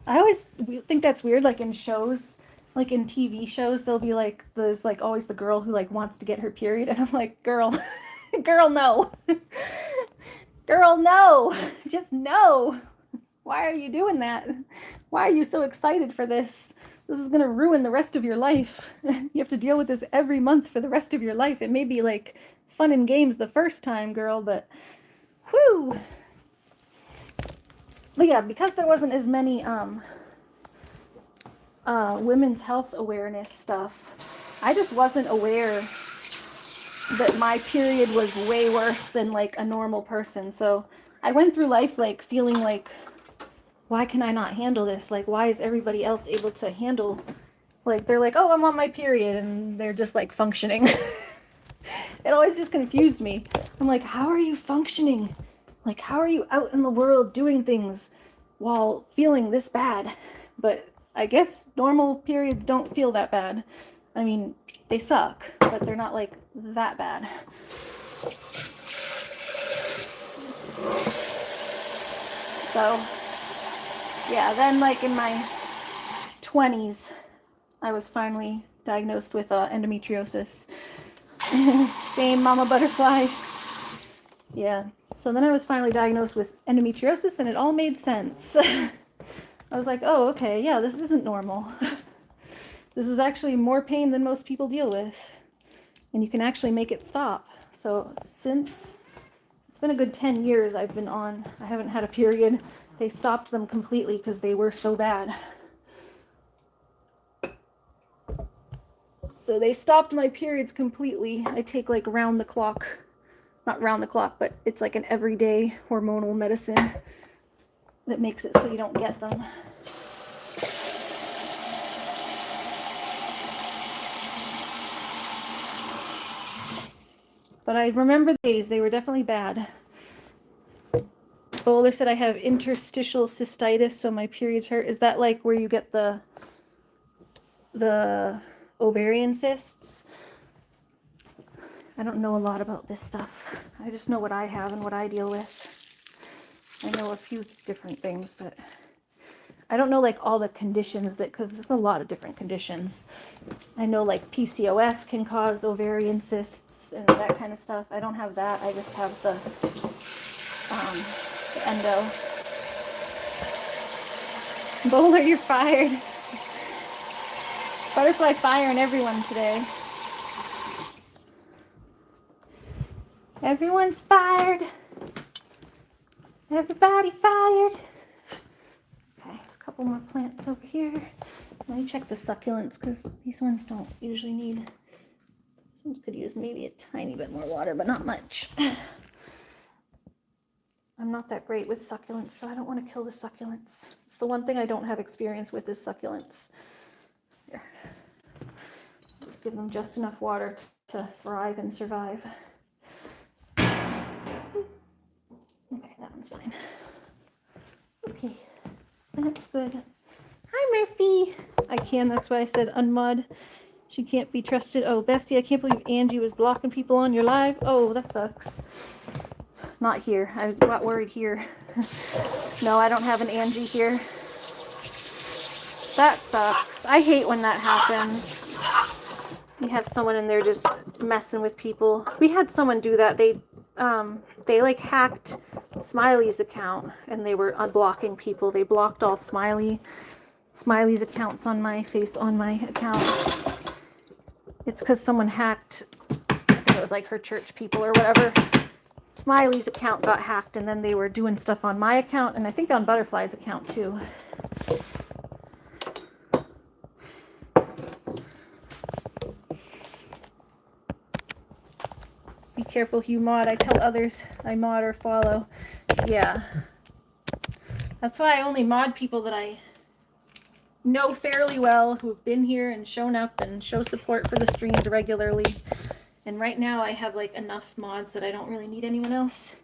I always think that's weird, like in shows, like in TV shows, they'll be like, there's like always the girl who like wants to get her period, and I'm like, girl, girl, no. Girl, no. Just no. Why are you doing that? Why are you so excited for this? This is going to ruin the rest of your life. You have to deal with this every month for the rest of your life. It may be like fun and games the first time, girl, but whew. But yeah, because there wasn't as many women's health awareness stuff, I just wasn't aware that my period was way worse than like a normal person. So I went through life like feeling like, why can I not handle this? Like, why is everybody else able to handle, like, they're like, oh, I'm on my period, and they're just like functioning. It always just confused me. I'm like, how are you functioning? Like, how are you out in the world doing things while feeling this bad? But I guess normal periods don't feel that bad. I mean, they suck, but they're not like that bad. So, yeah, then like in my 20s, I was finally diagnosed with endometriosis. Same, Mama Butterfly. Yeah, so then I was finally diagnosed with endometriosis, and it all made sense. I was like, oh, okay, yeah, this isn't normal. This is actually more pain than most people deal with, and you can actually make it stop. So since, it's been a good 10 years I've been on, I haven't had a period. They stopped them completely because they were so bad. So they stopped my periods completely. I take like round the clock, not round the clock, but it's like an everyday hormonal medicine that makes it so you don't get them. But I remember the days, they were definitely bad. Bowler said I have interstitial cystitis, so my periods hurt. Is that like where you get the ovarian cysts? I don't know a lot about this stuff. I just know what I have and what I deal with. I know a few different things, but I don't know like all the conditions that, because there's a lot of different conditions. I know like PCOS can cause ovarian cysts and that kind of stuff. I don't have that. I just have the endo. Bowler, you're fired. Butterfly firing everyone today. Everyone's fired. Everybody fired. Okay, there's a couple more plants over here. Let me check the succulents because these ones don't usually need. These ones could use maybe a tiny bit more water, but not much. I'm not that great with succulents, so I don't want to kill the succulents. It's the one thing I don't have experience with is succulents. Here. Just give them just enough water to thrive and survive. Okay, that one's fine. Okay, that's good. Hi, Murphy. I can, that's why I said unmod. She can't be trusted. Oh, bestie, I can't believe Angie was blocking people on your live. Oh, that sucks. Not here. I got worried here. No, I don't have an Angie here. That sucks. I hate when that happens. You have someone in there just messing with people. We had someone do that. They like hacked Smiley's account and they were unblocking people. They blocked all Smiley's accounts on my account. It's because someone hacked, I think it was like her church people or whatever. Smiley's account got hacked and then they were doing stuff on my account and I think on Butterfly's account too. Be careful who you mod. I tell others I mod or follow. Yeah. That's why I only mod people that I know fairly well, who've been here and shown up and show support for the streams regularly. And right now I have like enough mods that I don't really need anyone else.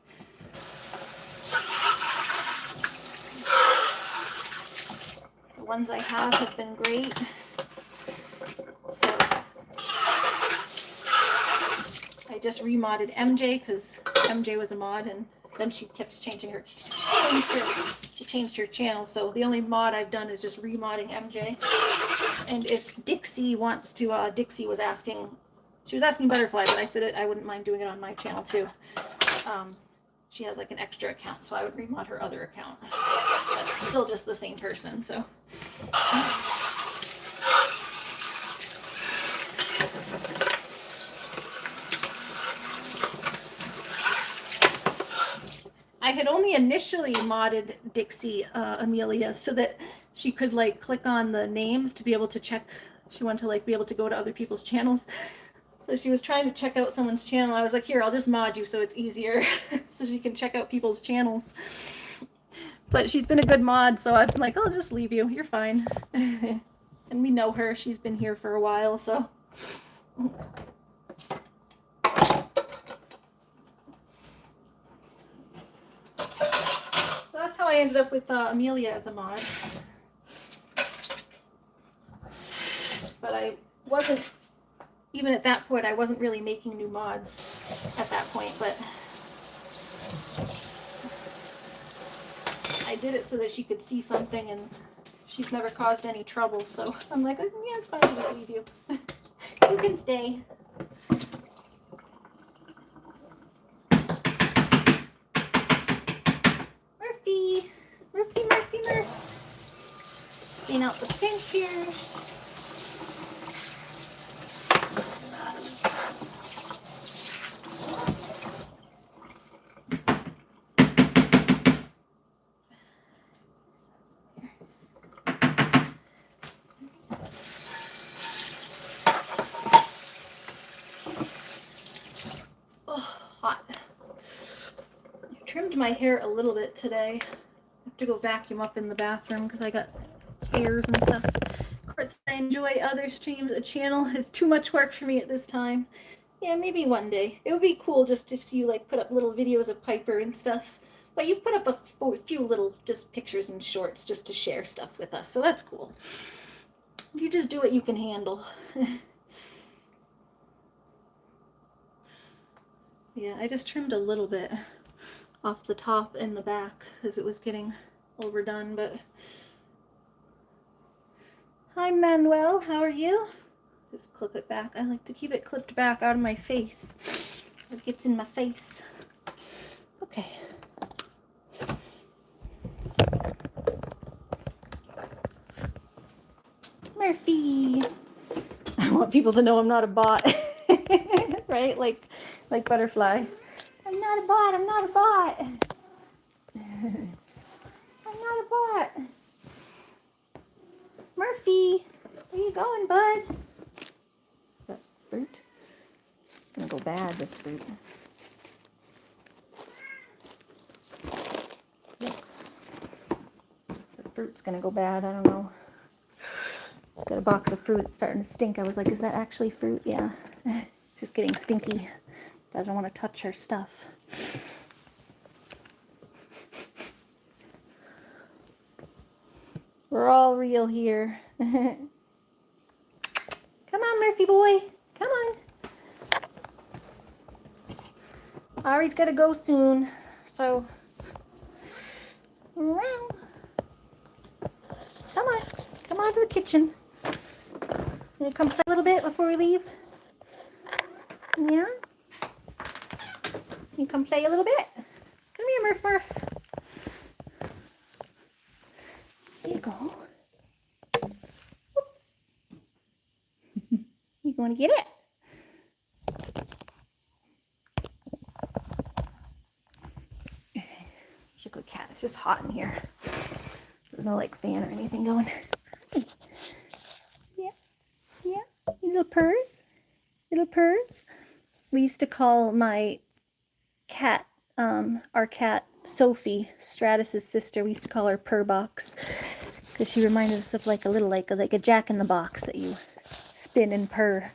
The ones I have been great. So I just remodded MJ because MJ was a mod and then she kept changing her, she changed her channel. So the only mod I've done is just remodding MJ. And if Dixie wants to, Dixie was asking, she was asking Butterfly, but I said I wouldn't mind doing it on my channel too. She has like an extra account, so I would remod her other account. But still just the same person, so. I had only initially modded Dixie, Amelia, so that she could like click on the names to be able to check. She wanted to like be able to go to other people's channels. So she was trying to check out someone's channel. I was like, here, I'll just mod you so it's easier so she can check out people's channels. But she's been a good mod, so I'm like, I'll just leave you. You're fine. And we know her. She's been here for a while, so. So that's how I ended up with Amelia as a mod. But I wasn't, even at that point, I wasn't really making new mods at that point, but I did it so that she could see something, and she's never caused any trouble, so I'm like, yeah, it's fine to just leave you. You can stay. Murphy! Murphy, Murphy, Murphy! Clean out the sink here. My hair a little bit today. I have to go vacuum up in the bathroom because I got hairs and stuff. Of course, I enjoy other streams. A channel is too much work for me at this time. Yeah, maybe one day. It would be cool just if you like put up little videos of Piper and stuff. But you've put up a few little just pictures and shorts just to share stuff with us, so that's cool. You just do what you can handle. Yeah, I just trimmed a little bit off the top and the back because it was getting overdone, but Hi, Manuel. How are you? Just clip it back. I like to keep it clipped back out of my face. It gets in my face. Okay. Murphy. I want people to know I'm not a bot. Right? Like Butterfly. I'm not a bot. I'm not a bot. I'm not a bot. Murphy, where you going, bud? Is that fruit? It's gonna go bad, this fruit. Look. The fruit's gonna go bad. I don't know. Just got a box of fruit. It's starting to stink. I was like, is that actually fruit? Yeah. It's just getting stinky. But I don't want to touch her stuff. We're all real here. Come on, Murphy boy. Come on. Ari's got to go soon. So, come on. Come on to the kitchen. You come play a little bit before we leave? Yeah? You come play a little bit? Come here, Murph. There you go. You want to get it? She's a good cat. It's just hot in here. There's no like fan or anything going. Yeah. Little purrs. We used to call my cat, our cat Sophie, Stratus's sister. We used to call her Purr Box because she reminded us of like a Jack in the Box that you spin and purr.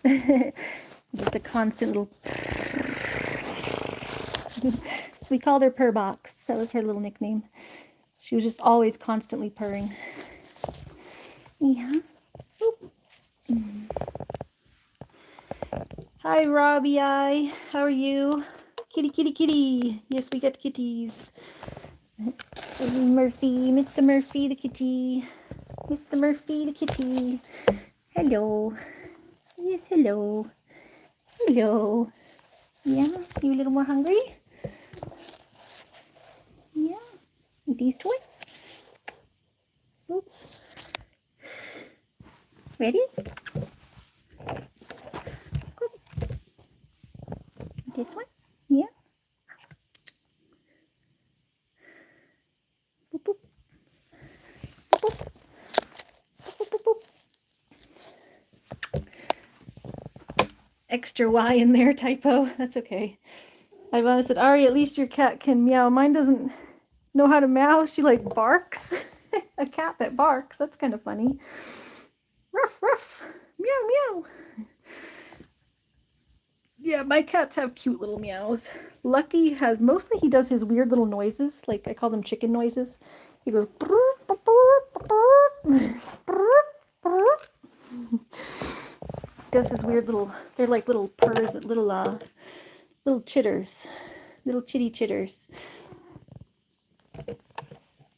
Just a constant little. We called her Purr Box. That was her little nickname. She was just always constantly purring. Yeah. Hi, Robbie. How are you? Kitty. Yes, we got kitties. This is Murphy, Mr. Murphy the kitty. Mr. Murphy the kitty. Hello. Yes, hello. Hello. Yeah, you a little more hungry? Yeah. These toys? Oop. Ready? Good. This one? Yeah. Boop, boop. Boop, boop, boop, boop. Extra Y in there, typo. That's okay. Ivana said, Ari, at least your cat can meow. Mine doesn't know how to meow. She like barks. A cat that barks. That's kind of funny. Ruff, ruff. Meow, meow. Yeah, my cats have cute little meows. Lucky has, mostly he does his weird little noises. Like, I call them chicken noises. He goes, does his weird little, they're like little purrs, little chitters. Little chitty chitters.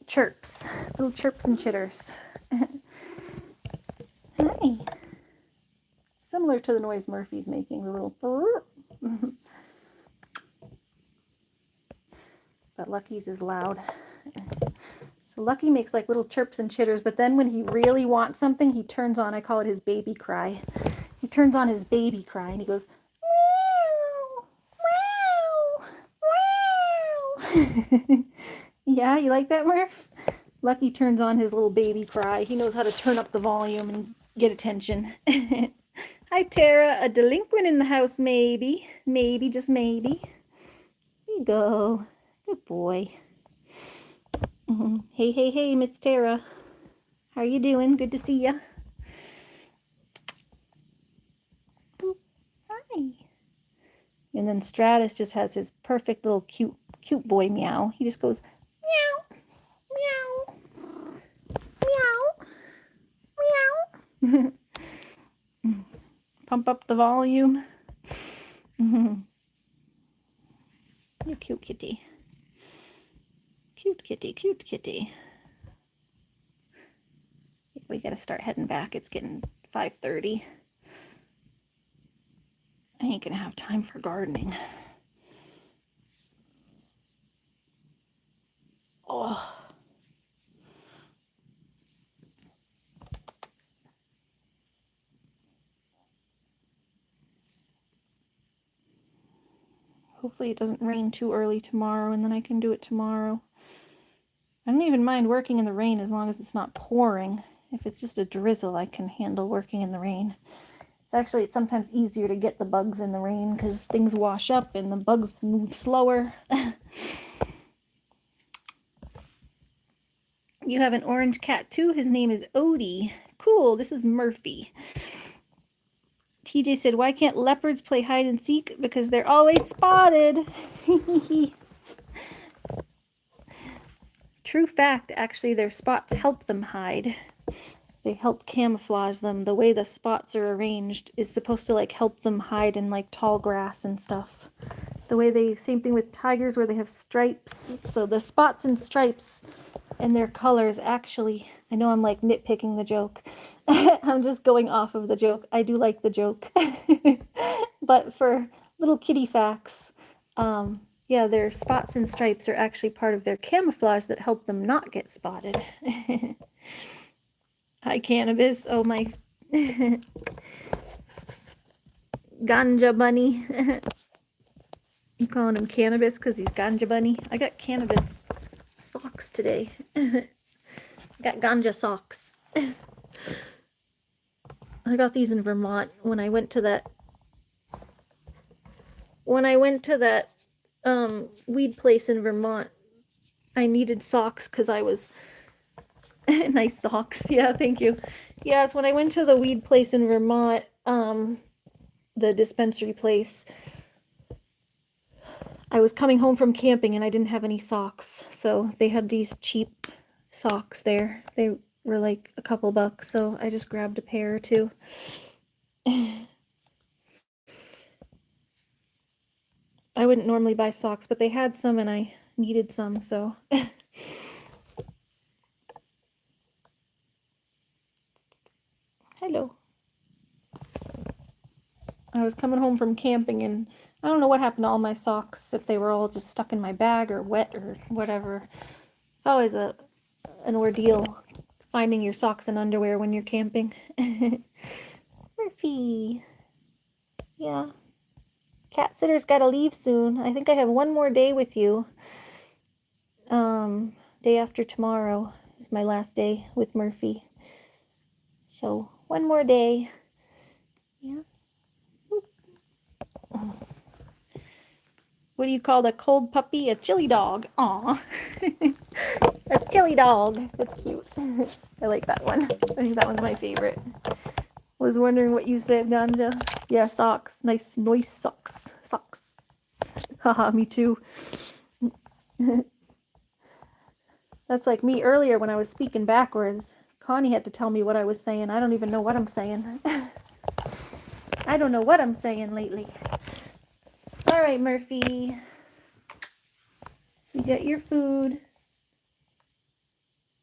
Chirps. Little chirps and chitters. Hi. Similar to the noise Murphy's making, the little but Lucky's is loud. So Lucky makes like little chirps and chitters, but then when he really wants something, he turns on, I call it his baby cry. He turns on his baby cry and he goes, meow, meow, meow. Yeah, you like that, Murph? Lucky turns on his little baby cry. He knows how to turn up the volume and get attention. Hi, Tara. A delinquent in the house, maybe. Maybe, just maybe. There you go. Good boy. Hey, Miss Tara. How are you doing? Good to see ya. Hi. And then Stratus just has his perfect little cute boy meow. He just goes meow, meow, meow, meow. Pump up the volume. You cute kitty. Cute kitty. we got to start heading back. It's getting 5:30. I ain't gonna have time for gardening. Oh. Hopefully it doesn't rain too early tomorrow, and then I can do it tomorrow. I don't even mind working in the rain as long as it's not pouring. If it's just a drizzle, I can handle working in the rain. It's actually sometimes easier to get the bugs in the rain because things wash up and the bugs move slower. You have an orange cat too? His name is Odie. Cool, this is Murphy. TJ said, why can't leopards play hide and seek? Because they're always spotted. True fact, actually, their spots help them hide. They help camouflage them. The way the spots are arranged is supposed to like help them hide in like tall grass and stuff. The way they, same thing with tigers where they have stripes. So the spots and stripes and their colors actually, I know I'm like nitpicking the joke. I'm just going off of the joke. I do like the joke. But for little kitty facts, yeah, their spots and stripes are actually part of their camouflage that help them not get spotted. Hi, Cannabis. Oh, my ganja bunny. You calling him Cannabis because he's ganja bunny? I got Cannabis socks today. I got ganja socks. I got these in Vermont when I went to that weed place in Vermont. I needed socks because I was nice socks. Yeah, thank you. Yes, when I went to the weed place in Vermont, the dispensary place, I was coming home from camping and I didn't have any socks. So they had these cheap socks there. They were like a couple bucks, so I just grabbed a pair or two. I wouldn't normally buy socks, but they had some and I needed some, so. Hello. I was coming home from camping and I don't know what happened to all my socks, if they were all just stuck in my bag or wet or whatever. It's always an ordeal finding your socks and underwear when you're camping. Murphy. Yeah. Cat sitter's gotta leave soon. I think I have one more day with you. Day after tomorrow is my last day with Murphy. So, one more day. Yeah. What do you call the cold puppy? A chili dog. Aw. A chili dog. That's cute. I like that one. I think that one's my favorite. Was wondering what you said, Ganja. Yeah, socks. Nice socks. Socks. Haha, me too. That's like me earlier when I was speaking backwards. Connie had to tell me what I was saying. I don't even know what I'm saying. I don't know what I'm saying lately. All right, Murphy. You got your food.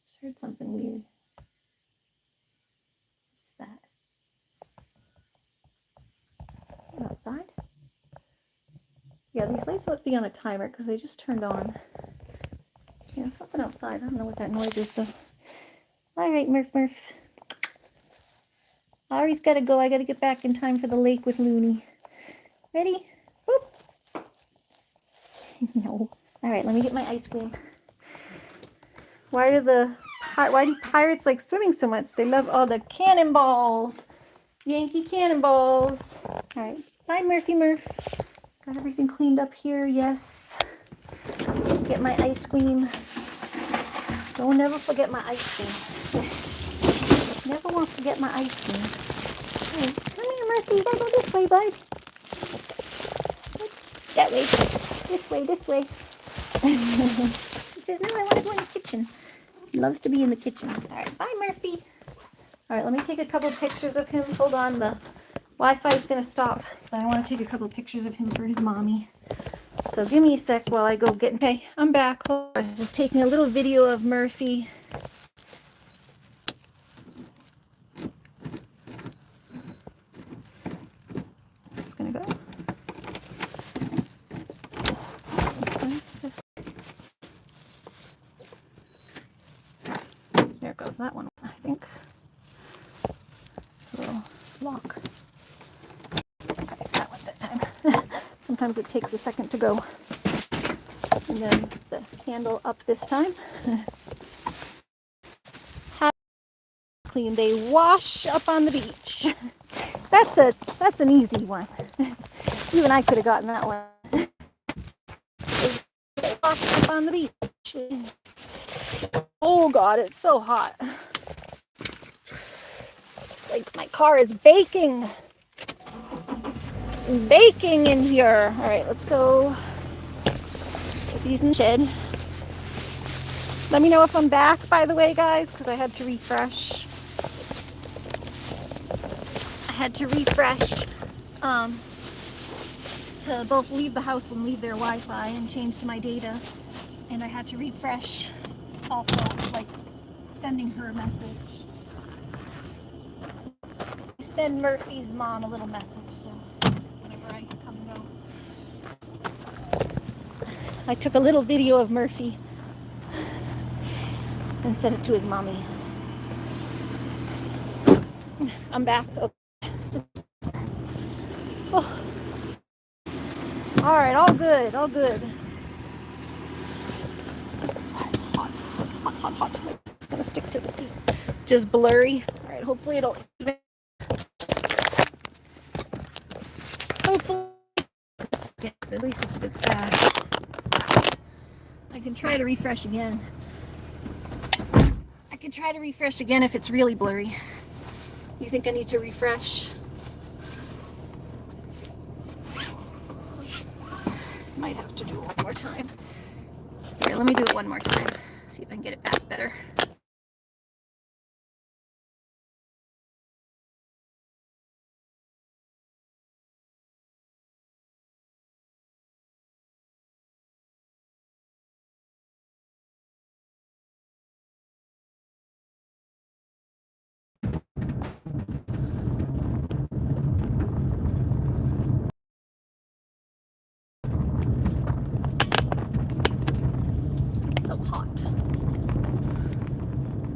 Just heard something weird. What's that? You're outside? Yeah, these lights must be on a timer because they just turned on. Yeah, something outside. I don't know what that noise is though. All right, Murph. Ari's got to go. I got to get back in time for the lake with Looney. Ready? Whoop. No. All right, let me get my ice cream. Why do pirates like swimming so much? They love all the cannonballs. Yankee cannonballs. All right. Bye, Murphy. Got everything cleaned up here. Yes. Get my ice cream. Don't ever forget my ice cream. Never want to forget my ice cream. Hey, come here, Murphy. You gotta go this way, bud. That way. This way. He says, no, I want to go in the kitchen. He loves to be in the kitchen. All right, bye, Murphy. All right, let me take a couple pictures of him. Hold on, the Wi-Fi is going to stop. But I want to take a couple pictures of him for his mommy. So give me a sec while I go get... Okay, I'm back. I was just taking a little video of Murphy. lock. That went that time. Sometimes it takes a second to go. And then the handle up this time. How clean they wash up on the beach. That's an easy one. Even I could have gotten that one. They wash up on the beach. Oh God, it's so hot. Like my car is baking. Baking in here. All right, let's go put these in the shed. Let me know if I'm back, by the way, guys, because I had to refresh. To both leave the house and leave their Wi-Fi and change to my data. And I had to refresh also, like sending her a message. I send Murphy's mom a little message, so whenever I come and go. I took a little video of Murphy and sent it to his mommy. I'm back. Okay. Oh. All right, all good, all good. It's hot. It's gonna stick to the seat. Just blurry. All right, hopefully it'll even. Hopefully, at least it fits back. I can try to refresh again. If it's really blurry. You think I need to refresh? Might have to do it one more time. Here, let me do it one more time. See if I can get it back better.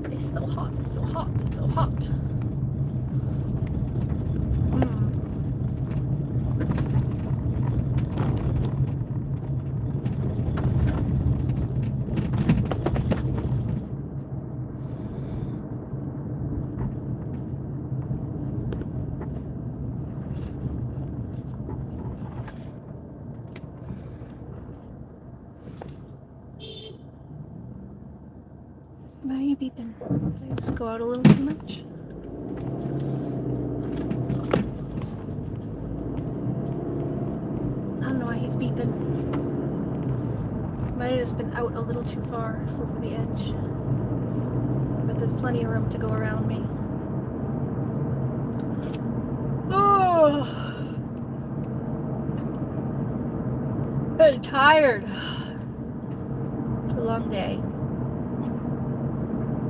It's so hot. Why are you beeping? Did I just go out a little too much? I don't know why he's beeping. Might have just been out a little too far over the edge. But there's plenty of room to go around me. Oh! I'm tired. It's a long day.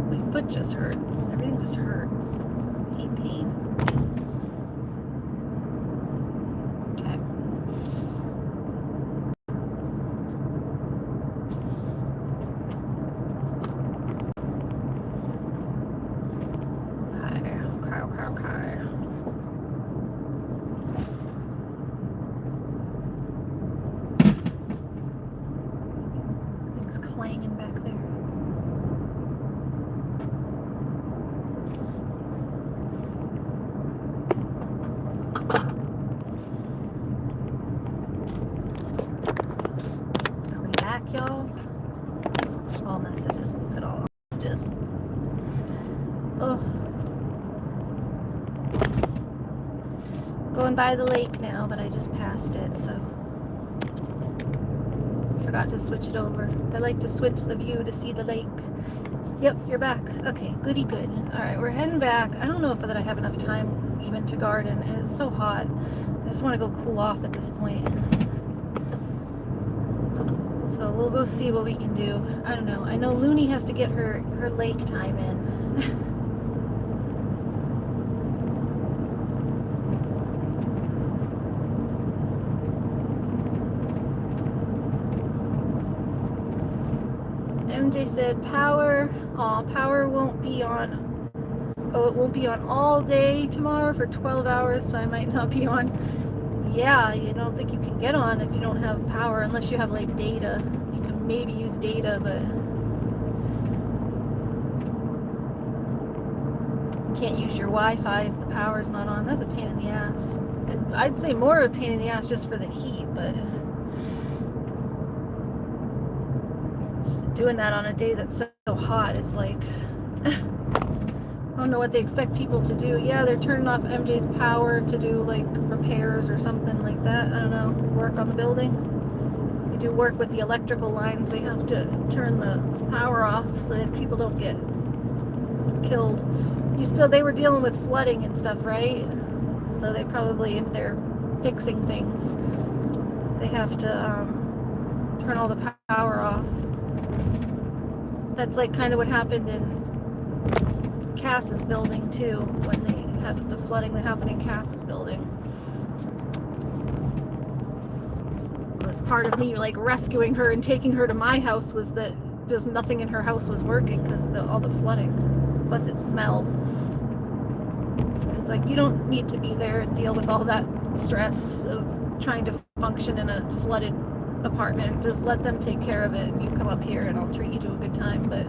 My foot just hurts. Everything just hurts. I hate pain. Okay. Okay. Things clanging back there. Are we back, y'all? All messages. Look at all messages. Oh. Going by the lake now, but I just passed it, so forgot to switch it over. I like to switch the view to see the lake. Yep, you're back. Okay, goody good. All right, we're heading back. I don't know if I have enough time even to garden. It's so hot. I just want to go cool off at this point. So we'll go see what we can do. I don't know. I know Looney has to get her lake time in. MJ said power won't be on oh, it won't be on all day tomorrow for 12 hours, so I might not be on. Yeah, you don't think you can get on if you don't have power, unless you have like data. You can maybe use data, but you can't use your Wi-Fi if the power's not on. That's a pain in the ass. I'd say more of a pain in the ass just for the heat, but doing that on a day that's so hot is like, I don't know what they expect people to do. Yeah, they're turning off MJ's power to do like repairs or something like that. I don't know, work on the building. They do work with the electrical lines. They have to turn the power off so that people don't get killed. They were dealing with flooding and stuff, right? So they probably, if they're fixing things, they have to turn all the power off. That's like kind of what happened in Cass's building too, when they had the flooding that happened in Cass's building. It was part of me like rescuing her and taking her to my house was that just nothing in her house was working because of all the flooding. Plus it smelled. It's like, you don't need to be there and deal with all that stress of trying to function in a flooded apartment. Just let them take care of it and you come up here and I'll treat you to a good time. But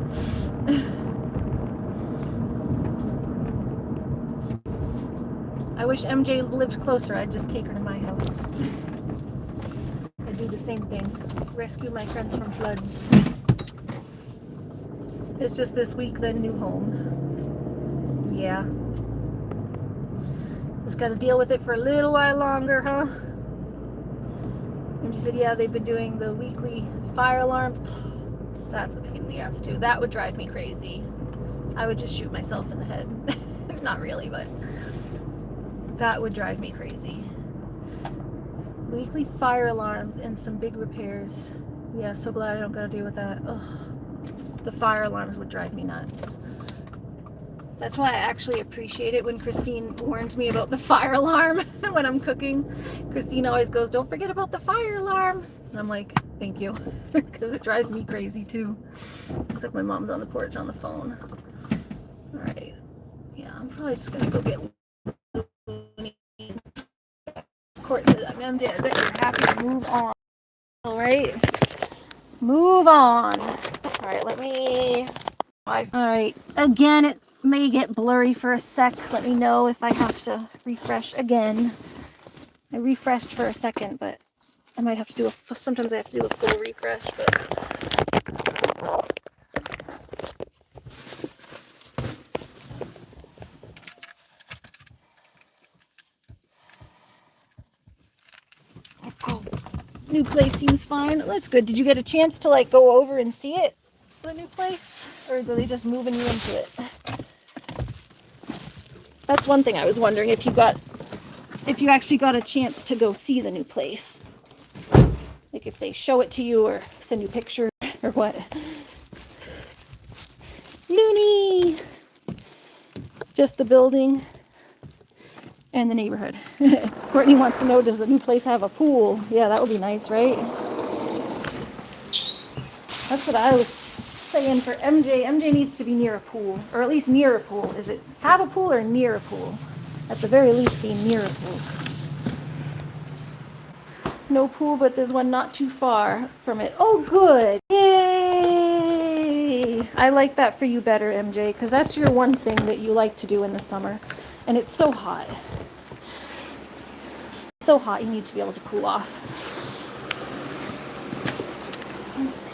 I wish MJ lived closer. I'd just take her to my house. I'd do the same thing. Rescue my friends from floods. It's just this week, then new home. Yeah. Just gotta deal with it for a little while longer, huh? And she said, yeah, they've been doing the weekly fire alarms. That's a pain in the ass too. That would drive me crazy. I would just shoot myself in the head. Not really, but that would drive me crazy. Weekly fire alarms and some big repairs. Yeah, so glad I don't gotta deal with that. Ugh. The fire alarms would drive me nuts. That's why I actually appreciate it when Christine warns me about the fire alarm when I'm cooking. Christine always goes, don't forget about the fire alarm. And I'm like, thank you. Because it drives me crazy too. Looks like my mom's on the porch on the phone. All right. Yeah, I'm probably just going to go get Court said, I bet you're happy to move on. All right. Move on. All right, let me... All right. Again, it may get blurry for a sec. Let me know if I have to refresh again. I refreshed for a second, but I might have to do sometimes I have to do a full refresh, but oh, new place seems fine. That's good. Did you get a chance to like go over and see it, the new place, or are they just moving you into it? That's one thing I was wondering, if you actually got a chance to go see the new place. Like if they show it to you or send you pictures or what. Looney! Just the building and the neighborhood. Courtney wants to know, does the new place have a pool? Yeah, that would be nice, right? That's what I was saying for MJ. MJ needs to be near a pool, or at least near a pool. Is it have a pool or near a pool? At the very least, be near a pool. No pool, but there's one not too far from it. Oh, good. Yay! I like that for you better, MJ, because that's your one thing that you like to do in the summer. And it's so hot. So hot, you need to be able to cool off.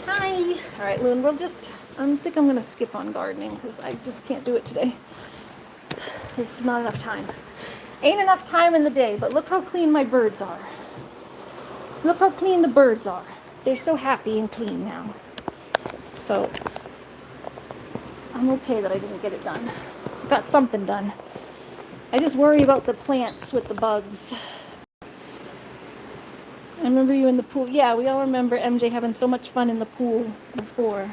Hi. All right, Loon, I think I'm going to skip on gardening because I just can't do it today. This is not enough time. Ain't enough time in the day, but look how clean my birds are. Look how clean the birds are. They're so happy and clean now. So, I'm okay that I didn't get it done. Got something done. I just worry about the plants with the bugs. I remember you in the pool. Yeah, we all remember MJ having so much fun in the pool before.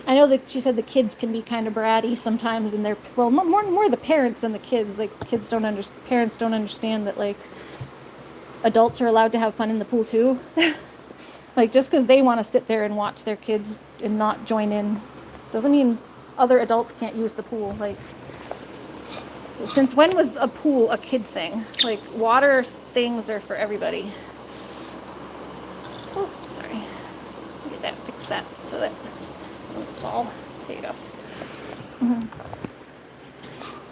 I know that she said the kids can be kind of bratty sometimes, and more the parents than the kids. Like parents don't understand that like adults are allowed to have fun in the pool too. Like just because they want to sit there and watch their kids and not join in doesn't mean other adults can't use the pool. Like Since when was a pool a kid thing? Like, water things are for everybody. Oh, sorry. Get that, fix that so that it won't fall. There you go.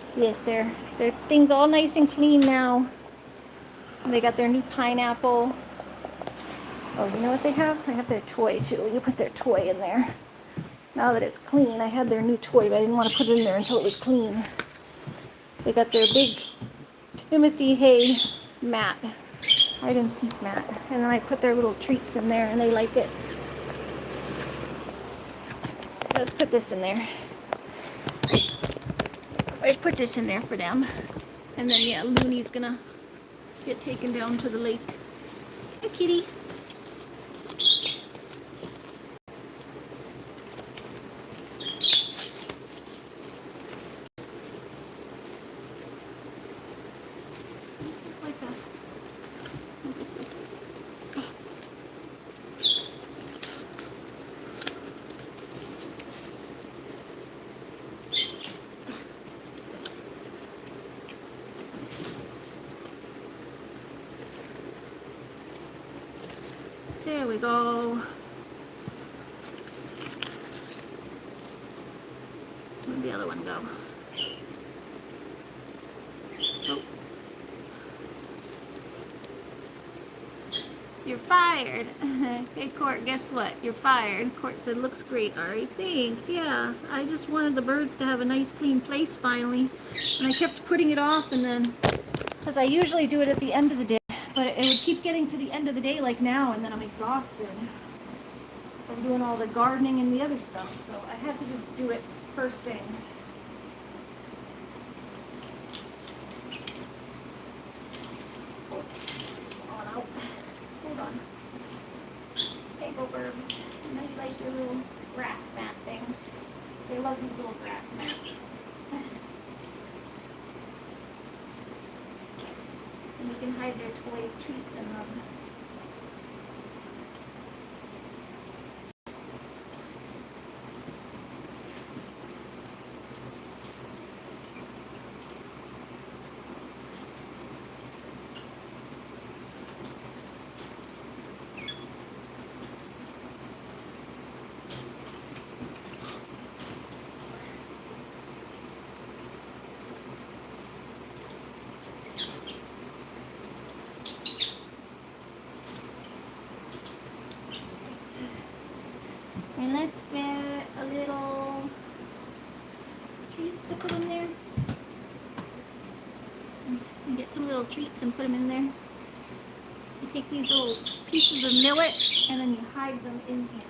So yes, their things all nice and clean now. And they got their new pineapple. Oh, you know what they have? They have their toy too. You put their toy in there. Now that it's clean, I had their new toy, but I didn't want to put it in there until it was clean. They got their big Timothy hay mat, hide and seek mat, and then I put their little treats in there, and they like it. Let's put this in there. I put this in there for them, and then yeah, Looney's gonna get taken down to the lake. Hi, kitty. Like that. Look at this. There we go. Where'd the other one go? Oh. You're fired. Hey, Court, guess what? You're fired. Court said, looks great. All right, thanks. Yeah, I just wanted the birds to have a nice clean place finally. And I kept putting it off, and then, because I usually do it at the end of the day, but it would keep getting to the end of the day like now, and then I'm exhausted from doing all the gardening and the other stuff. So I had to just do it first thing. Hold on. Hey, go birds. And they like your little grass mat thing. They love these little grass mats. And you can hide their toy treats in them. And let's get a little treats to put in there. And get some little treats and put them in there. You take these little pieces of millet and then you hide them in here.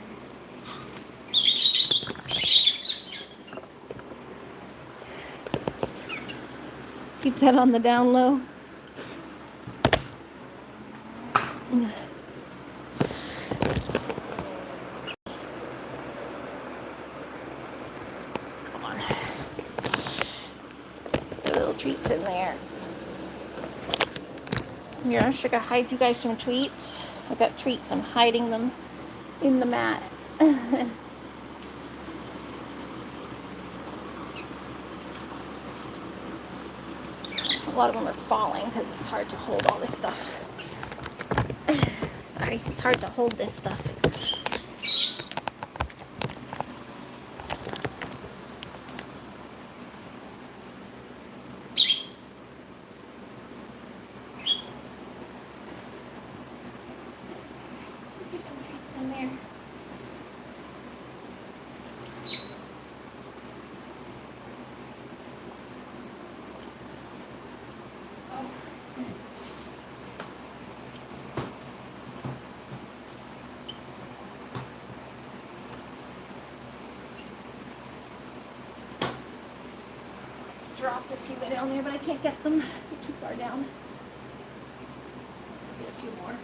Keep that on the down low. Come on. The little treats in there. Yeah, should I hide you guys some treats? I got treats. I'm hiding them in the mat. A lot of them are falling because it's hard to hold all this stuff. Sorry, it's hard to hold this stuff. There's some treats in there. Dropped a few down there, but I can't get them. They're too far down. Let's get a few more.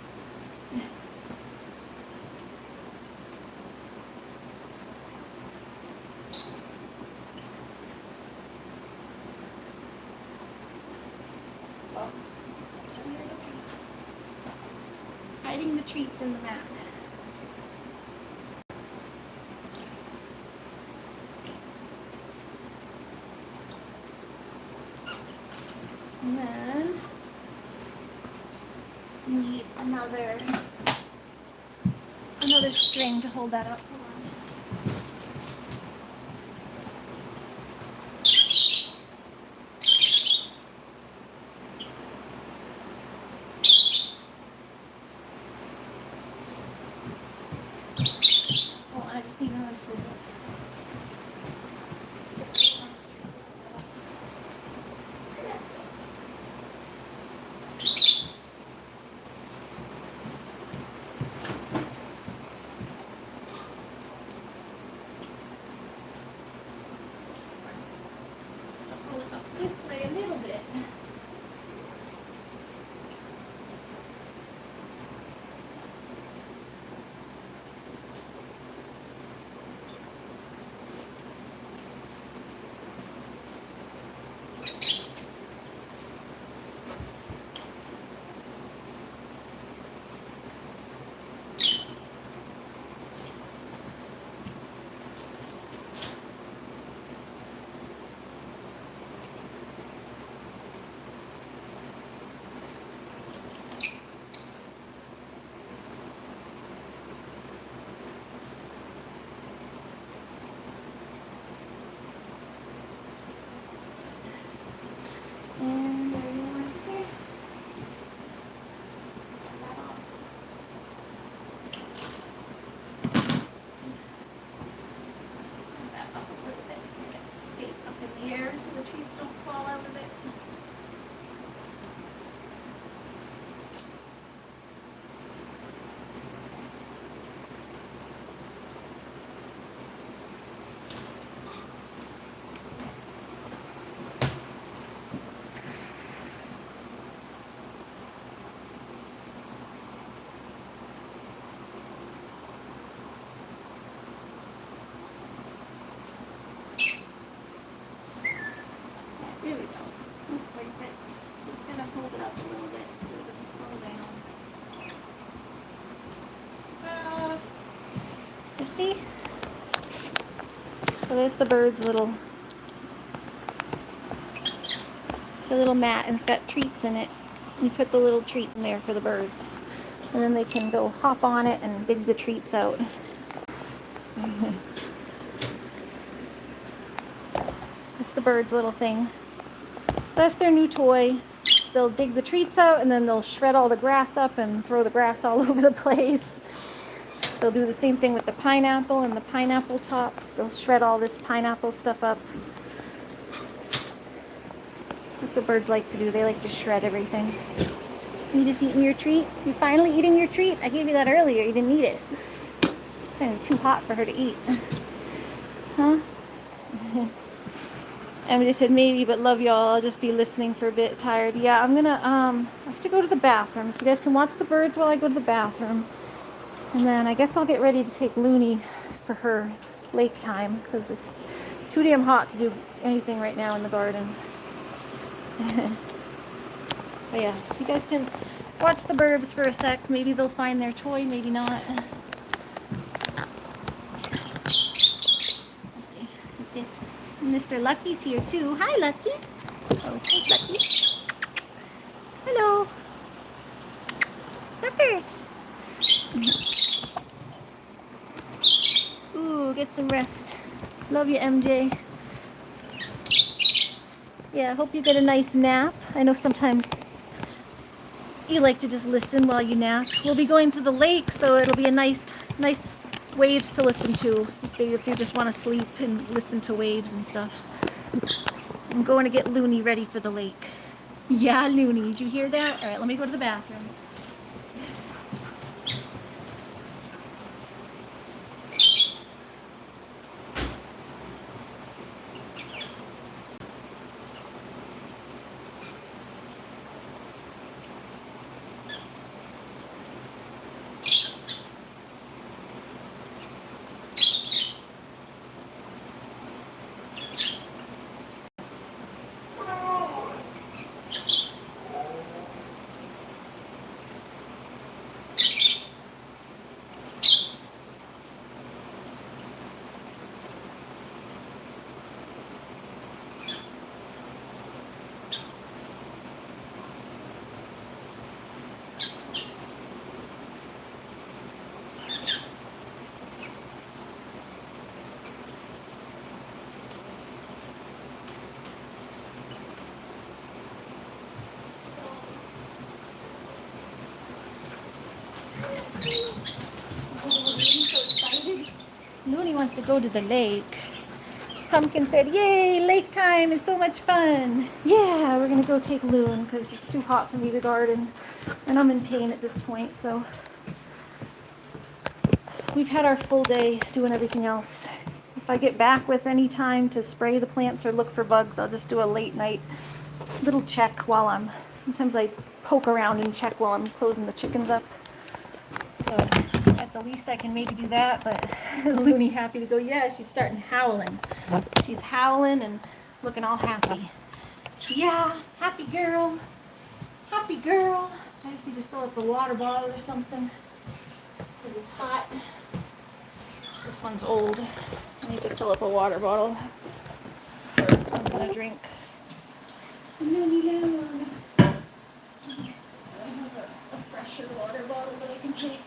Oh. Hiding the treats in the mat. And then need another string to hold that up. Hold on. Oh, I just need another scissor. Pull it up this way a little bit. And there you want to sit. Cut that off. Put that up a little bit so it stays up in the air so the treats don't fall out of it. There we go. That's perfect. Just gonna hold it up a little bit so it doesn't fall down. You see? So there's the bird's little mat, and it's got treats in it. You put the little treat in there for the birds, and then they can go hop on it and dig the treats out. That's the bird's little thing. So that's their new toy. They'll dig the treats out, and then they'll shred all the grass up and throw the grass all over the place. They'll do the same thing with the pineapple and the pineapple tops. They'll shred all this pineapple stuff up. That's what birds like to do. They like to shred everything. You just eating your treat? You finally eating your treat? I gave you that earlier. You didn't eat it. Kind of too hot for her to eat. Huh? Emily said maybe, but love y'all. I'll just be listening for a bit. Tired. Yeah, I'm gonna I have to go to the bathroom, so you guys can watch the birds while I go to the bathroom. And then I guess I'll get ready to take Looney for her lake time, because it's too damn hot to do anything right now in the garden. But yeah, so you guys can watch the birds for a sec. Maybe they'll find their toy, maybe not. Let's see, like this. Mr. Lucky's here too. Hi, Lucky. Oh, hey, Lucky. Hello. Duckers. Ooh, get some rest. Love you, MJ. Yeah, I hope you get a nice nap. I know sometimes you like to just listen while you nap. We'll be going to the lake, so it'll be a nice waves to listen to if you just want to sleep and listen to waves and stuff. I'm going to get Looney ready for the lake. Yeah, Looney, did you hear that? All right, let me go to the bathroom. Looney wants to go to the lake. Pumpkin said, yay, lake time is so much fun. Yeah, we're gonna go take Loon because it's too hot for me to garden and I'm in pain at this point, so we've had our full day doing everything else. If I get back with any time to spray the plants or look for bugs, I'll just do a late night little check while sometimes I poke around and check while I'm closing the chickens up. So at the least I can maybe do that, but Looney happy to go. Yeah, she's starting howling. She's howling and looking all happy. Yeah, happy girl. Happy girl. I just need to fill up a water bottle or something because it's hot. This one's old. I need to fill up a water bottle for something to drink. Looney Loon. I have a fresher water bottle that I can take.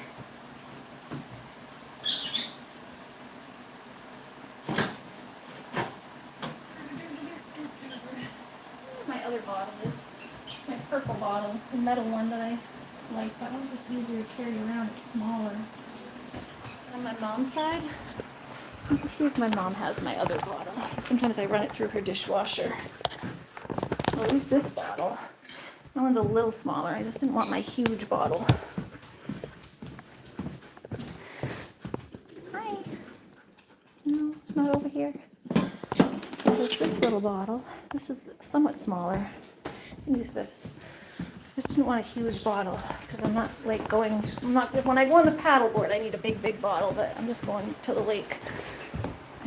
My other bottle is my purple bottle, the metal one that I like. That one's just easier to carry around. It's smaller. On my mom's side, let's see if my mom has my other bottle. Sometimes I run it through her dishwasher. Well, at least this bottle. That one's a little smaller. I just didn't want my huge bottle. Hi. No, not over here. There's this little bottle. This is somewhat smaller. I can use this. Just didn't want a huge bottle because I'm not when I go on the paddleboard I need a big bottle, but I'm just going to the lake.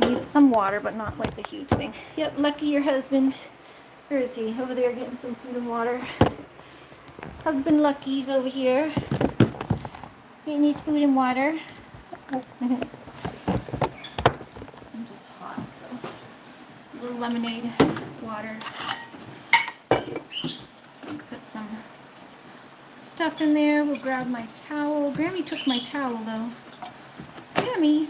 I need some water, but not like the huge thing. Yep, Lucky, your husband. Where is he? Over there getting some food and water. Husband Lucky's over here getting his food and water. Oh. I'm just hot, so a little lemonade water. Put some stuff in there. We'll grab my towel. Grammy took my towel though. Grammy,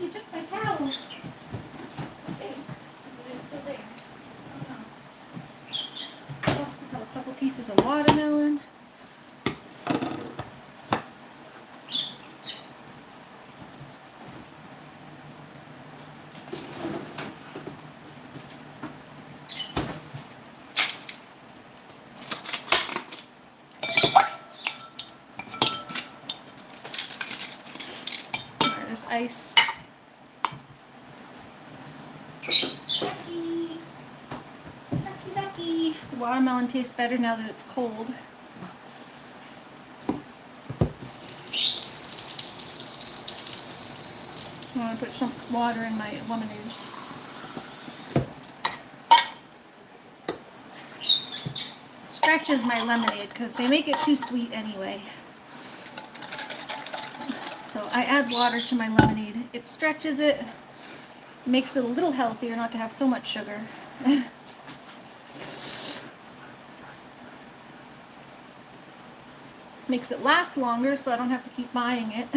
you took my towel. Okay, it's still there. Oh, I have a couple pieces of watermelon. Ice. Sucky. The watermelon tastes better now that it's cold. I want to put some water in my lemonade. Stretches my lemonade because they make it too sweet anyway. So I add water to my lemonade. It stretches it, makes it a little healthier not to have so much sugar. Makes it last longer so I don't have to keep buying it.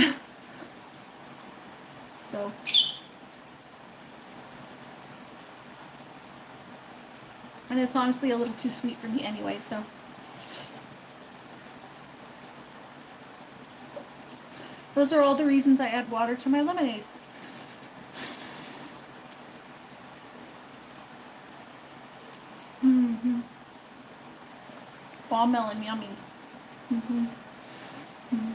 So and it's honestly a little too sweet for me anyway, so those are all the reasons I add water to my lemonade. Mm-hmm. Watermelon, yummy. Mm-hmm. Mm-hmm.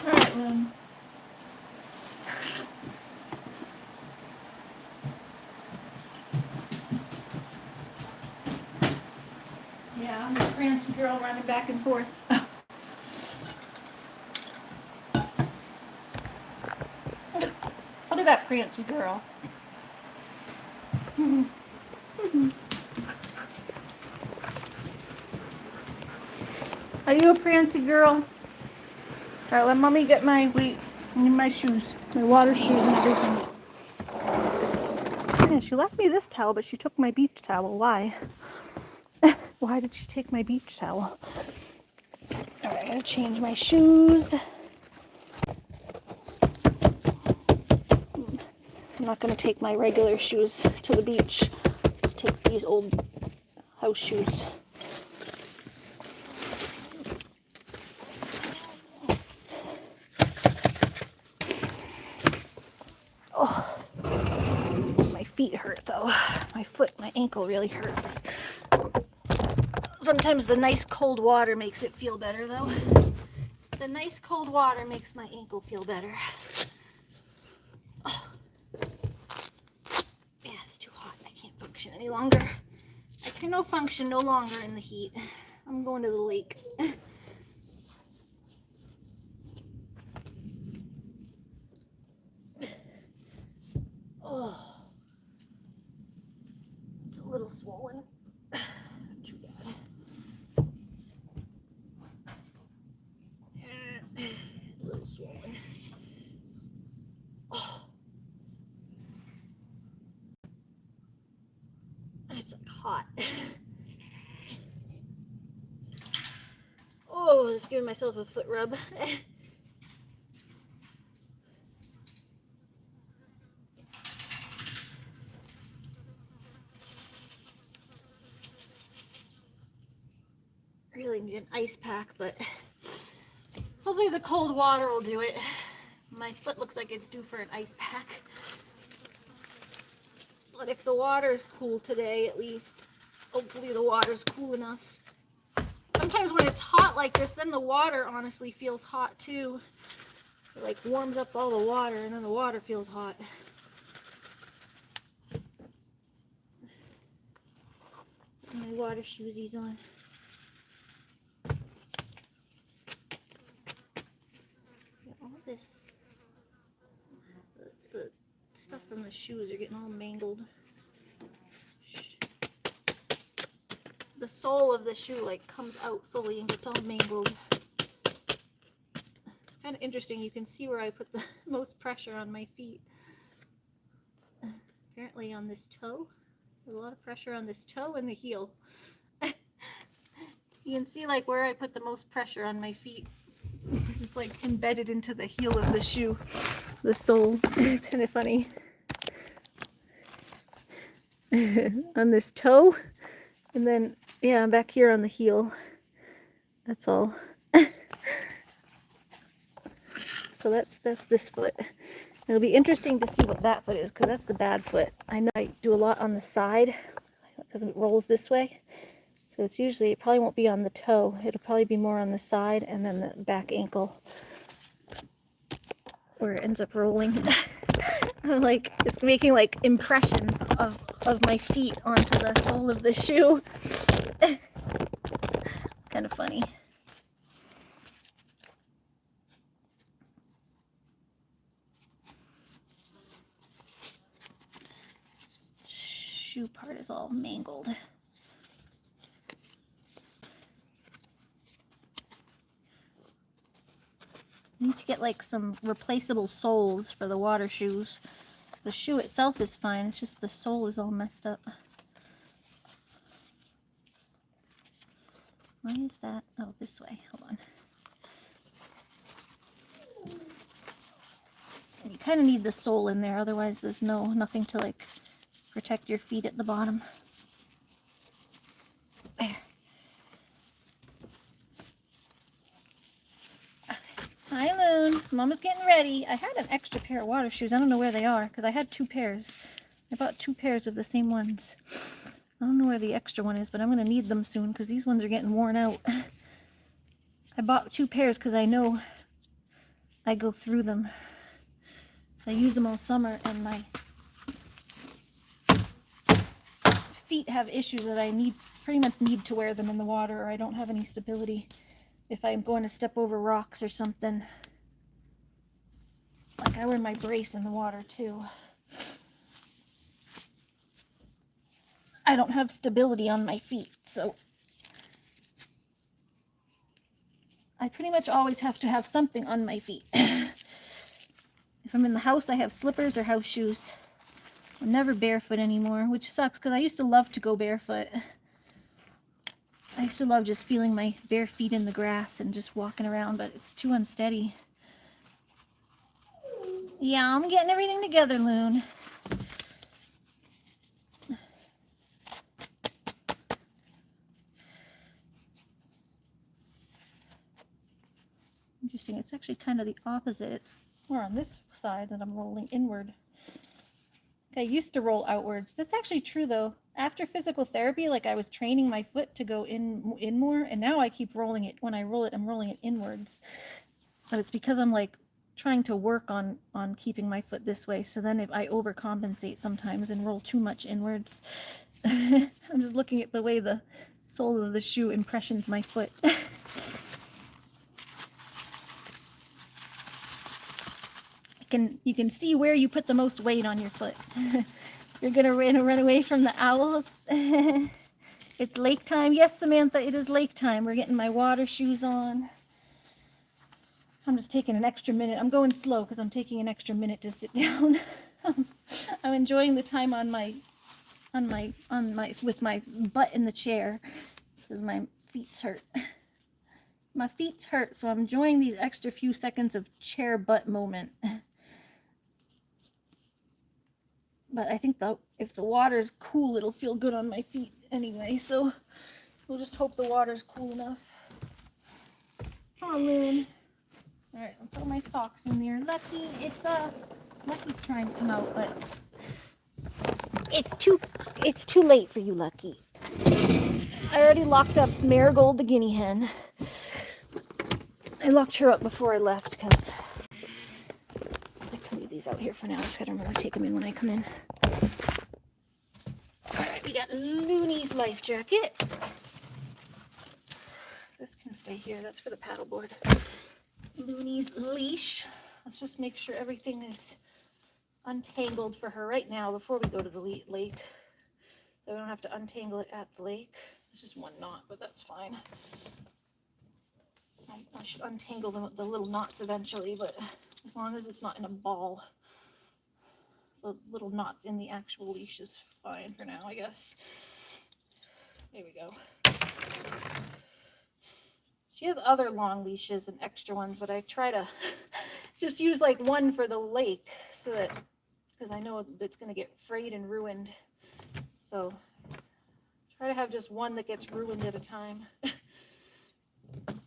All right, Lynn. Yeah, I'm a prancy girl running back and forth. Look at that prancy girl. Are you a prancy girl? All right, let mommy get my shoes, my water shoes and everything. Yeah, she left me this towel, but she took my beach towel. Why? Why did she take my beach towel? All right, I gotta change my shoes. I'm not gonna take my regular shoes to the beach. Just take these old house shoes. Oh, my feet hurt though. My ankle really hurts. Sometimes the nice cold water makes it feel better though. The nice cold water makes my ankle feel better. Oh. Yeah, it's too hot. I can't function any longer. I can no function no longer in the heat. I'm going to the lake. Oh, it's a little swollen. Too bad. A little swollen. Oh. It's like hot. Oh, just giving myself a foot rub. Really need an ice pack, but hopefully the cold water will do it. My foot looks like it's due for an ice pack. But if the water is cool today, at least, hopefully the water's cool enough. Sometimes when it's hot like this, then the water honestly feels hot too. It like warms up all the water and then the water feels hot. Put my water shoesies on. All this, the stuff from the shoes are getting all mangled. The sole of the shoe like comes out fully and gets all mangled. It's kind of interesting. You can see where I put the most pressure on my feet. Apparently on this toe. There's a lot of pressure on this toe and the heel. You can see like where I put the most pressure on my feet. It's like embedded into the heel of the shoe, the sole. It's kind of funny. On this toe, and then yeah, back here on the heel. That's all. So that's this foot. It'll be interesting to see what that foot is, because that's the bad foot. I know I do a lot on the side because it rolls this way. So it's usually, it probably won't be on the toe. It'll probably be more on the side and then the back ankle where it ends up rolling. I'm like, it's making like impressions of my feet onto the sole of the shoe. It's kind of funny. This shoe part is all mangled. I need to get like some replaceable soles for the water shoes. The shoe itself is fine, it's just the sole is all messed up. Why is that? Oh, this way. Hold on. And you kind of need the sole in there, otherwise there's nothing to like protect your feet at the bottom. There. Hi, Loon. Mama's getting ready. I had an extra pair of water shoes. I don't know where they are because I had 2 pairs. I bought 2 pairs of the same ones. I don't know where the extra one is, but I'm going to need them soon because these ones are getting worn out. I bought 2 pairs because I know I go through them. So I use them all summer, and my feet have issues that I pretty much need to wear them in the water, or I don't have any stability. If I'm going to step over rocks or something. Like I wear my brace in the water too. I don't have stability on my feet, so I pretty much always have to have something on my feet. If I'm in the house, I have slippers or house shoes. I'm never barefoot anymore, which sucks because I used to love to go barefoot. I used to love just feeling my bare feet in the grass and just walking around, but it's too unsteady. Yeah, I'm getting everything together, Loon. interesting. It's actually kind of the opposite. It's more on this side that I'm rolling inward. I used to roll outwards. That's actually true though. After physical therapy, like I was training my foot to go in more, and now I keep rolling it. When I roll it, I'm rolling it inwards. But it's because I'm like trying to work on keeping my foot this way. So then if I overcompensate sometimes and roll too much inwards, I'm just looking at the way the sole of the shoe impressions my foot. You can see where you put the most weight on your foot. You're gonna run away from the owls. It's lake time. Yes, Samantha, it is lake time. We're getting my water shoes on. I'm just taking an extra minute. I'm going slow because I'm taking an extra minute to sit down. I'm enjoying the time with my butt in the chair because my feet hurt. My feet hurt, so I'm enjoying these extra few seconds of chair butt moment. But I think if the water's cool, it'll feel good on my feet anyway, so we'll just hope the water's cool enough. Come on, Loon. Alright, I'll throw my socks in there. Lucky, Lucky's trying to come out, but it's too late for you, Lucky. I already locked up Marigold, the guinea hen. I locked her up before I left because I can leave these out here for now. I just gotta remember to take them in when I come in. Alright, we got Looney's life jacket. This can stay here. That's for the paddleboard. Looney's leash. Let's just make sure everything is untangled for her right now before we go to the lake. So we don't have to untangle it at the lake. It's just one knot, but that's fine. I should untangle the little knots eventually, but as long as it's not in a ball. The little knots in the actual leash is fine for now, I guess. There we go. She has other long leashes and extra ones, but I try to just use like one for the lake so that, because I know it's going to get frayed and ruined. So try to have just one that gets ruined at a time.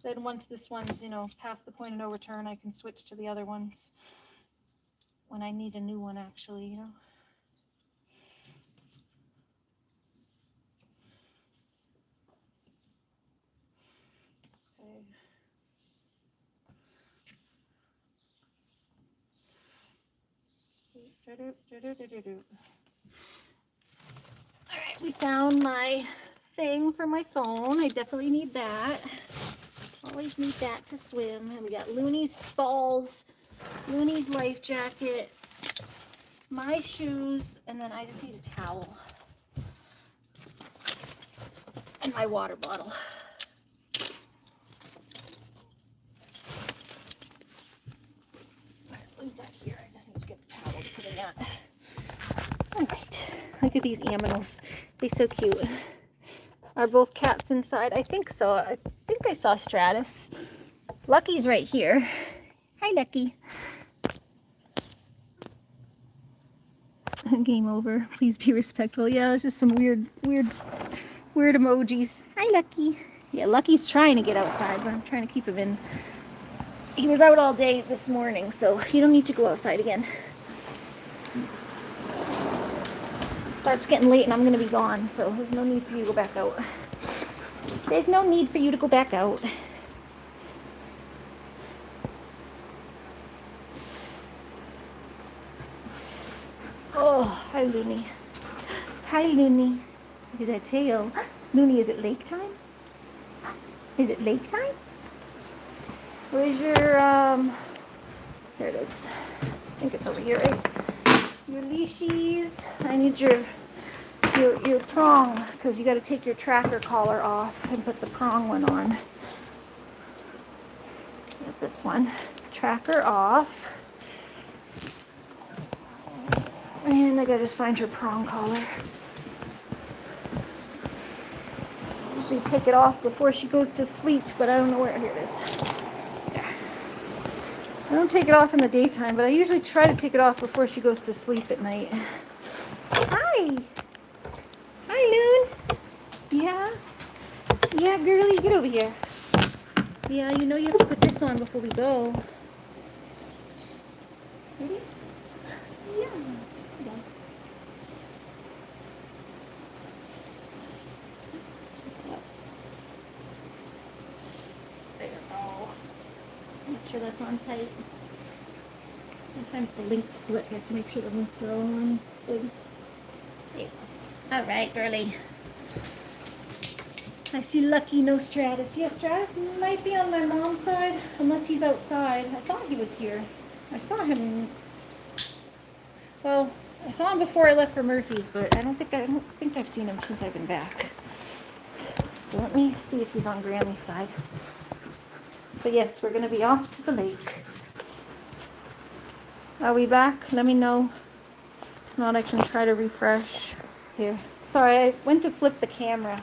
Then once this one's, past the point of no return, I can switch to the other ones when I need a new one, actually, Okay. Alright, we found my thing for my phone. I definitely need that. Always need that to swim. And we got Looney's balls, Looney's life jacket, my shoes, and then I just need a towel. And my water bottle. Alright, leave that here. I just need to get the towel to put in that. Alright. Look at these aminals. They're so cute. Are both cats inside? I think so. I think I saw Stratus. Lucky's right here. Hi, Lucky. Game over. Please be respectful. Yeah, it's just some weird emojis. Hi, Lucky. Yeah, Lucky's trying to get outside, but I'm trying to keep him in. He was out all day this morning, so you don't need to go outside again. It starts getting late and I'm going to be gone, so there's no need for you to go back out. There's no need for you to go back out. Oh, hi, Looney. Hi, Looney. Look at that tail. Looney, is it lake time? Is it lake time? Where's your, there it is. I think it's over here, right? Your leashies. I need your prong, because you got to take your tracker collar off and put the prong one on. Here's this one. Tracker off. And I got to just find her prong collar. Usually take it off before she goes to sleep, but I don't know where. Here it is. Yeah. I don't take it off in the daytime, but I usually try to take it off before she goes to sleep at night. Hi! Hi, Loon! Yeah? Yeah, girlie, get over here. Yeah, you know you have to put this on before we go. Ready? Yeah. Yeah. There you go. Make sure that's on tight. Sometimes the links slip. You have to make sure the links are all on good. There you go. All right, girly. I see Lucky, no Stratus. Yeah, Stratus might be on my mom's side, unless he's outside. I thought he was here. I saw him. Well, I saw him before I left for Murphy's, but I don't think I've seen him since I've been back. So let me see if he's on Grammy's side. But yes, we're gonna be off to the lake. Are we back? Let me know. If not, I can try to refresh. Here. Sorry, I went to flip the camera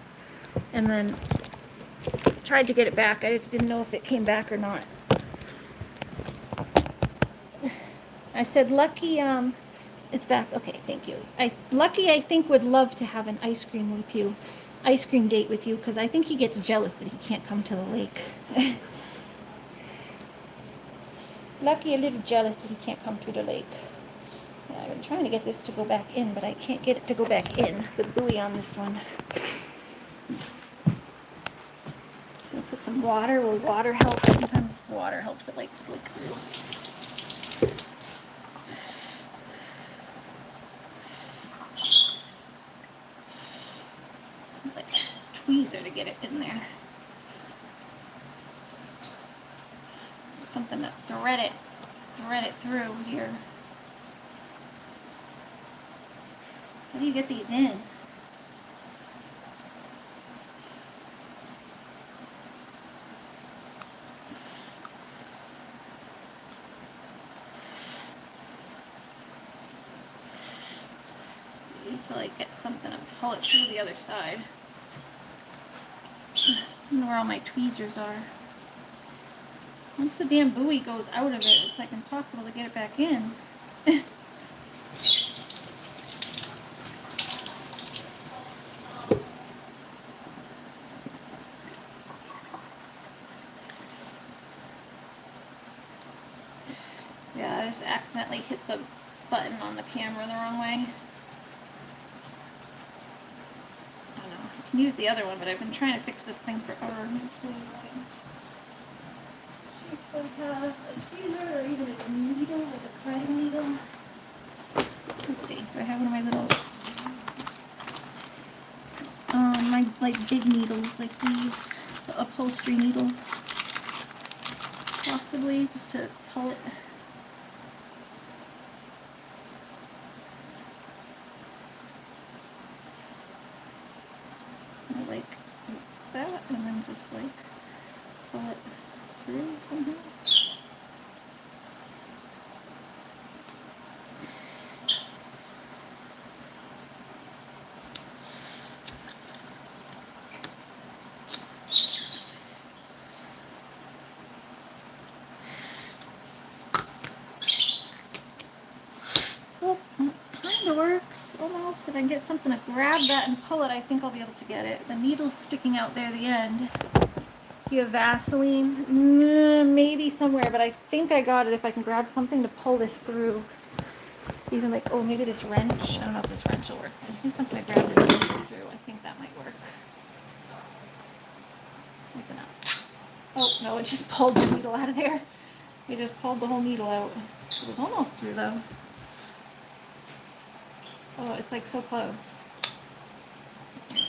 and then tried to get it back. I just didn't know if it came back or not. I said Lucky, it's back. Okay, thank you. Lucky, I think, would love to have an ice cream date with you, because I think he gets jealous that he can't come to the lake. Lucky a little jealous that he can't come to the lake. Yeah, I've been trying to get this to go back in, but I can't get it to go back in. The buoy on this one. I'll put some water. Will water help? Sometimes water helps it like slick through. Like a tweezer to get it in there. Something to thread it through here. How do you get these in? You need to like get something and pull it through the other side. I don't know where all my tweezers are. Once the damn buoy goes out of it, it's like impossible to get it back in. Yeah, I just accidentally hit the button on the camera the wrong way. I don't know. I can use the other one, but I've been trying to fix this thing forever. If I have a tweezer or even a needle, like a threading needle. Let's see, do I have one of my little, my like big needles, like these, the upholstery needle, possibly, just to pull it. Like that, and then just like pull it through somehow. Well, kind of works almost. If I can get something to grab that and pull it, I think I'll be able to get it. The needle's sticking out there at the end. You have Vaseline? Maybe somewhere, but I think I got it if I can grab something to pull this through. Even like, oh, maybe this wrench. I don't know if this wrench will work. I just need something to grab this needle through. I think that might work. Open up. Oh, no, it just pulled the needle out of there. It just pulled the whole needle out. It was almost through, though. Oh, it's like so close. I don't know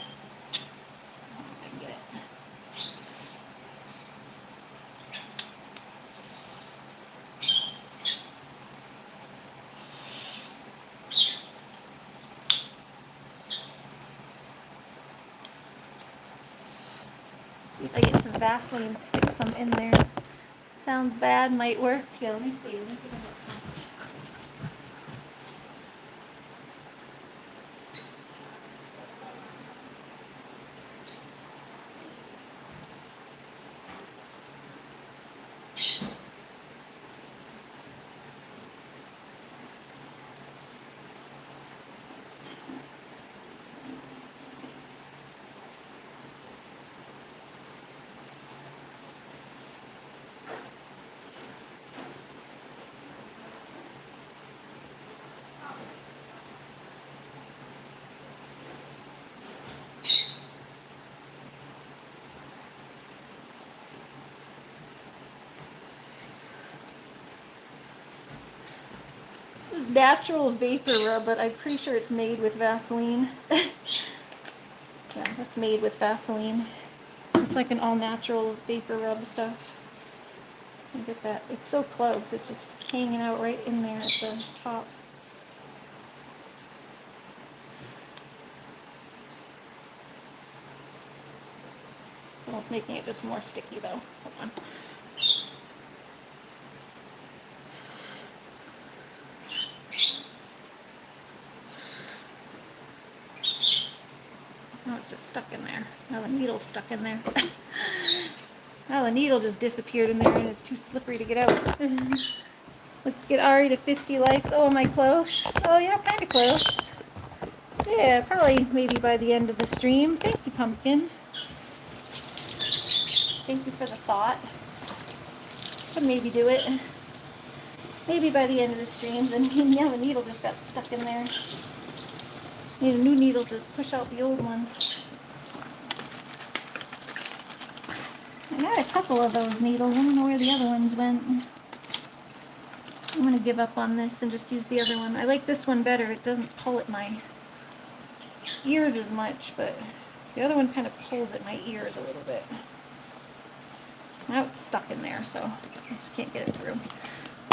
if I can get it. See if I get some Vaseline and stick some in there. Sounds bad, might work. Yeah, let me see. Let me see if I get some. natural vapor rub, but I'm pretty sure it's made with Vaseline. Yeah, that's made with Vaseline. It's like an all-natural vapor rub stuff. Look at that. It's so close. It's just hanging out right in there at the top. It's almost making it just more sticky though. Hold on. Oh, it's just stuck in there. Now the needle's stuck in there. Now the needle just disappeared in there and it's too slippery to get out. Let's get Ari to 50 likes. Oh, am I close? Oh yeah, kind of close. Yeah, probably maybe by the end of the stream. Thank you, Pumpkin. Thank you for the thought. Could maybe do it. Maybe by the end of the stream. Then yeah, the needle just got stuck in there. Need a new needle to push out the old one. I had a couple of those needles. I don't know where the other ones went. I'm going to give up on this and just use the other one. I like this one better. It doesn't pull at my ears as much, but the other one kind of pulls at my ears a little bit. Now it's stuck in there, so I just can't get it through.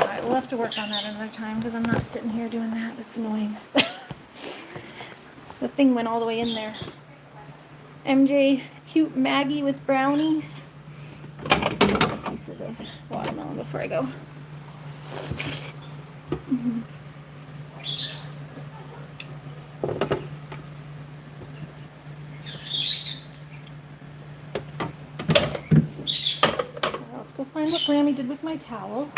Alright, we'll have to work on that another time because I'm not sitting here doing that. That's annoying. The thing went all the way in there. MJ, cute Maggie with brownies. Pieces of watermelon before I go. Let's go find what Grammy did with my towel.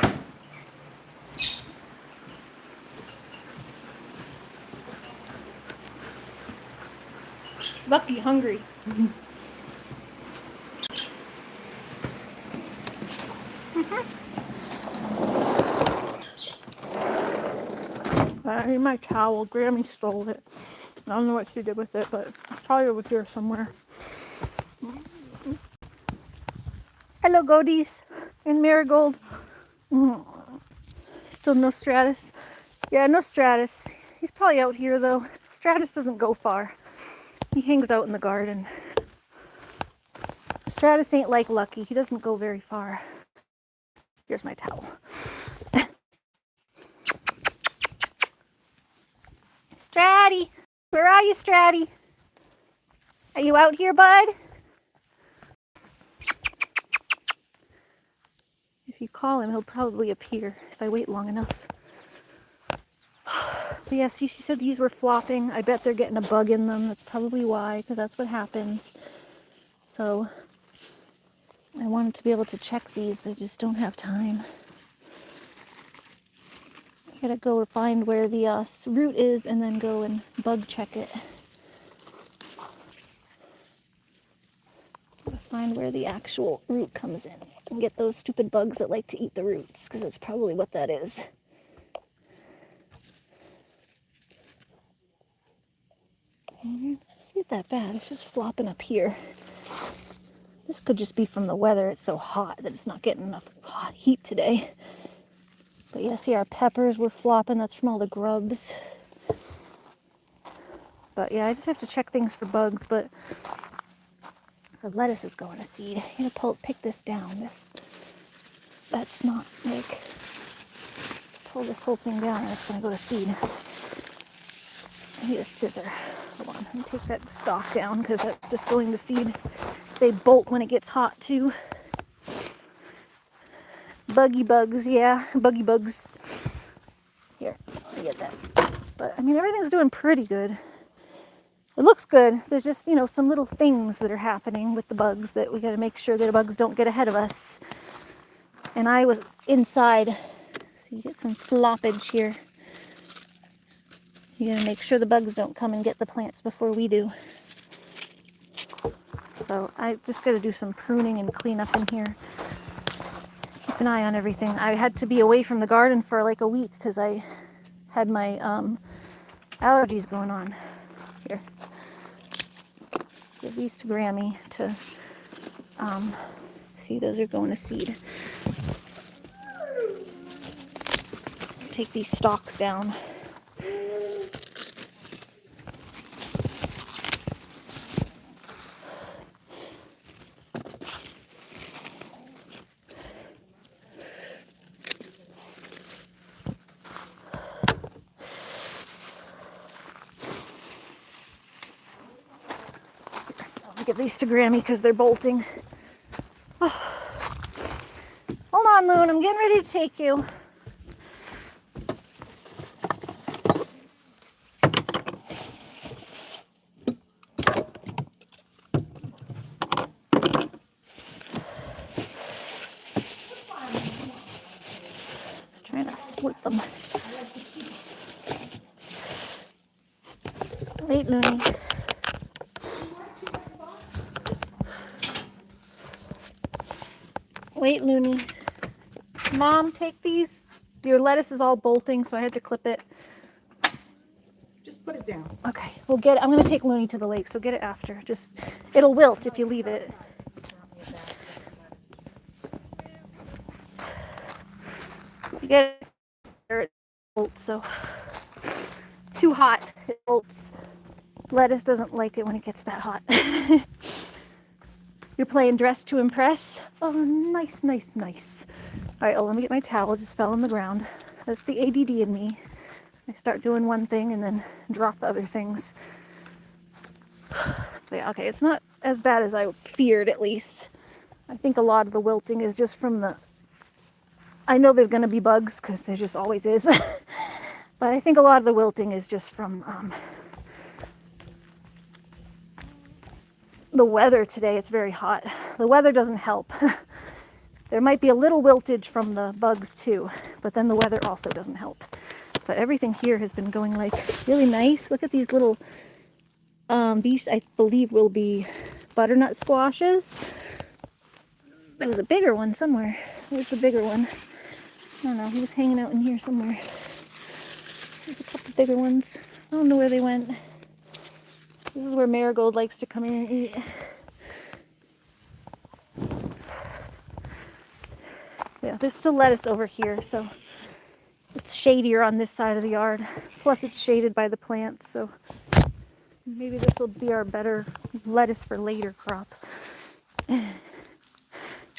Lucky hungry. I need my towel. Grammy stole it. I don't know what she did with it, but it's probably over here somewhere. Hello, Goaties and Marigold. Still no Stratus. Yeah, no Stratus. He's probably out here though. Stratus doesn't go far. He hangs out in the garden. Stratus ain't like Lucky. He doesn't go very far. Here's my towel. Stratty! Where are you, Stratty? Are you out here, bud? If you call him, he'll probably appear if I wait long enough. But yeah, see, she said these were flopping. I bet they're getting a bug in them. That's probably why, because that's what happens. So I wanted to be able to check these. I just don't have time. I gotta go find where the root is and then go and bug check it. Gotta find where the actual root comes in and get those stupid bugs that like to eat the roots, because that's probably what that is. It's not that bad. It's just flopping up here. This could just be from the weather. It's so hot that it's not getting enough heat today. But yeah, see, our peppers were flopping. That's from all the grubs. But yeah, I just have to check things for bugs. But our lettuce is going to seed. I'm gonna pick this down. That's not like, pull this whole thing down and it's gonna go to seed. I need a scissor. Hold on, let me take that stalk down because that's just going to seed. They bolt when it gets hot too. Buggy bugs, yeah, buggy bugs. Here, let me get this. But I mean, everything's doing pretty good. It looks good. There's just, you know, some little things that are happening with the bugs that we got to make sure that the bugs don't get ahead of us. And I was inside, so you get some floppage here. You gotta make sure the bugs don't come and get the plants before we do. So I just gotta do some pruning and cleanup in here. Keep an eye on everything. I had to be away from the garden for like a week because I had my allergies going on. Here. Give these to Grammy to see, those are going to seed. Take these stalks down. Give these to Grammy because they're bolting. Oh. Hold on, Loon. I'm getting ready to take you. Just trying to split them. Wait, Looney. Wait, Looney. Mom, take these. Your lettuce is all bolting, so I had to clip it.
Just put it down.
Okay, we'll get it. I'm going to take Looney to the lake, so get it after. Just, it'll wilt if you leave it. You get it bolts, so too hot. It bolts. Lettuce doesn't like it when it gets that hot. You're playing dress to impress? Oh, nice, nice, nice. All right, let me get my towel. It just fell on the ground. That's the ADD in me. I start doing one thing and then drop other things. But yeah, okay, it's not as bad as I feared, at least. I think a lot of the wilting is just from the... I know there's going to be bugs, because there just always is. But I think a lot of the wilting is just from the weather today. It's very hot. The weather doesn't help. There might be a little wiltage from the bugs too, but then the weather also doesn't help. But everything here has been going like really nice. Look at these little, these I believe will be butternut squashes. There was a bigger one somewhere. Where's the bigger one? I don't know, he was hanging out in here somewhere. There's a couple bigger ones. I don't know where they went. This is where Marigold likes to come in and eat. Yeah, there's still lettuce over here, so it's shadier on this side of the yard. Plus it's shaded by the plants, so maybe this will be our better lettuce for later crop.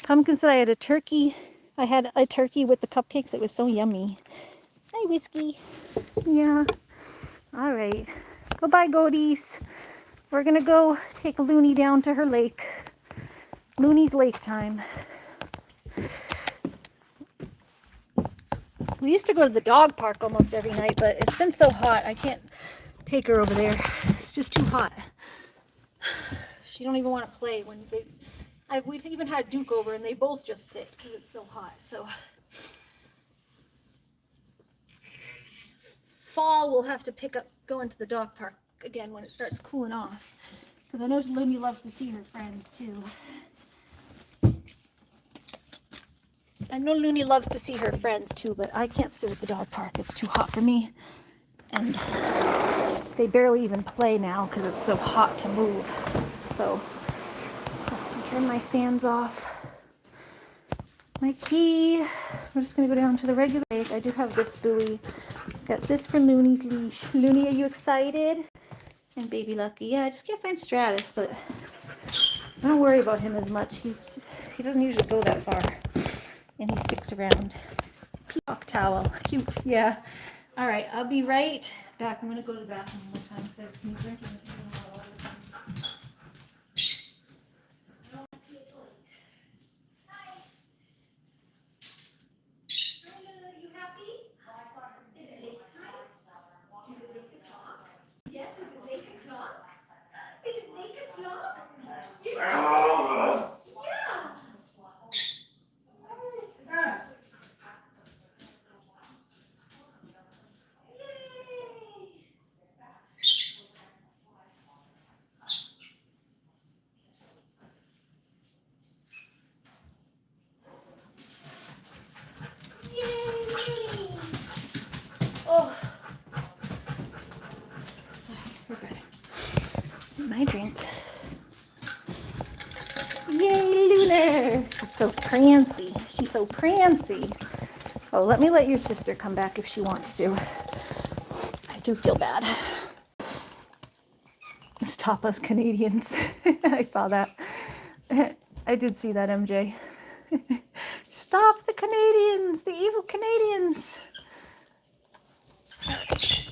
Pumpkin said I had a turkey. I had a turkey with the cupcakes. It was so yummy. Hi, Whiskey. Yeah. All right. Goodbye, goaties. We're gonna go take Looney down to her lake. Looney's lake time. We used to go to the dog park almost every night, but it's been so hot, I can't take her over there. It's just too hot. She don't even want to play when they... we've even had Duke over, and they both just sit because it's so hot. So fall, we'll have to pick up going to the dog park again when it starts cooling off. Because I know Looney loves to see her friends too. I know Looney loves to see her friends too, but I can't sit at the dog park. It's too hot for me. And they barely even play now because it's so hot to move. So I'll turn my fans off. My key. We're just going to go down to the regular lake. I do have this buoy. Got this for Looney's leash. Looney, are you excited? And Baby Lucky. Yeah, I just can't find Stratus, but I don't worry about him as much. He doesn't usually go that far. And he sticks around. Peacock towel. Cute. Yeah. All right. I'll be right back. I'm going to go to the bathroom one more time. So can you drink it? Oh, we're good. My drink. Yay, Lunar! She's so prancy. She's so prancy. Oh, let me let your sister come back if she wants to. I do feel bad. Stop us Canadians. I saw that. I did see that, MJ. Stop the Canadians, the evil Canadians.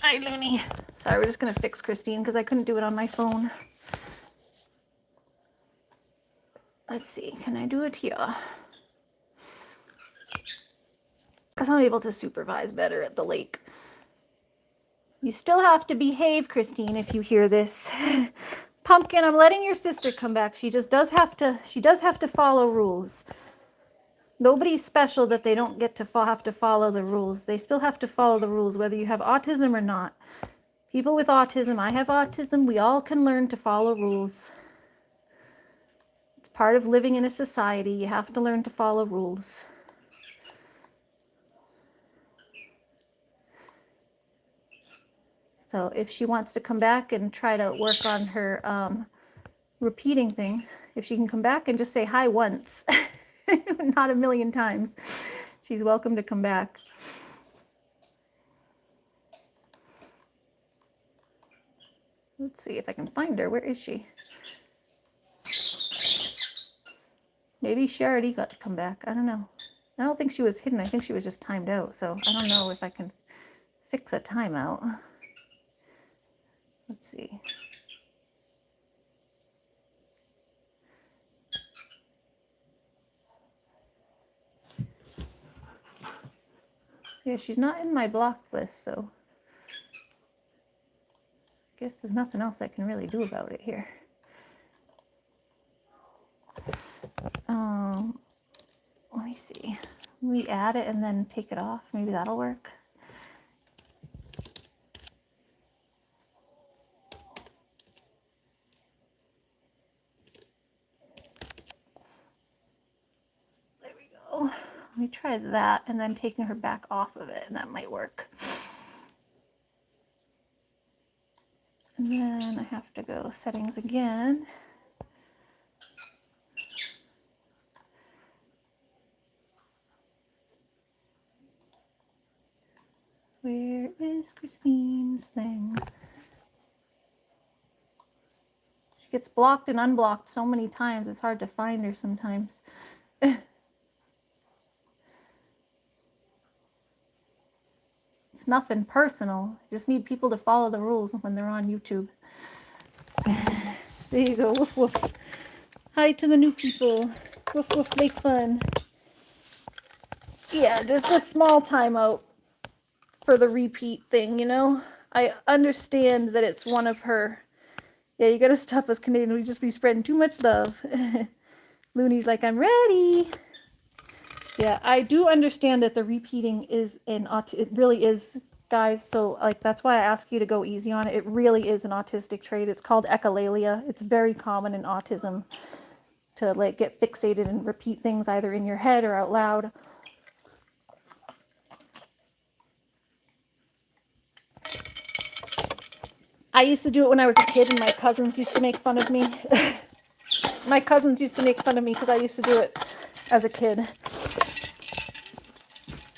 Hi, Looney. Sorry, we're just gonna fix Christine because I couldn't do it on my phone. Let's see, can I do it here? Because I'm able to supervise better at the lake. You still have to behave, Christine, if you hear this. Pumpkin, I'm letting your sister come back. She does have to follow rules. Nobody's special that they don't get to have to follow the rules. They still have to follow the rules, whether you have autism or not. People with autism, I have autism, we all can learn to follow rules. It's part of living in a society. You have to learn to follow rules. So if she wants to come back and try to work on her repeating thing, if she can come back and just say hi once, not a million times, she's welcome to come back. Let's see if I can find her. Where is she? Maybe she already got to come back. I don't know. I don't think she was hidden. I think she was just timed out. So I don't know if I can fix a timeout. Let's see. Yeah, she's not in my block list, so I guess there's nothing else I can really do about it here. Let me see. We add it and then take it off. Maybe that'll work. There we go. Let me try that and then taking her back off of it, and that might work. And then I have to go settings again. Where is Christine's thing? She gets blocked and unblocked so many times, it's hard to find her sometimes. It's nothing personal. I just need people to follow the rules when they're on YouTube. There you go, woof woof. Hi to the new people. Woof woof, make fun. Yeah, just a small timeout for the repeat thing, you know? I understand that it's one of her. Yeah, you gotta stop us Canadian. We just be spreading too much love. Looney's like, I'm ready. Yeah, I do understand that the repeating is it really is, guys. So like, that's why I ask you to go easy on it. It really is an autistic trait. It's called echolalia. It's very common in autism to like get fixated and repeat things either in your head or out loud. I used to do it when I was a kid, and my cousins used to make fun of me. My cousins used to make fun of me because I used to do it as a kid.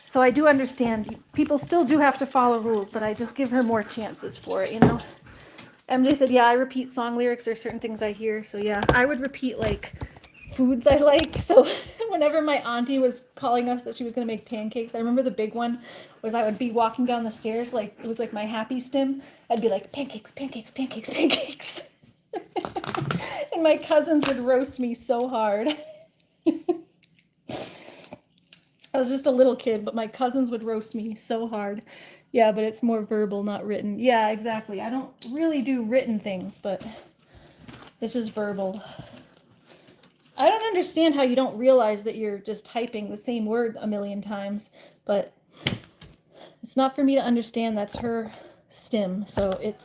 So I do understand. People still do have to follow rules, but I just give her more chances for it, you know? MJ said, yeah, I repeat song lyrics. There are certain things I hear. So yeah, I would repeat like foods I liked. So whenever my auntie was calling us that she was going to make pancakes, I remember the big one was I would be walking down the stairs, like it was like my happy stim. I'd be like, pancakes, pancakes, pancakes, pancakes. And my cousins would roast me so hard. I was just a little kid, but my cousins would roast me so hard. Yeah, but it's more verbal, not written. Yeah, exactly. I don't really do written things, but it's just verbal. I don't understand how you don't realize that you're just typing the same word a million times, but it's not for me to understand. That's her stim, so it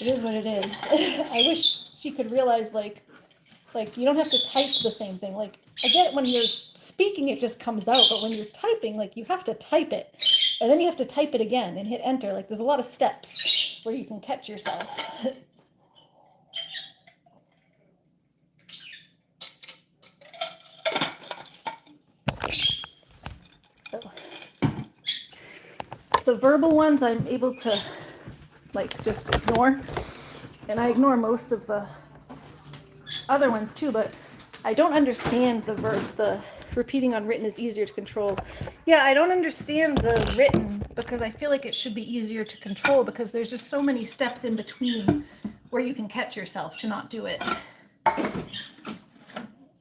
is what it is. I wish she could realize, like you don't have to type the same thing. Like, I get it when you're speaking, it just comes out, but when you're typing, like, you have to type it, and then you have to type it again and hit enter. Like, there's a lot of steps where you can catch yourself. So the verbal ones I'm able to like just ignore, and I ignore most of the other ones too, but I don't understand the repeating on written is easier to control. Yeah, I don't understand the written because I feel like it should be easier to control because there's just so many steps in between where you can catch yourself to not do it.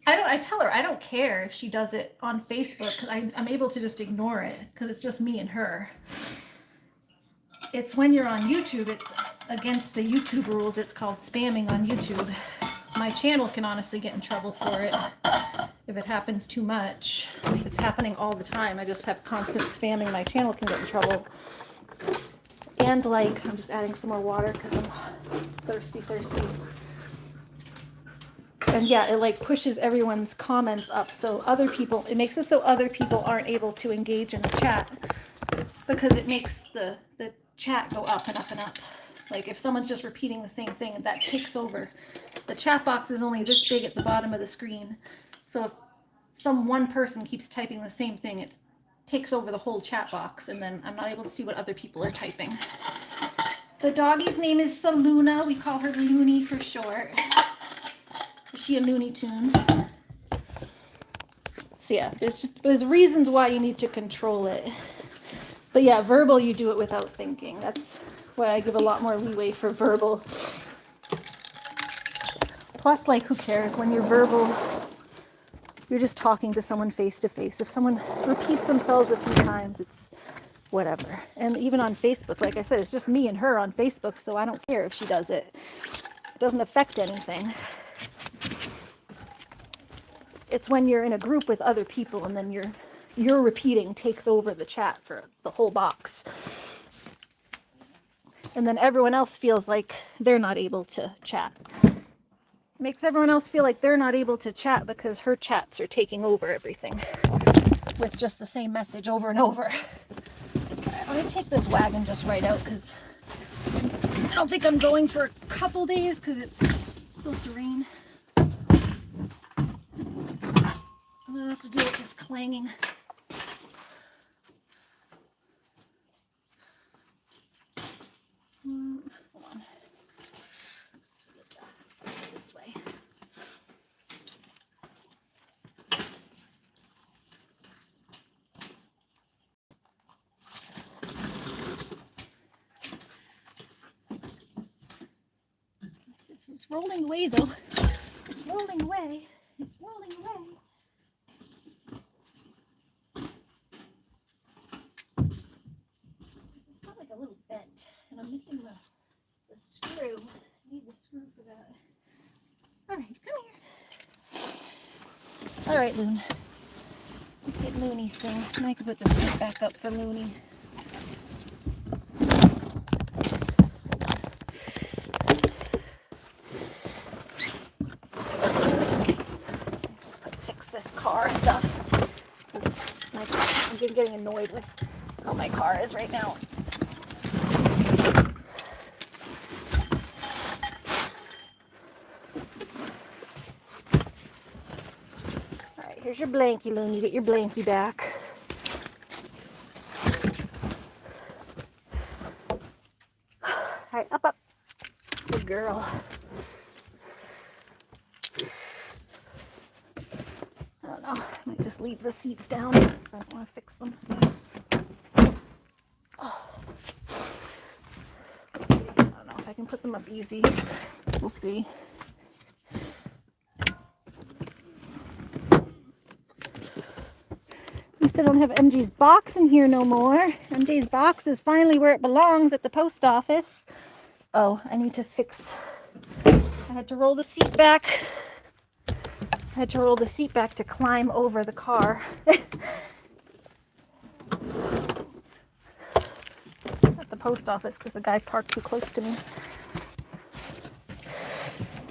I tell her I don't care if she does it on Facebook because I'm able to just ignore it because it's just me and her. It's when you're on YouTube, it's against the YouTube rules. It's called spamming on YouTube. My channel can honestly get in trouble for it if it happens too much. If it's happening all the time, I just have constant spamming. My channel can get in trouble. And like, I'm just adding some more water because I'm thirsty. And yeah, it like pushes everyone's comments up. So other people, it makes it so other people aren't able to engage in the chat because it makes the chat go up and up and up. Like if someone's just repeating the same thing, that takes over. The chat box is only this big at the bottom of the screen. So if some one person keeps typing the same thing, it takes over the whole chat box, and then I'm not able to see what other people are typing. The doggy's name is Saluna. We call her Looney for short. Is she a Looney Tune? So yeah, there's reasons why you need to control it. But yeah, verbal, you do it without thinking. That's why I give a lot more leeway for verbal. Plus, like, who cares? When you're verbal, you're just talking to someone face to face. If someone repeats themselves a few times, it's whatever. And even on Facebook, like I said, it's just me and her on Facebook, so I don't care if she does it. It doesn't affect anything. It's when you're in a group with other people and then your repeating takes over the chat for the whole box. And then everyone else feels like they're not able to chat. Makes everyone else feel like they're not able to chat because her chats are taking over everything with just the same message over and over. Alright, let me take this wagon just right out because I don't think I'm going for a couple days because it's supposed to rain. I'm gonna have to deal with this clanging. Hold on. This way. It's rolling away though. It's rolling away. It's rolling away. It's got like a little bent, and I'm missing the screw. I need the screw for that. All right, come here. All right, Loon. Let's get Looney's thing. And I can put the seat back up for Looney. Fix this car stuff. I'm getting annoyed with how my car is right now. Alright, here's your blankie, Loon. You get your blankie back. Alright, up. Good girl. I don't know. I might just leave the seats down if I don't want to fix them. Oh. Let's see. I don't know if I can put them up easy. We'll see. At least I don't have MJ's box in here no more. MJ's box is finally where it belongs at the post office. Oh, I need to fix. I had to roll the seat back. I had to roll the seat back to climb over the car. At the post office because the guy parked too close to me.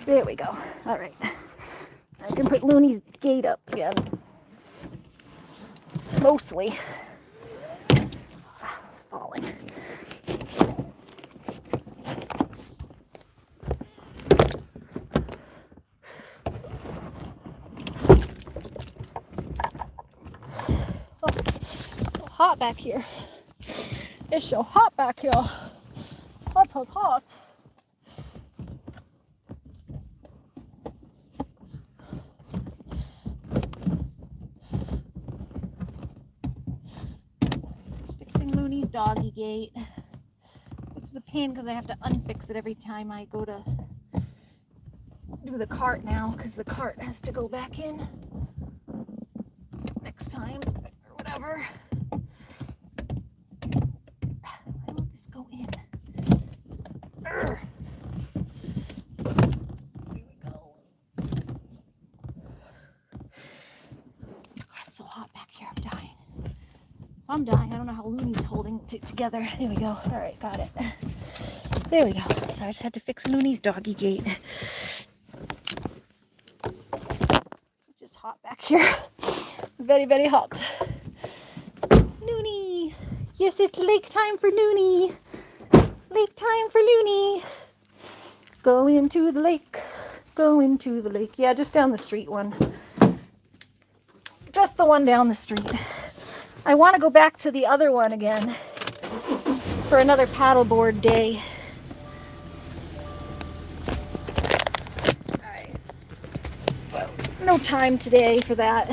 There we go. All right. I can put Looney's gate up again. Mostly. It's falling. Oh, it's so hot back here. It's so hot back here. Hot. Looney's doggy gate, which is a pain because I have to unfix it every time I go to do the cart now because the cart has to go back in next time or whatever. Why won't this go in? Urgh. Here we go. God, it's so hot back here. I'm dying. If I'm dying, I don't know how Looney's holding it together. There we go. All right, got it. There we go. So I just had to fix Looney's doggy gate. It's just hot back here. Very, very hot. Looney. Yes, it's lake time for Looney. Lake time for Looney. Go into the lake. Go into the lake. Yeah, just down the street one. Just the one down the street. I want to go back to the other one again for another paddleboard day. Alright. Well, no time today for that.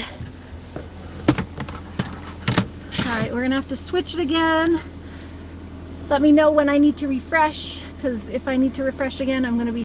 Alright, we're going to have to switch it again. Let me know when I need to refresh, because if I need to refresh again, I'm going to be